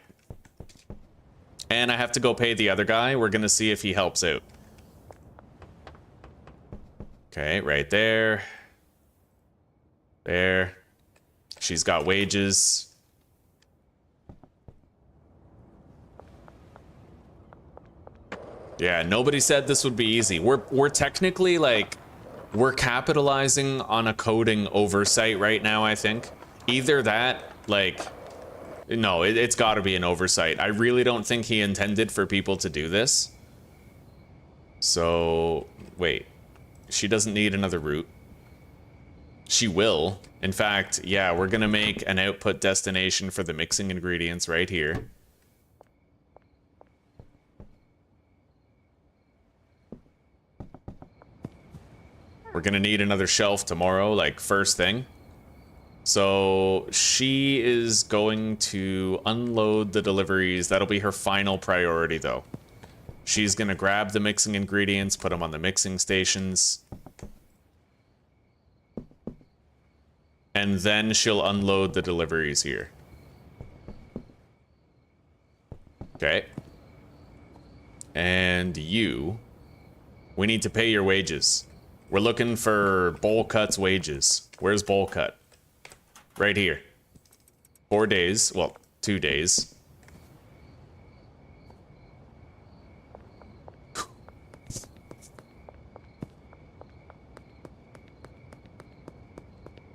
And I have to go pay the other guy. We're gonna see if he helps out. Okay, right there. There. She's got wages. Yeah, nobody said this would be easy. We're technically, like, we're capitalizing on a coding oversight right now, I think. Either that, like, no, it's gotta be an oversight. I really don't think he intended for people to do this. So, wait. She doesn't need another route. She will. In fact, yeah, we're gonna make an output destination for the mixing ingredients right here. We're gonna need another shelf tomorrow, like first thing. So she is going to unload the deliveries. That'll be her final priority though. She's gonna grab the mixing ingredients, put them on the mixing stations. And then she'll unload the deliveries here. Okay. And you, we need to pay your wages. We're looking for Bowl Cut's wages. Where's Bowl Cut? Right here. 4 days. Well, 2 days.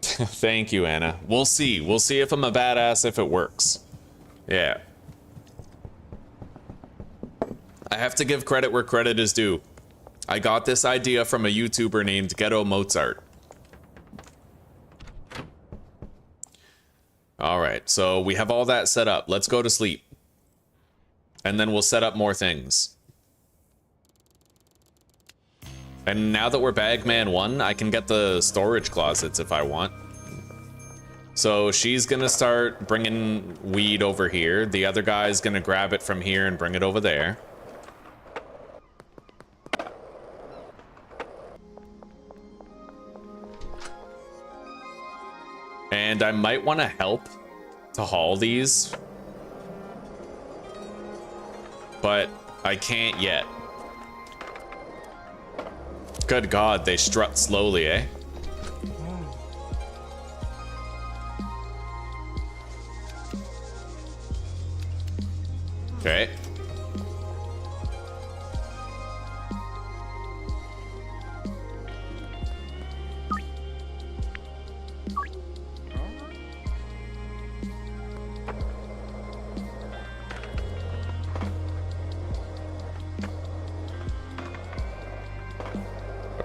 Thank you, Anna. We'll see. We'll see if I'm a badass if it works. Yeah. I have to give credit where credit is due. I got this idea from a YouTuber named Ghetto Mozart. Alright, so we have all that set up. Let's go to sleep. And then we'll set up more things. And now that we're Bagman 1, I can get the storage closets if I want. So she's gonna start bringing weed over here. The other guy's gonna grab it from here and bring it over there. And I might want to help to haul these. But I can't yet. Good God, they strut slowly, eh? Okay.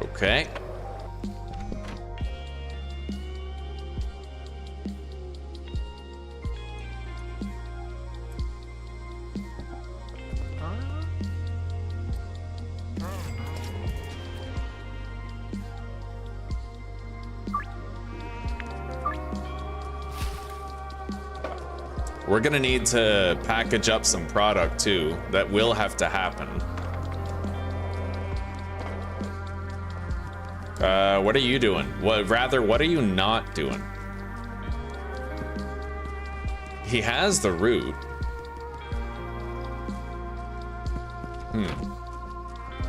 Okay. We're gonna need to package up some product too. That will have to happen. What are you doing? What are you not doing? He has the root.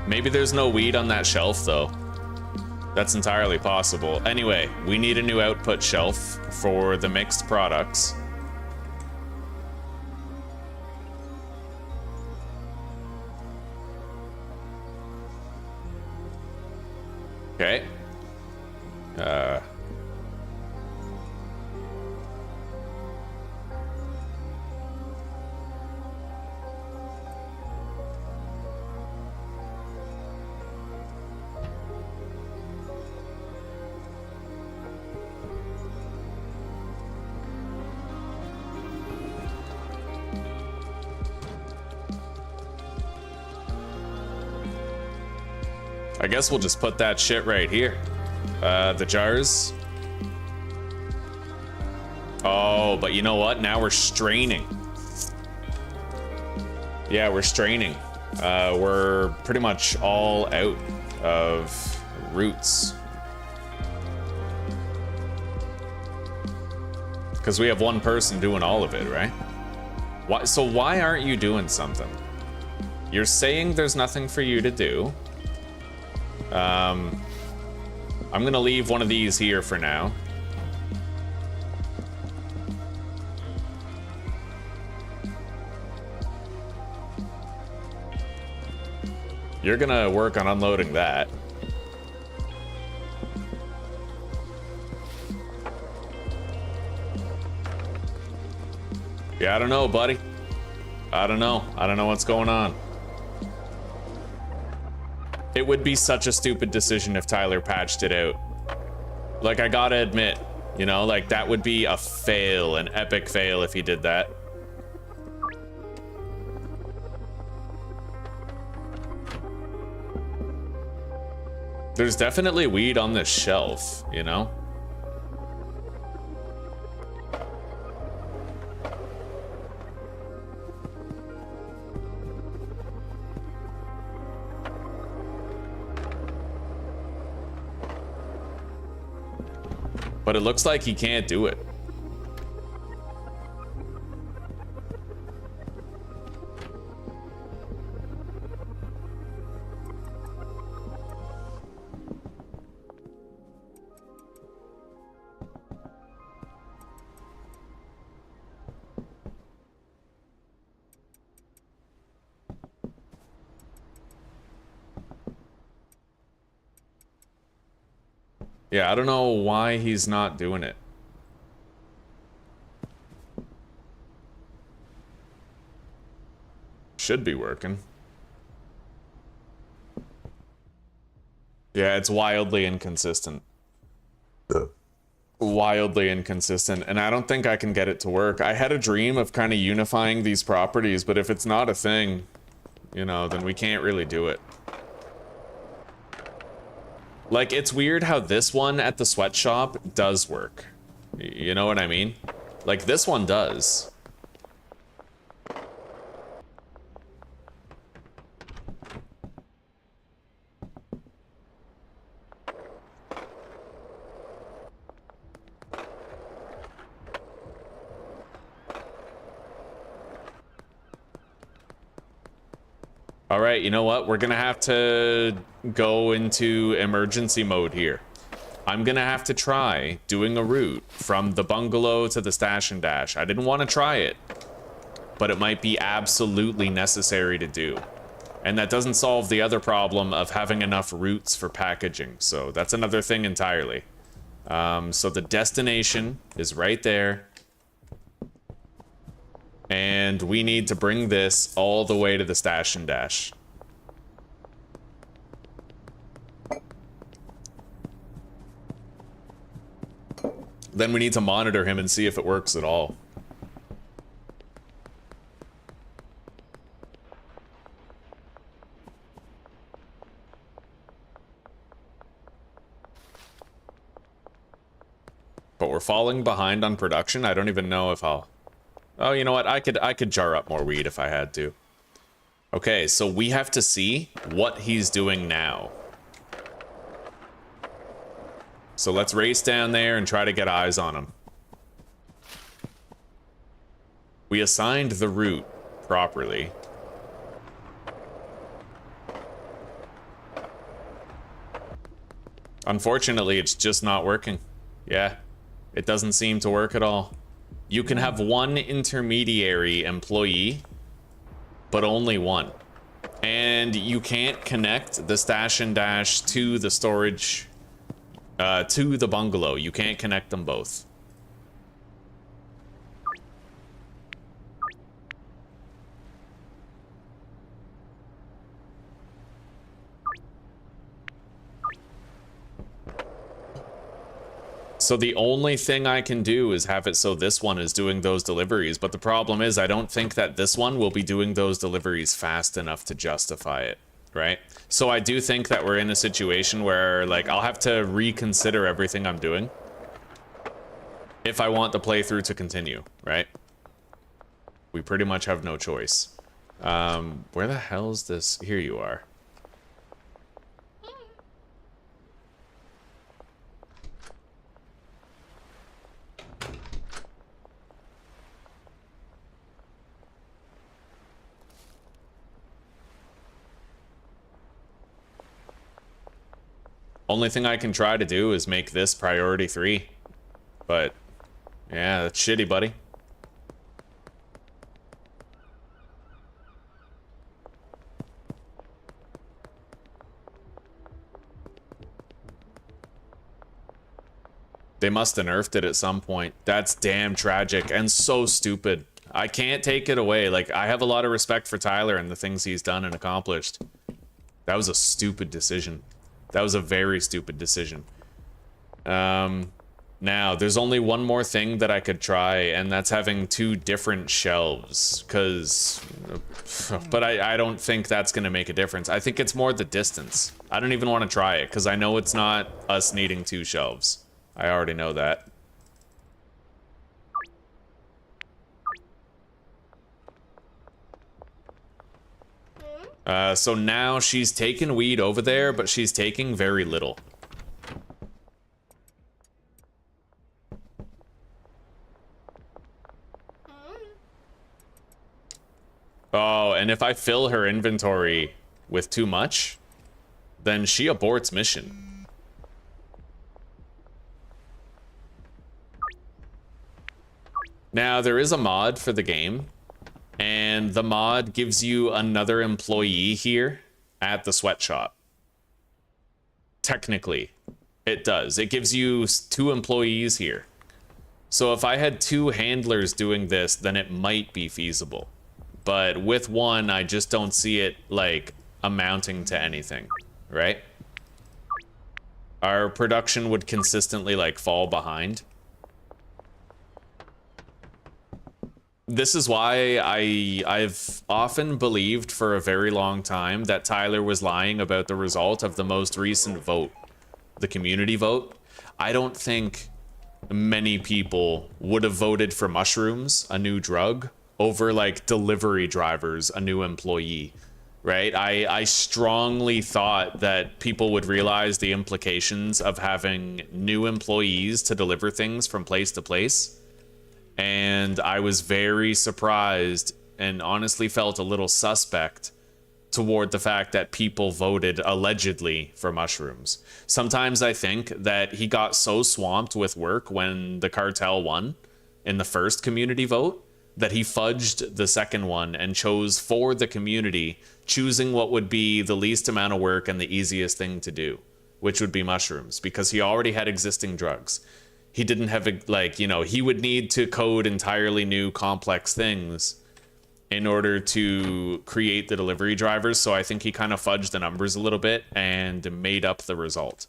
Maybe there's no weed on that shelf though. That's entirely possible. Anyway, we need a new output shelf for the mixed products. Okay. I guess we'll just put that shit right here. The jars. Oh, but you know what? Now we're straining. Yeah, we're straining. We're pretty much all out of roots. Because we have one person doing all of it, right? So why aren't you doing something? You're saying there's nothing for you to do. I'm gonna leave one of these here for now. You're gonna work on unloading that. Yeah, I don't know, buddy. I don't know. I don't know what's going on. It would be such a stupid decision if Tyler patched it out. Like, I gotta admit, you know, like, that would be a fail, an epic fail if he did that. There's definitely weed on this shelf, you know? But it looks like he can't do it. Yeah, I don't know why he's not doing it. Should be working. Yeah, it's wildly inconsistent. Wildly inconsistent, and I don't think I can get it to work. I had a dream of kind of unifying these properties, but if it's not a thing, you know, then we can't really do it. Like, it's weird how this one at the sweatshop does work. You know what I mean? Like, this one does. All right, you know what? We're gonna have to go into emergency mode here. I'm gonna have to try doing a route from the bungalow to the stash and dash. I didn't want to try it, but it might be absolutely necessary to do. And that doesn't solve the other problem of having enough routes for packaging. So that's another thing entirely. So the destination is right there. And we need to bring this all the way to the stash and dash. Then we need to monitor him and see if it works at all. But we're falling behind on production. I don't even know if I'll... Oh, you know what? I could jar up more weed if I had to. Okay, so we have to see what he's doing now. So let's race down there and try to get eyes on him. We assigned the route properly. Unfortunately, it's just not working. Yeah, it doesn't seem to work at all. You can have one intermediary employee, but only one. And you can't connect the stash and dash to the storage, to the bungalow. You can't connect them both. So the only thing I can do is have it so this one is doing those deliveries, but the problem is I don't think that this one will be doing those deliveries fast enough to justify it, right? So I do think that we're in a situation where, like, I'll have to reconsider everything I'm doing if I want the playthrough to continue, right? We pretty much have no choice. Where the hell is this? Here you are. Only thing I can try to do is make this priority 3. But, yeah, that's shitty, buddy. They must have nerfed it at some point. That's damn tragic and so stupid. I can't take it away. Like, I have a lot of respect for Tyler and the things he's done and accomplished. That was a stupid decision. That was a very stupid decision. Now, there's only one more thing that I could try, and that's having 2 different shelves, because... But I don't think that's going to make a difference. I think it's more the distance. I don't even want to try it, because I know it's not us needing 2 shelves. I already know that. So now she's taking weed over there, but she's taking very little. Oh, and if I fill her inventory with too much, then she aborts mission. Now, there is a mod for the game. And the mod gives you another employee here at the sweatshop. Technically, it does. It gives you 2 employees here. So if I had 2 handlers doing this, then it might be feasible. But with one, I just don't see it, like, amounting to anything, right? Our production would consistently, like, fall behind. This is why I've often believed for a very long time that Tyler was lying about the result of the most recent vote, the community vote. I don't think many people would have voted for mushrooms, a new drug, over like delivery drivers, a new employee, right? I strongly thought that people would realize the implications of having new employees to deliver things from place to place. And I was very surprised and honestly felt a little suspect toward the fact that people voted allegedly for mushrooms. Sometimes I think that he got so swamped with work when the cartel won in the first community vote that he fudged the second one and chose for the community, choosing what would be the least amount of work and the easiest thing to do, which would be mushrooms, because he already had existing drugs. He didn't have, like, you know, he would need to code entirely new complex things in order to create the delivery drivers. So I think he kind of fudged the numbers a little bit and made up the result.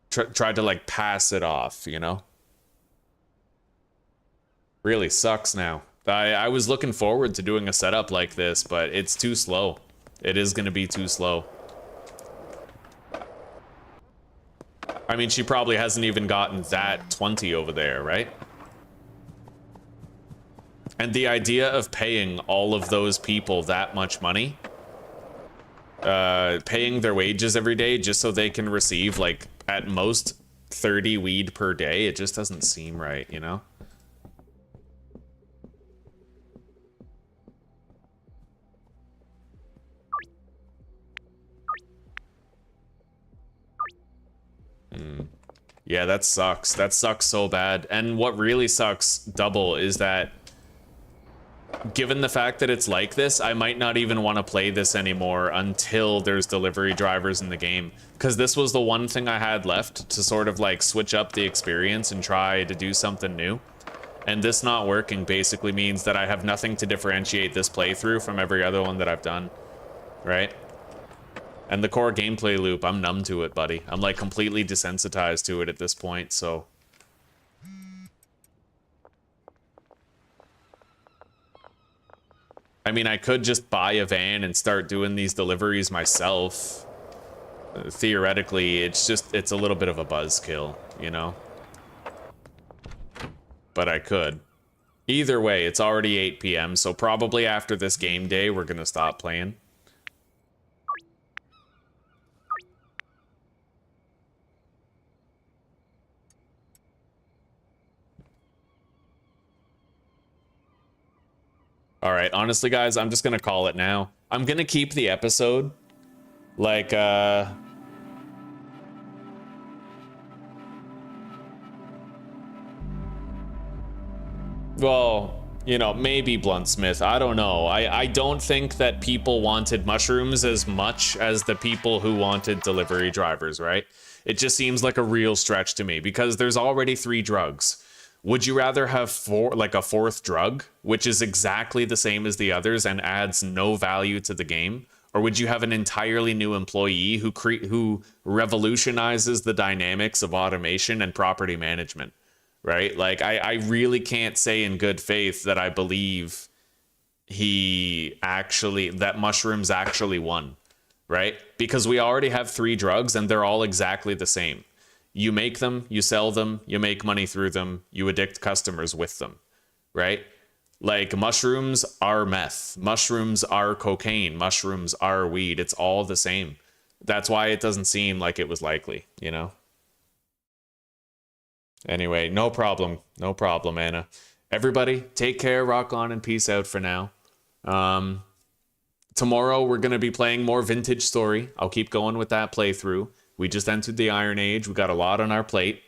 Tried to, like, pass it off, you know? Really sucks now. I was looking forward to doing a setup like this, but it's too slow. It is going to be too slow. I mean, she probably hasn't even gotten that 20 over there, right? And the idea of paying all of those people that much money, paying their wages every day just so they can receive, like, at most 30 weed per day, it just doesn't seem right, you know? Yeah, that sucks. That sucks so bad. And what really sucks double is that given the fact that it's like this, I might not even want to play this anymore until there's delivery drivers in the game. Because this was the one thing I had left to sort of like switch up the experience and try to do something new. And this not working basically means that I have nothing to differentiate this playthrough from every other one that I've done, right? And the core gameplay loop, I'm numb to it, buddy. I'm like completely desensitized to it at this point, so. I mean, I could just buy a van and start doing these deliveries myself. Theoretically, it's a little bit of a buzzkill, you know? But I could. Either way, it's already 8 p.m., so probably after this game day, we're gonna stop playing. All right, honestly, guys, I'm just gonna call it now. I'm gonna keep the episode, like, well, you know, maybe Bluntsmith, I don't know. I don't think that people wanted mushrooms as much as the people who wanted delivery drivers, right? It just seems like a real stretch to me, because there's already 3 drugs. Would you rather have a fourth drug, which is exactly the same as the others and adds no value to the game? Or would you have an entirely new employee who revolutionizes the dynamics of automation and property management, right? Like, I really can't say in good faith that I believe that mushrooms actually won, right? Because we already have 3 drugs and they're all exactly the same. You make them, you sell them, you make money through them, you addict customers with them, right? Like, mushrooms are meth, mushrooms are cocaine, mushrooms are weed. It's all the same. That's why it doesn't seem like it was likely, you know? Anyway, no problem, Anna. Everybody, take care, rock on, and peace out for now. Tomorrow, we're going to be playing more Vintage Story. I'll keep going with that playthrough. We just entered the Iron Age. We got a lot on our plate.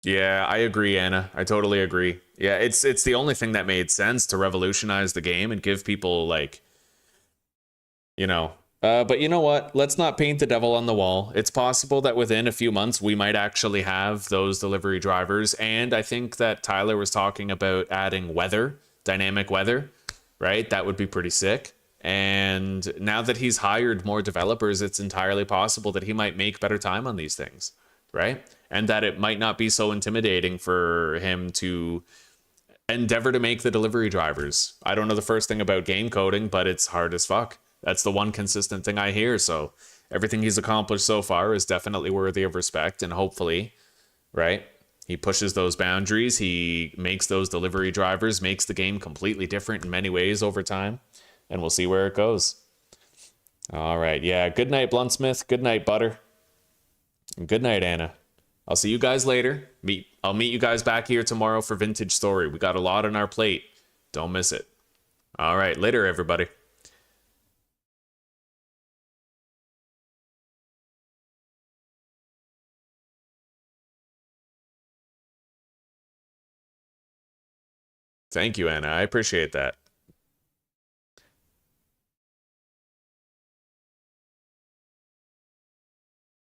Yeah, I agree, Anna. I totally agree. Yeah, it's the only thing that made sense to revolutionize the game and give people, like, you know. But you know what? Let's not paint the devil on the wall. It's possible that within a few months we might actually have those delivery drivers. And I think that Tyler was talking about adding weather, dynamic weather, right? That would be pretty sick. And now that he's hired more developers, it's entirely possible that he might make better time on these things, right? And that it might not be so intimidating for him to endeavor to make the delivery drivers. I don't know the first thing about game coding, but it's hard as fuck. That's the one consistent thing I hear. So everything he's accomplished so far is definitely worthy of respect. And hopefully, right, he pushes those boundaries. He makes those delivery drivers, makes the game completely different in many ways over time. And we'll see where it goes. All right. Yeah. Good night, Bluntsmith. Good night, Butter. And good night, Anna. I'll see you guys later. I'll meet you guys back here tomorrow for Vintage Story. We got a lot on our plate. Don't miss it. All right. Later, everybody. Thank you, Anna. I appreciate that.